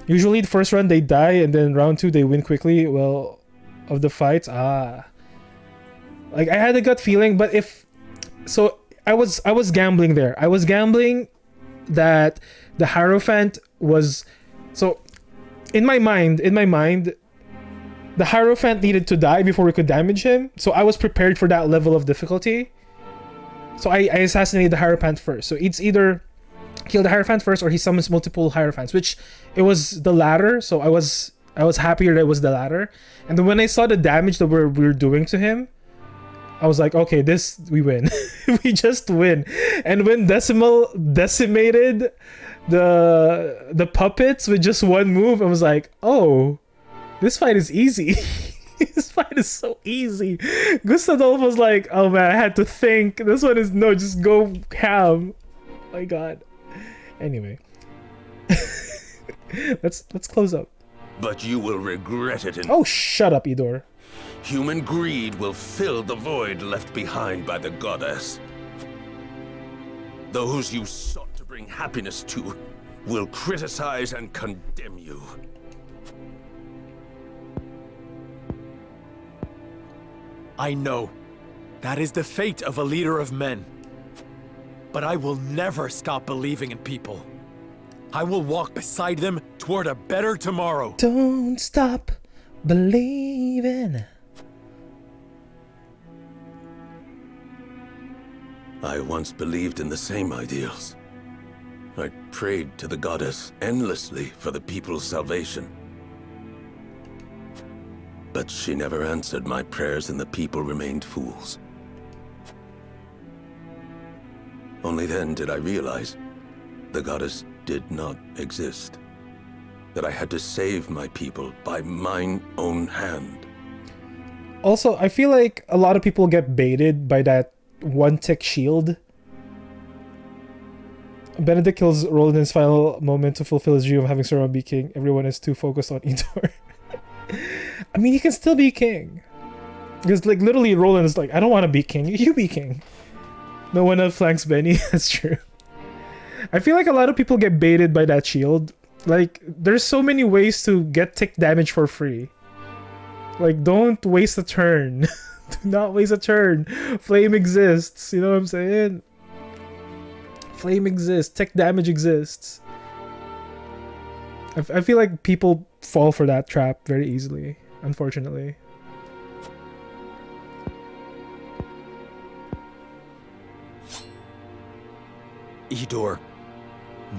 S1: Usually the first run they die and then round 2 they win quickly. Well, of the fights, like I had a gut feeling, but if so, I was gambling there. I was gambling that the Hierophant was so in my mind, the Hierophant needed to die before we could damage him. So I was prepared for that level of difficulty. So I assassinated the Hierophant first. So it's either kill the Hierophant first or he summons multiple Hierophants, which it was the latter. So I was happier that it was the latter. And then when I saw the damage that we were doing to him, I was like, okay, we win. We just win. And when Decimal decimated the puppets with just one move, I was like, oh, this fight is easy. This fight is so easy. Gustadolf was like, oh man, I had to think. This one is no, just go ham. My god. Anyway. let's close up.
S13: But you will regret it in...
S1: Oh, shut up, Idor.
S13: Human greed will fill the void left behind by the goddess. Those you sought to bring happiness to will criticize and condemn you.
S3: I know. That is the fate of a leader of men. But I will never stop believing in people. I will walk beside them toward a better tomorrow.
S1: Don't stop believing.
S13: I once believed in the same ideals. I prayed to the goddess endlessly for the people's salvation. But she never answered my prayers and the people remained fools. Only then did I realize the goddess did not exist. That I had to save my people by mine own hand.
S1: Also, I feel like a lot of people get baited by that one-tick shield. Benedict kills Roland in his final moment to fulfill his dream of having Sauron be king. Everyone is too focused on Idor. I mean, he can still be king. Because, like, literally Roland is like, I don't want to be king. You be king. No one outflanks Benny. That's true. I feel like a lot of people get baited by that shield. Like, there's so many ways to get tick damage for free. Like, don't waste a turn. Do not waste a turn. Flame exists. You know what I'm saying? Flame exists. Tick damage exists. I feel like people fall for that trap very easily, unfortunately.
S3: Idor,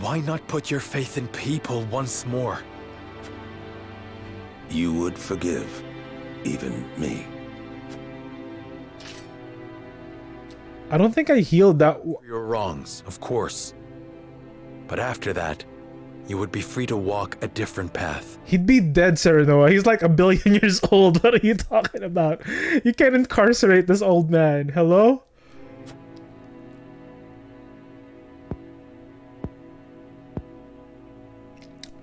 S3: why not put your faith in people once more?
S13: You would forgive even me.
S1: I don't think I healed that.
S3: Your wrongs, of course. But after that, you would be free to walk a different path.
S1: He'd be dead, Serenoa. He's like 1 billion years old. What are you talking about? You can't incarcerate this old man. Hello?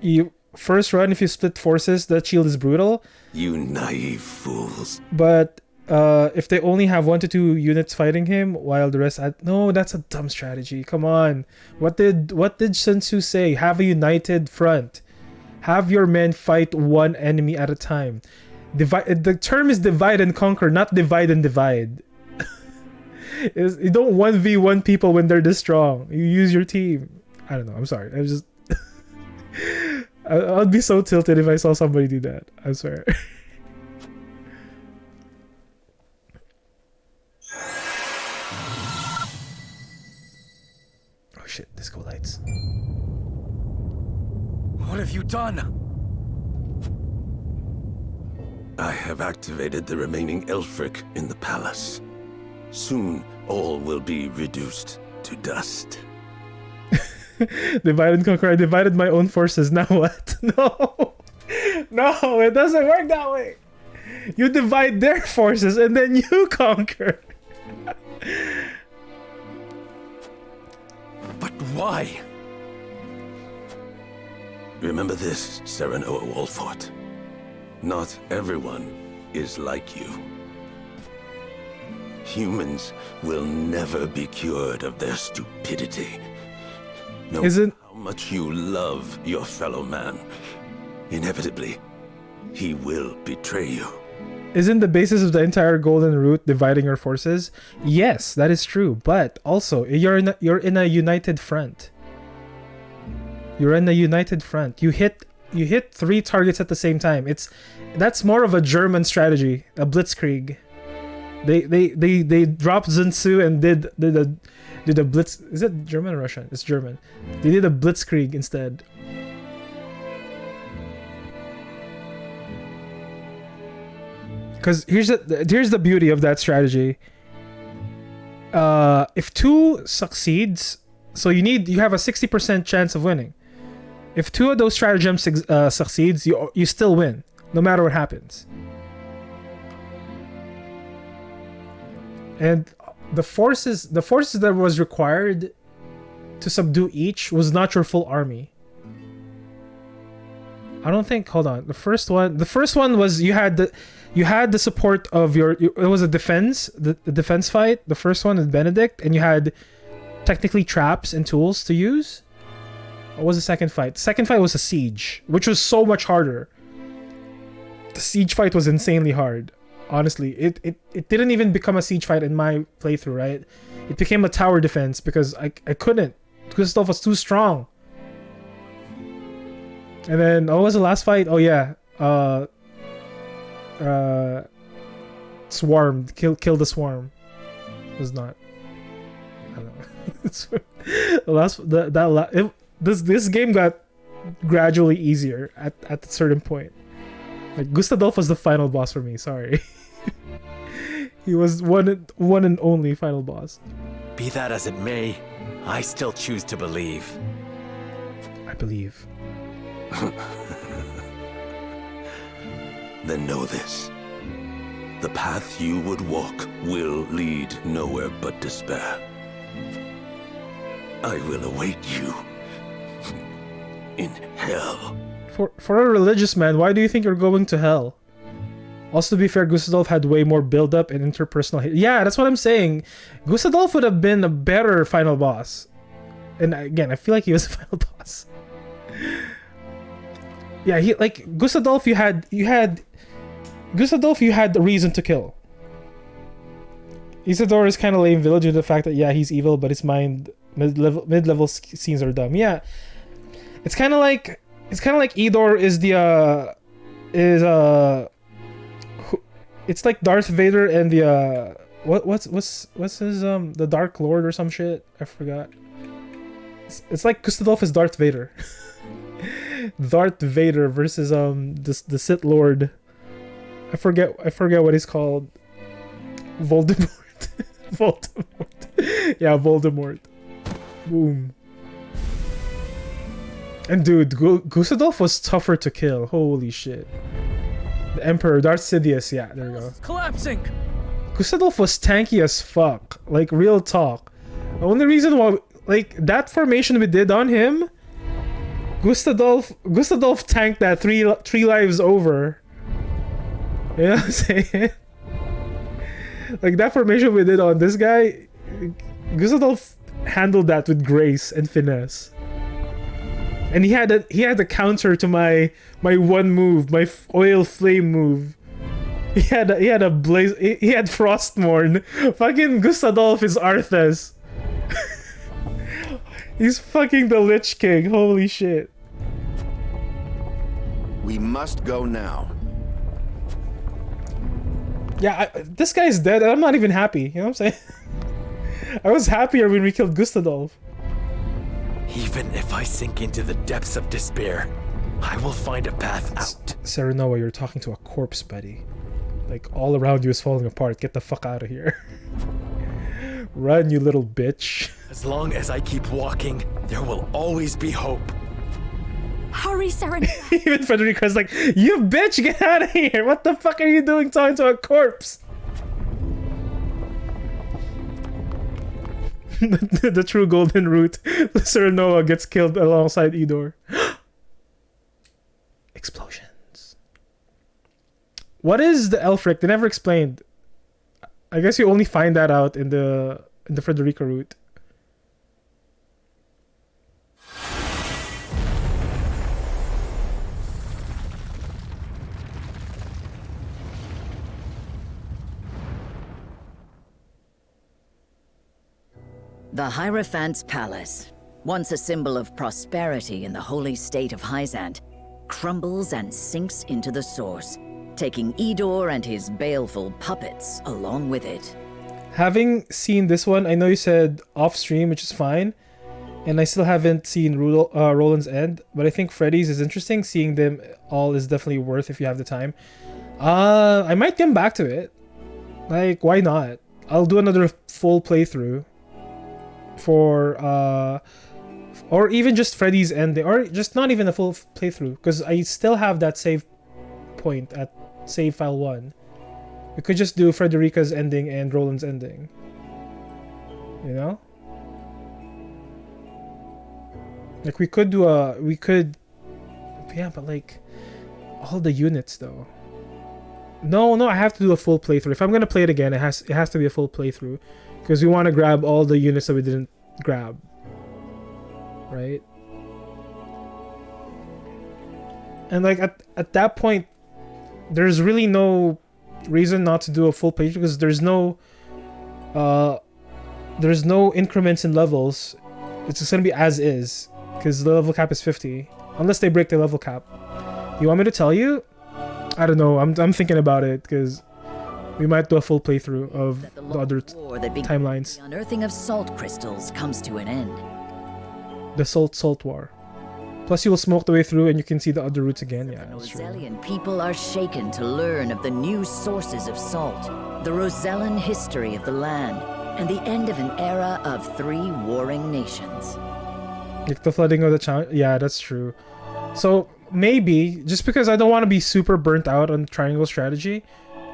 S1: you first run, if you split forces, that shield is brutal.
S22: You naive fools.
S1: But if they only have 1 to 2 units fighting him, while the rest no, that's a dumb strategy. Come on, what did Sun Tzu say? Have a united front. Have your men fight one enemy at a time. The term is divide and conquer, not divide and divide. You don't 1v1 people when they're this strong. You use your team. I don't know. I'm sorry. I just I'd be so tilted if I saw somebody do that. I swear. Oh shit, disco lights.
S9: What have you done?
S22: I have activated the remaining Elfric in the palace. Soon, all will be reduced to dust.
S1: Divide and conquer. I divided my own forces. Now what? No. No, it doesn't work that way. You divide their forces and then you conquer.
S9: But why?
S22: Remember this, Serenoa Wolffort. Not everyone is like you. Humans will never be cured of their stupidity. No matter how much you love your fellow man, inevitably, he will betray you.
S1: Isn't the basis of the entire Golden Route dividing our forces? Yes, that is true. But also, you're in a united front. You're in a united front. You hit 3 targets at the same time. That's more of a German strategy, a blitzkrieg. They dropped Sun Tzu and did a blitz. Is it German or Russian? It's German. They did a blitzkrieg instead. Because here's the beauty of that strategy. If 2 succeeds, so you have a 60% chance of winning. If 2 of those stratagems succeeds, you still win, no matter what happens. And the forces that was required to subdue each was not your full army. I don't think. Hold on. The first one was you had the support of it was a defense, the defense fight. The first one is Benedict, and you had technically traps and tools to use. What was the second fight? The second fight was a siege, which was so much harder. The siege fight was insanely hard. Honestly, it didn't even become a siege fight in my playthrough, right? It became a tower defense because I couldn't. Gustav was too strong. And then, what was the last fight? Oh yeah. Swarm. Kill the swarm. It was not. I don't know. This game got gradually easier at a certain point. Like Gustadolf was the final boss for me. Sorry, he was one and only final boss.
S4: Be that as it may, I still choose to believe.
S1: I believe.
S22: Then know this. The path you would walk will lead nowhere but despair. I will await you in hell.
S1: For a religious man, why do you think you're going to hell? Also, to be fair, Gustadolf had way more build-up and interpersonal hate. Yeah, that's what I'm saying. Gustadolf would have been a better final boss. And again, I feel like he was a final boss. Yeah, Gustadolf, you had a reason to kill. Isidore is kind of lame village due to the fact that he's evil, but his mid-level scenes are dumb. Yeah, it's kind of like Idor is it's like Darth Vader and the what's his the Dark Lord or some shit. I forgot. It's like Gustadolf is Darth Vader. Darth Vader versus the Sith Lord. I forget what he's called. Voldemort. Voldemort. Yeah, Voldemort. Boom. And dude, Gustadolf was tougher to kill. Holy shit. The Emperor, Darth Sidious. Yeah, there we go.
S9: Collapsing.
S1: Gustadolf was tanky as fuck. Like, real talk. The only reason why, like, that formation we did on him, Gustadolf tanked that three lives over. You know what I'm saying? Like that formation we did on this guy, Gustadolf handled that with grace and finesse. And he had a counter to my one move, my oil flame move. He had a blaze. He had Frostmourne. Fucking Gustadolf is Arthas. He's fucking the Lich King. Holy shit.
S2: We must go now.
S1: Yeah, this guy's dead and I'm not even happy. You know what I'm saying? I was happier when we killed Gustadolf.
S4: Even if I sink into the depths of despair, I will find a path out.
S1: Serenoa, you're talking to a corpse, buddy. Like, all around you is falling apart. Get the fuck out of here. Run, you little bitch.
S4: As long as I keep walking, there will always be hope.
S5: Hurry, Serenoa.
S1: Even Frederica's like, you bitch, get out of here. What the fuck are you doing talking to a corpse? the true golden route. Serenoa gets killed alongside Idor. Explosions. What is the Elfric? They never explained. I guess you only find that out in the Frederica route.
S11: The Hierophant's Palace, once a symbol of prosperity in the holy state of Hyzant, crumbles and sinks into the source, taking Idor and his baleful puppets along with it.
S1: Having seen this one, I know you said off-stream, which is fine, and I still haven't seen Roland's End, but I think Freddy's is interesting. Seeing them all is definitely worth if you have the time. I might come back to it. Like, why not? I'll do another full playthrough for or even just Freddy's Ending, or just not even a full playthrough, because I still have that save point at save file 1. We could just do Frederica's ending and Roland's ending, you know, like we could yeah, but like all the units though. No, I have to do a full playthrough. If I'm gonna play it again, it has to be a full playthrough. Because we want to grab all the units that we didn't grab. Right? And like at that point, there's really no reason not to do a full playthrough, because there's no increments in levels. It's just gonna be as is, because the level cap is 50. Unless they break the level cap. You want me to tell you? I don't know. I'm thinking about it, because we might do a full playthrough of the other timelines.
S11: The unearthing of salt crystals comes to an end.
S1: The Salt War. Plus you will smoke the way through and you can see the other routes again. Yeah,
S11: The Rosellian people are shaken to learn of the new sources of salt, the Rosellan history of the land, and the end of an era of 3 warring nations.
S1: Like the flooding of the challenge. Yeah, that's true. So maybe, just because I don't want to be super burnt out on triangle strategy,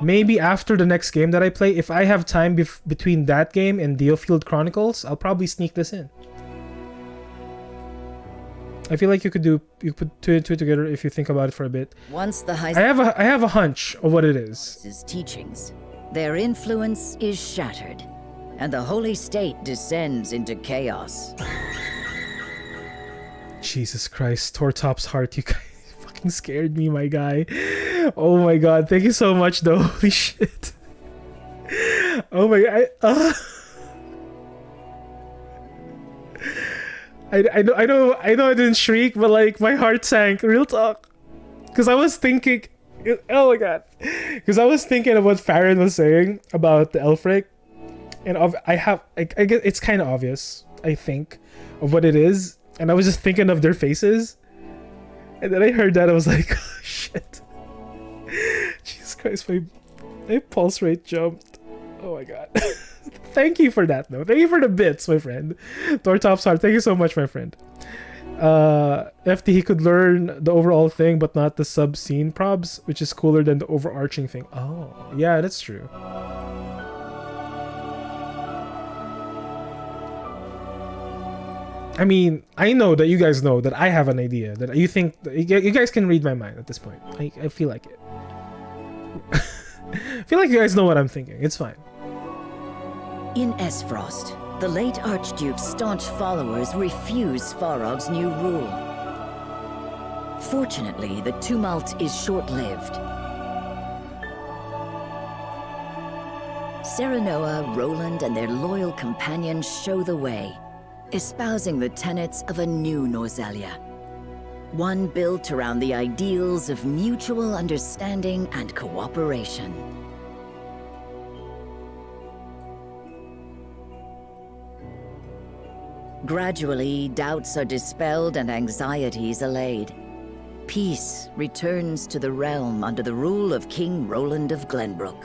S1: maybe after the next game that I play, if I have time between that game and Deofield Chronicles, I'll probably sneak this in. I feel like you could put two and two together if you think about it for a bit.
S11: Once the
S1: I have a hunch of what it is.
S11: His teachings, their influence is shattered, and the holy state descends into chaos.
S1: Jesus Christ, Tortop's heart, you guys fucking scared me, my guy. Oh my god, thank you so much though. Holy shit. Oh my god. I know I didn't shriek, but like my heart sank. Real talk. Because I was thinking, oh my god. Because I was thinking of what Farron was saying about the Elfric, and I guess it's kind of obvious, I think, of what it is. And I was just thinking of their faces, and then I heard that I was like, oh, shit. Jesus Christ, my pulse rate jumped. Oh my god. Thank you for that, though. Thank you for the bits, my friend. Tortop's heart, thank you so much, my friend. FT, he could learn the overall thing, but not the sub-scene probs, which is cooler than the overarching thing. Oh, yeah, that's true. I mean, I know that you guys know that I have an idea. That you think... You guys can read my mind at this point. I feel like it. I feel like you guys know what I'm thinking. It's fine.
S11: In Esfrost, the late Archduke's staunch followers refuse Farog's new rule. Fortunately, the tumult is short-lived. Serenoa, Roland, and their loyal companions show the way, espousing the tenets of a new Norzelia. One built around the ideals of mutual understanding and cooperation. Gradually, doubts are dispelled and anxieties allayed. Peace returns to the realm under the rule of King Roland of Glenbrook.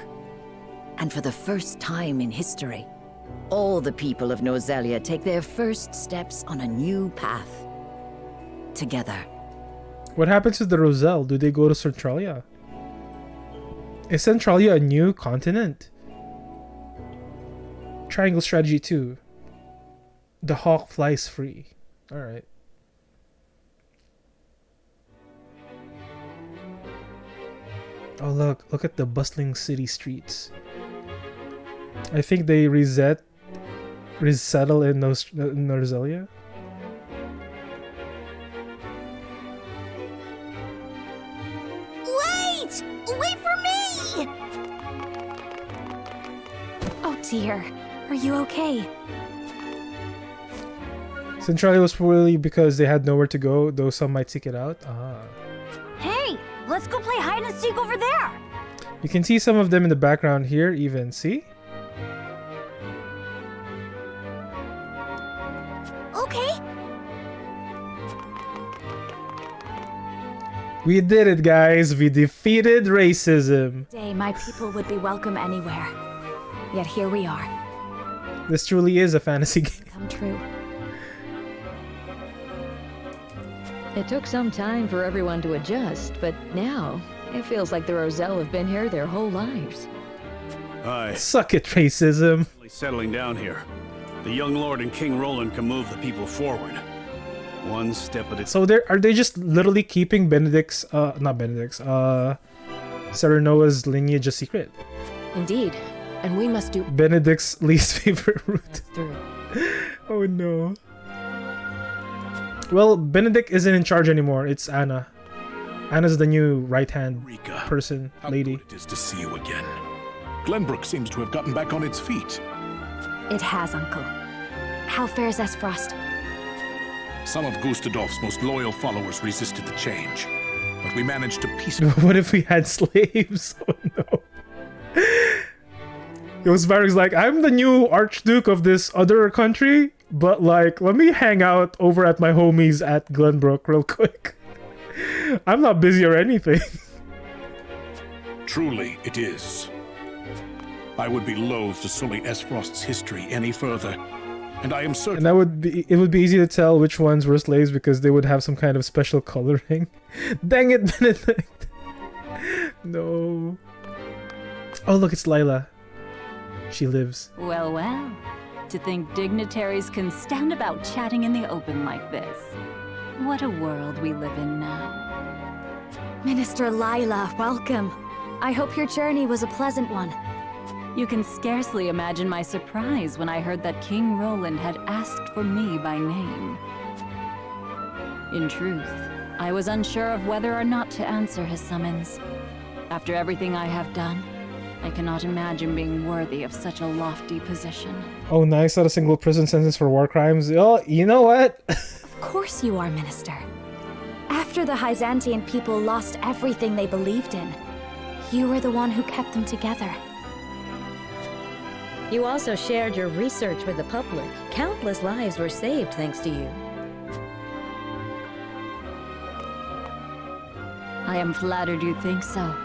S11: And for the first time in history, all the people of Norzelia take their first steps on a new path. Together.
S1: What happens to the Roselle? Do they go to Centralia? Is Centralia a new continent? Triangle strategy 2. The hawk flies free. Alright. Oh look at the bustling city streets. I think they resettle in Norzelia.
S19: Wait! Wait for me!
S5: Oh dear. Are you okay?
S1: Centralia was probably because they had nowhere to go, though some might seek it out.
S5: Hey! Let's go play hide and seek over there!
S1: You can see some of them in the background here even, see?
S19: Okay.
S1: We did it, guys. We defeated racism.
S5: Day my people would be welcome anywhere. Yet here we are.
S1: This truly is a fantasy game.
S5: Come true.
S7: It took some time for everyone to adjust, but now it feels like the Roselle have been here their whole lives.
S12: Aye.
S1: Suck it, racism.
S12: Settling down here. The young lord and King Roland can move the people forward. One step at a time.
S1: So are they just literally keeping Serenoa's lineage a secret?
S7: Indeed. And we must do
S1: Benedict's least favorite route.
S7: through.
S1: Oh no. Well, Benedict isn't in charge anymore. It's Anna. Anna's the new right-hand person, lady.
S10: It is to see you again. Glenbrook seems to have gotten back on its feet.
S5: It has, Uncle. How fares Esfrost?
S10: Some of Gustadolf's most loyal followers resisted the change, but we managed to peacefully.
S1: What if we had slaves? Oh no. Svarog's like, I'm the new Archduke of this other country, but like, let me hang out over at my homies at Glenbrook real quick. I'm not busy or anything.
S10: Truly, it is. I would be loath to sully Esfrost's history any further, and I am certain.
S1: And it would be easy to tell which ones were slaves because they would have some kind of special coloring. Dang it, Benedict! No. Oh look, it's Lila. She lives.
S16: Well, well. To think dignitaries can stand about chatting in the open like this. What a world we live in now.
S5: Minister Lila, welcome. I hope your journey was a pleasant one.
S16: You can scarcely imagine my surprise when I heard that King Roland had asked for me by name. In truth, I was unsure of whether or not to answer his summons. After everything I have done, I cannot imagine being worthy of such a lofty position.
S1: Oh nice, not a single prison sentence for war crimes. Oh, you know what?
S5: Of course you are, Minister. After the Hyzantian people lost everything they believed in, you were the one who kept them together.
S7: You also shared your research with the public. Countless lives were saved thanks to you.
S16: I am flattered you think so.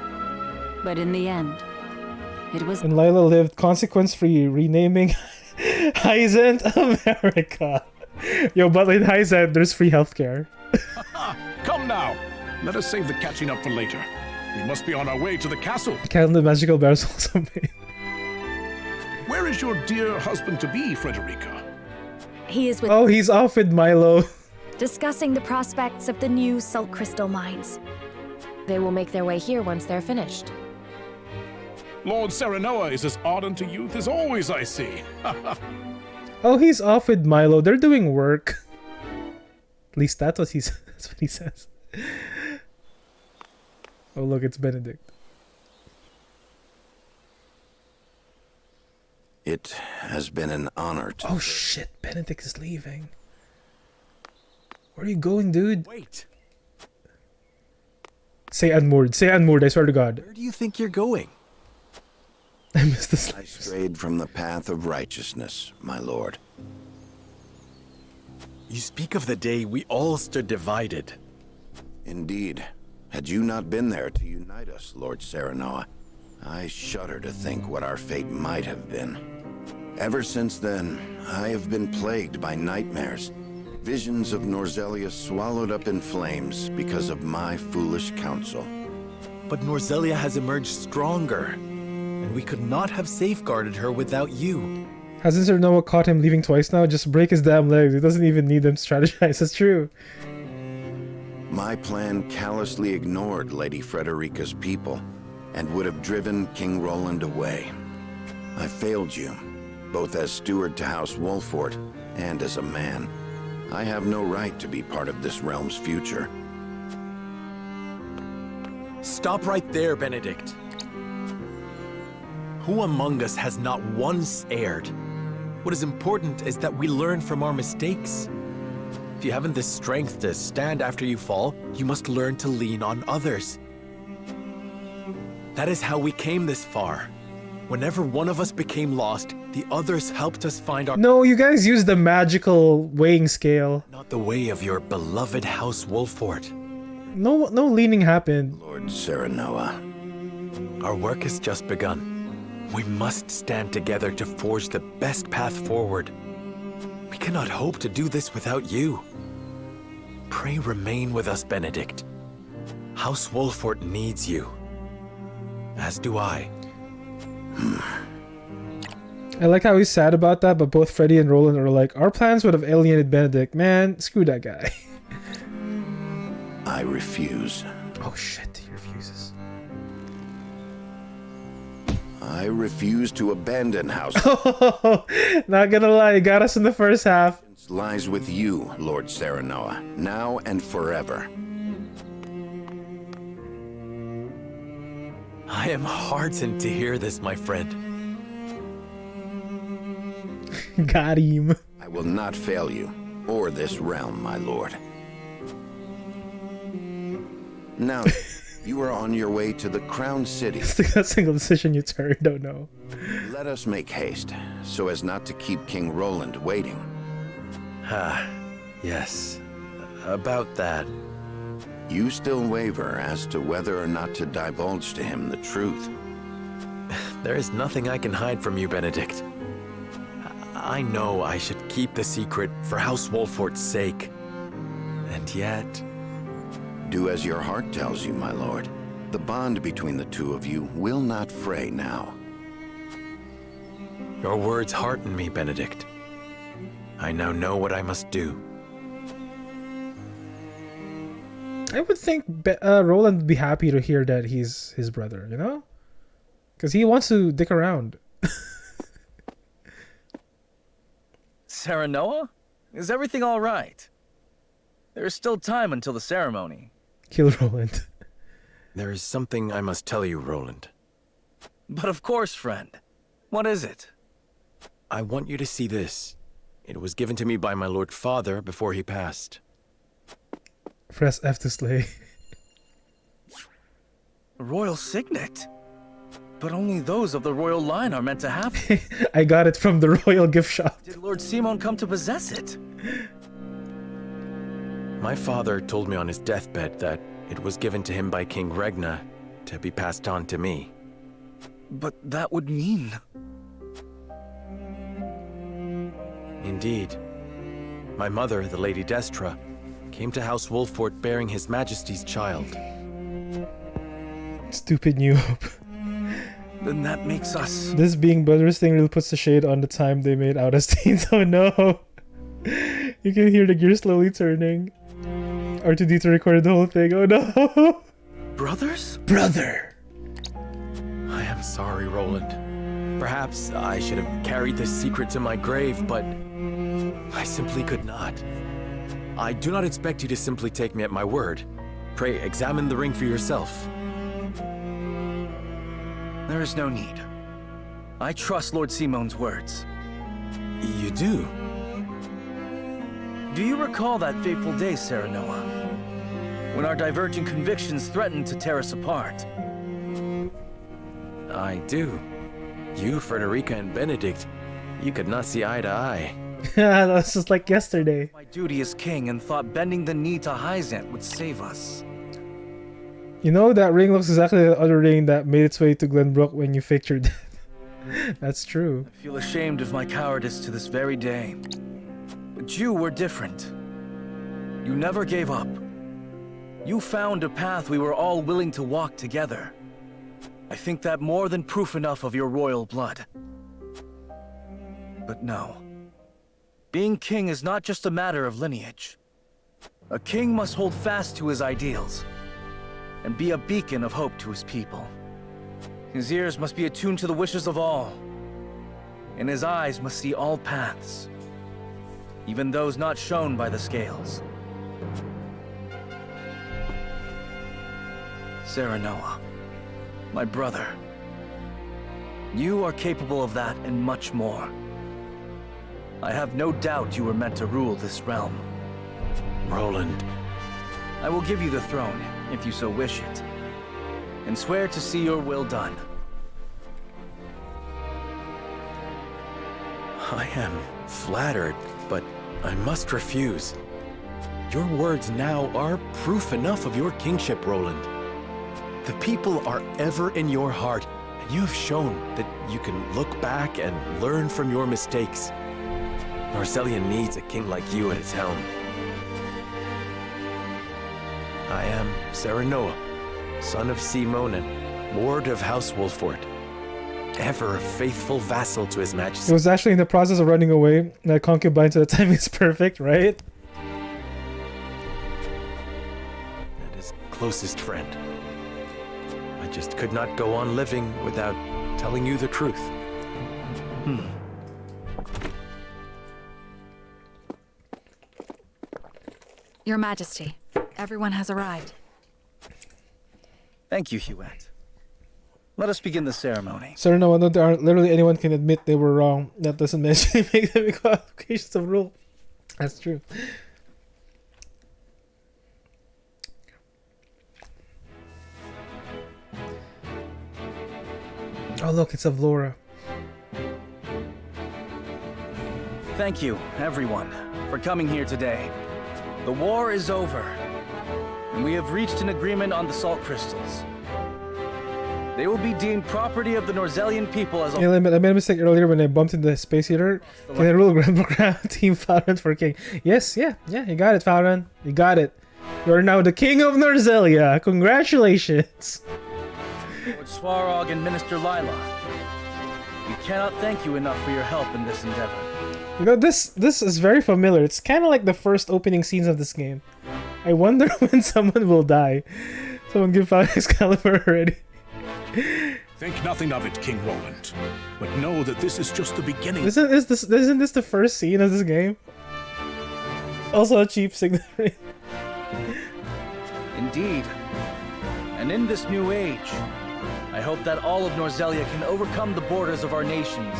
S16: But in the end, it was...
S1: And Lila lived consequence-free, renaming Hyzant America. Yo, but in Hyzant, there's free healthcare.
S10: Come now! Let us save the catching up for later. We must be on our way to the castle.
S1: Can the magical bears also made?
S10: Where is your dear husband-to-be, Frederica?
S5: He is with...
S1: Oh, he's off with Milo.
S5: discussing the prospects of the new salt crystal mines.
S8: They will make their way here once they're finished.
S10: Lord Serenoa is as ardent a youth as always, I see.
S1: Oh, he's off with Milo. They're doing work. At least that's what that's what he says. Oh, look, it's Benedict.
S2: It has been an honor to...
S1: Oh shit, Benedict is leaving. Where are you going, dude?
S4: Wait.
S1: Say unmoored. Say unmoored, I swear to God.
S4: Where do you think you're going?
S1: I missed this.
S2: I strayed from the path of righteousness, my lord.
S4: You speak of the day we all stood divided.
S2: Indeed. Had you not been there to unite us, Lord Serenoa, I shudder to think what our fate might have been. Ever since then, I have been plagued by nightmares. Visions of Norzelia swallowed up in flames because of my foolish counsel.
S4: But Norzelia has emerged stronger, and we could not have safeguarded her without you.
S1: Hasn't Sir Noah caught him leaving twice now? Just break his damn legs. He doesn't even need them to strategize. That's true.
S2: My plan callously ignored Lady Frederica's people and would have driven King Roland away. I failed you, both as steward to House Wolffort and as a man. I have no right to be part of this realm's future.
S4: Stop right there, Benedict. Who among us has not once erred? What is important is that we learn from our mistakes. If you haven't the strength to stand after you fall, you must learn to lean on others. That is how we came this far. Whenever one of us became lost, the others helped us find our...
S1: No, you guys use the magical weighing scale.
S4: Not the way of your beloved House Wolffort.
S1: No leaning happened.
S2: Lord Serenoa.
S4: Our work has just begun. We must stand together to forge the best path forward. We cannot hope to do this without you. Pray remain with us, Benedict. House Wolffort needs you. As do I.
S1: I like how he's sad about that, but both Freddy and Roland are like, our plans would have alienated Benedict. Man, screw that guy.
S2: I refuse.
S1: Oh shit, he refuses.
S2: I refuse to abandon House.
S1: Not gonna lie, you got us in the first half.
S2: Lies with you, Lord Serenoa, now and forever.
S4: I am heartened to hear this, my friend.
S1: Got him.
S2: I will not fail you, or this realm, my lord. Now, you are on your way to the Crown City.
S1: It's a single decision you don't know.
S2: Let us make haste, so as not to keep King Roland waiting.
S4: Ah, yes. About that.
S2: You still waver as to whether or not to divulge to him the truth.
S4: There is nothing I can hide from you, Benedict. I know I should keep the secret for House Wolffort's sake. And yet...
S2: Do as your heart tells you, my lord. The bond between the two of you will not fray now.
S4: Your words hearten me, Benedict. I now know what I must do.
S1: I would think Roland would be happy to hear that he's his brother, you know? Because he wants to dick around.
S9: Serenoa? Is everything all right? There is still time until the ceremony.
S1: Kill Roland.
S4: There is something I must tell you, Roland.
S9: But of course, friend. What is it?
S4: I want you to see this. It was given to me by my Lord Father before he passed.
S1: Press F to slay.
S9: A royal signet? But only those of the royal line are meant to have it.
S1: I got it from the royal gift shop.
S9: Did Lord Simon come to possess it?
S4: My father told me on his deathbed that it was given to him by King Regna to be passed on to me.
S9: But that would mean...
S4: Indeed. My mother, the Lady Destra, came to House Wolffort bearing His Majesty's child.
S1: Stupid New Hope.
S9: Then that makes us...
S1: This being brothers thing really puts the shade on the time they made out as teens. Oh no. You can hear the gear slowly turning. R2D2 recorded the whole thing. Oh no!
S9: Brothers?
S1: Brother!
S4: I am sorry, Roland. Perhaps I should have carried this secret to my grave, but I simply could not. I do not expect you to simply take me at my word. Pray, examine the ring for yourself.
S9: There is no need. I trust Lord Simon's words.
S4: You do?
S9: Do you recall that fateful day, Serenoa? When our diverging convictions threatened to tear us apart?
S4: I do. You, Frederica, and Benedict, you could not see eye to eye.
S1: That was just like yesterday.
S9: My duty as king and thought bending the knee to Hyzant would save us.
S1: You know, that ring looks exactly like the other ring that made its way to Glenbrook when you faked your death. That's true.
S9: I feel ashamed of my cowardice to this very day. But you were different. You never gave up. You found a path we were all willing to walk together. I think that more than proof enough of your royal blood. But no. Being king is not just a matter of lineage. A king must hold fast to his ideals and be a beacon of hope to his people. His ears must be attuned to the wishes of all, and his eyes must see all paths, even those not shown by the scales. Serenoa, my brother, you are capable of that and much more. I have no doubt you were meant to rule this realm.
S4: Roland.
S9: I will give you the throne, if you so wish it, and swear to see your will done.
S4: I am flattered, but I must refuse. Your words now are proof enough of your kingship, Roland. The people are ever in your heart, and you have shown that you can look back and learn from your mistakes. Norzelia needs a king like you at its helm. I am Serenoa, son of Simon, Lord of House Wolffort, ever a faithful vassal to His Majesty.
S1: It was actually in the process of running away. That concubine to the timing is perfect, right?
S4: And his closest friend. I just could not go on living without telling you the truth.
S15: Your Majesty, everyone has arrived.
S9: Thank you, Huette. Let us begin the ceremony.
S1: Sir, no, there aren't literally anyone can admit they were wrong. That doesn't necessarily make them equal applications of rule. That's true. Oh look, it's of Laura.
S9: Thank you, everyone, for coming here today. The war is over, and we have reached an agreement on the salt crystals. They will be deemed property of the Norzelian people as a...
S1: Yeah, I made a mistake earlier when I bumped into the space heater. Can I rule Grand Team Falron for king? Yes, yeah, you got it, Falron. You got it. You're now the king of Norzelia. Congratulations.
S9: Lord Swarog and Minister Lila, we cannot thank you enough for your help in this endeavor.
S1: You know, this is very familiar. It's kind of like the first opening scenes of this game. I wonder when someone will die. Someone give out Excalibur already.
S10: Think nothing of it, King Roland, but know that this is just the beginning.
S1: Isn't this the first scene of this game? Also a cheap signature.
S9: Indeed. And in this new age, I hope that all of Norzelia can overcome the borders of our nations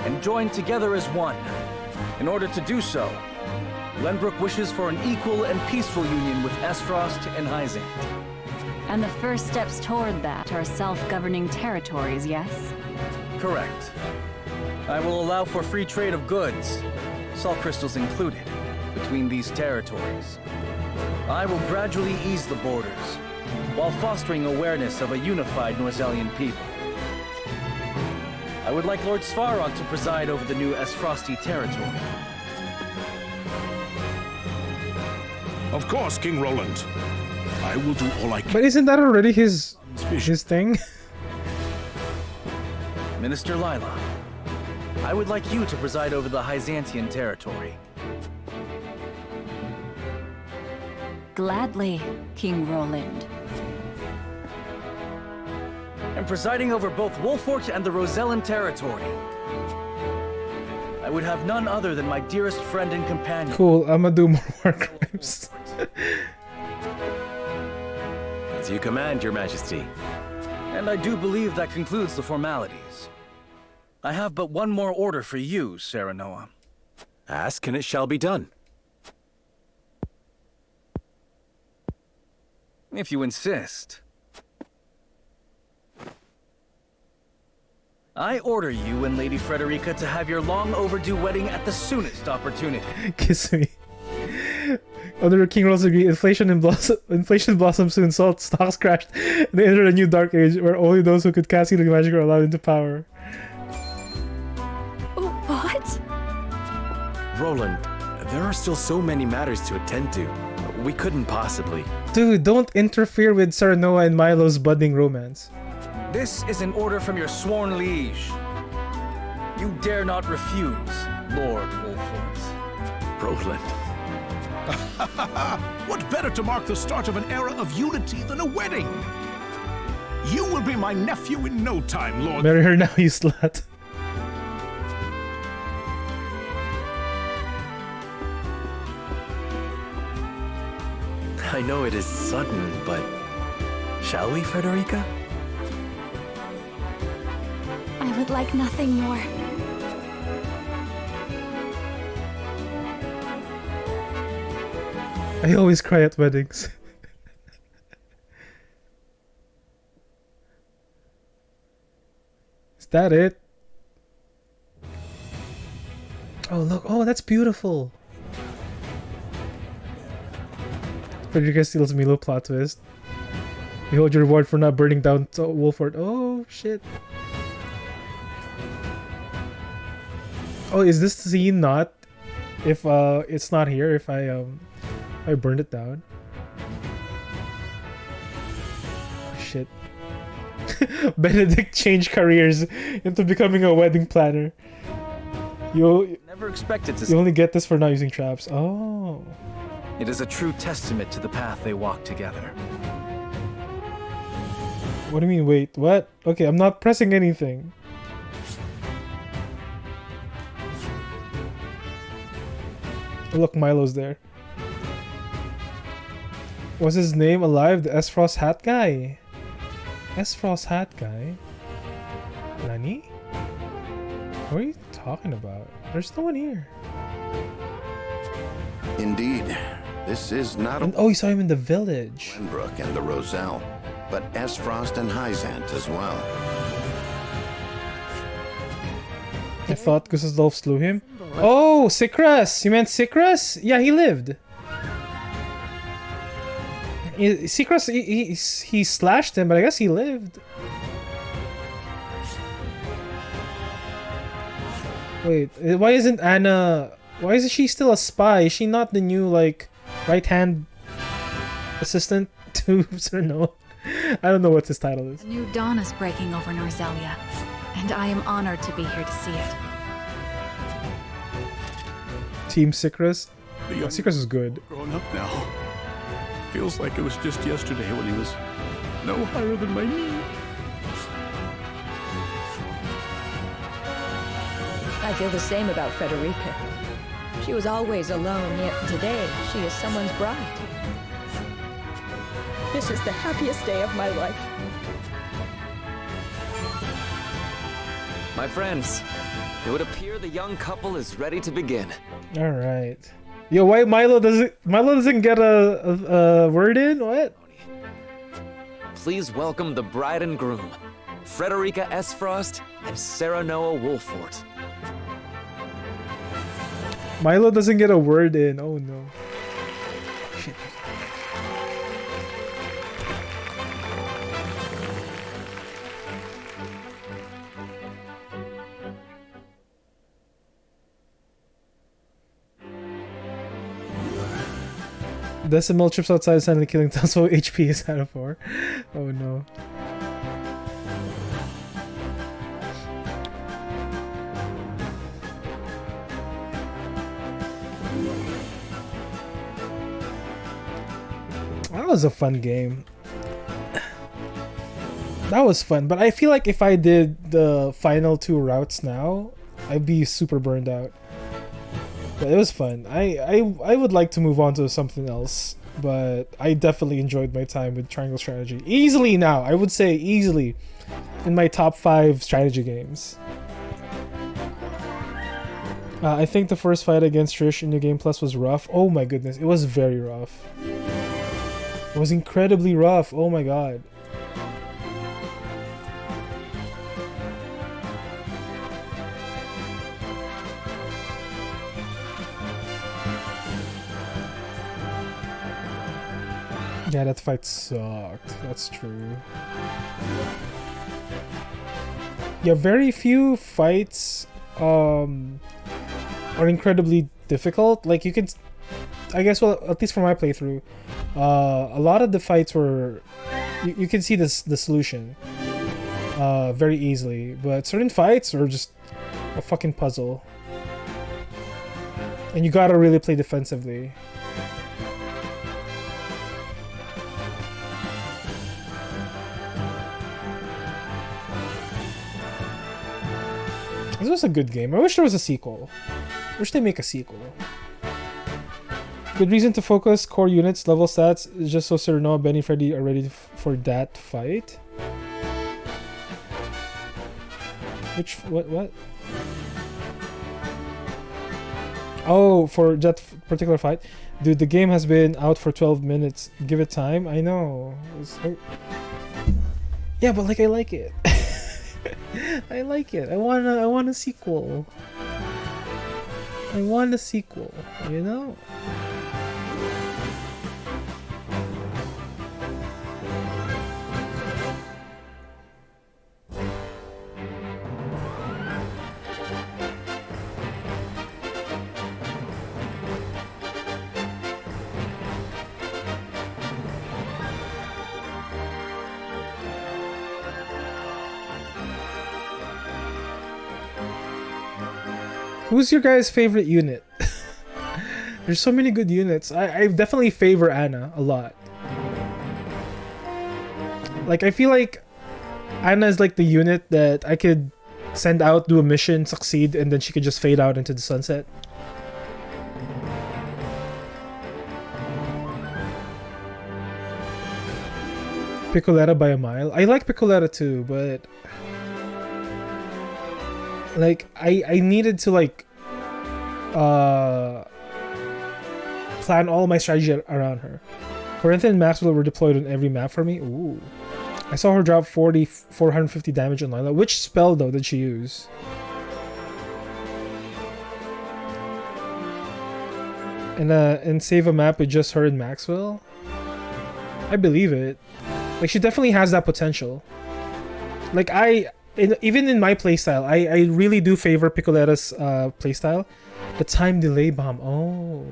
S9: and join together as one. In order to do so, Glenbrook wishes for an equal and peaceful union with Esfrost and Hyzant.
S16: And the first steps toward that are self-governing territories, yes?
S9: Correct. I will allow for free trade of goods, salt crystals included, between these territories. I will gradually ease the borders, while fostering awareness of a unified Norzelian people. I would like Lord Svarog to preside over the new Esfrosti territory.
S10: Of course, King Roland. I will do all I can.
S1: But isn't that already his thing?
S9: Minister Lila, I would like you to preside over the Hyzantian territory.
S16: Gladly, King Roland.
S9: And presiding over both Wolfforts and the Rosellan territory. I would have none other than my dearest friend and companion.
S1: Cool, I'm gonna do more war crimes.
S4: As you command, Your Majesty.
S9: And I do believe that concludes the formalities. I have but one more order for you, Serenoa.
S4: Ask and it shall be done.
S9: If you insist. I order you and Lady Frederica to have your long overdue wedding at the soonest opportunity.
S1: Kiss me. Under King Roland's agree, inflation blossomed soon, salt stocks crashed, and they entered a new dark age where only those who could cast healing magic were allowed into power.
S5: What?
S4: Roland, there are still so many matters to attend to. We couldn't possibly.
S1: Dude, don't interfere with Serenoa and Milo's budding romance.
S9: This is an order from your sworn liege. You dare not refuse, Lord Wolfforts.
S4: Roland.
S10: What better to mark the start of an era of unity than a wedding? You will be my nephew in no time, Lord.
S1: Marry her now, you slut.
S4: I know it is sudden, but shall we, Frederica?
S5: I would like nothing more.
S1: I always cry at weddings. Is that it? Oh look, oh that's beautiful. Frederica steals Milo plot twist. Behold your reward for not burning down Wolffort. Oh shit. Oh, is this scene not if it's not here if I burned it down? Oh, shit. Benedict changed careers into becoming a wedding planner. You
S9: never expected to.
S1: You only get this for not using traps. Oh.
S9: It is a true testament to the path they walk together.
S1: What do you mean? Wait, what? Okay, I'm not pressing anything. Oh, look, Milo's there. Was his name alive? The S-Frost hat guy? S-Frost hat guy? Nani? What are you talking about? There's no one here.
S2: Indeed, this is not a...
S1: Oh, you saw him in the village.
S2: Glenbrook and the Roselle, but Esfrost and Hyzant as well.
S1: I thought Gustave slew him. Oh, Sikras! You meant Sikras? Yeah, he lived. Sikras, he slashed him, but I guess he lived. Wait, why isn't Anna... Why isn't she still a spy? Is she not the new, like, right-hand assistant to Serenoa? I don't know what his title is.
S15: A new dawn is breaking over Norzelia, and I am honored to be here to see it.
S1: Team Sikras? Sikras is good.
S12: Grown up now. Feels like it was just yesterday when he was no higher than my knee.
S7: I feel the same about Frederica. She was always alone, yet today she is someone's bride. This is the happiest day of my life.
S6: My friends, it would appear the young couple is ready to begin.
S1: All right. Yo, why Milo doesn't get a word in? What?
S6: Please welcome the bride and groom, Frederica Esfrost and Serenoa Wolffort.
S1: Milo doesn't get a word in. Oh no. Shit. Decimal trips outside silently killing tons, so HP is out of 4. Oh no. That was a fun game. That was fun, but I feel like if I did the final 2 routes now, I'd be super burned out. But it was fun. I would like to move on to something else, but I definitely enjoyed my time with Triangle Strategy. Easily now, I would say easily in my top 5 strategy games. I think the first fight against Trish in New Game Plus was rough. Oh my goodness, it was very rough. It was incredibly rough. Oh my god. Yeah, that fight sucked. That's true. Yeah, very few fights are incredibly difficult. Like you could, I guess, well, at least for my playthrough, a lot of the fights were, you can see this the solution very easily, but certain fights are just a fucking puzzle, and you gotta really play defensively. This was a good game. I wish there was a sequel. I wish they make a sequel. Good reason to focus core units, level stats, is just so Cyrano, Benny, Freddy are ready for that fight. What? Oh, for that particular fight? Dude, the game has been out for 12 minutes. Give it time. I know. Yeah, but like, I like it. I like it. I want a sequel. I want a sequel, you know? Who's your guys' favorite unit? There's so many good units. I definitely favor Anna a lot. Like, I feel like Anna is like the unit that I could send out, do a mission, succeed, and then she could just fade out into the sunset. Piccoletta by a mile. I like Piccoletta too, but like I needed to like plan all my strategy around her. Corinthian and Maxwell were deployed on every map for me. Ooh. I saw her drop 450 damage on Lila. Which spell though did she use? And save a map with just her and Maxwell? I believe it. Like, she definitely has that potential. Like, even in my playstyle, I really do favor Piccoletta's playstyle. The time delay bomb. Oh.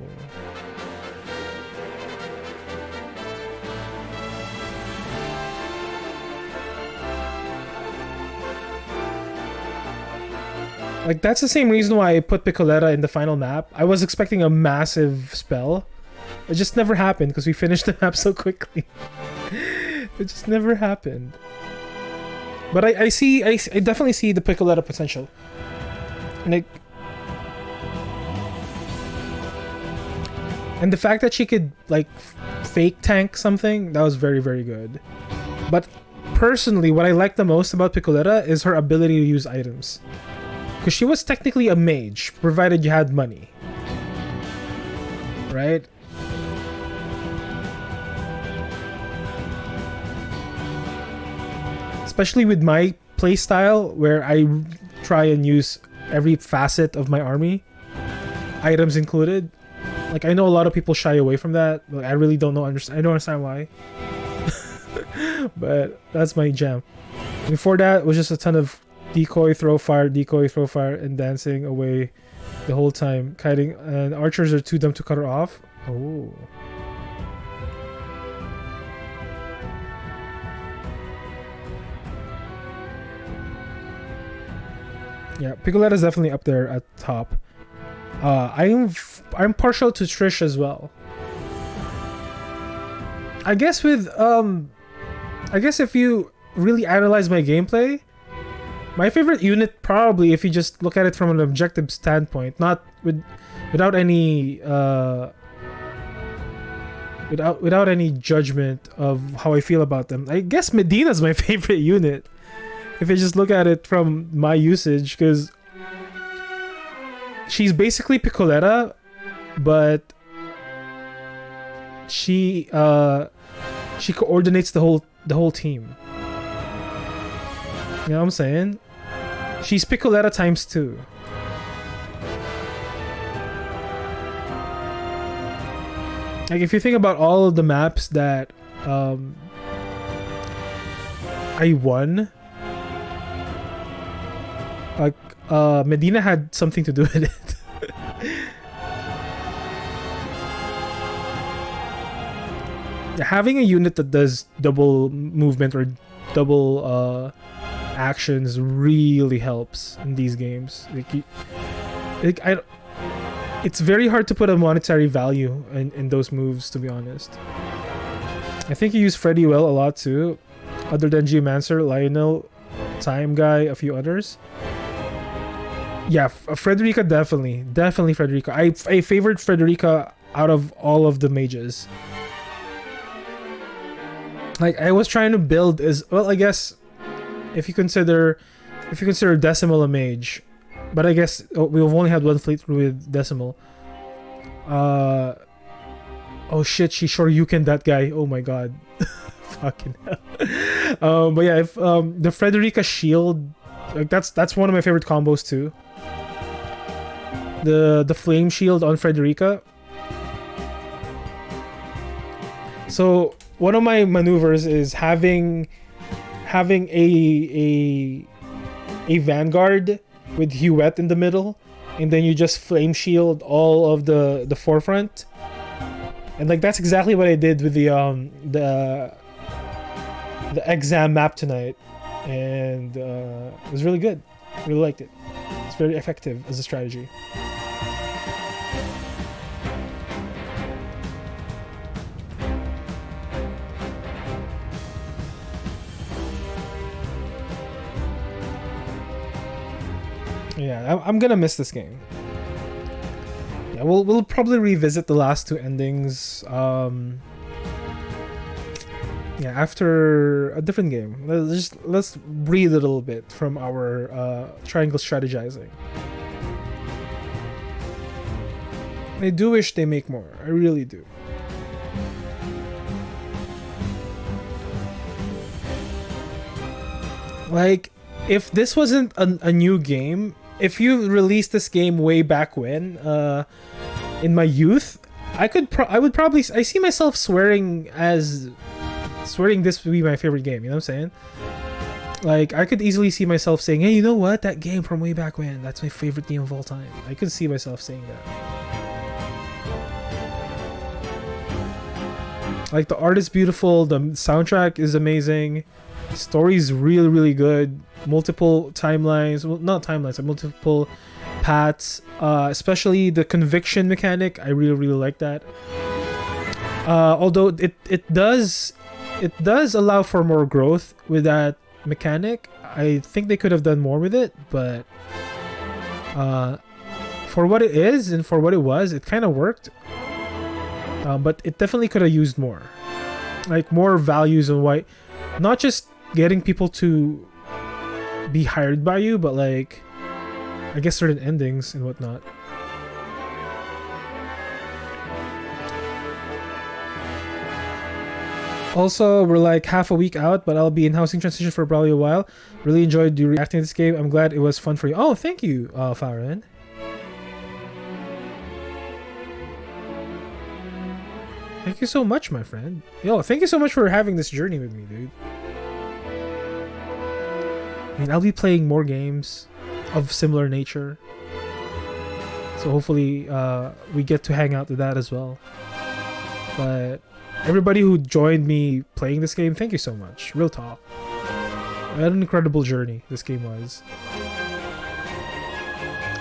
S1: Like, that's the same reason why I put Piccoletta in the final map. I was expecting a massive spell. It just never happened because we finished the map so quickly. It just never happened. But I definitely see the Piccoletta potential. And the fact that she could like fake tank something, that was very, very good. But personally, what I like the most about Piccoletta is her ability to use items. Because she was technically a mage, provided you had money. Right? Especially with my playstyle, where I try and use every facet of my army, items included. Like, I know a lot of people shy away from that, but I really don't know. I don't understand why. But that's my jam. Before that, it was just a ton of decoy, throw fire, and dancing away the whole time. Kiting, and archers are too dumb to cut her off. Oh. Yeah, Piccoletta's definitely up there at top. I'm partial to Trish as well. I guess if you really analyze my gameplay, my favorite unit probably, if you just look at it from an objective standpoint, not without any without any judgment of how I feel about them, I guess Medina's my favorite unit. If you just look at it from my usage, because she's basically Piccoletta, but she coordinates the whole team. You know what I'm saying? She's Piccoletta times 2. Like, if you think about all of the maps that I won, like, Medina had something to do with it. Having a unit that does double movement or double actions really helps in these games. It's very hard to put a monetary value in those moves, to be honest. I think you use Freddy well a lot too, other than Geomancer, Lionel, Time Guy, a few others. Yeah, Frederica definitely Frederica. I favored Frederica out of all of the mages. Like, I was trying to build as well, I guess, if you consider Decimal a mage, but I guess we've only had one fleet with Decimal. Oh shit, she Shoryuken that guy. Oh my god. Fucking hell. But yeah, if the Frederica shield, like, that's one of my favorite combos too. The flame shield on Frederica. So one of my maneuvers is having a vanguard with Huette in the middle, and then you just flame shield all of the forefront. And like, that's exactly what I did with the exam map tonight, and it was really good. Really liked it. It's very effective as a strategy. Yeah, I'm gonna miss this game. Yeah, we'll probably revisit the last two endings. Yeah, after a different game. Let's breathe a little bit from our triangle strategizing. I do wish they make more. I really do. Like, if this wasn't a new game, if you released this game way back when, in my youth, I see myself swearing this would be my favorite game. You know what I'm saying? Like, I could easily see myself saying, "Hey, you know what? That game from way back when, that's my favorite game of all time." I could see myself saying that. Like, the art is beautiful, the soundtrack is amazing, the story is really, really good. Multiple timelines, well, not timelines, but multiple paths. Especially the conviction mechanic, I really, really like that. Although it does allow for more growth with that mechanic. I think they could have done more with it, but for what it is and for what it was, it kind of worked. But it definitely could have used more, like more values and why, not just getting people to be hired by you, but like, I guess certain endings and whatnot. Also, we're like half a week out, but I'll be in housing transition for probably a while. Really enjoyed you reacting to this game. I'm glad it was fun for you. Oh, thank you, Farron. Thank you so much, my friend. Yo, thank you so much for having this journey with me, dude. I mean, I'll be playing more games of similar nature. So hopefully we get to hang out with that as well. But everybody who joined me playing this game, thank you so much. Real talk. I had an incredible journey this game was.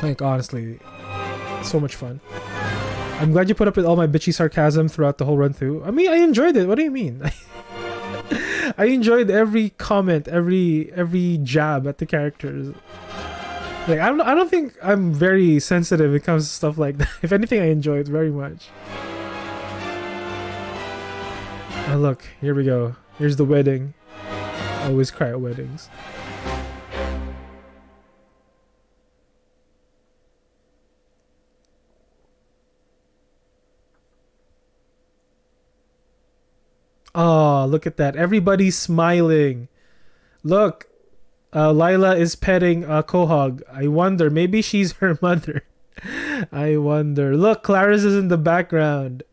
S1: Like, honestly, so much fun. I'm glad you put up with all my bitchy sarcasm throughout the whole run through. I mean, I enjoyed it. What do you mean? I enjoyed every comment, every jab at the characters. Like I don't think I'm very sensitive when it comes to stuff like that. If anything, I enjoy it very much. Oh look, here we go. Here's the wedding. I always cry at weddings. Oh, look at that. Everybody's smiling. Look, Lila is petting Quahog. I wonder, maybe she's her mother. I wonder. Look, Clarice is in the background.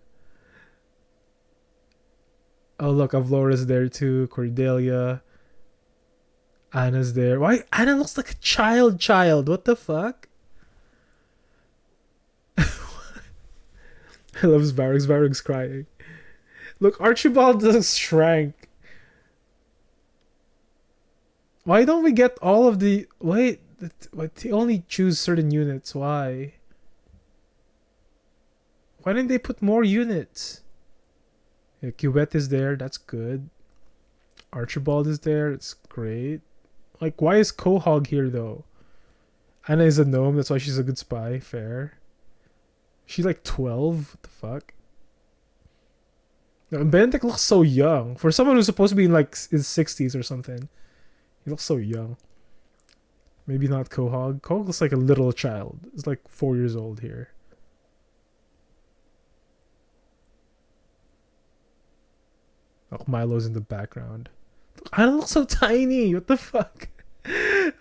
S1: Oh, look, Avlora's there too. Cordelia. Anna's there. Why? Anna looks like a child. What the fuck? I love Varix. Varix crying. Look, Archibald just shrank. Why don't we get all of the... Wait, they only choose certain units. Why? Why didn't they put more units? Yeah, Cubette is there. That's good. Archibald is there. It's great. Like, why is Quahog here, though? Anna is a gnome. That's why she's a good spy. Fair. She's like 12? What the fuck? No, Benedict looks so young. For someone who's supposed to be in like his 60s or something. He looks so young. Maybe not Quahog. Quahog looks like a little child. He's like 4 years old here. Oh, Milo's in the background. Anna looks so tiny. What the fuck?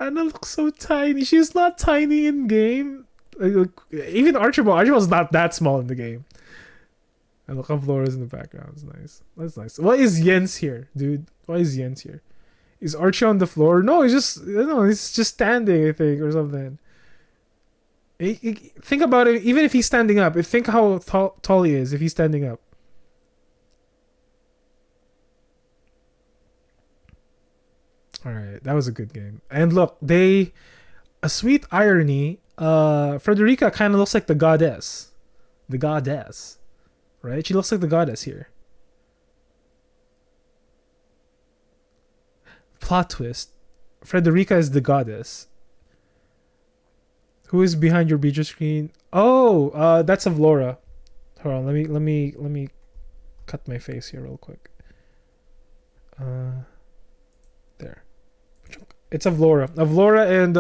S1: Anna looks so tiny. She's not tiny in game. Like, even Archibald. Archibald's not that small in the game. And look, Laura's in the background. It's nice. That's nice. Why is Jens here, dude? Why is Jens here? Is Archie on the floor? No, he's just standing, I think, or something. Think about it. Even if he's standing up, think how tall he is if he's standing up. All right, that was a good game. And look, a sweet irony. Frederica kind of looks like the goddess, right? She looks like the goddess here. Plot twist: Frederica is the goddess. Who is behind your beacher screen? Oh, that's Avlora. Hold on, let me cut my face here real quick. There. It's Avlora. Avlora and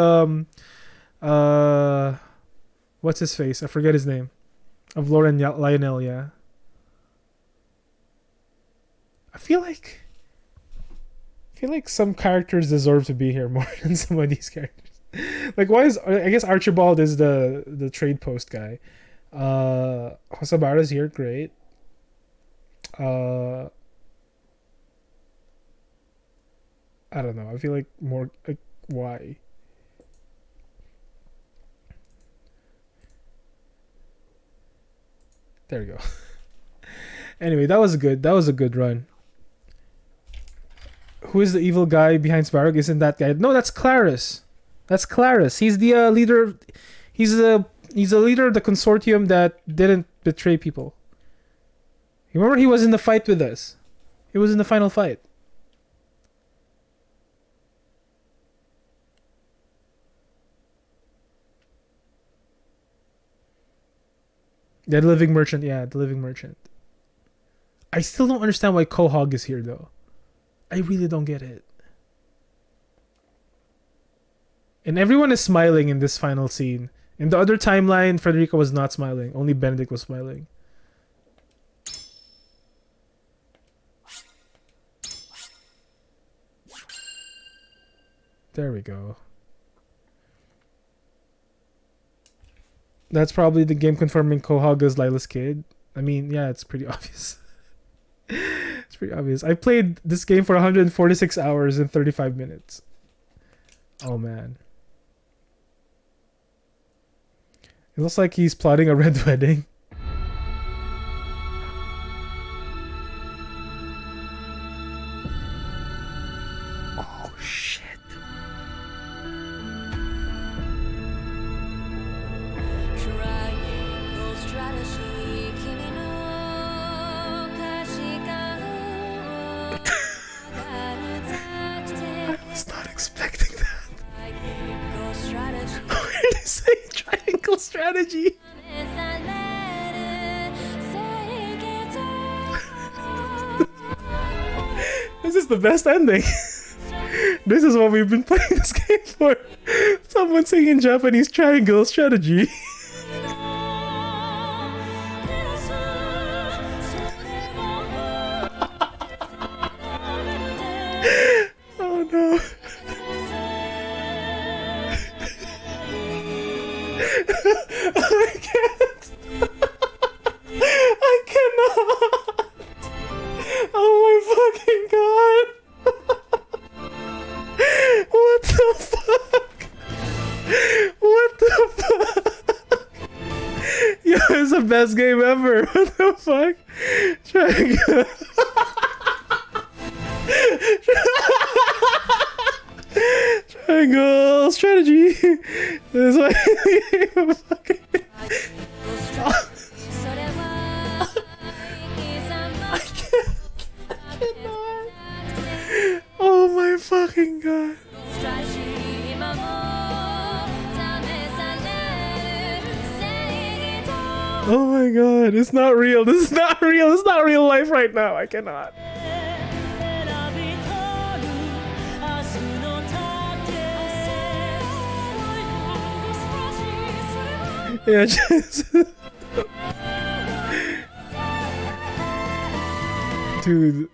S1: what's his face? I forget his name. Avlora and Lionel, yeah. I feel like some characters deserve to be here more than some of these characters. Like, why is... I guess Archibald is the trade post guy. Hosabara's here, great. I don't know. I feel like more... Like, why? There we go. Anyway, that was a good run. Who is the evil guy behind Sparrow? Isn't that guy? No, that's Clarice. That's Clarice. He's the leader. He's the leader of the consortium that didn't betray people. You remember he was in the fight with us. He was in the final fight. The living merchant, yeah, the living merchant. I still don't understand why Quahog is here though. I really don't get it. And everyone is smiling in this final scene. In the other timeline, Frederica was not smiling. Only Benedict was smiling. There we go. That's probably the game confirming Quahog is Lila's kid. I mean, yeah, it's pretty obvious. It's pretty obvious. I played this game for 146 hours and 35 minutes. Oh, man. It looks like he's plotting a red wedding. Oh, shit.
S17: Triangle strategy.
S1: strategy. This is the best ending. This is what we've been playing this game for. Someone singing Japanese triangle strategy. Oh no. I can't. I cannot. Oh my fucking god. What the fuck? What the fuck? Yo, it's the best game ever. What the fuck? Triangle. Triangle strategy. This is why fucking. I cannot. Oh my fucking god. Oh my god, it's not real. This is not real. It's not real life right now. I cannot. Yeah, just dude.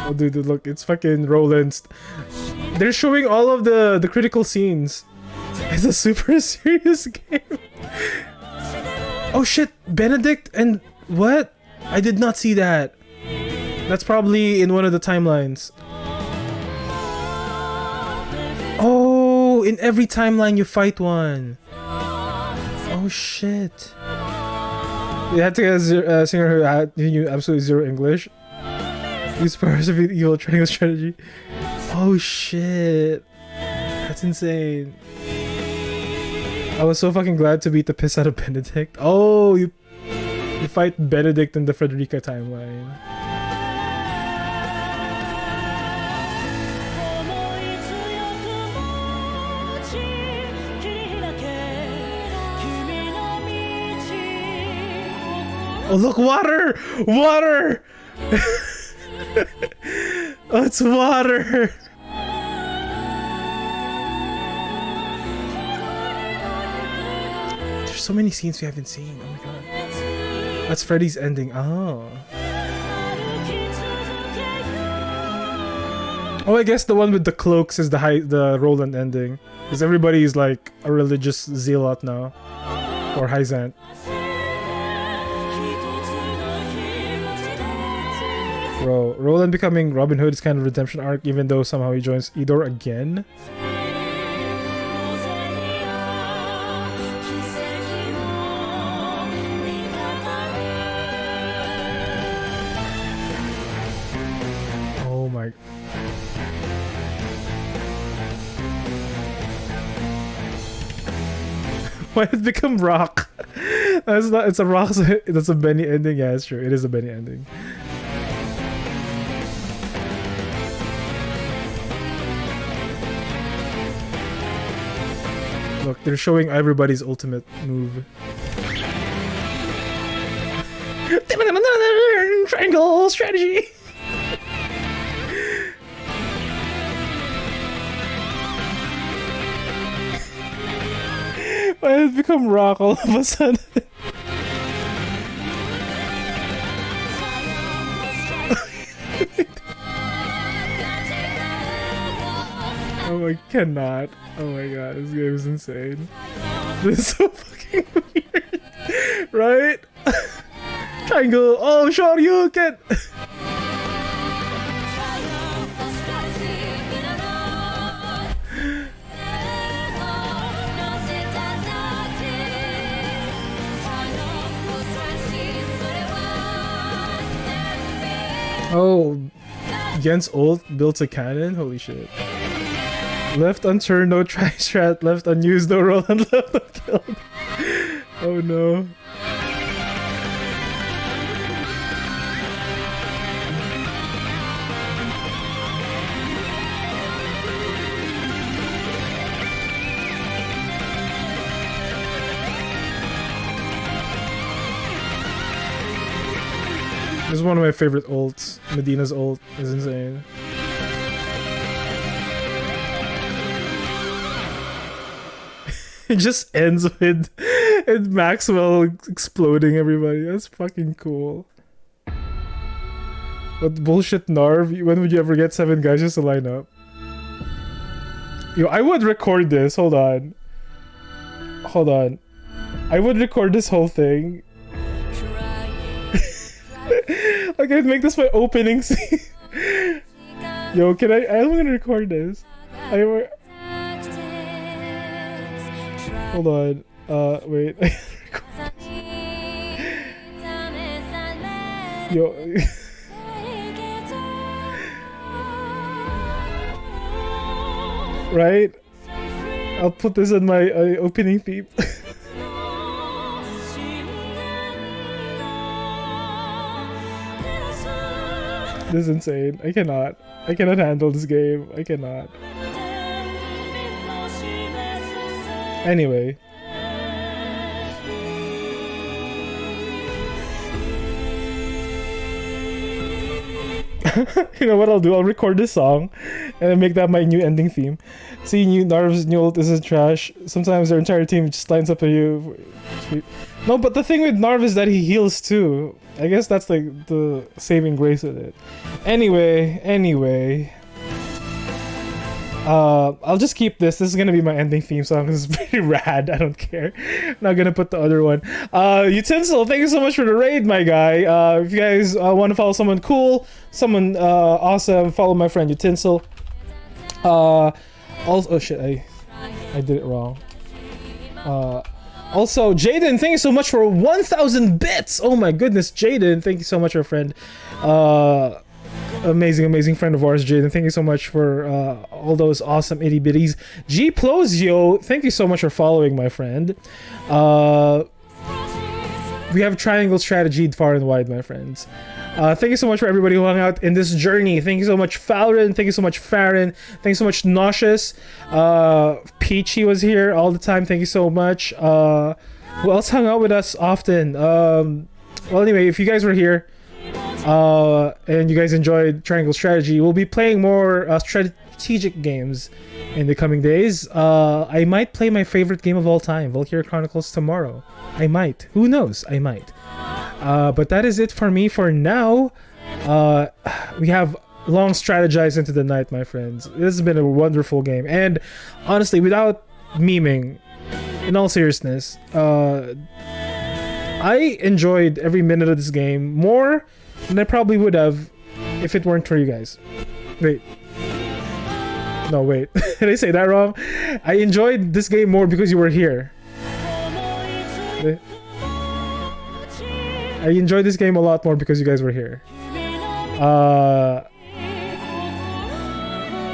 S1: Oh, dude, look, it's fucking Roland's. They're showing all of the critical scenes. It's a super serious game. Oh shit, Benedict and what? I did not see that. That's probably in one of the timelines. Oh, in every timeline you fight one. Oh shit. You had to get a singer who knew absolutely zero English. Use powers of evil triangle strategy. Oh shit. That's insane. I was so fucking glad to beat the piss out of Benedict. Oh, you fight Benedict in the Frederica timeline. Oh look, water! Water! Oh, it's water! There's so many scenes we haven't seen. Oh my god. That's Freddy's ending. Oh. Oh, I guess the one with the cloaks is the Roland ending. Because everybody is like a religious zealot now. Or Hyzant. Bro, Roland becoming Robin Hood is kind of redemption arc, even though somehow he joins Idor again. Oh my. Why did it become rock? That's not, it's a rock, that's a Benny ending. Yeah, it's true. It is a Benny ending. Look, they're showing everybody's ultimate move. Triangle strategy. Why did it become rock all of a sudden? Oh, I cannot. Oh my god, this game is insane. This is so fucking weird. Right? Triangle. Oh, Shoryuken! Oh, Jens ult builds a cannon? Holy shit. Left unturned, no try strat. Left unused, no roll, and left unkilled. Oh no. is one of my favorite ults. Medina's ult is insane. It just ends with Maxwell exploding everybody. That's fucking cool. What bullshit, Narv? When would you ever get 7 guys just to line up? Yo, I would record this. Hold on. Hold on. I would record this whole thing. Like, I'd make this my opening scene. Yo, can I'm gonna record this. Hold on. Wait. Yo. Right? I'll put this in my opening theme. This is insane. I cannot handle this game. I cannot. Anyway. You know what I'll do? I'll record this song and make that my new ending theme. See, Narv's new ult isn't trash. Sometimes their entire team just lines up at you. No, but the thing with Narv is that he heals too. I guess that's like the saving grace with it. Anyway. I'll just keep this. This is gonna be my ending theme song because it's pretty rad. I don't care. I'm not gonna put the other one. Utensil, thank you so much for the raid, my guy. If you guys want to follow someone cool, someone awesome, follow my friend Utensil. Also, oh shit, I did it wrong. Also, Jaden, thank you so much for 1,000 bits. Oh my goodness, Jaden, thank you so much, our friend. Amazing friend of ours, Jaden. Thank you so much for all those awesome itty bitties. G Plosio, thank you so much for following, my friend. We have triangle strategy far and wide, my friends. Thank you so much for everybody who hung out in this journey. Thank you so much, Falren. Thank you so much, Farron. Thank you so much, Nauseous. Peachy was here all the time. Thank you so much. Who else hung out with us often? Well, anyway, if you guys were here and you guys enjoyed Triangle Strategy, we'll be playing more strategic games in the coming days. I might play my favorite game of all time, Valkyria Chronicles, tomorrow. I might. Who knows? I might. But that is it for me for now. We have long strategized into the night, my friends. This has been a wonderful game. And honestly, without memeing, in all seriousness, I enjoyed every minute of this game more than I probably would have if it weren't for you guys. Wait. No, wait. Did I say that wrong? I enjoyed this game more because you were here. I enjoyed this game a lot more because you guys were here.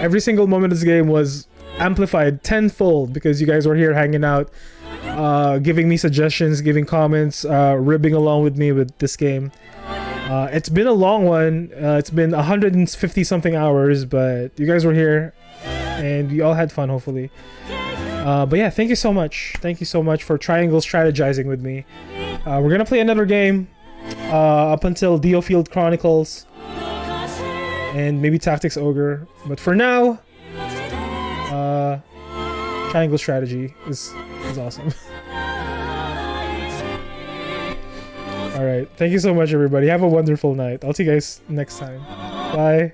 S1: Every single moment of this game was amplified tenfold because you guys were here hanging out, giving me suggestions, giving comments, ribbing along with me with this game. It's been a long one. It's been 150 something hours, but you guys were here and we all had fun, hopefully. But yeah, thank you so much. Thank you so much for triangle strategizing with me. We're gonna play another game up until Diofield Chronicles and maybe Tactics Ogre. But for now, triangle strategy is awesome. Alright, thank you so much, everybody. Have a wonderful night. I'll see you guys next time. Bye.